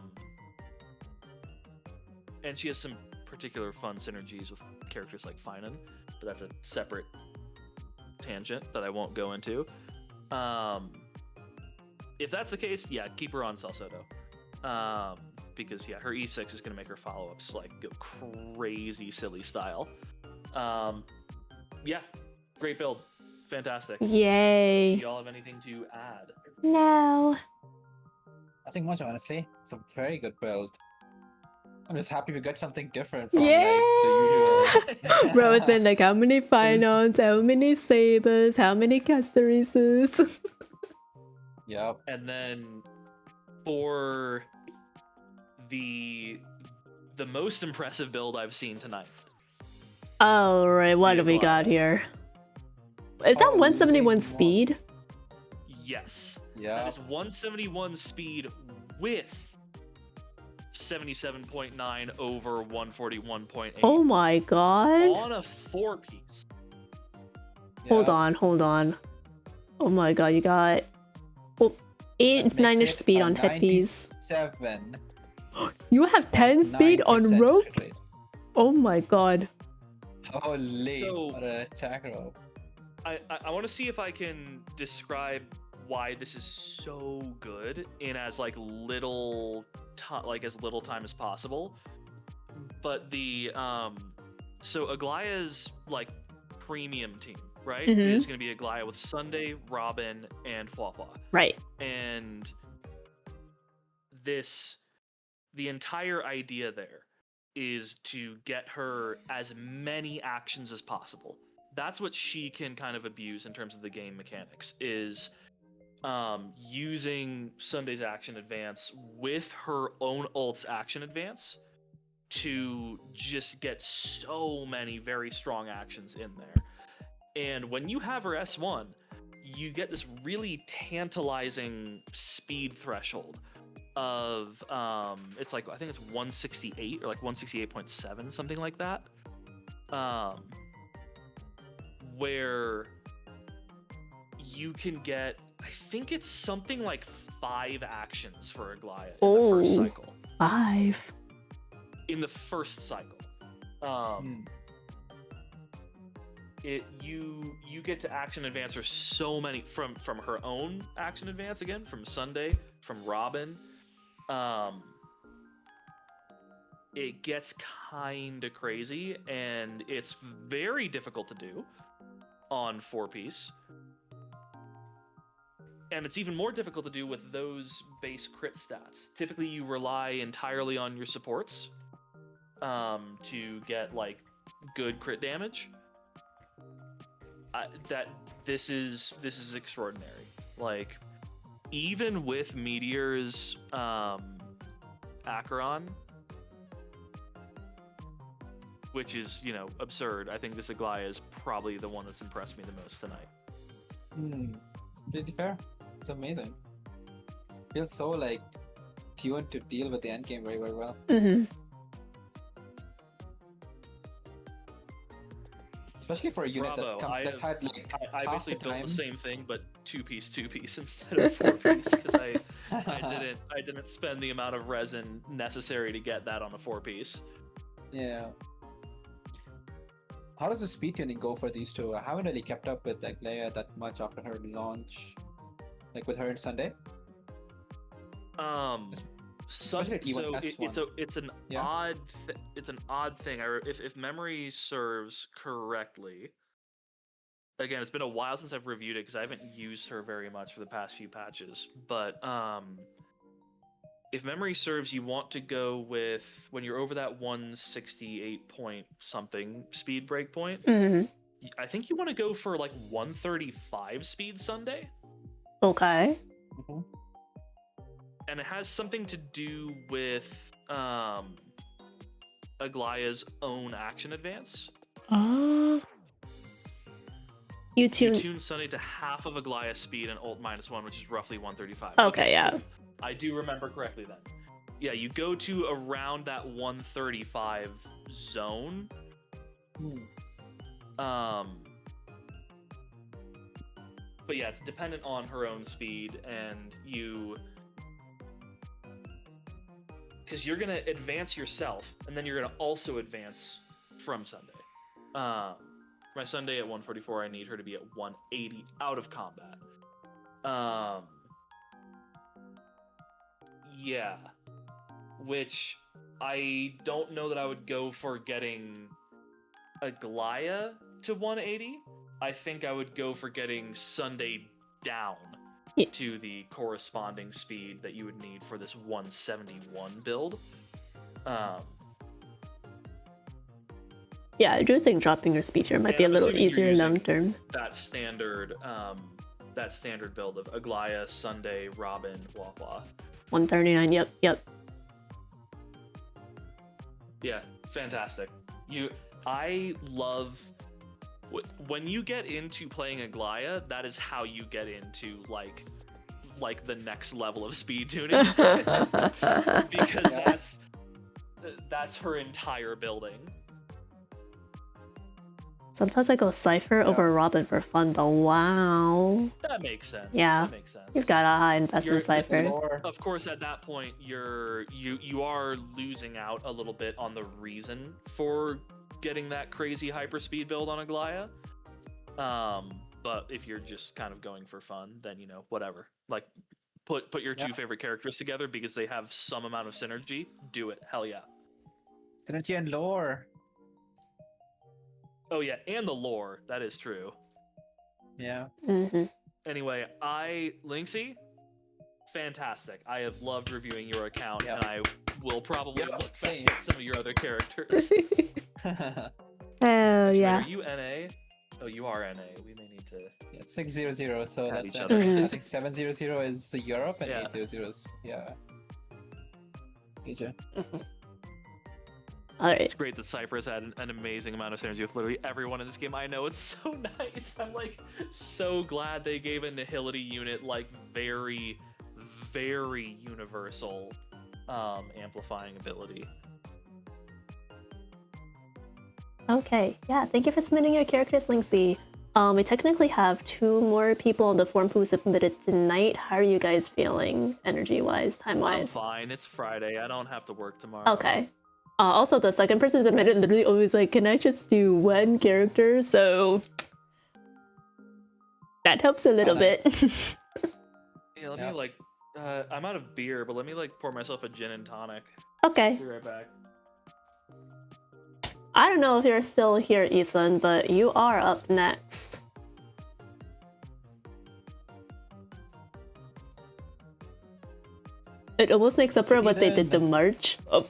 A: she has some particular fun synergies with characters like phainon, but that's a separate tangent that I won't go into. If that's the case, yeah, keep her on Salsodo. Because yeah, her E6 is gonna make her follow-ups like go crazy silly style. Yeah, great build, fantastic.
B: Yay!
A: Do y'all have anything to add?
B: No.
C: Nothing much, honestly. It's a very good build. I'm just happy we got something different from
B: Yeah.
C: like the usual.
B: Bro, it's been like how many Phainons, how many Sabers, how many Castorises.
C: Yep.
A: And then for the most impressive build I've seen tonight.
B: Alright, what do we got here? Is that
C: Oh,
B: 171
C: wow.
B: speed?
A: Yes.
C: Yeah.
A: That is 171 speed with 77.9 over 141.8
B: Oh my god.
A: on a 4-piece.
B: Hold on. Oh my god, you got 9-ish speed on headpiece.
C: 7.
B: You have 10 speed on rope? Oh my god.
C: Holy,
A: So-
C: what a attack rope.
A: I want to see if I can describe why this is so good in as like little as little time as possible. But the so Aglaya's like premium team, right?
B: Mhm.
A: Is going to be Aglaya with Sunday, Robin, and Huahua.
B: Right.
A: And the entire idea there is to get her as many actions as possible. That's what she can kind of abuse in terms of the game mechanics, is using Sunday's action advance with her own ult's action advance to just get so many very strong actions in there. And when you have her S1, you get this really tantalizing speed threshold of it's like, I think it's 168 or like 168.7, something like that, where you can get, I think it's something like 5 actions for Aglaya in the first
B: Oh.
A: cycle.
B: 5.
A: In the first cycle. You get to action advance her so many from her own action advance, again, from Sunday, from Robin. It gets kinda crazy, and it's very difficult to do on 4-piece. And it's even more difficult to do with those base crit stats. Typically, you rely entirely on your supports to get like good crit damage. This is extraordinary. Like, even with Meteor's Acheron, which is, absurd, I think this Aglaya is probably the one that's impressed me the most tonight.
C: Pretty fair. It's amazing. Feels so like tuned to deal with the endgame very, very well.
B: Mm-hmm.
C: Especially for a unit
A: Bravo.
C: that's had like
A: I
C: half
A: basically
C: the
A: built
C: time.
A: the same thing, but 2-piece instead of 4-piece, because I didn't spend the amount of resin necessary to get that on a 4-piece.
C: Yeah. How does the speed tuning go for these two? I haven't really kept up with like Leia that much after her launch, like with her and Sunday. Especially at even S1.
A: It's an
C: Yeah.
A: odd thing. If memory serves correctly, again, it's been a while since I've reviewed it because I haven't used her very much for the past few patches. But if memory serves, you want to go with, when you're over that 168 point something speed break point,
B: Mm-hmm.
A: I think you want to go for like 135 speed Sunday.
B: Okay.
A: And it has something to do with Aglaya's own action advance.
B: You
A: You
B: tune.
A: tune Sunday to half of Aglaya's speed and ult -1, which is roughly 135.
B: Okay, yeah.
A: I do remember correctly then. Yeah, you go to around that 135 zone. But yeah, it's dependent on her own speed, and because you're gonna advance yourself, and then you're gonna also advance from Sunday. My Sunday at 144, I need her to be at 180 out of combat. Yeah, which I don't know that I would go for getting Aglaya to 180. I think I would go for getting Sunday down
B: Yeah.
A: to the corresponding speed that you would need for this 171 build.
B: Yeah, I do think dropping your speed here might
A: And
B: be a
A: I'm
B: little
A: assuming you're
B: easier
A: using
B: long term.
A: that standard build of Aglaya, Sunday, Robin, Wah.
B: 139. Yep.
A: Yeah, fantastic. I love when you get into playing Aglaya. That is how you get into like the next level of speed tuning, because that's her entire building.
B: Sometimes I go Cypher over Robin for fun though. Wow.
A: That makes sense.
B: Yeah.
A: That makes sense.
B: You've got a high investment Cypher.
A: Of course, at that point, you are losing out a little bit on the reason for getting that crazy hyperspeed build on Aglaya. But if you're just kind of going for fun, then whatever. Like, put your two favorite characters together because they have some amount of synergy. Do it. Hell yeah.
C: Synergy and lore.
A: Oh yeah, and the lore. That is true.
C: Yeah.
A: Anyway, Lynxie, fantastic. I have loved reviewing your account, and I will probably look back at some of your other characters.
B: Hell yeah.
A: Are you NA? Oh, you are NA. We may need to.
C: Yeah, 600. So
A: Have
C: that's
A: each other.
C: I think 700 is Europe and
A: Yeah.
C: 800 is Asia.
B: Alright.
A: It's great that Cypher has had an amazing amount of synergy with literally everyone in this game. I know, it's so nice. I'm like so glad they gave a Nihility unit like very, very universal amplifying ability.
B: Okay, yeah, thank you for submitting your characters, Lynxie. We technically have 2 more people on the form who submitted tonight. How are you guys feeling, energy-wise,
A: I'm
B: time-wise?
A: fine. It's Friday. I don't have to work tomorrow.
B: Okay. Also, the second person submitted literally always like, can I just do 1 character? So that helps a little bit.
A: Yeah, let me like. I'm out of beer, but let me like pour myself a gin and tonic.
B: Okay.
A: Be right back.
B: I don't know if you're still here, Ethan, but you are up next. It almost makes up for what they did to March. Oh,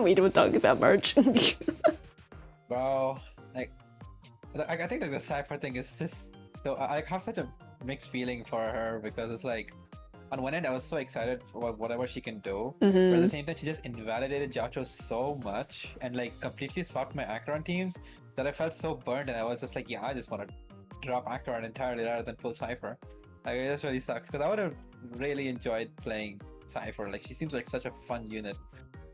B: we don't talk about March.
C: Bro, like, I think like the Cypher thing is just so I have such a mixed feeling for her because it's like, on one end I was so excited for whatever she can do, but at the same time she just invalidated Gacha so much and like completely swapped my Acheron teams that I felt so burned, and I was just like, yeah, I just want to drop Acheron entirely rather than pull Cypher. Like, it just really sucks because I would have really enjoyed playing Cypher. Like, she seems like such a fun unit.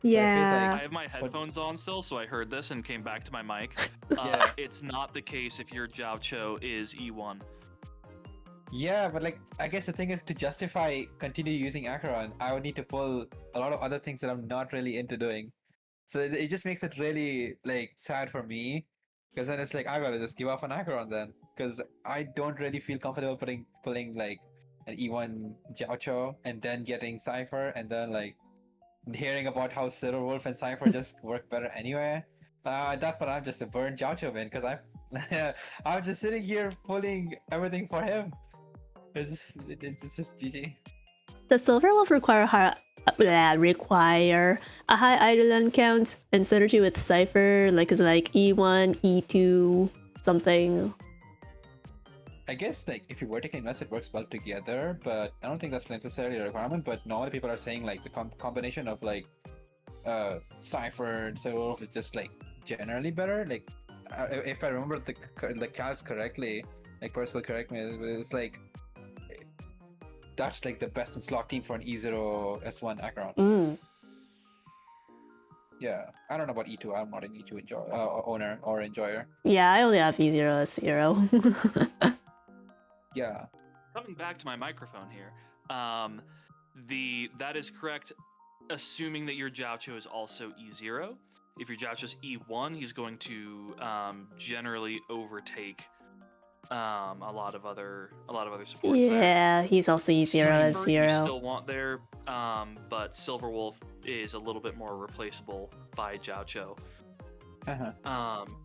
B: Yeah.
A: I have my headphones on still, so I heard this and came back to my mic.
C: Yeah.
A: It's not the case if your Jiaocho is E1.
C: Yeah, but like, I guess the thing is, to justify continue using Acheron, I would need to pull a lot of other things that I'm not really into doing. So it just makes it really like sad for me, because then it's like I gotta just give up on Acheron then, because I don't really feel comfortable pulling like an E1 Jiaocho and then getting Cypher and then like hearing about how Silver Wolf and Cypher just work better anyway. That's what I'm just a burned Jiaocho man, because I'm just sitting here pulling everything for him. It's just GG.
B: Does Silver Wolf require a high Eidolon count and synergy with Cypher? Like, is it like E1, E2, something?
C: I guess like if you vertically invest, it works well together, but I don't think that's necessarily a requirement. But normally people are saying like the combination of like Cypher and Silverwolf is just like generally better. Like if I remember the cards correctly, like personally correct me, it's like that's like the best in slot team for an E0 S1 Acheron. Yeah, I don't know about E2. I'm not an E2 owner or enjoyer.
B: Yeah, I only have E0
C: Yeah.
A: Coming back to my microphone here, that is correct, assuming that your Jiaoqiu is also E0. If your Jiaoqiu is E1, he's going to generally overtake a lot of other supports.
B: Yeah, he's also E0 as
A: Cypher, you
B: 0.
A: still want there, but Silverwolf is a little bit more replaceable by Jiaoqiu.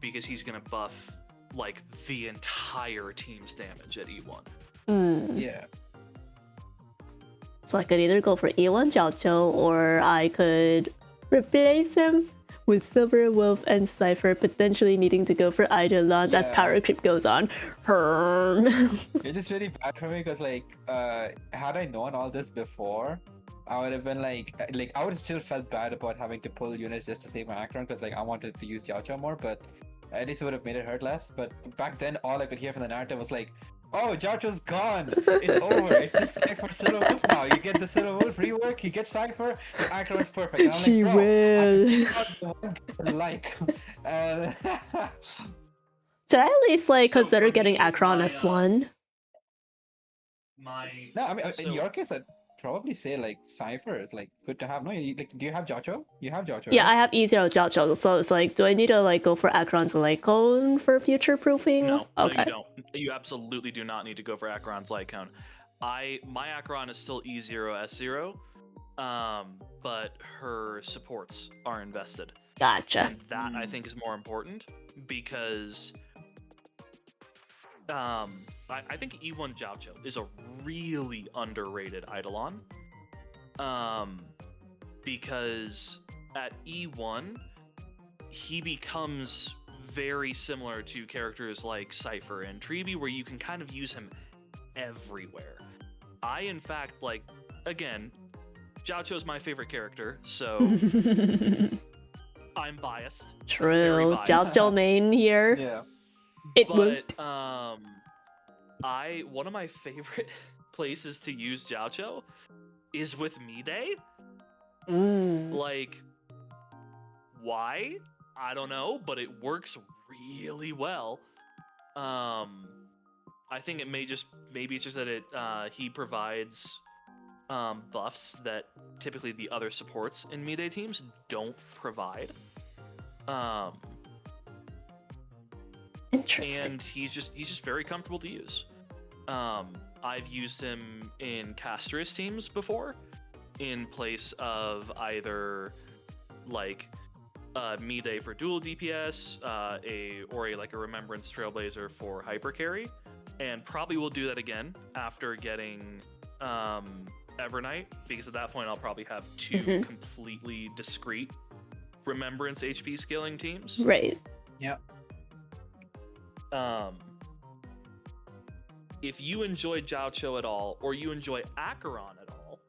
A: Because he's gonna buff like the entire team's damage at E1.
C: Yeah.
B: So I could either go for E1 Jiaoqiu, or I could replace him with Silverwolf and Cypher, potentially needing to go for Eidolons as power creep goes on.
C: It's just really bad for me because like had I known all this before, I would have been like I would have still felt bad about having to pull units just to save my Acheron because like I wanted to use Jiaoqiu more, but at least it would have made it hurt less. But back then all I could hear from the narrative was like, oh, Jiaoqiu's gone. It's over. It's just Cypher Silverwolf now. You get the Silverwolf rework, you get Cypher, your Acheron's perfect. And I'm
B: She
C: like,
B: will.
C: like,
B: Should I at least like
A: So
B: consider
A: for
B: getting
A: me,
B: Acheron
A: my,
B: S1?
C: no, I mean in your case I'd probably say like Cypher is like good to have. No, like, do you have Jiaoqiu? You have Jiaoqiu.
B: Yeah,
C: right?
B: I have E0 Jiaoqiu, so it's like, do I need to like go for Acheron's Lycone for future proofing?
A: No,
B: Okay.
A: you don't. You absolutely do not need to go for Acheron's Lycone. My Acheron is still E0 S0, but her supports are invested.
B: Gotcha.
A: And that I think is more important because I think E1 Jiaoqiu is a really underrated Eidolon. Because at E1 he becomes very similar to characters like Cypher and Treeby, where you can kind of use him everywhere. I in fact like, again, Jiaoqiu is my favorite character, so I'm biased.
B: True.
A: biased.
B: Jiaoqiu main here.
C: Yeah.
B: It
A: But
B: worked.
A: one of my favorite places to use Jiaoqiu is with Mide. Like, why? I don't know, but it works really well. I think it maybe it's just that he provides buffs that typically the other supports in Mide teams don't provide.
B: Interesting.
A: And he's just very comfortable to use. I've used him in Casterus teams before, in place of either like Mide for dual DPS, a Remembrance Trailblazer for hyper carry, and probably will do that again after getting Evernight, because at that point I'll probably have two completely discrete Remembrance HP scaling teams.
B: Right.
C: Yeah.
A: If you enjoy Jiaoqiu at all, or you enjoy Acheron at all,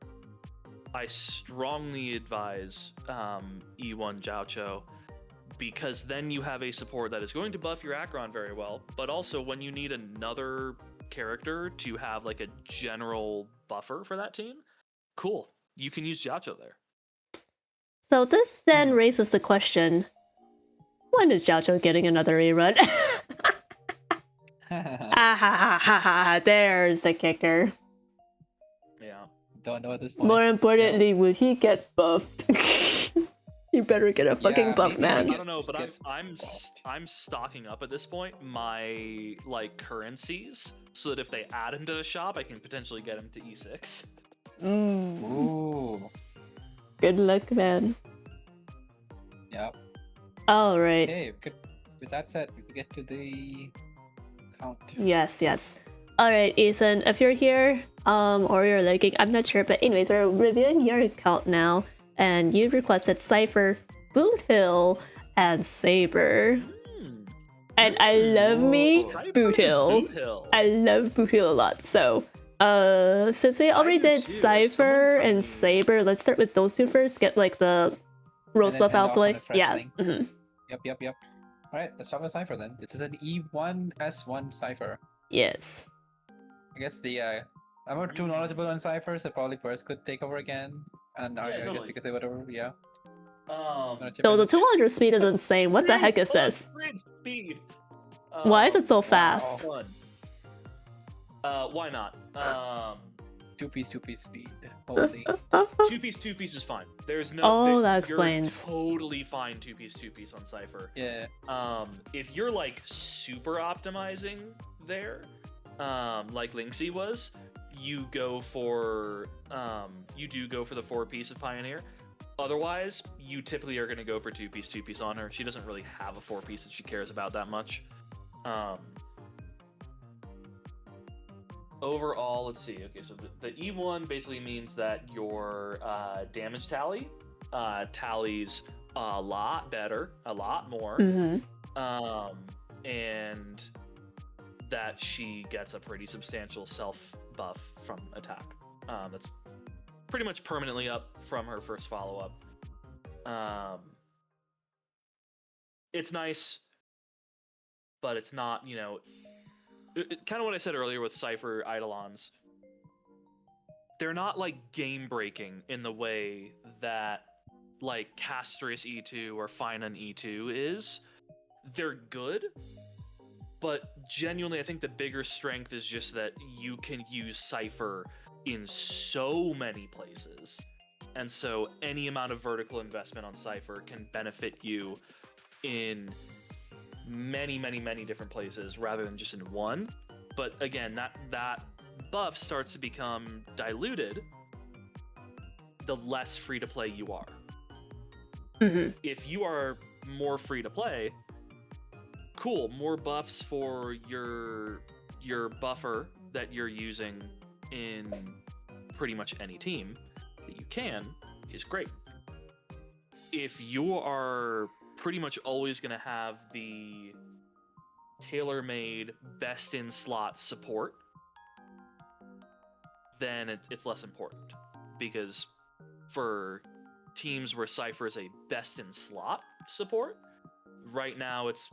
A: I strongly advise E1 Jiaoqiu, because then you have a support that is going to buff your Acheron very well, but also when you need another character to have like a general buffer for that team, cool, you can use Jiaoqiu there.
B: So this then raises the question, when is Jiaoqiu getting another rerun? There's the kicker.
A: Yeah.
C: Don't know at this point.
B: More importantly, would he get buffed? You better get a fucking
C: Yeah,
B: buff,
C: maybe
B: man.
A: I don't know, but
C: Gets
A: I'm stocking up at this point my like currencies, so that if they add him to the shop, I can potentially get him to E6.
C: Ooh.
B: Good luck, man.
C: Yep.
B: All right.
C: Okay, good. With that said, we can get to the count.
B: Yes. All right, Ethan, if you're here, or you're lurking, I'm not sure, but anyways, we're reviewing your account now, and you requested Cypher, Boothill, and Saber. And I love me Boothill. I love Boothill a lot. So, since we already
A: do
B: did
A: too.
B: Cypher
A: Someone
B: and Saber, let's start with those two first. Get like the roll
C: and then
B: stuff
C: end
B: out
C: off
B: the
C: on
B: way.
C: a fresh
B: Yeah.
C: thing.
B: Mhm.
C: Yep. All right, let's start with Cipher then. This is an E1S1 Cipher.
B: Yes.
C: I guess I'm not too knowledgeable on Cipher, so probably Pers could take over again. And I guess
A: totally.
C: you could say whatever, yeah.
B: So the 200 speed is insane. What the heck is this?
A: 200 speed.
B: Why is it so
C: wow.
B: fast?
A: Fun. Why not?
C: Two-piece speed. Holy.
A: Two-piece is fine. There's no.
B: Oh, that
A: you're
B: explains.
A: Totally fine two-piece on Cipher.
C: Yeah.
A: If you're like super optimizing there, like Linksy was, you go for you do go for the 4-piece of Pioneer. Otherwise, you typically are going to go for two-piece on her. She doesn't really have a 4-piece that she cares about that much. Overall, let's see. Okay, so the E1 basically means that your damage tally tallies a lot better, a lot more, and that she gets a pretty substantial self buff from attack. That's pretty much permanently up from her first follow-up. It's nice, but it's not, you know, kind of what I said earlier with Cypher Eidolons. They're not like game-breaking in the way that like Castrus E2 or phainon E2 is. They're good, but genuinely I think the bigger strength is just that you can use Cypher in so many places, and so any amount of vertical investment on Cypher can benefit you in many different places rather than just in one. But again, that buff starts to become diluted the less free to play you are. If you are more free to play, cool, more buffs for your buffer that you're using in pretty much any team that you can is great. If you are pretty much always going to have the tailor-made best in slot support, then it's less important, because for teams where Cypher is a best in slot support, right now it's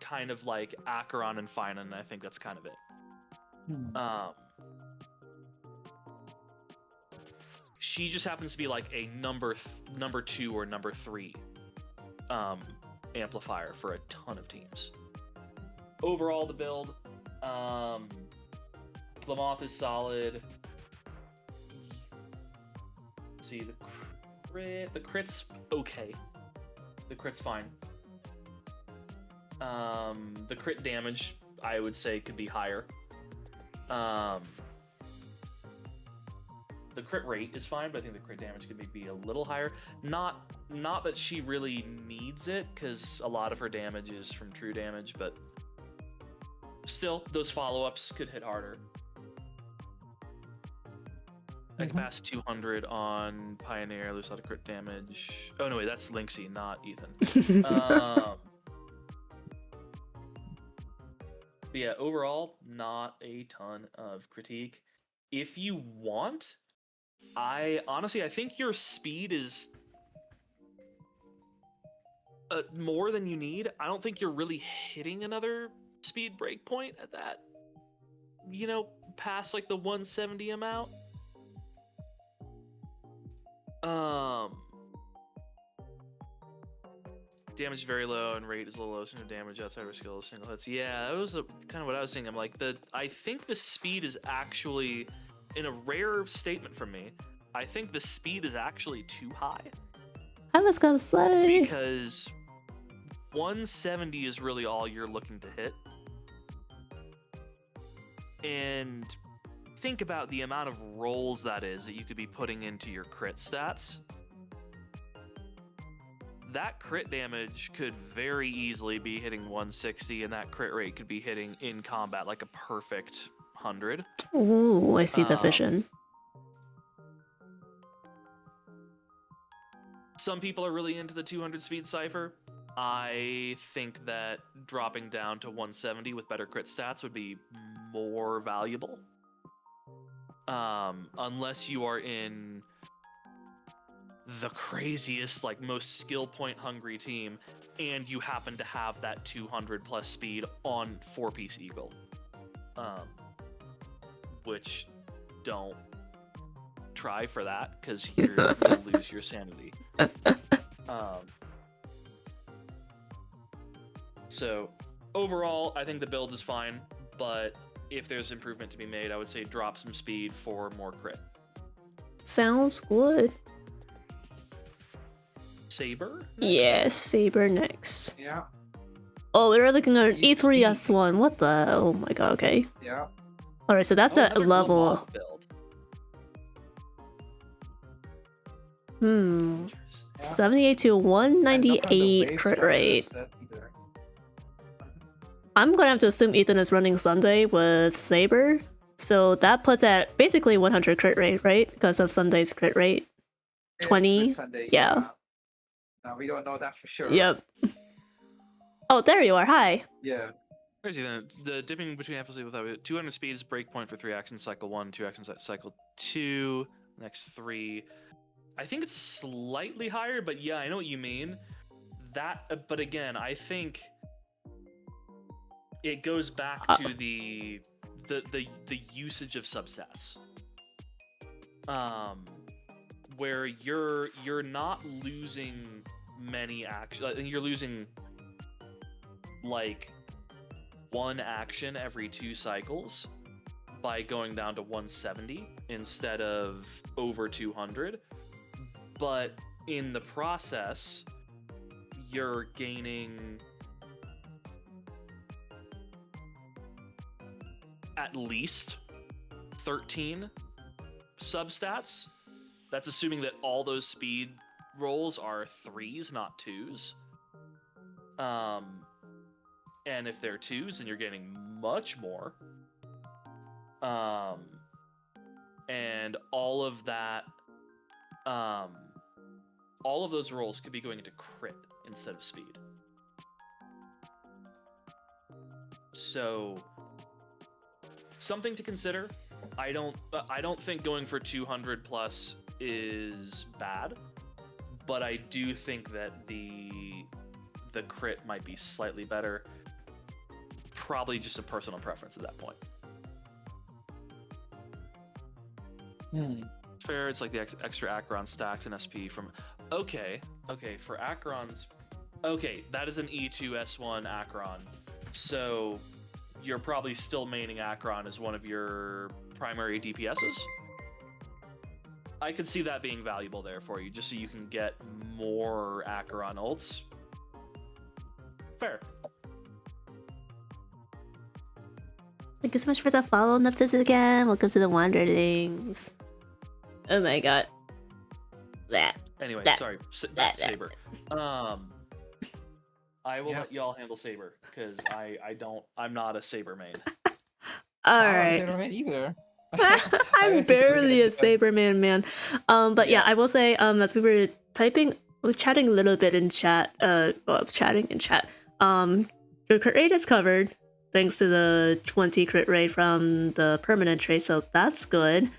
A: kind of like Acheron and phainon, and I think that's kind of it. She just happens to be like a number 2 or number 3 amplifier for a ton of teams. Overall, the build, Glamoth is solid. Let's see, the crit's okay. The crit's fine. The crit damage, I would say, could be higher. The crit rate is fine, but I think the crit damage could maybe be a little higher. Not that she really needs it, because a lot of her damage is from true damage, but still, those follow-ups could hit harder. I can pass 200 on Pioneer, lose a lot of crit damage. Oh no, wait, that's Linksy, not Ethan. But yeah, overall, not a ton of critique. If you want, I think your speed is more than you need. I don't think you're really hitting another speed breakpoint at that, you know, past like the 170 amount. Damage is very low and rate is a little low, so no damage outside of her skill is single hits. Yeah, that was kind of what I was thinking. I'm like, I think the speed is actually, in a rare statement from me, I think the speed is actually too high.
B: I was gonna say,
A: because 170 is really all you're looking to hit. And think about the amount of rolls that is that you could be putting into your crit stats. That crit damage could very easily be hitting 160, and that crit rate could be hitting in combat like a perfect 100.
B: Ooh, I see the vision.
A: Some people are really into the 200 speed Cypher. I think that dropping down to 170 with better crit stats would be more valuable. Unless you are in the craziest, like most skill point hungry team, and you happen to have that 200 plus speed on 4-piece eagle, which don't try for that because you'll lose your sanity. So overall, I think the build is fine, but if there's improvement to be made, I would say drop some speed for more crit.
B: Sounds good.
A: Saber?
B: Yes, Saber next.
C: Yeah.
B: Oh, we're looking at E3S1. What the? Oh my god, okay.
C: Yeah.
B: Alright, so that's the
A: another
B: level.
A: build.
B: 78 to 198 crit rate. I'm gonna have to assume Ethan is running Sunday with Saber. So that puts at basically 100 crit rate, right? Because of Sunday's crit rate. 20?
C: Sunday,
B: Yeah.
C: No, we don't know that for sure.
B: Yep. Oh, there you are. Hi.
C: Yeah.
A: Crazy then. The dipping between FLC without 200 speed is breakpoint for 3 actions, cycle 1, 2 actions, cycle 2, next 3. I think it's slightly higher, but yeah, I know what you mean. That, but again, I think it goes back to the usage of substats. Where you're not losing many actions. You're losing like 1 action every 2 cycles by going down to 170 instead of over 200. But in the process, you're gaining at least 13 substats. That's assuming that all those speed rolls are 3s, not 2s. And if they're 2s, then you're getting much more. And all of that, all of those rolls could be going into crit instead of speed. So, something to consider. I don't think going for 200 plus is bad, but I do think that the crit might be slightly better. Probably just a personal preference at that point. It's fair. It's like the extra Acheron stacks and SP from. Okay, for Acheron's. Okay, that is an E2S1 Acheron. So you're probably still maining Acheron as one of your primary DPSs. I could see that being valuable there for you, just so you can get more Acheron ults. Fair.
B: Thank you so much for the follow, Nupsis again. Welcome to the Wanderlings. Oh my god. That.
A: Anyway,
B: that.
A: sorry. Saber. I will let y'all handle Saber, because I'm not a Saber main.
B: Alright.
C: I'm not a Saber main either.
B: I'm barely a Saber man. But yeah, I will say, as we were chatting a little bit in chat, chatting in chat, your crit rate is covered, thanks to the 20 crit rate from the permanent trait, so that's good.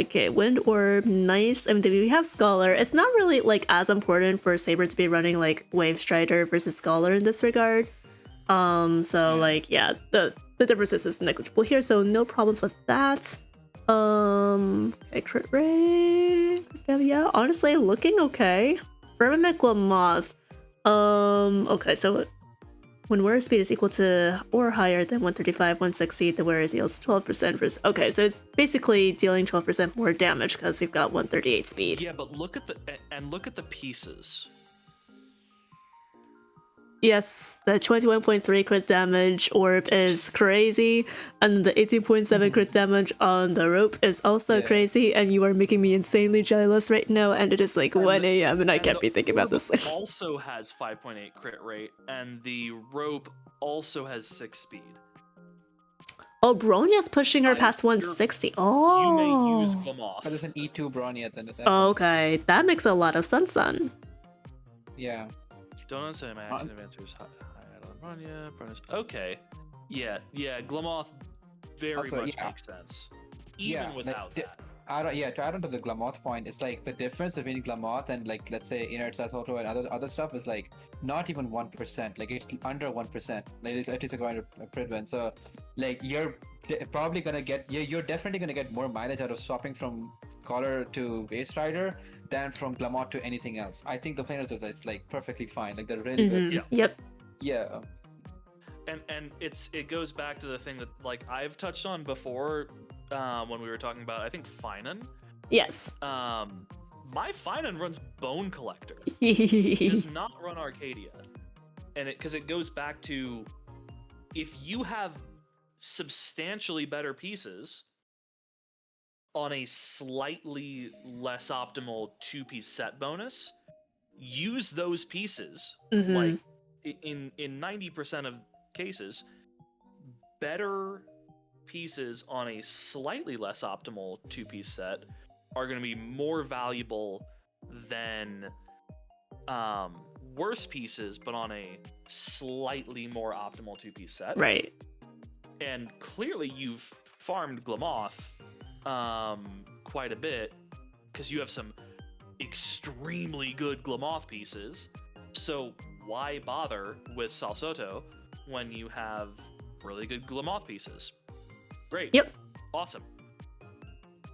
B: Okay, Wind Orb, nice. I mean, we have Scholar. It's not really like as important for Saber to be running like Wave Strider versus Scholar in this regard. Like, yeah, the differences is negligible here, so no problems with that. Okay, crit rate. Yeah, honestly, looking okay. Firmament Glamoth. Okay, so when wearer speed is equal to or higher than 135, 160, the wearer deals 12% versus. Okay, so it's basically dealing 12% more damage because we've got 138 speed.
A: Yeah, but look at the pieces.
B: Yes, the 21.3 crit damage orb is crazy, and the 18.7 crit damage on the rope is also crazy, and you are making me insanely jealous right now, and it is like 1 a.m. and I can't be thinking about this.
A: Also has 5.8 crit rate, and the rope also has 6 speed.
B: Oh, Bronya's pushing her past 160. Oh.
A: You may use Glamoth.
C: But there's an E2 Brawny at the end of that.
B: Okay, that makes a lot of sense then.
C: Yeah.
A: Don't understand my action advancers. Okay. Yeah, Glamoth very much makes sense. Even without that.
C: to add on to the Glamoth point, it's like the difference between Glamoth and like let's say Inert's Auto and other stuff is like not even 1%. Like it's under 1%. Like at least according to Pridwen. So like you're probably gonna get you're definitely gonna get more mileage out of swapping from Scholar to Base Rider than from Glamoth to anything else. I think the planers are just like perfectly fine. Like they're really good.
A: Yeah.
B: Yep.
C: Yeah.
A: And it goes back to the thing that like I've touched on before when we were talking about I think phainon.
B: Yes.
A: My phainon runs Bone Collector. It does not run Arcadia, and because it goes back to if you have substantially better pieces on a slightly less optimal 2-piece set bonus, use those pieces. Like in 90% of cases, better pieces on a slightly less optimal 2-piece set are going to be more valuable than worse pieces but on a slightly more optimal 2-piece set.
B: Right.
A: And clearly you've farmed Glamoth quite a bit because you have some extremely good Glamoth pieces. So why bother with Salsoto when you have really good Glamoth pieces? Great.
B: Yep.
A: Awesome.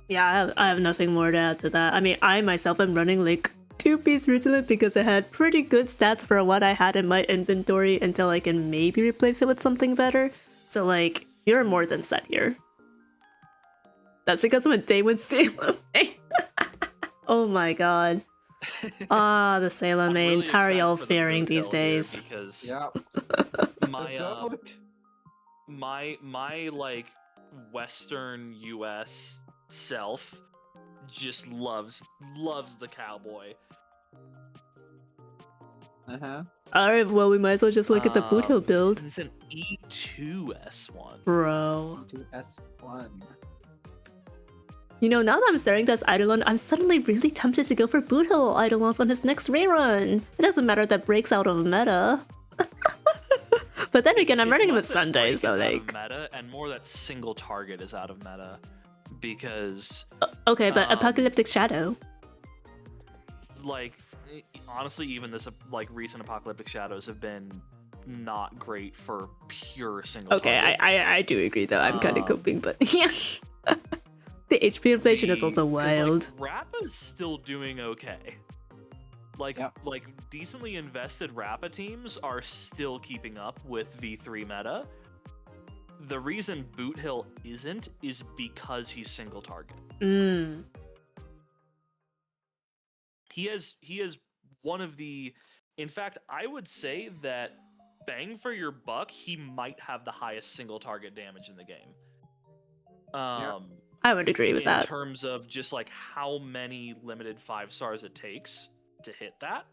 B: Yeah, I have nothing more to add to that. I mean, I myself am running like 2-piece Ritalin because I had pretty good stats for what I had in my inventory until I can maybe replace it with something better. So like, you're more than set here. That's because I'm a day with Sailor main. Oh my god. Ah, the Sailor mains.
A: Really
B: How are
A: excited
B: y'all
A: for the
B: faring
A: Boot
B: these
A: Hill here
B: days?
A: Because
C: Yeah.
A: my like Western US self just loves the cowboy.
B: Alright, well, we might as well just look at the Boot Hill build.
A: It's an E2S1.
B: Bro.
C: S1.
B: You know, now that I'm staring at this Eidolon, I'm suddenly really tempted to go for Boot Hill Eidolons on his next rerun. It doesn't matter that breaks out of meta. But then again, I'm running him with Sundays, so like...
A: meta, and more that single target is out of meta. Because...
B: okay, but Apocalyptic Shadow.
A: Like, honestly, even this, like, recent Apocalyptic Shadows have been not great for pure single
B: okay,
A: target.
B: I do agree, though. I'm kind of coping, but yeah. The HP inflation is also wild.
A: Like, Rappa's still doing okay. Like,
C: Yep.
A: like decently invested Rappa teams are still keeping up with V3 meta. The reason Boot Hill isn't is because he's single target. He has one of the... In fact, I would say that bang for your buck, he might have the highest single target damage in the game.
B: I would agree with that.
A: In terms of just like how many limited 5 stars it takes to hit that.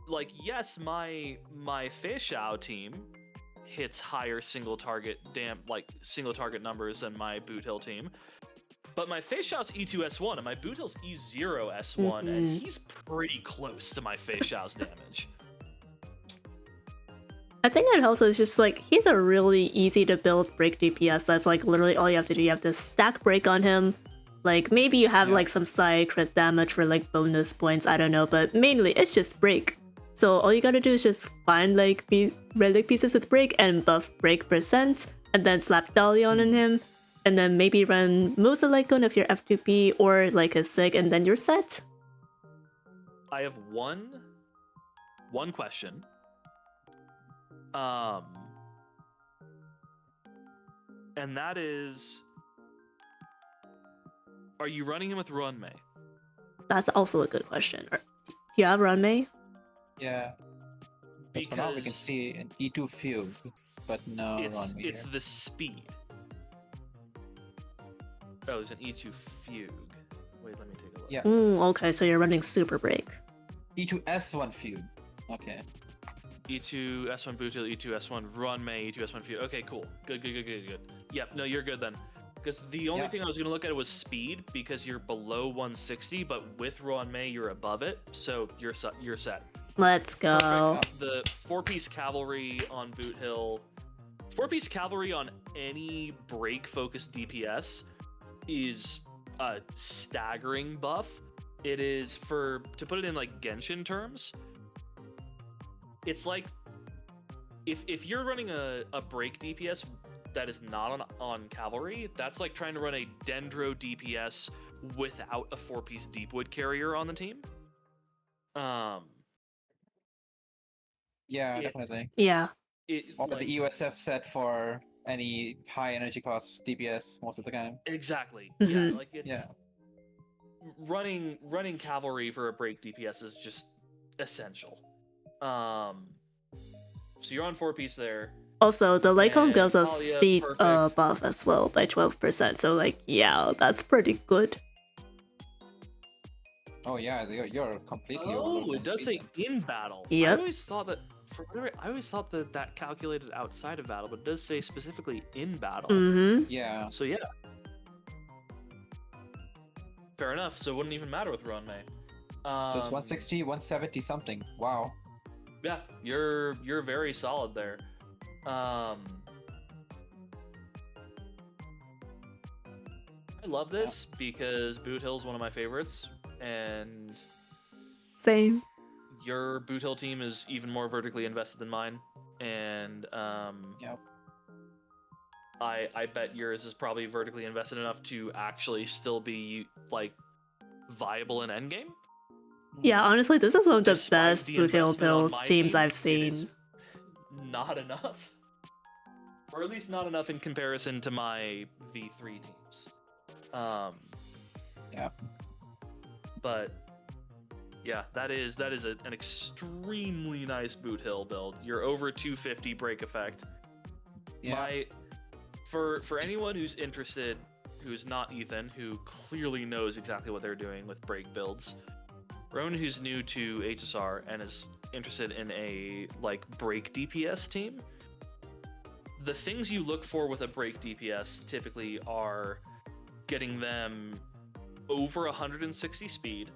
A: Like, yes, my Feishao team hits higher single target numbers than my Boot Hill team. But my Feishao's E2S1 and my Boot Hill's E0S1, and he's pretty close to my Feishao's damage.
B: I think it also is just like, he's a really easy to build break DPS. That's like literally all you have to do. You have to stack break on him. Like maybe you have like some side crit damage for like bonus points, I don't know, but mainly it's just break. So all you gotta do is just find like relic pieces with break and buff break %, and then slap Dalion on him, and then maybe run Mosalicon if you're F2P or like a Sig, and then you're set.
A: I have one question. And that is, are you running him with Runmei?
B: That's also a good question. Do you have Runmei?
C: Yeah. Because for now we can see an E2 Fugue, but no Runmei.
A: It's the speed. Oh, there's an E2 Fugue. Wait, let me take a look.
C: Yeah.
B: Okay, so you're running Super Break.
C: E2 S1 Fugue. Okay.
A: E2 S1 Boot Hill, E2 S1 Runmei, E2 S1 Fugue. Okay, cool. Good. Yep, no, you're good then. Because the only thing I was going to look at was speed, because you're below 160, but with Runmei, you're above it, so you're set.
B: Let's go.
A: The 4-piece cavalry on Boot Hill 4-piece cavalry on any break-focused DPS is a staggering buff. It is, to put it in like Genshin terms, it's like if you're running a break DPS that is not on cavalry, that's like trying to run a Dendro DPS without a 4-piece Deepwood carrier on the team.
C: Yeah, definitely.
B: Yeah.
C: Or the EOSF set for any high energy cost DPS most of the time.
A: Exactly.
B: Mhm.
A: Yeah, like it's running cavalry for a break DPS is just essential. So you're on 4-piece there.
B: Also, the Lycon gives us
A: Talia,
B: speed
A: perfect.
B: buff as well by 12%. So like, yeah, that's pretty good.
C: Oh yeah, you're completely
A: Oh,
C: overloaded
A: it does say
C: speed
A: in battle.
B: Yep.
A: I always thought that calculated outside of battle, but it does say specifically in battle.
B: Mm-hmm.
C: then. Yeah.
A: So yeah. Fair enough. So it wouldn't even matter with Runmei.
C: So it's 160, 170 something. Wow.
A: Yeah, you're very solid there. I love this because Boot Hill is one of my favorites, and
B: Same.
A: your Boot Hill team is even more vertically invested than mine, and
C: Yep.
A: I bet yours is probably vertically invested enough to actually still be like viable in endgame.
B: Yeah, honestly, this is one of the
A: Despite
B: best
A: the
B: Boot Hill
A: investment on
B: builds
A: my
B: teams
A: team,
B: I've
A: it
B: seen.
A: is not enough, or at least not enough in comparison to my V3 teams.
C: Yeah.
A: But yeah, that is an extremely nice Boot Hill build. You're over 250 break effect.
C: Yeah.
A: For anyone who's interested, who's not Ethan, who clearly knows exactly what they're doing with break builds, for anyone who's new to HSR and is interested in a like break DPS team, the things you look for with a break DPS typically are getting them over 160 speed,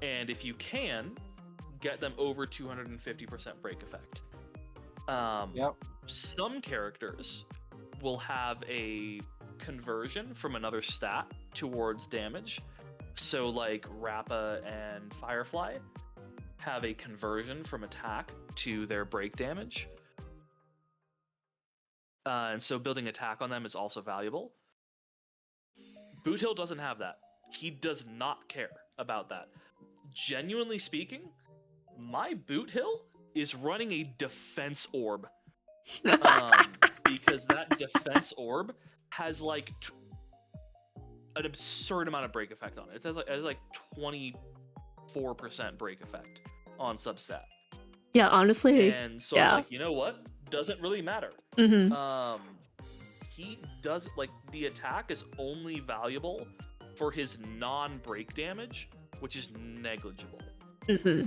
A: and if you can, get them over 250% break effect.
C: Yep.
A: Some characters will have a conversion from another stat towards damage. So like Rappa and Firefly have a conversion from attack to their break damage. And so building attack on them is also valuable. Boot Hill doesn't have that. He does not care about that. Genuinely speaking, my Boot Hill is running a defense orb. Because that defense orb has like an absurd amount of break effect on it. It has like 24% break effect on substat.
B: Yeah, honestly.
A: And so
B: yeah.
A: I'm like, you know what? Doesn't really matter.
B: Mm-hmm.
A: He does like the attack is only valuable for his non-break damage, which is negligible.
B: Mm-hmm.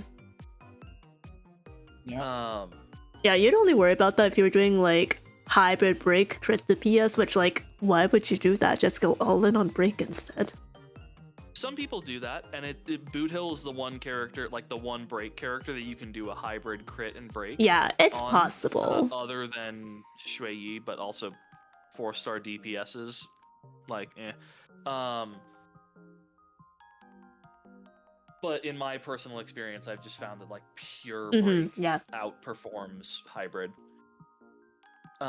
C: Yeah.
B: Yeah, you'd only worry about that if you're doing like hybrid break crit DPS, which like, why would you do that? Just go all in on break instead.
A: Some people do that, and Boot Hill is the one character, like the one break character that you can do a hybrid crit and break.
B: Yeah, it's
A: on,
B: possible.
A: Other than Shui Yi, but also 4-star DPSs, like But in my personal experience, I've just found that like pure break outperforms hybrid. If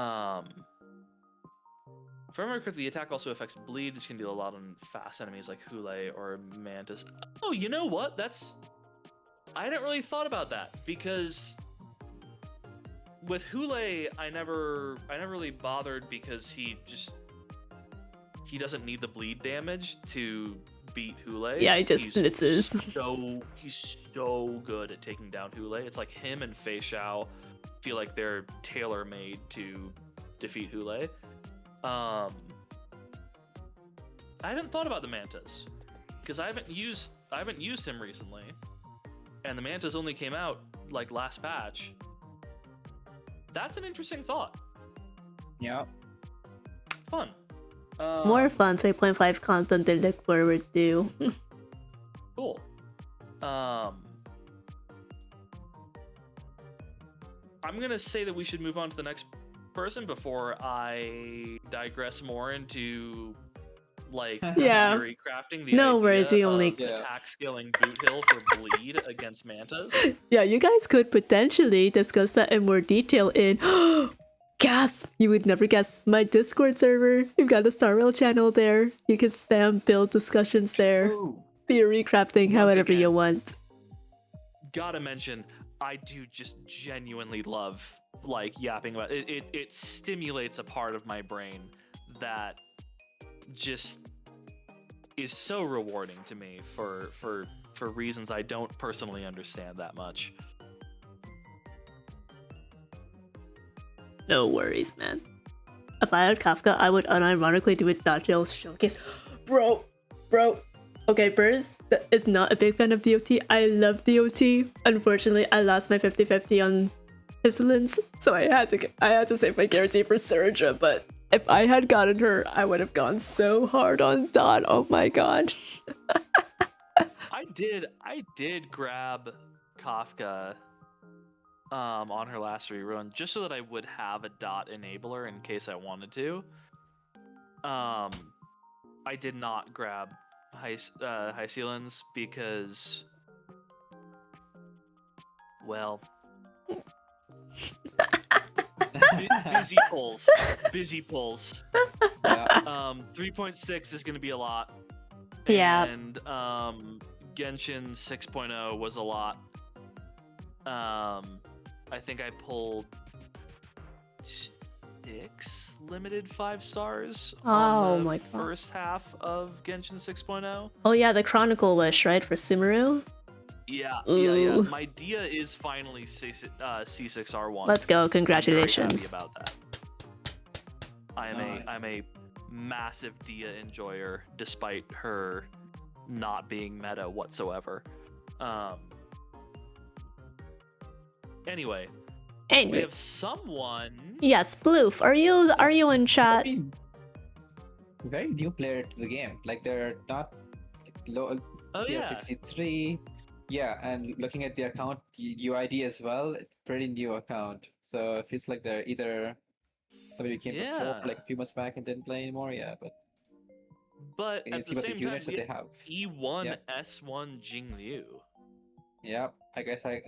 A: I remember correctly, the attack also affects bleed, which can deal a lot on fast enemies like Hule or Mantis. Oh, you know what? I hadn't really thought about that, because with Hule, I never really bothered, because he doesn't need the bleed damage to beat Hule.
B: Yeah, he just blitzes.
A: He's so good at taking down Hule. It's like him and Fei Xiao feel like they're tailor-made to defeat Hule. I hadn't thought about the Mantas, because I haven't used him recently, and the Mantas only came out like last patch. That's an interesting thought.
C: Yeah.
A: Fun.
B: More fun 3.5 content to look forward to.
A: Cool. I'm gonna say that we should move on to the next person before I digress more into like
B: Yeah.
A: theory crafting. The
B: No
A: idea
B: worries, we only-
A: of attack scaling boot hill for bleed against mantas.
B: Yeah, you guys could potentially discuss that in more detail in gasp! You would never guess my Discord server. You've got a Star Rail channel there. You can spam build discussions there.
C: Ooh.
B: Theory crafting,
A: Once
B: however you
A: again,
B: want.
A: Gotta mention, I do just genuinely love like yapping about it. It stimulates a part of my brain that just is so rewarding to me for reasons I don't personally understand that much.
B: No worries, man. If I had Kafka, I would unironically do a Dodgel showcase. Bro. Okay, Burrs is not a big fan of DOT. I love DOT. Unfortunately, I lost my 50-50 on Hysolins, so I had to save my guarantee for Surja, but if I had gotten her, I would have gone so hard on Dot. Oh my god.
A: I did grab Kafka on her last rerun just so that I would have a dot enabler in case I wanted to. I did not grab Hysolins because, well, busy pulls.
C: Yeah.
A: 3.6 is going to be a lot.
B: Yeah.
A: And Genshin 6.0 was a lot. I think I pulled 6 limited 5 stars on the first half of Genshin 6.0.
B: Oh yeah, the Chronicle Wish, right, for Sumeru?
A: Yeah.
B: Ooh.
A: My Dia is finally C6R1.
B: Let's go,
A: I'm
B: congratulations.
A: very happy about that. I'm a massive Dia enjoyer, despite her not being meta whatsoever. Anyway, we have someone.
B: Yes, Bloof, are you in chat?
C: Very new player to the game. Like they're not low.
A: Oh yeah.
C: 63. Yeah, and looking at the account UID as well, pretty new account. So it feels like they're either somebody who came before, like a few months back and didn't play anymore. Yeah,
A: but
C: you
A: at
C: see
A: the
C: what
A: same
C: the units
A: time,
C: that they have.
A: E1
C: Yep.
A: S1 Jingliu.
C: Yeah, I guess I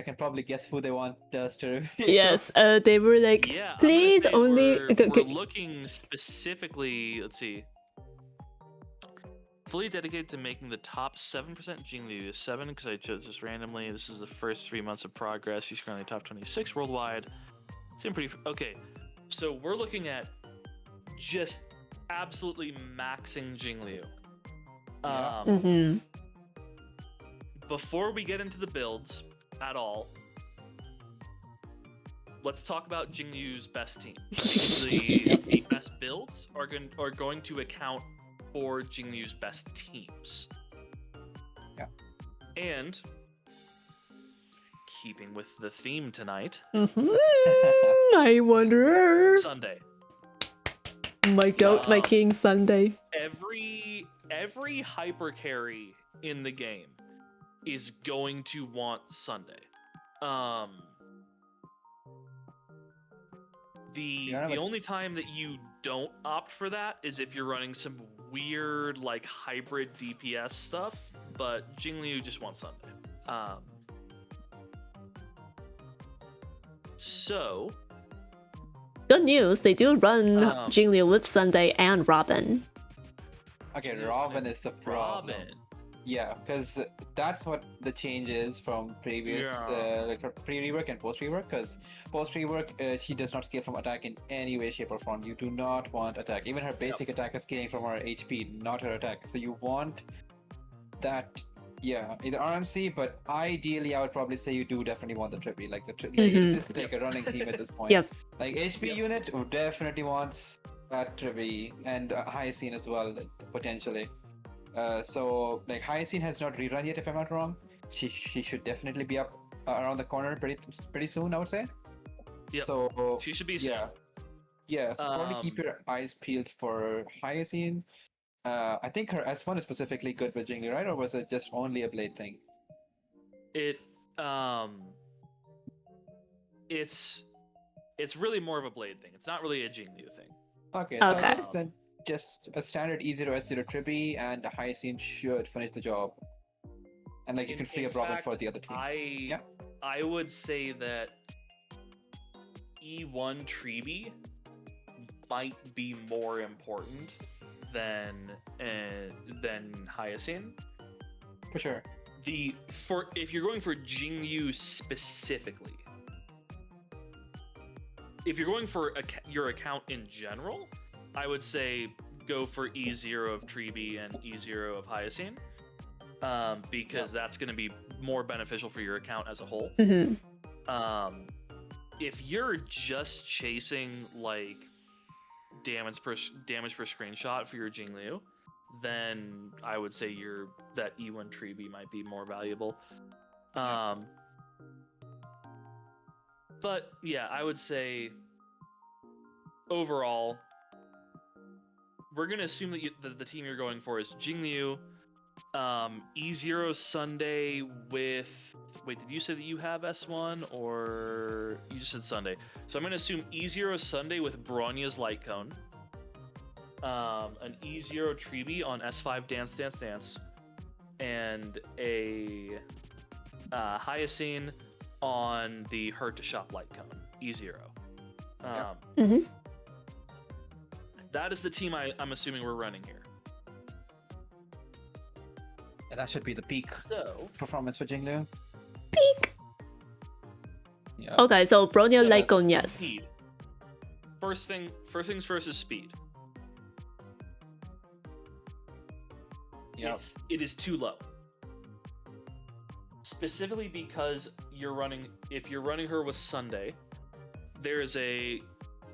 C: can probably guess who they want us to review.
B: Yes, they were like,
A: Yeah,
B: please
A: I'm gonna say
B: only...
A: we're looking specifically, let's see, fully dedicated to making the top 7% Jingli. 7 because I chose this randomly. This is the first 3 months of progress. He's currently top 26 worldwide. Seem pretty okay. So we're looking at just absolutely maxing Jingliu.
B: Mhm.
A: Before we get into the builds at all, let's talk about Jingliu's best team. The best builds are going to account for Jingliu's best teams.
C: Yeah.
A: And keeping with the theme tonight,
B: I wonder.
A: Sunday.
B: My goat, my king, Sunday.
A: Every hyper carry in the game is going to want Sunday. The only time that you don't opt for that is if you're running some weird like hybrid DPS stuff, but Jingliu just wants Sunday. So
B: Good news, they do run Jingliu with Sunday and Robin.
C: Okay, Robin is the problem.
A: Robin.
C: Yeah, because that's what the change is from previous, like her pre-rework and post-rework. Because post-rework, she does not scale from attack in any way, shape, or form. You do not want attack. Even her basic attack is scaling from her HP, not her attack. So you want that, yeah, either RMC, but ideally, I would probably say you do definitely want the trippy. Like it's just like a running team at this point.
B: Yep.
C: Like HP unit definitely wants that trippy and Hyacin as well, potentially. So like Hyacin has not rerun yet, if I'm not wrong. She should definitely be up around the corner pretty soon, I would say.
A: Yeah.
C: So
A: She should be soon.
C: yeah. So probably keep your eyes peeled for Hyacin. I think her S1 is specifically good with Jingli, right? Or was it just only a blade thing?
A: It's it's really more of a blade thing. It's not really a Jingyu thing.
C: Okay, so
B: Okay.
C: I guess then just a standard E0 S0 Trippy and a hyacinth should finish the job. And like you can free up Robin for the other team.
A: I would say that E1 Triby might be more important than Hyacinth.
C: For sure.
A: If you're going for Jingyu specifically, if you're going for your account in general, I would say go for E0 of Triby and E0 of Hyacinth, because that's going to be more beneficial for your account as a whole. If you're just chasing like damage per screenshot for your Jingyu, then I would say that E1 Triby might be more valuable. But yeah, I would say overall, we're gonna assume that the team you're going for is Jingyu, E0 Sunday with. Wait, did you say that you have S1 or you just said Sunday? So I'm gonna assume E0 Sunday with Bronya's Light Cone, an E0 Triby on S5 Dance Dance Dance, and a Hyacinth on the Hurt to Shop Light Cone, E0. That is the team I'm assuming we're running here.
C: And that should be the peak performance for Jingyu.
B: Peak.
C: Yeah.
B: Okay, so Bronya
A: So
B: Light
A: that's
B: Cone, yes.
A: Speed. First things first is speed.
C: Yep.
A: It is too low. Specifically because if you're running her with Sunday, there's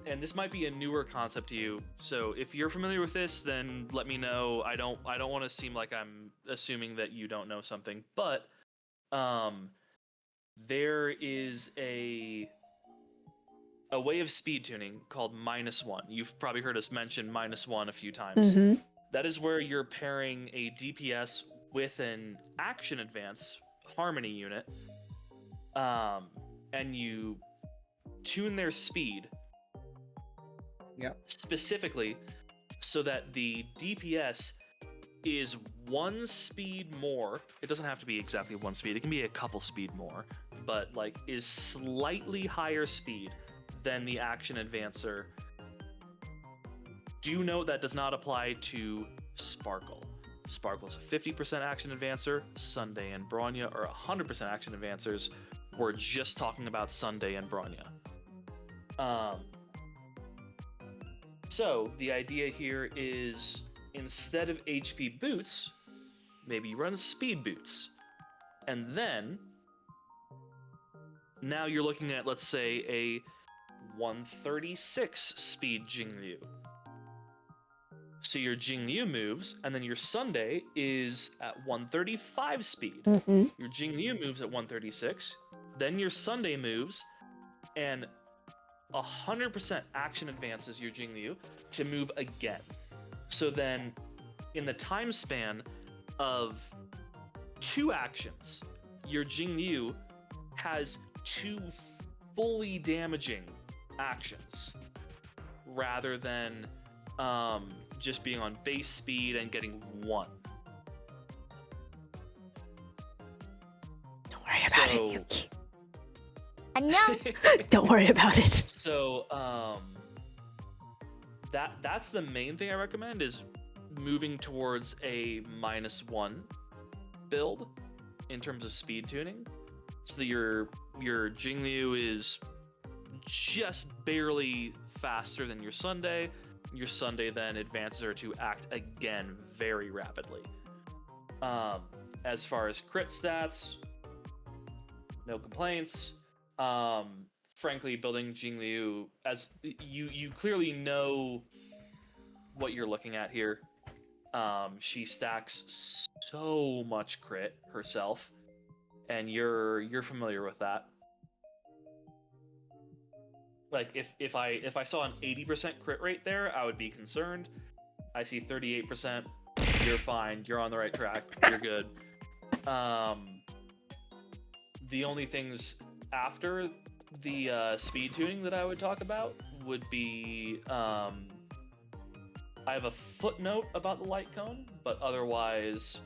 A: and this might be a newer concept to you. So if you're familiar with this, then let me know. I don't want to seem like I'm assuming that you don't know something, but there is a way of speed tuning called -1. You've probably heard us mention -1 a few times. That is where you're pairing a DPS with an action advance harmony unit, and you tune their speed specifically so that the DPS is one speed more. It doesn't have to be exactly one speed, it can be a couple speed more, but like is slightly higher speed than the action advancer. Do note that does not apply to Sparkle. Sparkle's a 50% action advancer. Sunday and Bronya are 100% action advancers. We're just talking about Sunday and Bronya. So the idea here is instead of HP boots, maybe you run speed boots. And then now you're looking at, let's say, a 136 speed Jingyu. So your Jingyu moves, and then your Sunday is at 135 speed. Your Jingyu moves at 136, then your Sunday moves, and 100% action advances your Jingyu to move again. So then, in the time span of 2 actions, your Jingyu has 2 fully damaging actions, rather than just being on base speed and getting 1.
B: Don't worry about it, Yuki.
D: 안녕.
B: Don't worry about it.
A: So that's the main thing I recommend, is moving towards a -1 build in terms of speed tuning, so that your Jingyu is just barely faster than your Sunday. Your Sunday then advances her to act again very rapidly. As far as crit stats, no complaints. Frankly, building Jingyu, as you clearly know what you're looking at here. She stacks so much crit herself, and you're familiar with that. Like if I saw an 80% crit rate there, I would be concerned. I see 38%. You're fine. You're on the right track. You're good. The only things after the speed tuning that I would talk about would be I have a footnote about the light cone, but otherwise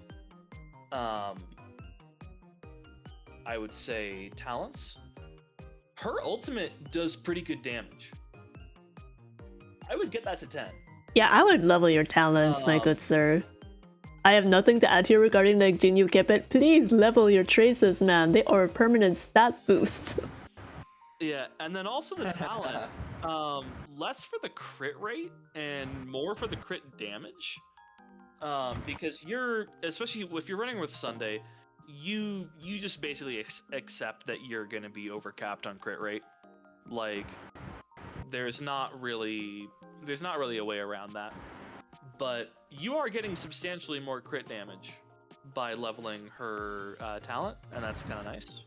A: I would say talents. Her ultimate does pretty good damage. I would get that to 10.
B: Yeah, I would level your talents, my good sir. I have nothing to add here regarding the Jinyu Keppet. Please level your traces, man. They are a permanent stat boost.
A: Yeah, and then also the talent. Less for the crit rate and more for the crit damage. Because especially if you're running with Sunday, you just basically accept that you're gonna be overcapped on crit rate. Like, there's not really a way around that. But you are getting substantially more crit damage by leveling her talent, and that's kind of nice.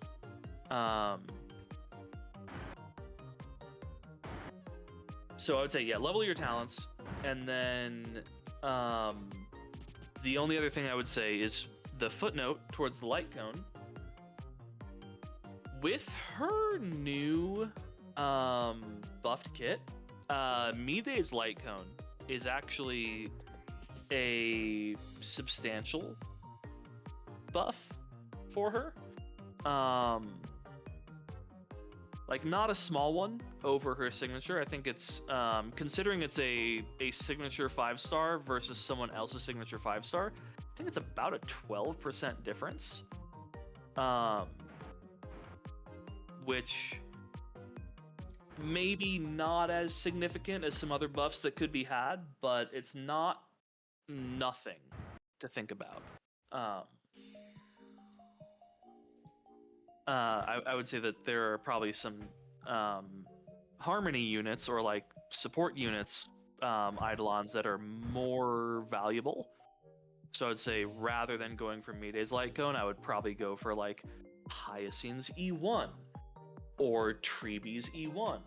A: So I would say, yeah, level your talents, and then the only other thing I would say is the footnote towards the light cone. With her new buffed kit, Mide's light cone is actually a substantial buff for her. Like, not a small one over her signature. I think it's considering it's a signature 5-star versus someone else's signature 5-star, I think it's about a 12% difference. Which maybe not as significant as some other buffs that could be had, but it's not nothing to think about. I would say that there are probably some harmony units or like support units, eidolons that are more valuable. So I would say rather than going for Mide's light cone, I would probably go for like Hyacin's E1 or Treebe's E1.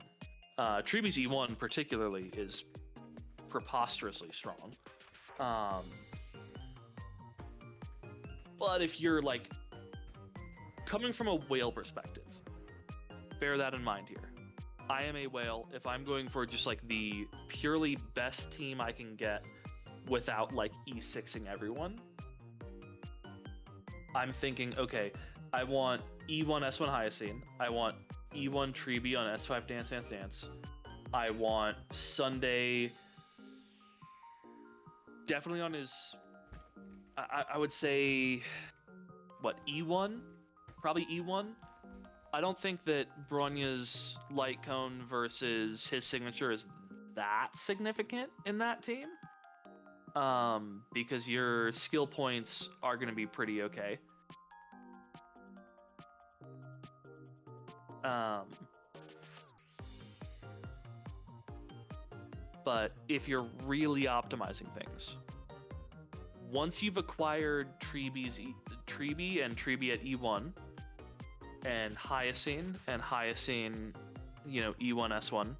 A: Treebe's E1 particularly is preposterously strong. But if you're like coming from a whale perspective, bear that in mind here. I am a whale. If I'm going for just like the purely best team I can get without like E6ing everyone, I'm thinking, okay, I want E1 S1 Hyacine. I want E1 Treebe on S5 Dance Dance Dance. I want Sunday definitely on his, I would say, what, E1? Probably E1. I don't think that Bronya's light cone versus his signature is that significant in that team. Because your skill points are going to be pretty okay. But if you're really optimizing things, once you've acquired Treebe and Treebe at E1, and Hyacine, E1, S1,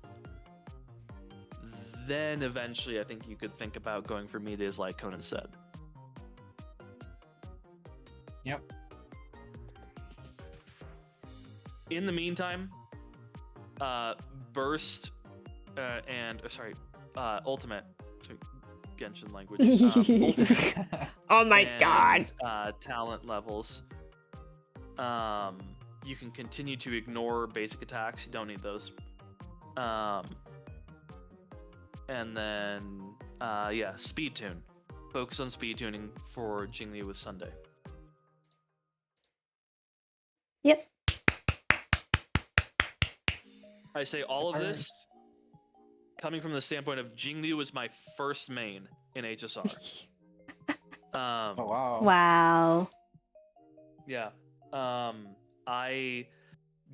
A: then eventually I think you could think about going for Mide's light cone instead.
C: Yep.
A: In the meantime, Burst Ultimate, Genshin language. Ultimate,
B: oh my
A: and,
B: god.
A: Talent levels. You can continue to ignore basic attacks. You don't need those. And then, speed tune. Focus on speed tuning for Jingli with Sunday.
B: Yep.
A: I say all of this coming from the standpoint of Jingli was my first main in HSR.
C: Oh wow.
B: Wow.
A: Yeah.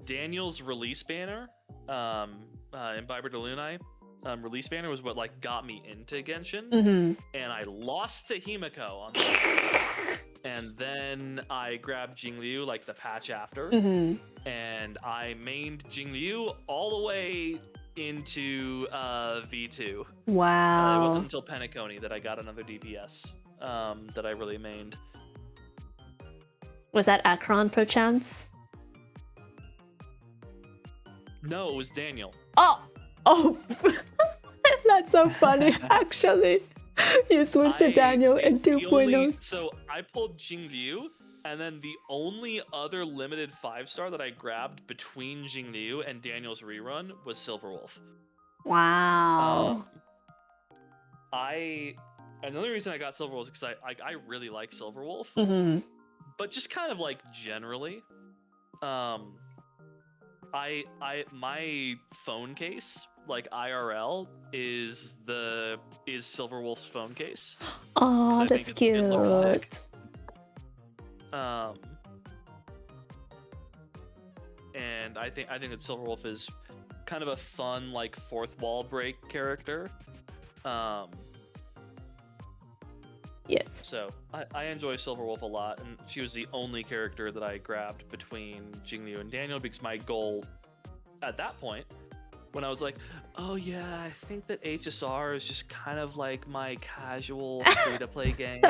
A: Daniel's release banner, Imbiber de Lunai, release banner was what like got me into Genshin, and I lost to Himiko on that. And then I grabbed Jingliu like the patch after, and I mained Jingliu all the way into V2.
B: Wow.
A: It wasn't until Penacony that I got another DPS that I really mained.
B: Was that Akron, perchance?
A: No, it was Daniel.
B: Oh, that's so funny. Actually, you switched to Daniel in 2.0.
A: So I pulled Jingliu, and then the only other limited 5-star that I grabbed between Jingliu and Daniel's rerun was Silverwolf.
B: Wow.
A: And the only reason I got Silverwolf is because I really like Silverwolf,
B: Mm-hmm.
A: but just kind of like generally, my phone case, like IRL, is Silverwolf's phone case.
B: Oh, that's cute.
A: It looks sick. And I think that Silverwolf is kind of a fun, like, fourth wall break character.
B: Yes.
A: So I enjoy Silverwolf a lot, and she was the only character that I grabbed between Jingliu and Daniel, because my goal at that point, when I was like, oh yeah, I think that HSR is just kind of like my casual free-to-play game.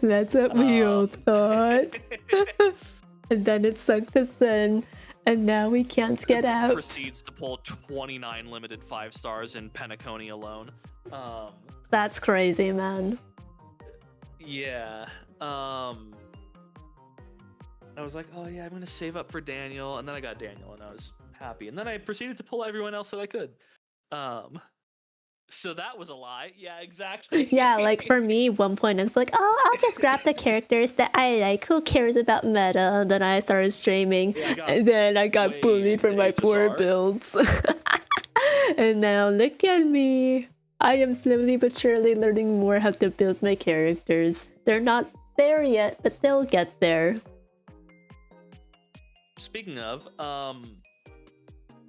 B: That's what we all thought. And then it sucked us in, and now we can't get out.
A: Proceeds to pull 29 limited 5-stars in Penacony alone.
B: That's crazy, man.
A: Yeah. I was like, oh yeah, I'm gonna save up for Daniel, and then I got Daniel, and I was happy. And then I proceeded to pull everyone else that I could. So that was a lie. Yeah, exactly.
B: Yeah, like for me, one point I was like, oh, I'll just grab the characters that I like. Who cares about meta? And then I started streaming, and then I got bullied for my poor builds. And now look at me. I am slowly but surely learning more how to build my characters. They're not there yet, but they'll get there.
A: Speaking of, I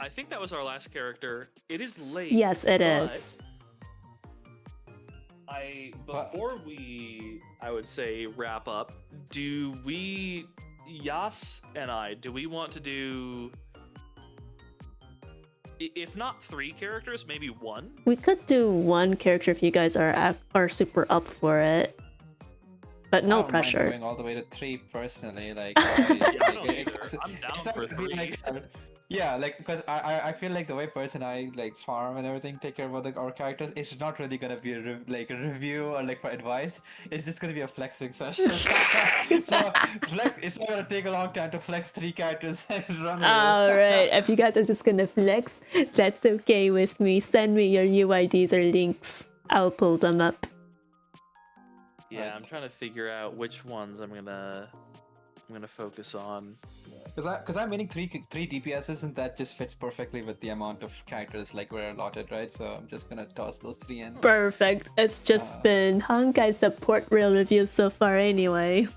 A: think that was our last character. It is late.
B: Yes, it is.
A: Before we, I would say, wrap up, do we, Yas and I, do we want to do, if not 3 characters, maybe 1?
B: We could do 1 character if you guys are super up for it. But no pressure.
C: I'm going all the way to 3 personally. Like,
A: I'm down for 3.
C: Yeah, like, because I feel like the way I like farm and everything, take care of our characters, it's not really gonna be a review or like for advice. It's just gonna be a flexing session. So it's not gonna take a long time to flex 3 characters and run with
B: Alright, if you guys are just gonna flex, that's okay with me. Send me your UIDs or links. I'll pull them up.
A: Yeah, I'm trying to figure out which ones I'm gonna focus on.
C: Because I'm winning 3 DPSs, and that just fits perfectly with the amount of characters like we're allotted, right? So I'm just gonna toss those 3 in.
B: Perfect. It's just been Honkai support real reviews so far anyway.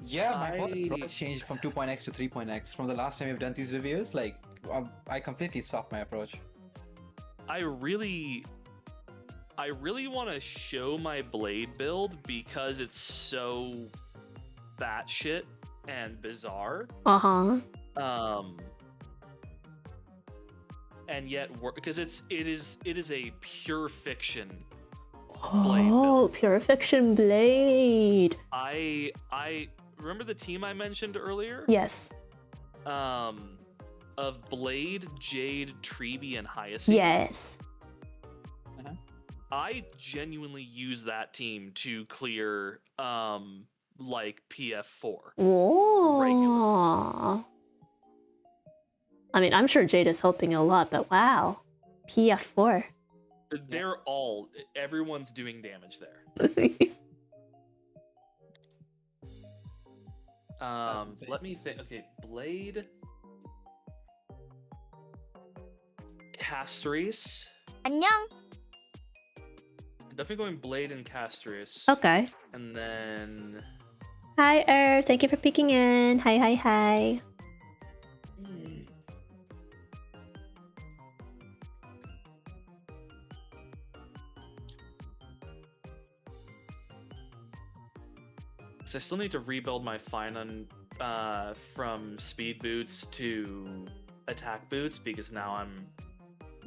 C: Yeah, my whole approach changed from 2.x to 3.x. From the last time we've done these reviews, like, I completely swapped my approach.
A: I really want to show my blade build because it's so batshit and bizarre. And yet, because it is a pure fiction blade build.
B: Pure fiction blade.
A: I remember the team I mentioned earlier.
B: Yes.
A: Of Blade, Jade, Treeby, and Hyacinth.
B: Yes.
A: I genuinely use that team to clear like PF4.
B: Whoa. I mean, I'm sure Jade is helping a lot, but wow. PF4.
A: Everyone's doing damage there. Let me think. Okay, Blade, Castries.
D: 안녕.
A: Definitely going Blade and Castries.
B: Okay.
A: And then...
B: Hi, Earth. Thank you for peeking in. Hi, hi, hi.
A: So I still need to rebuild my phainon from speed boots to attack boots, because now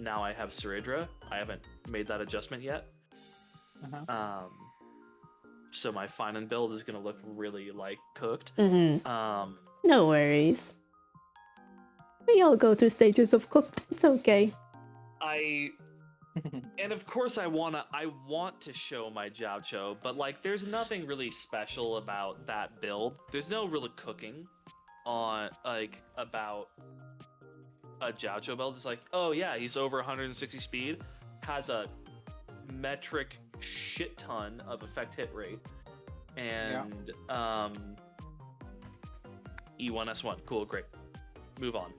A: I have Saridra. I haven't made that adjustment yet. So my phainon build is gonna look really like cooked.
B: No worries. We all go through stages of cooked. It's okay.
A: And of course I want to show my Jiaocho, but like there's nothing really special about that build. There's no really cooking on like about a Jiaocho build. It's like, oh yeah, he's over 160 speed, has a metric shit ton of effect hit rate, and E1S1. Cool, great. Move on.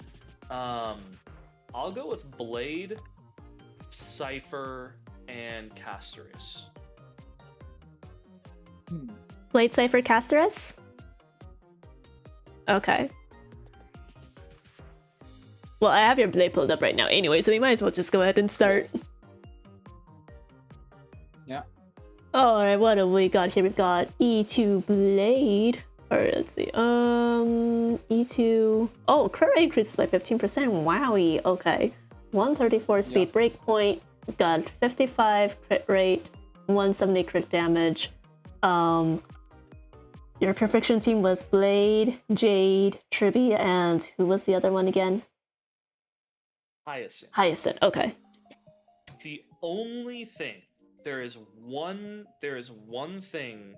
A: I'll go with Blade, Cypher, and Casterus.
B: Blade, Cypher, Casterus? Okay. Well, I have your Blade pulled up right now anyway, so we might as well just go ahead and start.
C: Yeah.
B: Alright, what have we got here? We've got E2 Blade. Alright, let's see. E2... Oh, crit rate increases by 15%. Wowie. Okay. 134 speed breakpoint. Got 55 crit rate. 170 crit damage. Your perfection team was Blade, Jade, Tribby, and who was the other one again?
A: Hyacinth.
B: Hyacinth. Okay.
A: The only thing, there is one thing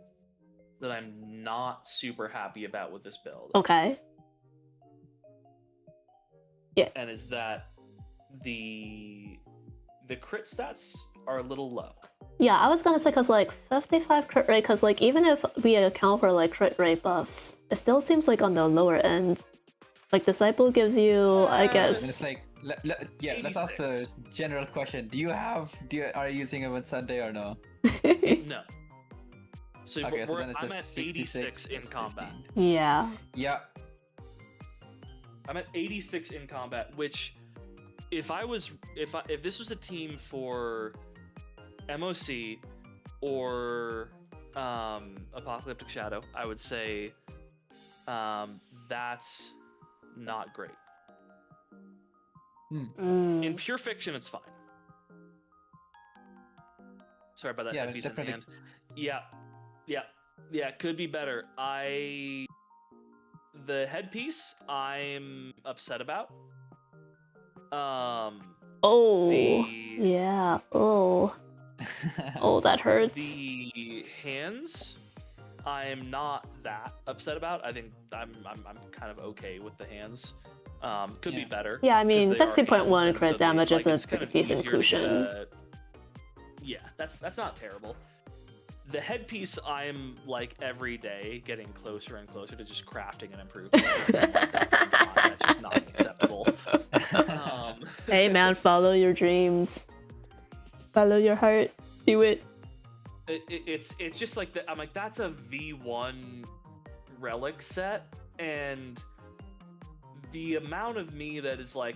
A: that I'm not super happy about with this build.
B: Okay. Yeah.
A: And is that the crit stats are a little low.
B: Yeah, I was gonna say, cause like 55 crit rate, cause like even if we account for like crit rate buffs, it still seems like on the lower end. Like Disciple gives you, I guess.
C: It's like, let's ask the general question. Are you using him on Sunday or no?
A: No. So
C: Okay,
A: I'm at 86 in combat.
B: Yeah.
C: Yeah.
A: I'm at 86 in combat, which if this was a team for MOC or Apocalyptic Shadow, I would say that's not great. In Pure Fiction, it's fine. Sorry about that headpiece in the hand. Yeah, could be better. The headpiece, I'm upset about.
B: Yeah. Oh, that hurts.
A: The hands, I'm not that upset about. I think I'm kind of okay with the hands. Could be better.
B: Yeah, I mean, 60.1
A: hands,
B: crit damage is a pretty decent
A: easier to
B: cushion.
A: Yeah, that's not terrible. The headpiece, I'm like every day getting closer and closer to just crafting and improving. That's just not acceptable.
B: Hey man, follow your dreams. Follow your heart. Do it.
A: It's just like I'm like, that's a V1 relic set, and the amount of me that is like,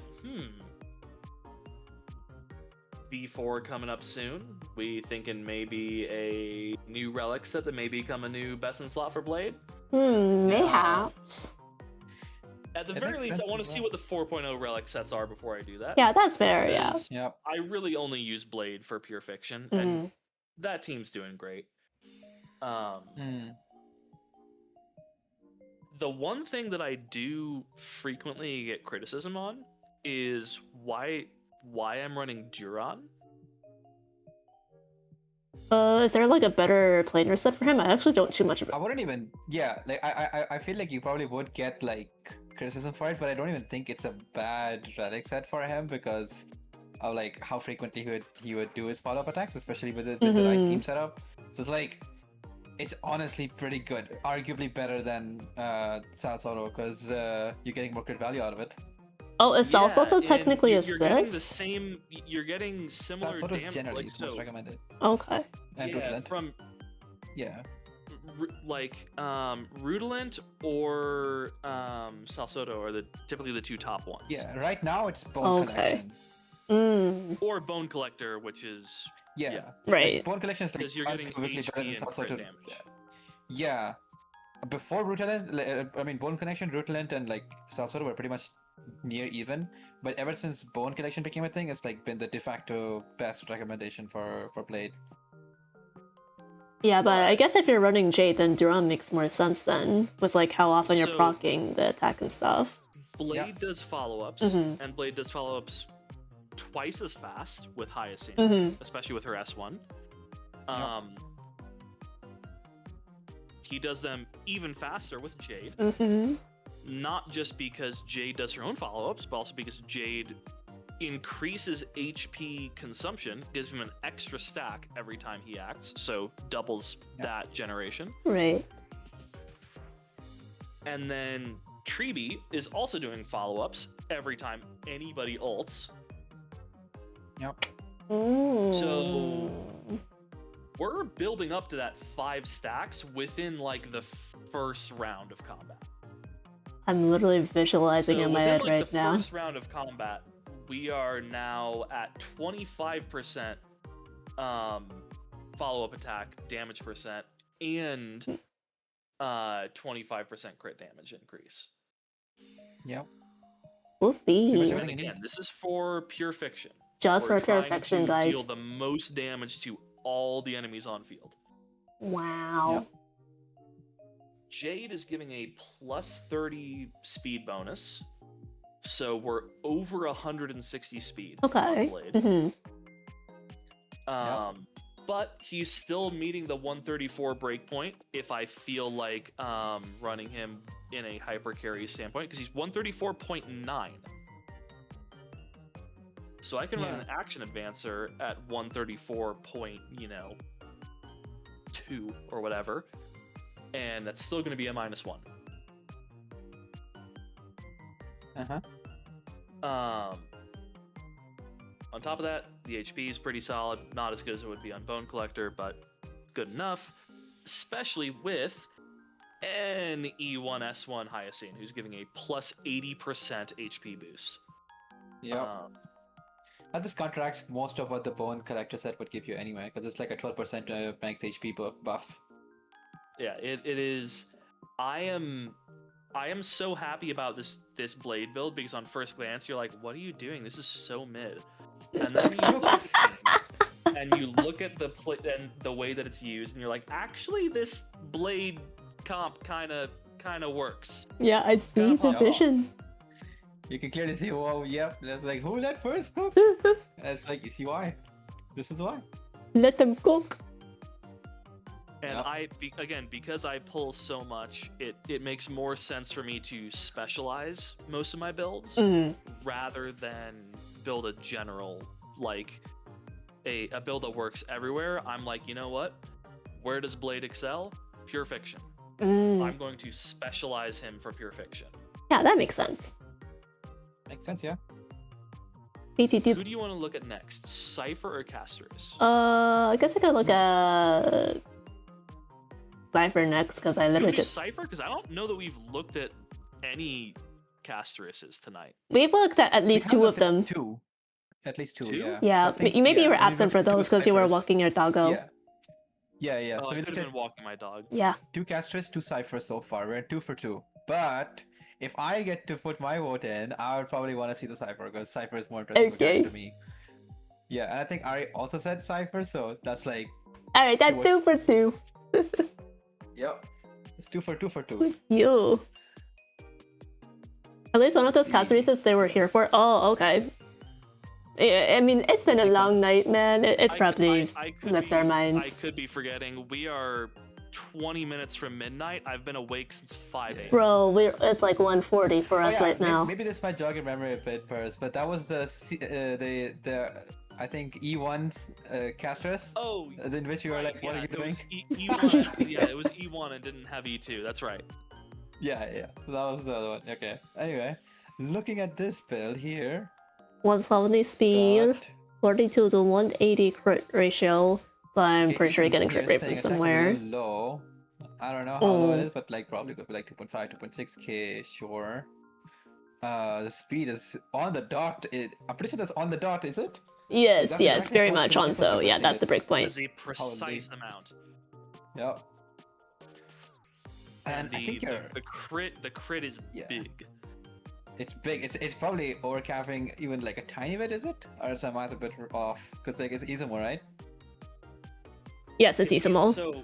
A: V4 coming up soon. We thinking maybe a new relic set that may become a new best in slot for Blade?
B: Mayhaps.
A: At the very least, I want to see what the 4.0 relic sets are before I do that.
B: Yeah, that's fair, yeah.
C: Yep.
A: I really only use Blade for Pure Fiction, and that team's doing great. The one thing that I do frequently get criticism on is why I'm running Duran.
B: Is there like a better planar set for him? I actually don't too much about.
C: I wouldn't even. Yeah, like I feel like you probably would get like criticism for it, but I don't even think it's a bad relic set for him because of like how frequently he would do his follow-up attacks, especially with the right team setup. So it's like it's honestly pretty good, arguably better than Salsoro because you're getting more crit value out of it.
B: Oh, is Salsoto technically as
A: you're getting the
B: this?
A: same. You're getting similar
C: Salsoto's
A: damage.
C: generally
A: Like,
C: most
A: so,
C: recommended.
B: Okay.
C: And Rutilant.
A: from
C: Yeah.
A: Rutilant or Salsoto are typically the two top ones.
C: Yeah. Right now it's Bone Collection.
A: Or Bone Collector, which is
C: Yeah.
B: Right.
C: Like, Bone Collection is like
A: because you're getting
C: unequivocally better than
A: HP and
C: Salsoto.
A: crit damage.
C: Yeah. Before Rutilant, I mean Bone Connection, Rutilant, and like Salsoto were pretty much near even. But ever since Bone Connection became a thing, it's like been the de facto best recommendation for Blade.
B: Yeah, but I guess if you're running Jade, then Duran makes more sense then, with like how often you're
A: So-
B: proccing the attack and stuff.
A: Blade does follow-ups,
B: Mhm.
A: and Blade does follow-ups twice as fast with Hyacinth, especially with her S1. He does them even faster with Jade. Not just because Jade does her own follow-ups, but also because Jade increases HP consumption, gives him an extra stack every time he acts, so doubles that generation.
B: Right.
A: And then Treeby is also doing follow-ups every time anybody ults.
C: Yep.
A: So we're building up to that 5 stacks within like the first round of combat.
B: I'm literally visualizing in my head right
A: the
B: now.
A: first round of combat, we are now at 25% follow-up attack damage percent and 25% crit damage increase.
C: Yep.
B: Whoopee.
A: And again, this is for pure fiction.
B: Just
A: We're
B: for pure
A: trying
B: fiction,
A: to
B: guys.
A: deal the most damage to all the enemies on field.
B: Wow.
C: Yep.
A: Jade is giving a plus 30 speed bonus, so we're over 160 speed.
B: Okay.
A: On Blade. But he's still meeting the 134 breakpoint if I feel like running him in a hyper carry standpoint, because he's 134.9. So I can run an action advancer at 134 point, 2 or whatever, and that's still going to be a -1. On top of that, the HP is pretty solid. Not as good as it would be on Bone Collector, but good enough. Especially with an E1S1 Hyacinth, who's giving a plus 80% HP boost.
C: Yep. And this counteracts most of what the Bone Collector set would give you anyway, because it's like a 12% max HP buff.
A: Yeah, it is. I am so happy about this Blade build, because on first glance you're like, what are you doing? This is so mid. And then you look at the way that it's used, and you're like, actually, this Blade comp kind of works.
B: Yeah, I see the vision.
C: You can clearly see, oh, yep. That's like, who's that first cook? It's like, you see why? This is why.
B: Let them cook.
A: And because I pull so much, it makes more sense for me to specialize most of my builds rather than build a general, like a build that works everywhere. I'm like, you know what? Where does Blade excel? Pure Fiction. I'm going to specialize him for Pure Fiction.
B: Yeah, that makes sense.
C: Makes sense, yeah.
A: Who do you want to look at next? Cypher or Casterus?
B: I guess we could look at Cypher next, because I literally just...
A: Cypher? Because I don't know that we've looked at any Casteruses tonight.
B: We've looked at least 2 of them.
C: Two. At least 2, yeah.
B: Yeah,
C: So
B: maybe you were absent for those because you were walking your doggo.
C: Yeah.
A: Oh,
C: So
A: I could have been walking my dog.
B: Yeah.
C: 2 Casterus, 2 Cyphers so far. We're 2 for 2. But if I get to put my vote in, I would probably want to see the Cypher, because Cypher is more interesting to me. Yeah, and I think Ari also said Cypher, so that's like...
B: Alright, that's 2 for 2.
C: Yep. It's 2 for 2.
B: Yo. At least one of those Casteruses they were here for. Oh, okay. Yeah, I mean, it's been a long night, man. It's probably left our minds.
A: I could be forgetting. We are 20 minutes from midnight. I've been awake since 5 a.m.
B: Bro, it's like 1:40 for us right now.
C: Maybe this might jog your memory a bit, Pers, but that was the I think E1's Casterus.
A: Oh,
C: in which you were like, what are you doing?
A: E1, yeah, it was E1 and didn't have E2. That's right.
C: Yeah. So that was the other one. Okay. Anyway, looking at this build here.
B: 170 speed, 42 to 180 crit ratio. So I'm pretty sure you're getting crit rate from somewhere.
C: Low. I don't know how low it is, but like probably could be like 2.5, 2.6k, sure. The speed is on the dot. I'm pretty sure that's on the dot, is it?
B: Yes, very much on. So yeah, that's the breakpoint.
A: Is a precise amount.
C: Yep. And I think
A: the crit is big.
C: It's big. It's probably overcapping even like a tiny bit, is it? Or is I might a bit off? Because like it's Izumo, right?
B: Yes, it's Izumo.
A: So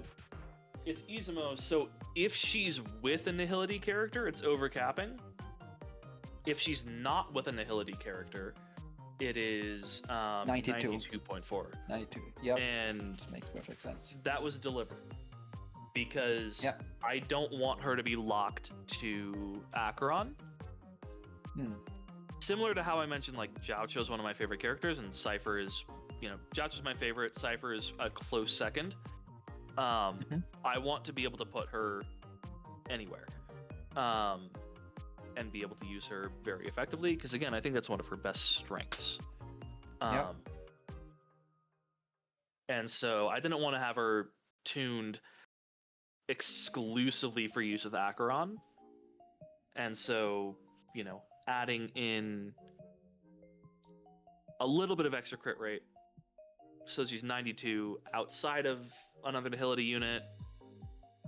A: it's Izumo. So if she's with a Nihility character, it's overcapping. if she's not with a Nihility character, it is 92.4.
C: 92. Yep.
A: And
C: makes perfect sense.
A: that was deliberate because I don't want her to be locked to Acheron. Similar to how I mentioned, like, Jiaoqiu is one of my favorite characters, and Cypher is, Jiaoqiu's my favorite. Cypher is a close second. I want to be able to put her anywhere, and be able to use her very effectively, because again, I think that's one of her best strengths. And so I didn't want to have her tuned exclusively for use with Acheron, and so adding in a little bit of extra crit rate, so she's 92 outside of another Nihility unit,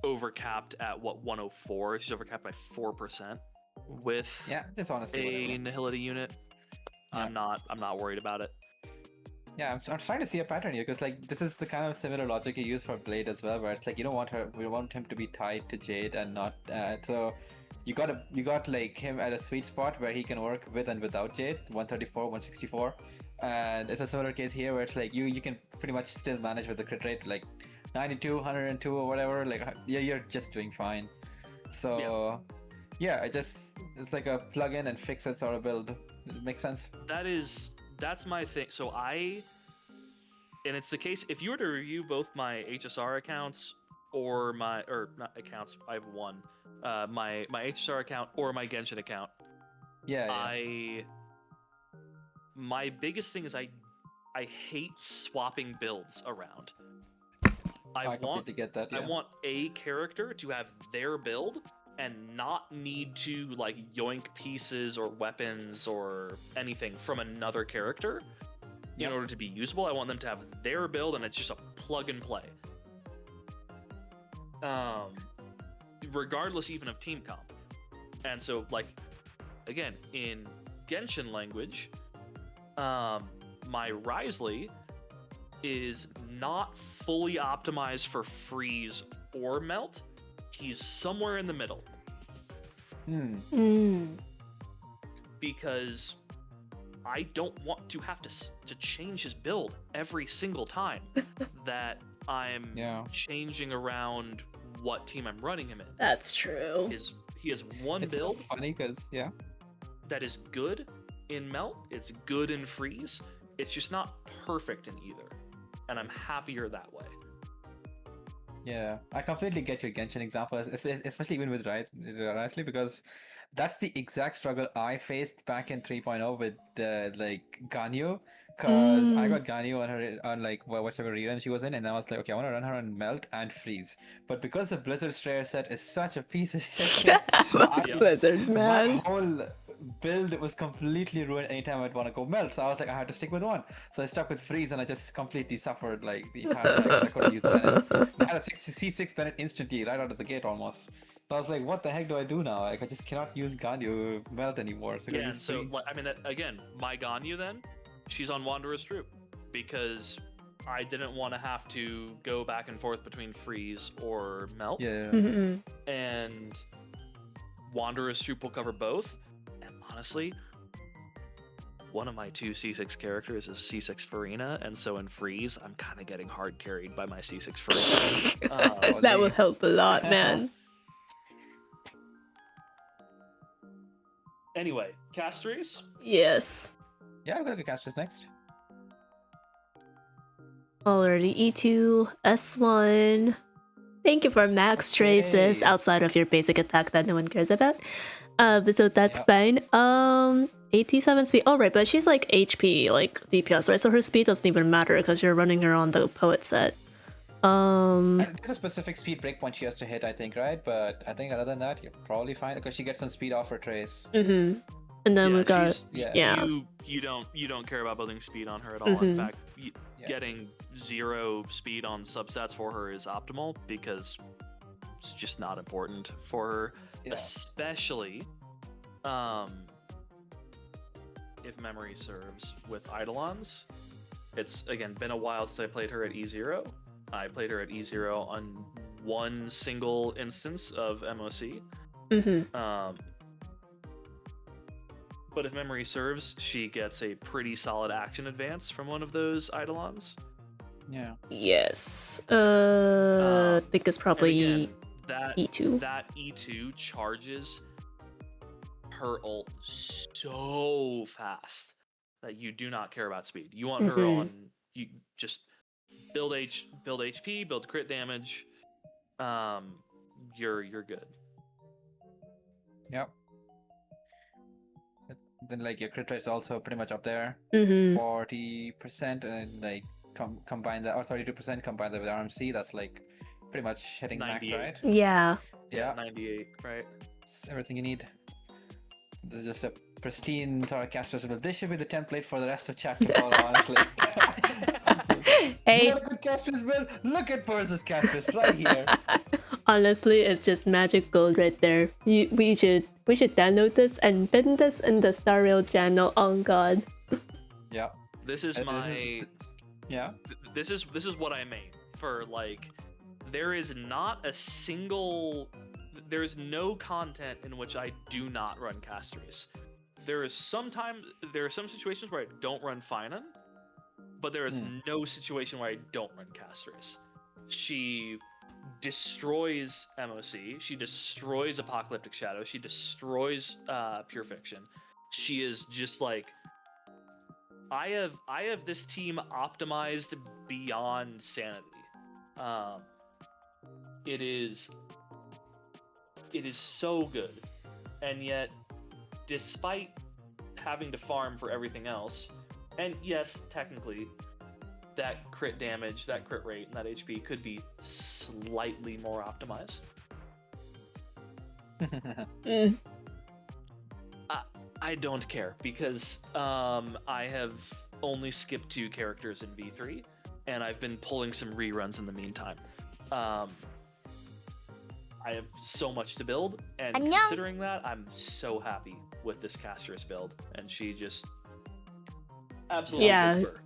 A: overcapped at 104. She's overcapped by 4% with
C: just honestly
A: a Nihility unit. I'm not worried about it.
C: I'm trying to see a pattern here, because like this is the kind of similar logic you use for Blade as well, where it's like we want him to be tied to Jade and not so you got like him at a sweet spot where he can work with and without Jade, 134, 164, and it's a similar case here where it's like you can pretty much still manage with the crit rate, like 92, 102 or whatever, like you're just doing fine. So it's like a plug in and fix it sort of build. It makes sense.
A: That's my thing. So and it's the case, if you were to review both my HSR accounts or not accounts, I have one, my HSR account or my Genshin account. My biggest thing is I hate swapping builds around. I completely get that. I want a character to have their build and not need to like yoink pieces or weapons or anything from another character in order to be usable. I want them to have their build and it's just a plug and play. Regardless even of team comp. And so, like, again, in Genshin language, my Wriothesley is not fully optimized for freeze or melt. He's somewhere in the middle. Because I don't want to have to change his build every single time that I'm changing around what team I'm running him in.
B: That's true.
A: He has one build.
C: So funny because
A: that is good in melt. It's good in freeze. It's just not perfect in either, and I'm happier that way.
C: Yeah, I completely get your Genshin example, especially even with Wriothesley, because that's the exact struggle I faced back in 3.0 with like Ganyu, because I got Ganyu on her on like whatever rerun she was in, and I was like, okay, I want to run her on melt and freeze, but because the Blizzard Strayer set is such a piece of shit,
B: Blizzard, man,
C: my whole build was completely ruined anytime I'd want to go melt, so I was like, I had to stick with one, so I stuck with freeze, and I just completely suffered like the entire time. I couldn't use Bennett. I had a C6 Bennett instantly right out of the gate almost. So I was like, what the heck do I do now? Like, I just cannot use Ganyu melt anymore. So
A: I mean, again, my Ganyu then, she's on Wanderer's Troop, because I didn't want to have to go back and forth between freeze or melt. And Wanderer's Troop will cover both. And honestly, one of my two C6 characters is C6 Farina, and so in freeze, I'm kind of getting hard carried by my C6 Farina.
B: That will help a lot, man.
A: Anyway, Castries?
B: Yes.
C: Yeah, we'll go to Castries next.
B: Already E2, S1. Thank you for max traces outside of your basic attack that no one cares about. So that's fine. 87 speed. Oh, right, but she's like HP, like DPS, right? So her speed doesn't even matter because you're running her on the poet set.
C: There's a specific speed breakpoint she has to hit, I think, right? But I think other than that, you're probably fine because she gets some speed off her trace.
B: And then we've got
A: you don't care about building speed on her at all. In fact, getting 0 speed on substats for her is optimal because it's just not important for her, especially if memory serves with Eidolons. It's again been a while since I played her at E0. I played her at E0 on one single instance of MOC. but if memory serves, she gets a pretty solid action advance from one of those eidolons.
C: Yeah.
B: Yes. I think it's probably
A: Again, that
B: E2.
A: That E2 charges her ult so fast that you do not care about speed. You want her on. You just build HP, build crit damage. You're good.
C: Yep. Then like your crit rate's also pretty much up there, 40%, and like combine that, or 32% combine that with RMC. That's like pretty much hitting max,
A: 98.
C: right?
B: Yeah.
C: Yeah.
A: 98, right?
C: It's everything you need. This is just a pristine Caster's build. This should be the template for the rest of chat to follow, honestly.
B: Hey.
C: You want a good Caster's build? Look at Per's Caster's right here.
B: Honestly, it's just magic gold right there. We should download this and pin this in the Star Rail channel. Oh god.
C: Yeah.
A: This is my.
C: Yeah.
A: This is what I made for like. There is not a single. There is no content in which I do not run Castries. There are some situations where I don't run phainon, but there is no situation where I don't run Castries. She destroys MOC. She destroys Apocalyptic Shadow. She destroys Pure Fiction. She is just like. I have this team optimized beyond sanity. It is so good, and yet, despite having to farm for everything else, and yes, technically, that crit damage, that crit rate, and that HP could be slightly more optimized. I don't care because I have only skipped 2 characters in V3, and I've been pulling some reruns in the meantime. I have so much to build, and considering that, I'm so happy with this Caster's build, and she just absolutely whisper.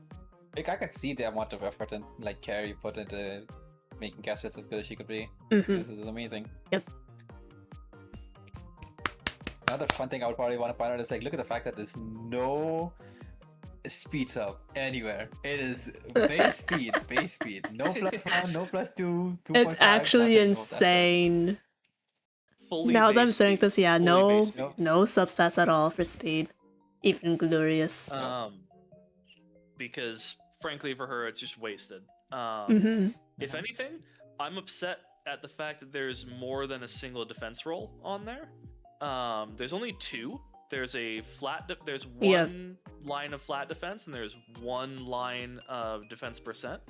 C: Like I could see the amount of effort and like care you put into making Caster's as good as she could be. This is amazing.
B: Yep.
C: Another fun thing I would probably want to point out is like, look at the fact that there's no speed sub anywhere. It is base speed. No +1, no +2, 2.5.
B: It's actually insane. Now that I'm saying this, yeah, no substats at all for speed. Even glorious.
A: Because frankly, for her, it's just wasted. If anything, I'm upset at the fact that there's more than a single defense roll on there. There's only 2. There's there's one line of flat defense, and there's one line of defense percent.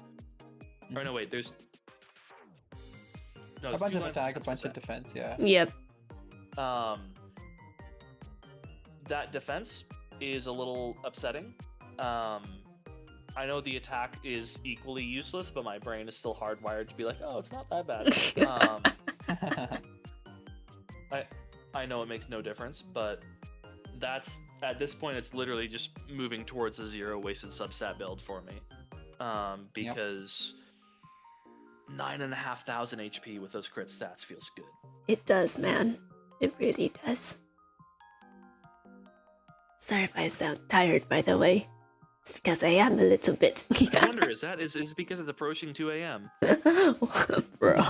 A: Or no, wait, there's
C: a bunch of attack, a bunch of defense, yeah.
B: Yep.
A: That defense is a little upsetting. I know the attack is equally useless, but my brain is still hardwired to be like, oh, it's not that bad. I know it makes no difference, but that's at this point it's literally just moving towards a 0 wasted substat build for me. Because 9,500 HP with those crit stats feels good.
B: It does, man. It really does. Sorry if I sound tired, by the way. It's because I am a little bit.
A: I wonder, is it because it's approaching 2 a.m.?
B: Bro.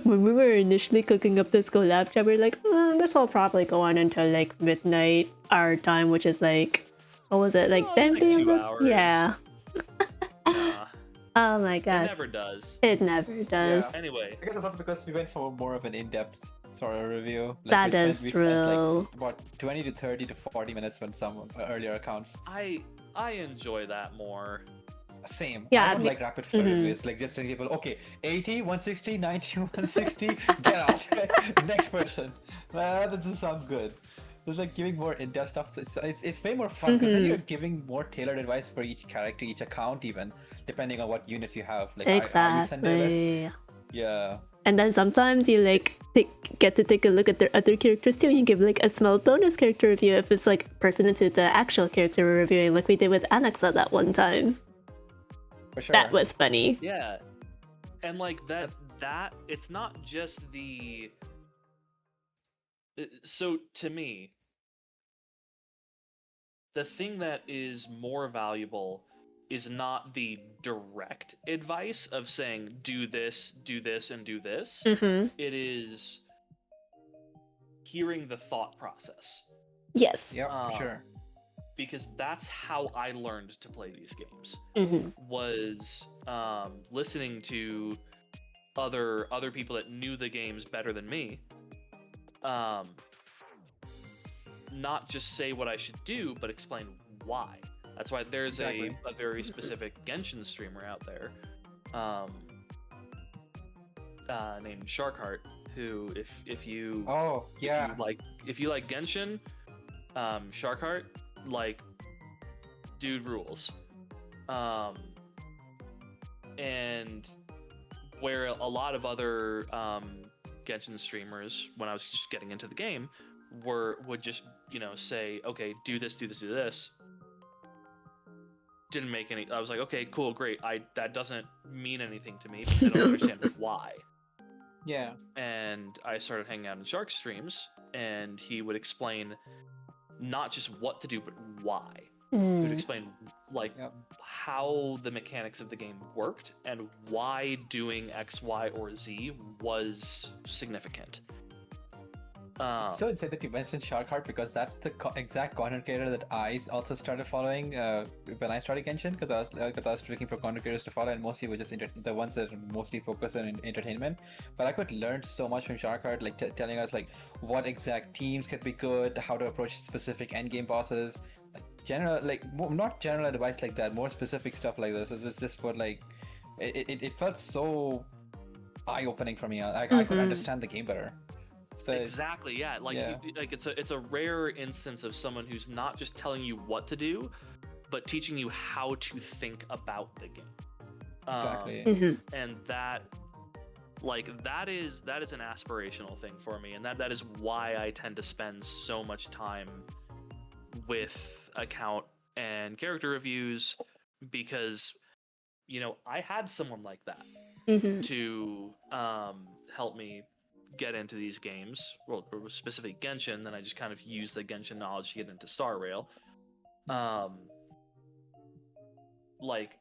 B: When we were initially cooking up this collab chat, we were like, this will probably go on until like midnight our time, which is like, what was it, like 10
A: like
B: p.m.?
A: 2 hours.
B: Yeah.
A: Nah,
B: Oh my god.
A: it never does.
B: It never does.
C: Yeah.
A: Anyway,
C: I guess it's also because we went for more of an in-depth sort of review.
B: That
C: we
B: is
C: spent,
B: true.
C: Like, about 20 to 30 to 40 minutes on some earlier accounts.
A: I enjoy that more.
C: Same.
B: Yeah,
C: I don't like rapid fire reviews. Like just telling people, okay, 80, 160, 90, 160, get out. Next person. That doesn't sound good. It's like giving more in-depth stuff. So it's way more fun because then you're giving more tailored advice for each character, each account, even depending on what units you have. Like,
B: Exactly.
C: Yeah.
B: And then sometimes you like get to take a look at their other characters too. You give like a small bonus character review if it's like pertinent to the actual character we're reviewing, like we did with Anaxa that one time.
C: For sure.
B: That was funny.
A: Yeah, and like that it's not just the. So to me, the thing that is more valuable is not the direct advice of saying do this, and do this.
B: Mm-hmm.
A: It is hearing the thought process.
B: Yes.
C: Yeah, for sure.
A: Because that's how I learned to play these games.
B: Mm-hmm.
A: Was listening to other people that knew the games better than me. Not just say what I should do, but explain why. That's why there's a very specific Genshin streamer out there named Sharkheart, who if you if you like Genshin, Sharkheart, like, dude rules. And where a lot of other Genshin streamers, when I was just getting into the game, would just, you know, say, okay, do this, do this, do this. Didn't make any. I was like, okay, cool, great. That doesn't mean anything to me because I don't understand why.
C: Yeah.
A: And I started hanging out in Shark streams, and he would explain not just what to do, but why. He would explain like how the mechanics of the game worked and why doing X, Y, or Z was significant.
C: It's so insane that you mentioned Sharkheart, because that's the exact content creator that I also started following when I started Genshin, because I was looking for content creators to follow, and mostly were just the ones that mostly focus on entertainment. But I could learn so much from Sharkheart, like telling us like what exact teams could be good, how to approach specific endgame bosses, general, like not general advice like that, more specific stuff like this. It's just what like it felt so eye-opening for me. I could understand the game better. So
A: exactly, yeah. Like, like it's a rare instance of someone who's not just telling you what to do, but teaching you how to think about the game.
C: Exactly.
A: And that is an aspirational thing for me, and that is why I tend to spend so much time with account and character reviews, because, you know, I had someone like that to help me get into these games, well, or specific Genshin. Then I just kind of use the Genshin knowledge to get into Star Rail. Like,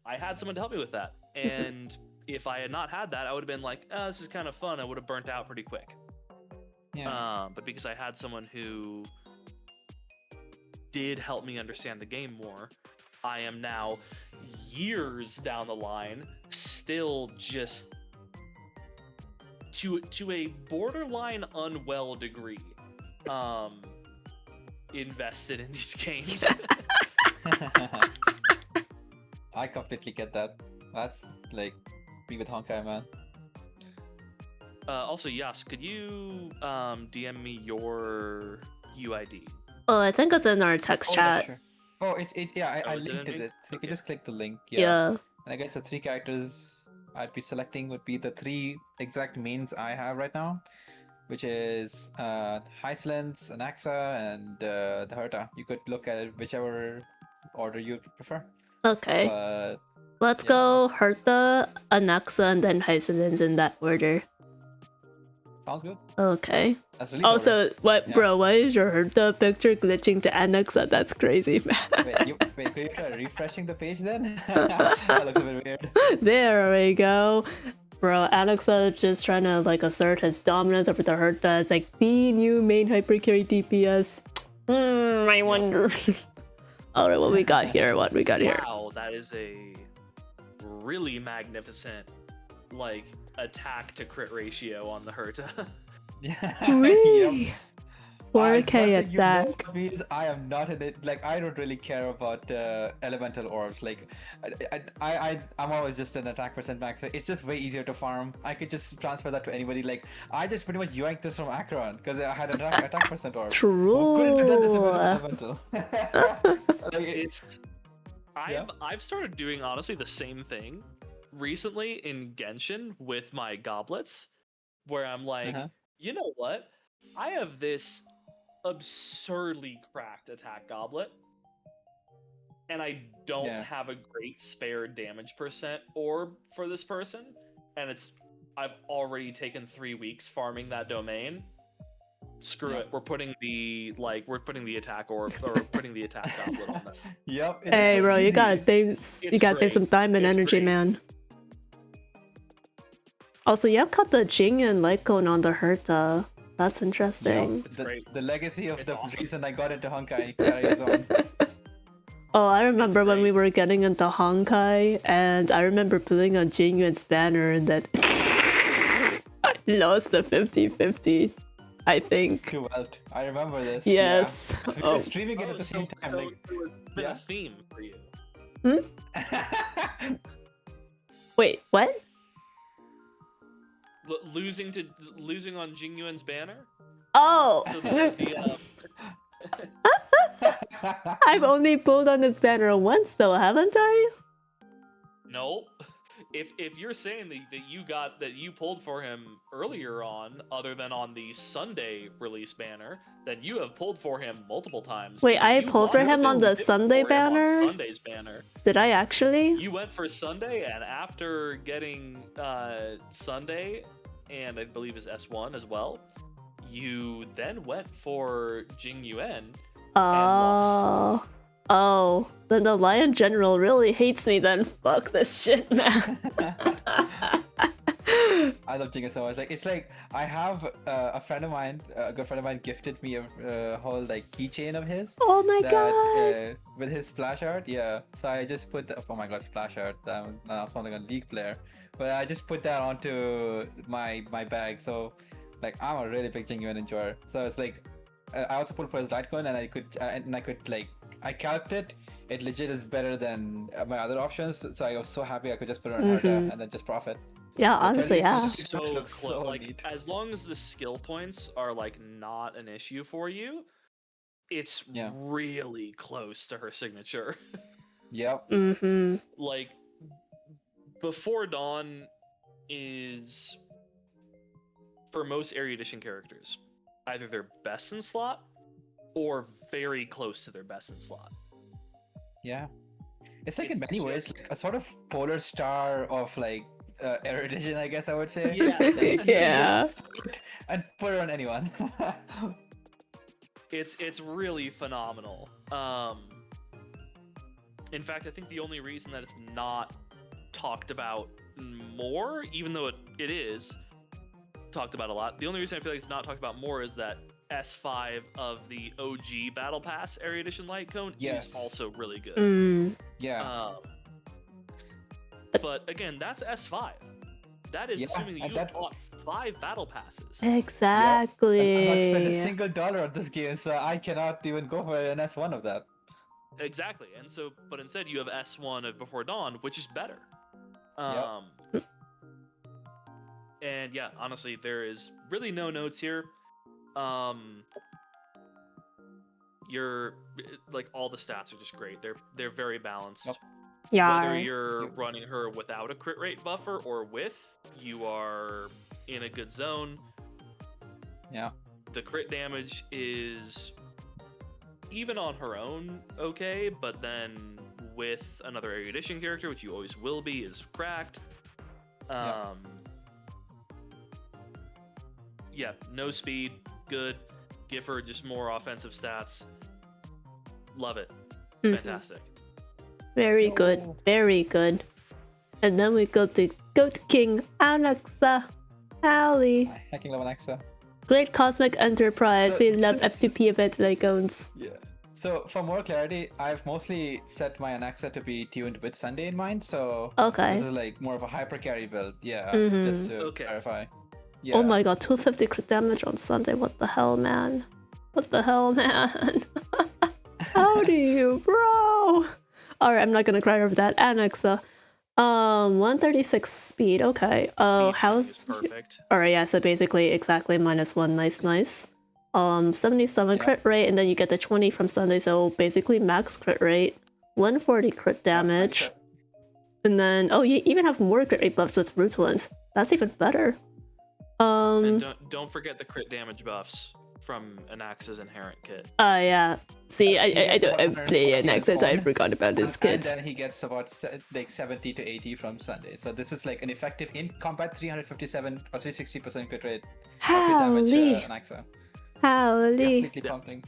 A: I had someone to help me with that, and if I had not had that, I would have been like, oh, this is kind of fun. I would have burnt out pretty quick. But because I had someone who did help me understand the game more, I am now, years down the line, still just to a borderline unwell degree invested in these games.
C: I completely get that. That's like me with Honkai, man.
A: Also, Yas, could you DM me your UID?
B: Oh, I think it's in our text chat.
C: Sure. Oh, I linked it. So you can just click the link. Yeah. And I guess the 3 characters I'd be selecting would be the 3 exact mains I have right now, which is Hyslens, Anaxa, and the Herta. You could look at it whichever order you prefer.
B: Okay. Let's go Herta, Anaxa, and then Hyslens in that order.
C: Sounds good.
B: Okay.
C: That's really
B: also, bro, why is your Herta picture glitching to Anaxa? That's crazy, man.
C: Wait, could you try refreshing the page then? That looks a bit weird.
B: There we go. Bro, Anaxa is just trying to like assert his dominance over the Herta as like the new main hypercarry DPS. I wonder. Alright, what we got here?
A: Wow, that is a really magnificent, like, attack to crit ratio on the Herta.
B: Really? 4K attack.
C: I am not in it. Like, I don't really care about elemental orbs. Like, I'm always just an attack percent max. It's just way easier to farm. I could just transfer that to anybody. Like, I just pretty much yanked this from Acheron because I had an attack percent orb.
B: True.
A: I've started doing honestly the same thing recently in Genshin with my goblets, where I'm like, you know what? I have this absurdly cracked attack goblet, and I don't have a great spare damage percent orb for this person, and I've already taken 3 weeks farming that domain. Screw
C: Yeah.
A: it. We're putting the attack or putting the attack outlet on them.
C: Yep. It's
B: Hey,
C: so
B: bro, you
C: easy.
B: gotta save some time and
A: It's
B: energy,
A: great.
B: man. Also, you have got the Jing and Lycone on the Herta. That's interesting.
A: It's great.
C: The legacy of
A: It's
C: the
A: awesome.
C: reason I got into Honkai carries on.
B: Oh, I remember when we
A: great.
B: were getting into Honkai, and I remember putting on Jing Yuan's banner, and then I lost the 50-50, I think.
C: Too well. I remember this.
B: Yes.
C: Yeah. 'Cause we
B: Oh.
C: were streaming it at the same time.
A: So
C: Like,
A: it was been
C: yeah.
A: a theme for you.
B: Wait, what?
A: Losing on Jingyuan's banner.
B: Oh!
A: So the,
B: I've only pulled on this banner once, though, haven't I?
A: no, if you're saying that you pulled for him earlier on, other than on the Sunday release banner, then you have pulled for him multiple times.
B: Wait,
A: because
B: I
A: you
B: pulled for
A: wanted
B: him
A: to
B: on the
A: dip
B: Sunday
A: for him on
B: banner?
A: Sunday's banner.
B: Did I actually?
A: You went for Sunday, and after getting Sunday, and I believe his S1 as well, you then went for Jing Yuan.
B: Oh. Oh. Then the Lion General really hates me then. Fuck this shit, man.
C: I love Jinga so much. Like, it's like I have a friend of mine, a good friend of mine, gifted me a whole like keychain of his.
B: Oh my
C: that,
B: god.
C: with his splash art, yeah. So I just put oh my god, splash art. I'm sounding like a League player, but I just put that onto my bag. So like I'm a really big Jingyuan enjoyer. So it's like I also put for his Litecoin, and I could like I calced it. It legit is better than my other options. So I was so happy I could just put it on Herta and then just profit.
B: Yeah,
C: The
B: honestly,
C: 36
B: yeah.
C: It
A: So
C: looks so
A: like
C: neat.
A: as long as the skill points are like not an issue for you, it's
C: Yeah.
A: really close to her signature.
C: Yep.
B: Mm-hmm.
A: Like Before Dawn is, for most Area Edition characters, either their best in slot or very close to their best in slot.
C: Yeah. It's like in
A: It's
C: many ways
A: just-
C: like a sort of polar star of like erudition, I guess I would say.
A: Yeah.
C: Like, you can
B: Yeah.
C: just put it and put it on anyone.
A: It's really phenomenal. In fact, I think the only reason that it's not talked about more, even though it is talked about a lot, the only reason I feel like it's not talked about more is that S5 of the OG Battle Pass Area Edition Light Cone
C: Yes.
A: is also really good.
B: Mm.
C: Yeah.
A: But again, that's S5. That is
C: Yeah,
A: assuming that
C: and
A: you
C: that-
A: bought 5 battle passes.
B: Exactly.
C: I've not spent a single dollar on this game, so I cannot even go for an S1 of that.
A: Exactly. And so, but instead you have S1 of Before Dawn, which is better. And yeah, honestly, there is really no notes here. You're like all the stats are just great. They're very balanced.
C: Yep.
B: Yeah.
A: Whether you're running her without a crit rate buffer or with, you are in a good zone.
C: Yeah.
A: The crit damage is even on her own okay, but then with another Area Edition character, which you always will be, is cracked. Yeah, no speed, good. Give her just more offensive stats. Love it. It's
B: Mhm.
A: fantastic.
B: Very good.
C: Oh.
B: Very good. And then we go to Goat King Anaxa. Howley.
C: I hacking love Alexa.
B: Great Cosmic Enterprise.
C: So
B: We love
C: since-
B: F2P event Lycones.
C: Yeah. So for more clarity, I've mostly set my Anaxa to be tuned with Sunday in mind. So
B: Okay.
C: this is like more of a hyper carry build. Yeah.
B: Mhm.
C: Just to
A: Okay.
C: clarify. Yeah.
B: Oh my god, 250 crit damage on Sunday. What the hell, man? What the hell, man? How do you, bro? Alright, I'm not gonna cry over that. Anaxa. 136 speed. Okay. Oh,
A: Speed
B: how's
A: is perfect.
B: Alright, yeah, so basically exactly -1. Nice. 77
C: Yeah.
B: crit rate, and then you get the 20 from Sunday, so basically max crit rate. 140 crit damage. And then you even have more crit rate buffs with Rutilant. That's even better.
A: And don't forget the crit damage buffs from Anax's inherent kit.
B: Yeah. See,
C: He
B: I
C: gets
B: don't
C: about
B: play
C: 140
B: Nexus, I
C: on,
B: forgot about this
C: And
B: kit.
C: then he gets about like 70 to 80 from Sunday. So this is like an effective in combat 357 or 360% crit rate. Crit damage
B: Holy!
C: Anaxa.
B: Howdy.
C: Completely prompting.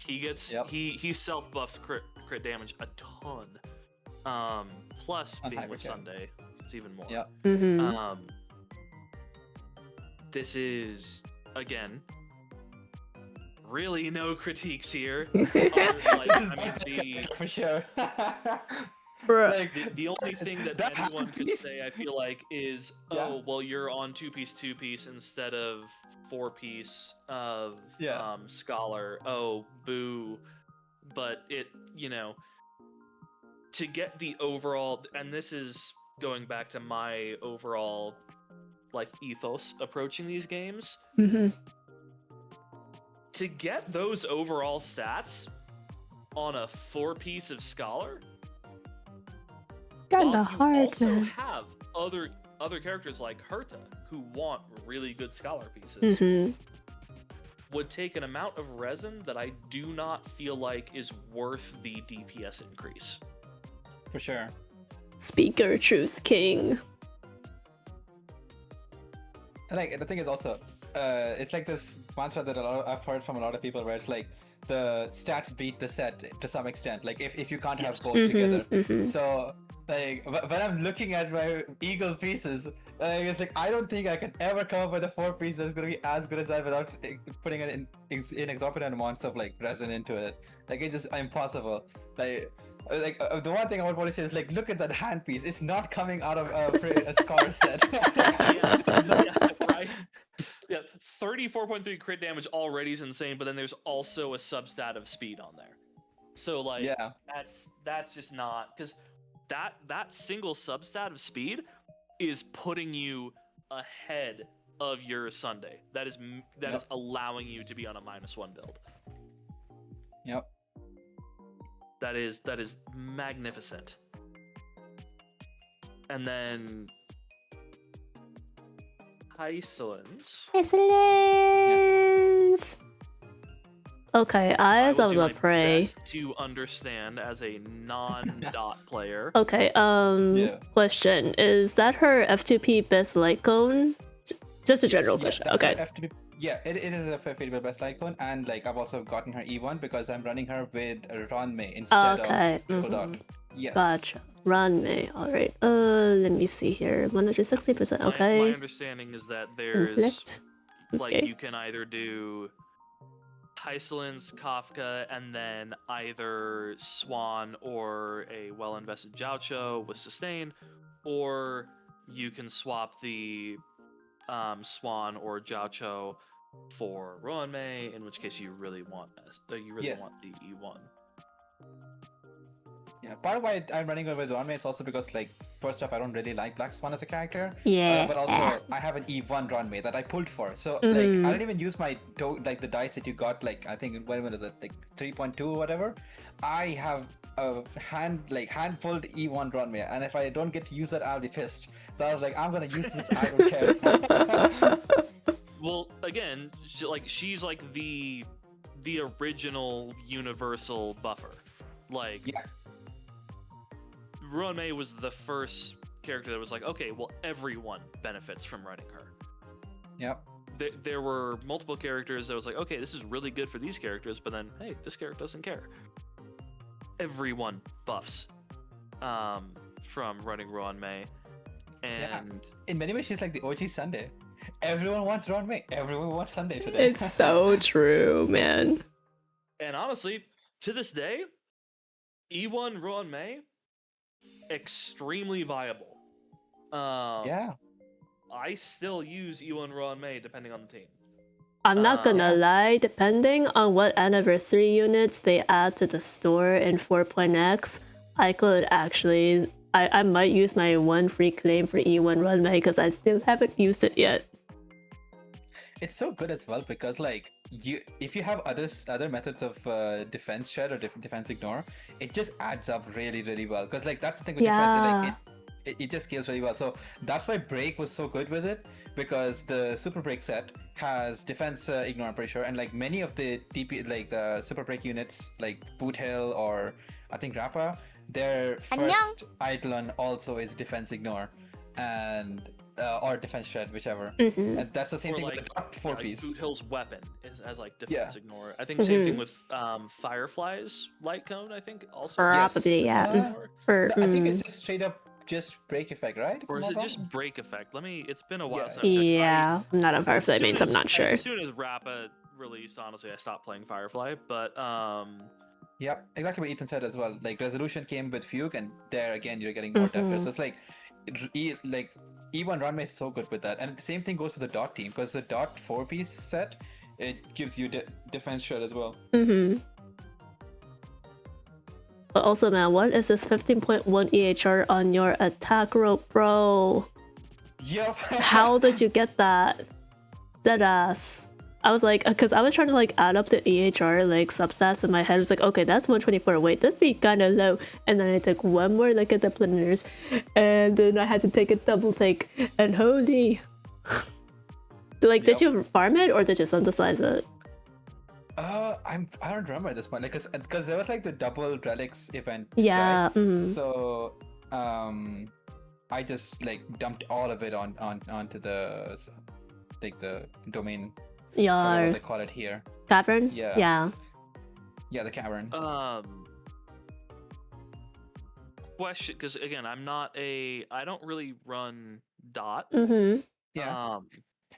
A: He gets he self buffs crit damage a ton. Plus
C: On
A: being with
C: Hyperchat.
A: Sunday, it's even more.
C: Yeah.
B: Mm-hmm.
A: This is again really no critiques here.
C: For sure.
B: Bruh.
C: Like,
A: The only thing that
C: that
A: anyone could
C: piece-
A: say, I feel like, is,
C: Yeah.
A: oh, well, you're on two piece instead of 4-piece of
C: Yeah.
A: Scholar. Oh, boo. But it, to get the overall, and this is going back to my overall, like, ethos approaching these games,
B: Mm-hmm.
A: to get those overall stats on a 4-piece of Scholar,
B: Kinda
A: while
B: hard,
A: you also
B: man.
A: have other characters like Herta who want really good Scholar pieces,
B: Mm-hmm.
A: would take an amount of resin that I do not feel like is worth the DPS increase.
C: For sure.
B: Speak your truth, King.
C: And like the thing is also, it's like this mantra that I've heard from a lot of people where it's like the stats beat the set to some extent. Like if you can't have both together. So like when I'm looking at my eagle pieces, it's like I don't think I can ever come up with a 4-piece that's gonna be as good as that without putting an exorbitant amounts of like resin into it. Like it's just impossible. Like the one thing I would want to say is like, look at that hand piece. It's not coming out of a Scholar set.
A: Right. Yeah, 34.3 crit damage already is insane, but then there's also a substat of speed on there. So like,
C: Yeah.
A: that's just not, because that single substat of speed is putting you ahead of your Sunday. That is allowing you to be on a -1 build.
C: Yep.
A: That is magnificent. And then Iceland's.
B: Excellence. Okay, Eyes
A: I will
B: of
A: do
B: the
A: my
B: Prey.
A: best to understand as a non-dot player.
B: Okay,
C: Yeah.
B: question. Is that her F2P best light cone? Just a general question.
C: that's
B: Okay.
C: her FTP. Yeah, it is a favorable best icon, and like I've also gotten her E1 because I'm running her with Ranmei instead
B: Okay,
C: of triple dot. Yes.
B: Gotcha. Ranmei. Alright. Let me see here. 160%.
A: My
B: Okay.
A: understanding is that there's
B: Conflict.
A: like
B: Okay.
A: you can either do Iceland's Kafka and then either Swan or a well-invested Jiaocho with sustain, or you can swap the Swan or Jiaocho for Roanmei, in which case you really want the E1.
C: Yeah, part of why I'm running over with Ranmei is also because like first off I don't really like Black Swan as a character.
B: Yeah.
C: But also I have an E1 Ranmei that I pulled for. So like I didn't even use my like the dice that you got, like I think when was it, like 3.2 or whatever. I have a hand pulled E1 Ranmei, and if I don't get to use that I'll be pissed. So I was like, I'm gonna use this, I don't care.
A: Well, again, she's like the original universal buffer. Like,
C: Yeah.
A: Roanmei was the first character that was like, okay, well, everyone benefits from running her.
C: Yep.
A: There were multiple characters that was like, okay, this is really good for these characters, but then, hey, this character doesn't care. Everyone buffs from running Roanmei, and
C: In many ways she's like the OG Sunday. Everyone wants Ranmei. Everyone wants Sunday today.
B: It's so true, man.
A: and honestly, to this day, E1 Roanmei, extremely viable.
C: Yeah.
A: I still use E1 Roanmei depending on the team.
B: I'm not gonna
C: Yeah.
B: lie, depending on what anniversary units they add to the store in 4.x, I could actually, I might use my one free claim for E1 Runway because I still haven't used it yet.
C: It's so good as well because like if you have other methods of defense shred or defense ignore, it just adds up really well. Because like that's the thing with defense, like it just scales really well. So that's why break was so good with it, because the super break set has defense ignore, I'm pretty sure, and like many of the DP like the super break units like Boot Hill or I think Rappa, their first Eidolon also is defense ignore, and or defense shred, whichever.
B: Mm-hmm.
C: And that's the same
A: Or
C: thing
A: like,
C: with the dot four
A: like
C: piece.
A: Boot Hill's weapon is as like
C: Yeah.
A: defense ignore. I think same thing with Firefly's light cone. I think also.
B: Probably,
C: Yes.
B: yeah. For
C: No, I think it's just straight up just break effect, right? If
A: Or
C: I'm
A: is
C: not
A: it just
C: wrong?
A: break effect? It's been a while
C: Yeah.
A: since I've checked.
B: yeah, I'm not on Firefly
A: As soon
B: mains. I'm
A: as-
B: not sure.
A: As soon as Rappa released, honestly, I stopped playing Firefly. But
C: Yep, exactly what Ethan said as well. Like resolution came with Fugue, and there again you're getting more def. So it's like, like E1 Runway is so good with that, and the same thing goes for the dot team because the dot 4-piece set it gives you defense shred as well.
B: Mm-hmm. But also, man, what is this 15.1 EHR on your attack rope, bro?
C: Yep.
B: How did you get that? Deadass. I was like, because I was trying to like add up the EHR like substats in my head. I was like, okay, that's 124. Wait, this be kind of low. And then I took one more look at the planners, and then I had to take a double take. And holy, did you farm it or did you synthesize it?
C: I don't remember at this point, like, because there was like the double relics event.
B: Yeah.
C: Right? So, I just like dumped all of it onto the like the domain. I forget
B: Yeah.
C: what they call it here.
B: Cavern.
C: Yeah. Yeah, the cavern.
A: question, because again, I don't really run dot.
B: Mm-hmm.
C: Yeah.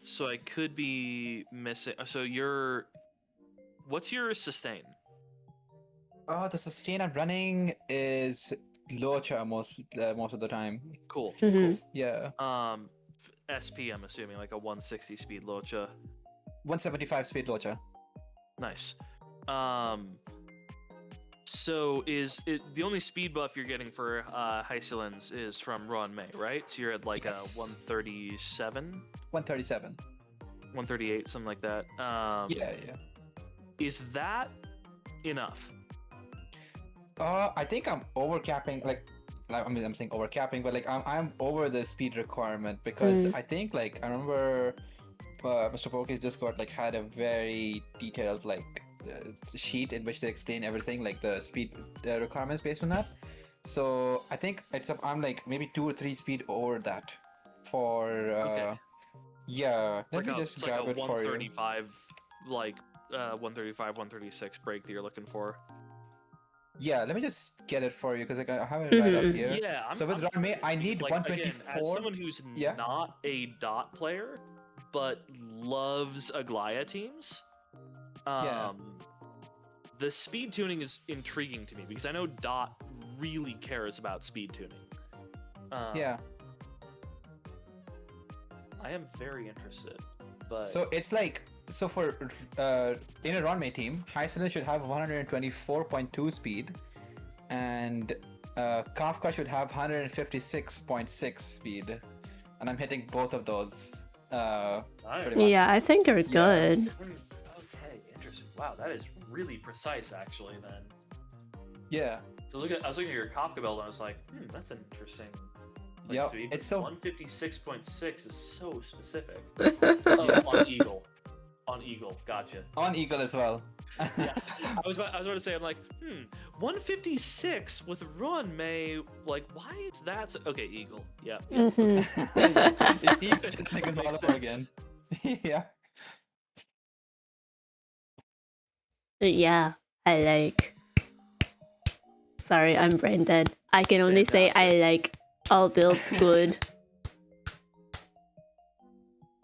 A: So I could be missing. So what's your sustain?
C: The sustain I'm running is Locha most of the time.
A: Cool.
B: Mm-hmm.
C: Yeah.
A: SP, I'm assuming like a 160 speed Locha.
C: 175 speed Locha.
A: Nice. So is it the only speed buff you're getting for Hysilins is from Ron May, right? So you're at like
C: Yes.
A: a 137,
C: 137.
A: 138, something like that.
C: Yeah.
A: Is that enough?
C: I think I'm overcapping. I'm saying overcapping, but like I'm over the speed requirement because I think like I remember Mr. Poke's Discord like had a very detailed sheet in which they explain everything, like the speed requirements based on that. So I think I'm like maybe 2 or 3 speed over that for
A: Okay.
C: yeah. Let me
A: It's
C: just grab
A: like a
C: it for you.
A: 135, 135, 136 break that you're looking for.
C: Yeah, let me just get it for you because I have it right up here.
A: Yeah.
C: So with Ron May, I need
A: because,
C: 124.
A: Again, as someone who's not a dot player, but loves Aglaya teams, the speed tuning is intriguing to me because I know dot really cares about speed tuning.
C: Yeah.
A: I am very interested, but
C: So it's like for in a Ron May team, Hysilin should have 124.2 speed, and Kafka should have 156.6 speed, and I'm hitting both of those. Pretty much.
B: Yeah, I think you're good.
A: Okay, interesting. Wow, that is really precise, actually. Then.
C: Yeah.
A: So I was looking at your Kafka build, and I was like, that's interesting.
C: Yep,
A: So
C: it's so
A: 156.6 is so specific. On Eagle. On Eagle, gotcha.
C: on Eagle as well.
A: Yeah, I was about to say, I'm like, 156 with Ron May, like, why is that so... Okay, Eagle, yeah.
C: It's Eagle just like it's all over again. Yeah.
B: Yeah, I like. Sorry, I'm brain dead. I can only say I like all builds good.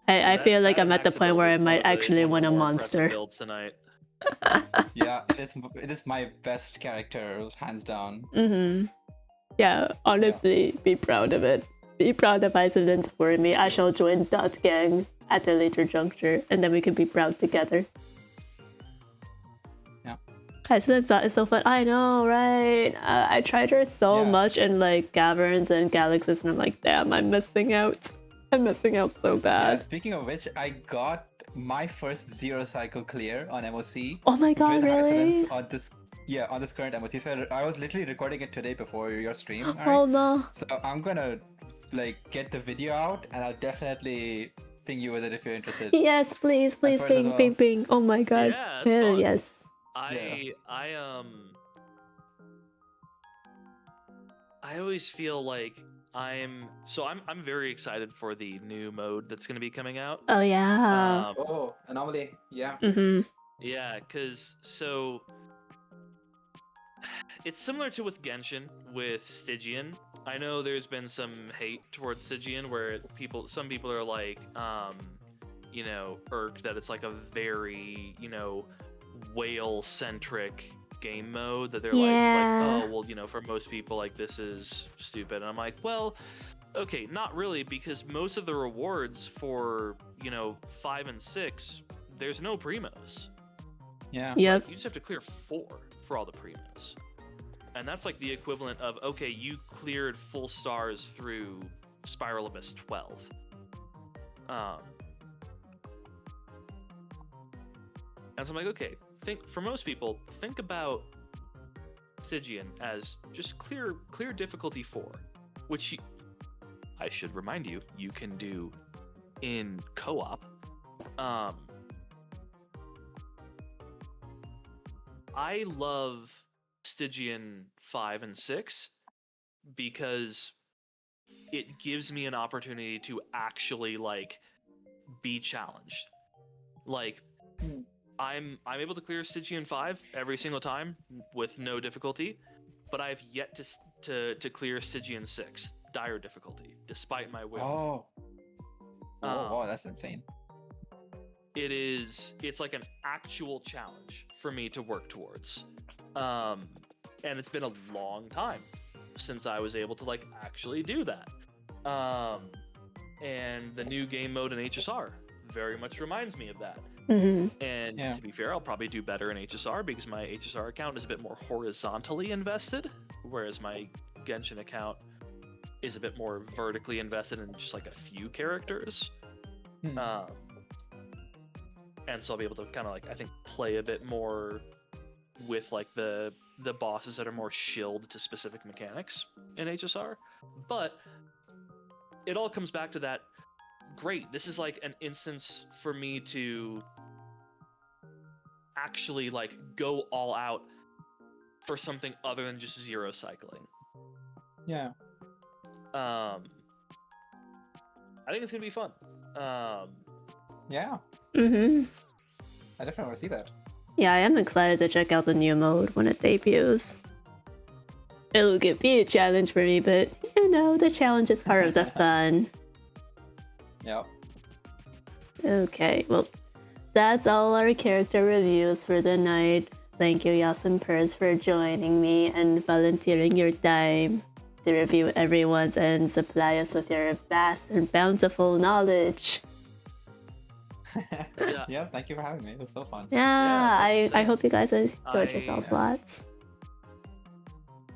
B: I feel like I'm at the point where I might actually win a monster.
A: Builds tonight.
C: Yeah, it is my best character, hands down.
B: Yeah, honestly, be proud of it. Be proud of Hysilin for me. I shall join Dot Gang at a later juncture, and then we can be proud together.
C: Yeah.
B: Hysilin's Dot is so fun. I know, right? I tried her so much in like Caverns and Galaxies, and I'm like, damn, I'm missing out. I'm missing out so bad.
C: Yeah, speaking of which, I got my first 0 cycle clear on MOC.
B: Oh my god,
C: with
B: really?
C: Hysilin on this current MOC. So I was literally recording it today before your stream.
B: Oh no.
C: So I'm gonna get the video out, and I'll definitely ping you with it if you're interested.
B: Yes, please,
C: first as
B: ping,
C: well.
B: ping, ping. Oh my god.
A: Yeah, it's
B: Hell
A: fun.
B: yes.
A: I always feel like I'm very excited for the new mode that's going to be coming out.
B: Oh yeah.
C: Oh, anomaly. Yeah.
A: Yeah, because so it's similar to with Genshin with Stygian. I know there's been some hate towards Stygian where some people are like, irked that it's like a very, whale-centric game mode that they're like, oh, well, for most people, like, this is stupid. And I'm like, well, okay, not really, because most of the rewards for, 5 and 6, there's no primos.
C: Yeah.
B: Yep.
A: Like, you just have to clear 4 for all the primos. And that's like the equivalent of, okay, you cleared full stars through Spiral Abyss 12. And so I'm like, okay, for most people, think about Stygian as just clear difficulty 4, which I should remind you, you can do in co-op. I love Stygian 5 and 6 because it gives me an opportunity to actually like be challenged. Like I'm able to clear Stygian 5 every single time with no difficulty, but I've yet to clear Stygian 6 dire difficulty despite my will.
C: Wow, that's insane.
A: It's like an actual challenge for me to work towards. And it's been a long time since I was able to like actually do that. And the new game mode in HSR very much reminds me of that. And to be fair, I'll probably do better in HSR because my HSR account is a bit more horizontally invested, whereas my Genshin account is a bit more vertically invested in just like a few characters. And so I'll be able to kind of like, I think, play a bit more with like the bosses that are more shilled to specific mechanics in HSR. But it all comes back to that, great, this is like an instance for me to actually like go all out for something other than just zero cycling.
C: Yeah.
A: I think it's gonna be fun.
C: Yeah. I definitely want to see that.
B: Yeah, I am excited to check out the new mode when it debuts. It'll be a challenge for me, but the challenge is part of the fun.
C: Yep.
B: Okay, well, that's all our character reviews for the night. Thank you, Yas and Pers, for joining me and volunteering your time to review everyone's and supply us with your vast and bountiful knowledge.
C: Yeah, thank you for having me. It was so fun.
B: Yeah, I hope you guys enjoyed yourselves lots.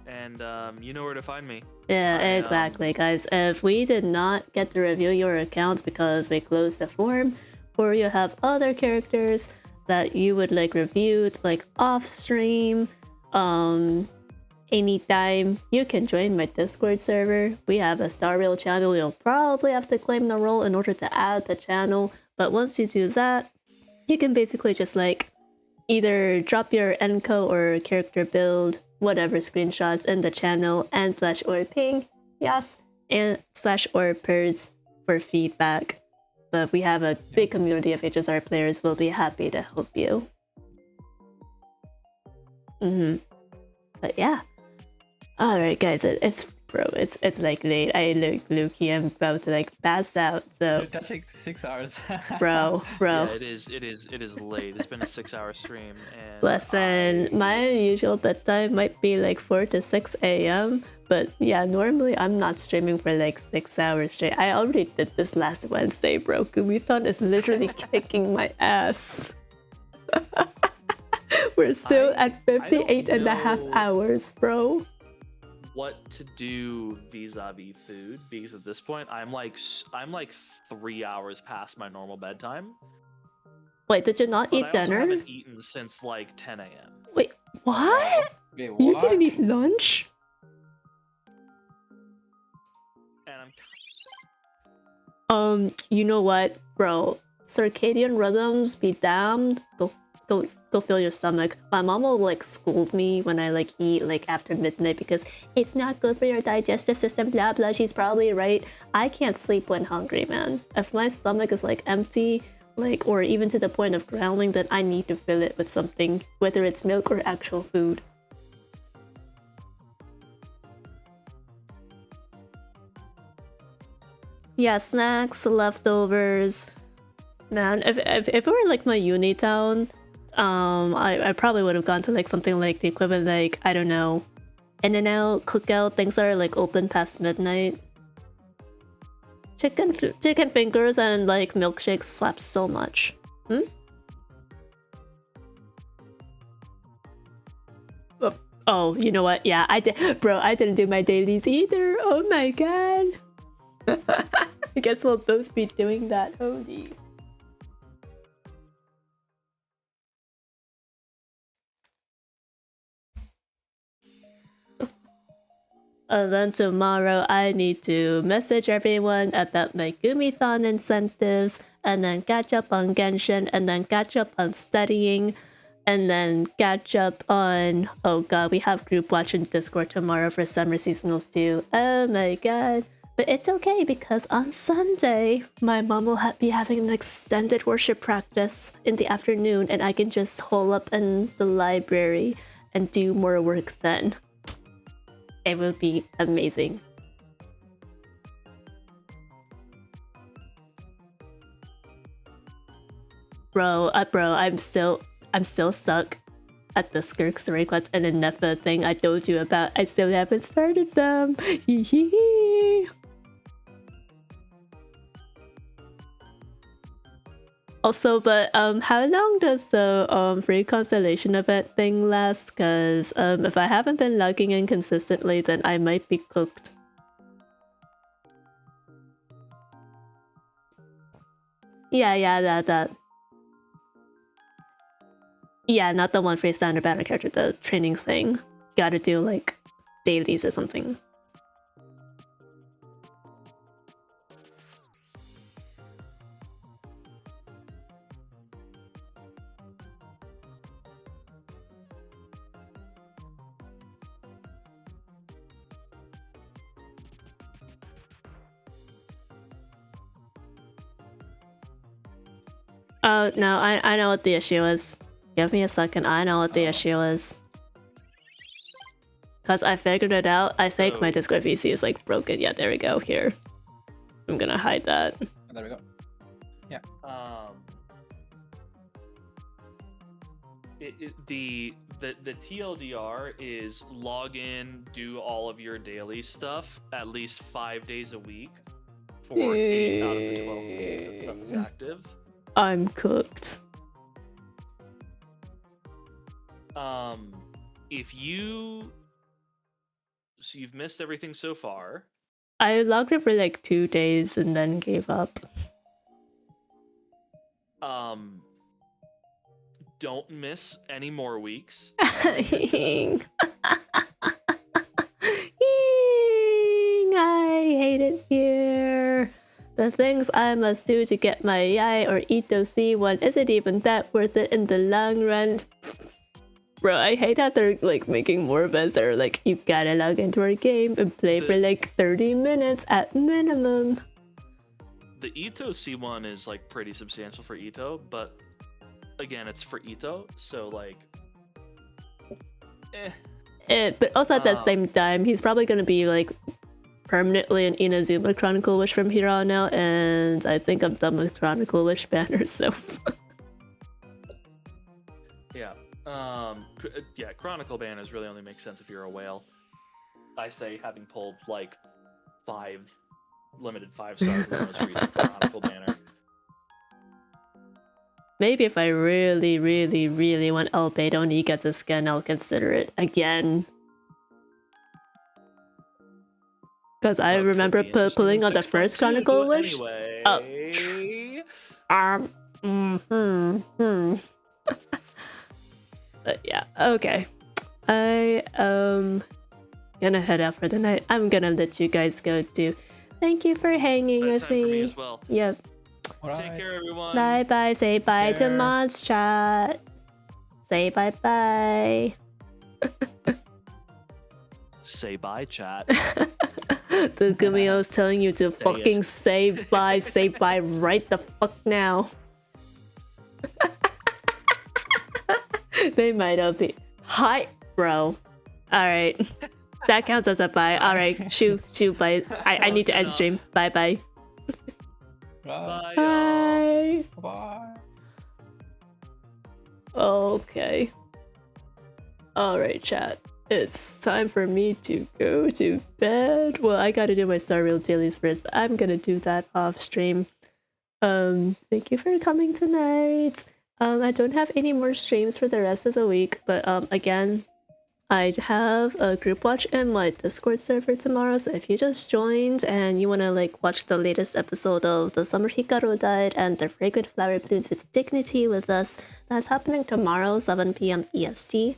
A: And you know where to find me.
B: Yeah, exactly, guys. If we did not get to review your account because we closed the form, or you have other characters that you would like reviewed, like off stream, anytime, you can join my Discord server. We have a Star Rail channel. You'll probably have to claim the role in order to add the channel. But once you do that, you can basically just like either drop your enco or character build, whatever screenshots in the channel and /or ping Yas and /or Pers for feedback. But we have a big community of HSR players. We'll be happy to help you. But yeah. Alright guys, it's like late. I look Lukey, I'm about to like pass out, so
C: You're touching 6 hours.
B: bro.
A: Yeah, it is late. It's been a 6-hour stream and
B: Listen, my usual bedtime might be like 4 to 6 a.m. But yeah, normally I'm not streaming for like 6 hours straight. I already did this last Wednesday, bro. Gumiho is literally kicking my ass. We're still at 58 and a half hours, bro.
A: What to do vis-a-vis food, because at this point I'm like 3 hours past my normal bedtime.
B: Wait, did you not eat
A: I
B: dinner?
A: also haven't eaten since like 10 a.m.
B: Wait, what?
C: Wait,
B: You
C: what?
B: didn't eat lunch?
A: And
B: You know what, bro? Circadian rhythms be damned. go fill your stomach. My mom will like scold me when I like eat like after midnight because it's not good for your digestive system, blah blah. She's probably right. I can't sleep when hungry, man. If my stomach is like empty, like, or even to the point of growling, then I need to fill it with something, whether it's milk or actual food. Yeah, snacks, leftovers. Man, if it were like my uni town, I probably would have gone to like something like the equivalent, like, I don't know, In-N-Out, Cookout, things that are like open past midnight. Chicken fingers and like milkshakes slap so much. Oh, you know what? Yeah, I did, bro. I didn't do my dailies either. Oh my god. I guess we'll both be doing that. Holy. And then tomorrow I need to message everyone about my Gumithon incentives, and then catch up on Genshin, and then catch up on studying, and then catch up on... Oh god, we have group watch in Discord tomorrow for summer seasonals too. Oh my god. But it's okay because on Sunday, my mom will be having an extended worship practice in the afternoon, and I can just hole up in the library and do more work then. It will be amazing. Bro, I'm still stuck at the Skirk Story Quest and the Nefa thing I told you about. I still haven't started them. Also, but how long does the free constellation event thing last? Cause if I haven't been logging in consistently, then I might be cooked. Yeah, that. Yeah, not the one for standard banner character, the training thing. You gotta do like dailies or something. Oh, no, I know what the issue is. Give me a second, I know what the issue is. Cause I figured it out. I think my Discord VC is like broken. Yeah, there we go, here. I'm gonna hide that.
C: Oh, there we go. Yeah.
A: The TLDR is log in, do all of your daily stuff at least 5 days a week for 8 out of the 12 days that stuff is active.
B: I'm cooked.
A: If you... So you've missed everything so far.
B: I logged in for like 2 days and then gave up.
A: Don't miss any more weeks.
B: I hate it here. The things I must do to get my Yai or Ito C1 isn't even that worth it in the long run. Bro, I hate that they're like making more events that are like, you gotta log into our game and play for like 30 minutes at minimum.
A: The Ito C1 is like pretty substantial for Ito, but again, it's for Ito, so like,
B: but also at the same time, he's probably gonna be like permanently an Inazuma Chronicle Wish from here on out, and I think I'm done with Chronicle Wish banners, so...
A: Yeah. Yeah, Chronicle banners really only make sense if you're a whale. I say having pulled like 5 limited 5-stars in the most recent Chronicle banner.
B: Maybe if I really, really, really want Albedo and he gets a skin, I'll consider it again. Because I remember pulling on the first Chronicle Wish.
A: Anyway.
B: But yeah, okay. I gonna head out for the night. I'm gonna let you guys go too. Thank you for hanging with me.
A: For me as well.
B: Yep.
A: Take care, everyone.
B: Bye bye. Say bye to Mods Chat. Say bye-bye.
A: Say bye, chat.
B: The gumiho is telling you to fucking say bye right the fuck now. They might not be. Hi, bro. Alright. That counts as a bye. Alright, shoot, bye. I need to end stream. Bye.
A: Bye, y'all.
B: Bye.
C: Bye.
B: Okay. Alright, chat. It's time for me to go to bed. Well, I gotta do my Star Rail dailies first, but I'm gonna do that off stream. Thank you for coming tonight. I don't have any more streams for the rest of the week, but again, I have a group watch in my Discord server tomorrow, so if you just joined and you wanna like watch the latest episode of The Summer Hikaru Died and The Fragrant Flower Blooms with Dignity with us, that's happening tomorrow, 7 p.m. EST.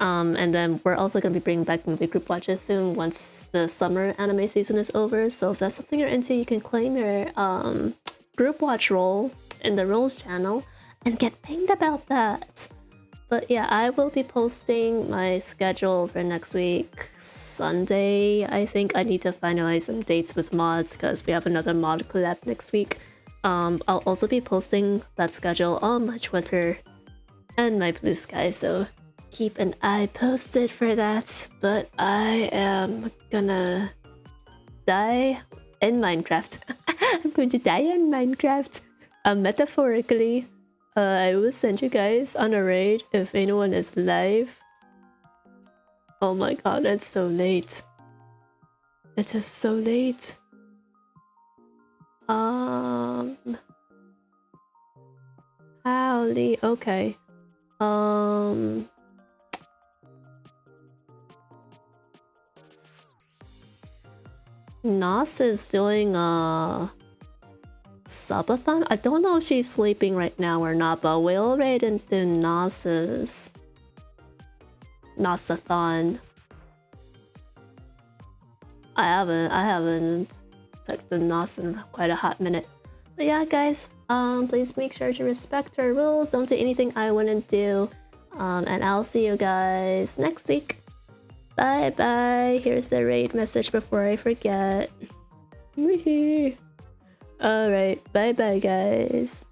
B: And then we're also going to be bringing back movie group watches soon once the summer anime season is over. So if that's something you're into, you can claim your group watch role in the roles channel and get pinged about that. But yeah, I will be posting my schedule for next week, Sunday. I think I need to finalize some dates with mods because we have another mod collab next week. I'll also be posting that schedule on my Twitter and my Blue Sky, so keep an eye posted for that. But I am gonna die in Minecraft. I'm going to die in Minecraft. Metaphorically. I will send you guys on a raid if anyone is live. Oh my god, it's so late. It is so late. Howdy, okay. Nas is doing a subathon? I don't know if she's sleeping right now or not, but we'll raid into Nas's Nasathon. I haven't checked the Nas in quite a hot minute. But yeah, guys, please make sure to respect her rules. Don't do anything I wouldn't do. And I'll see you guys next week. Bye bye. Here's the raid message before I forget. Alright, bye bye guys.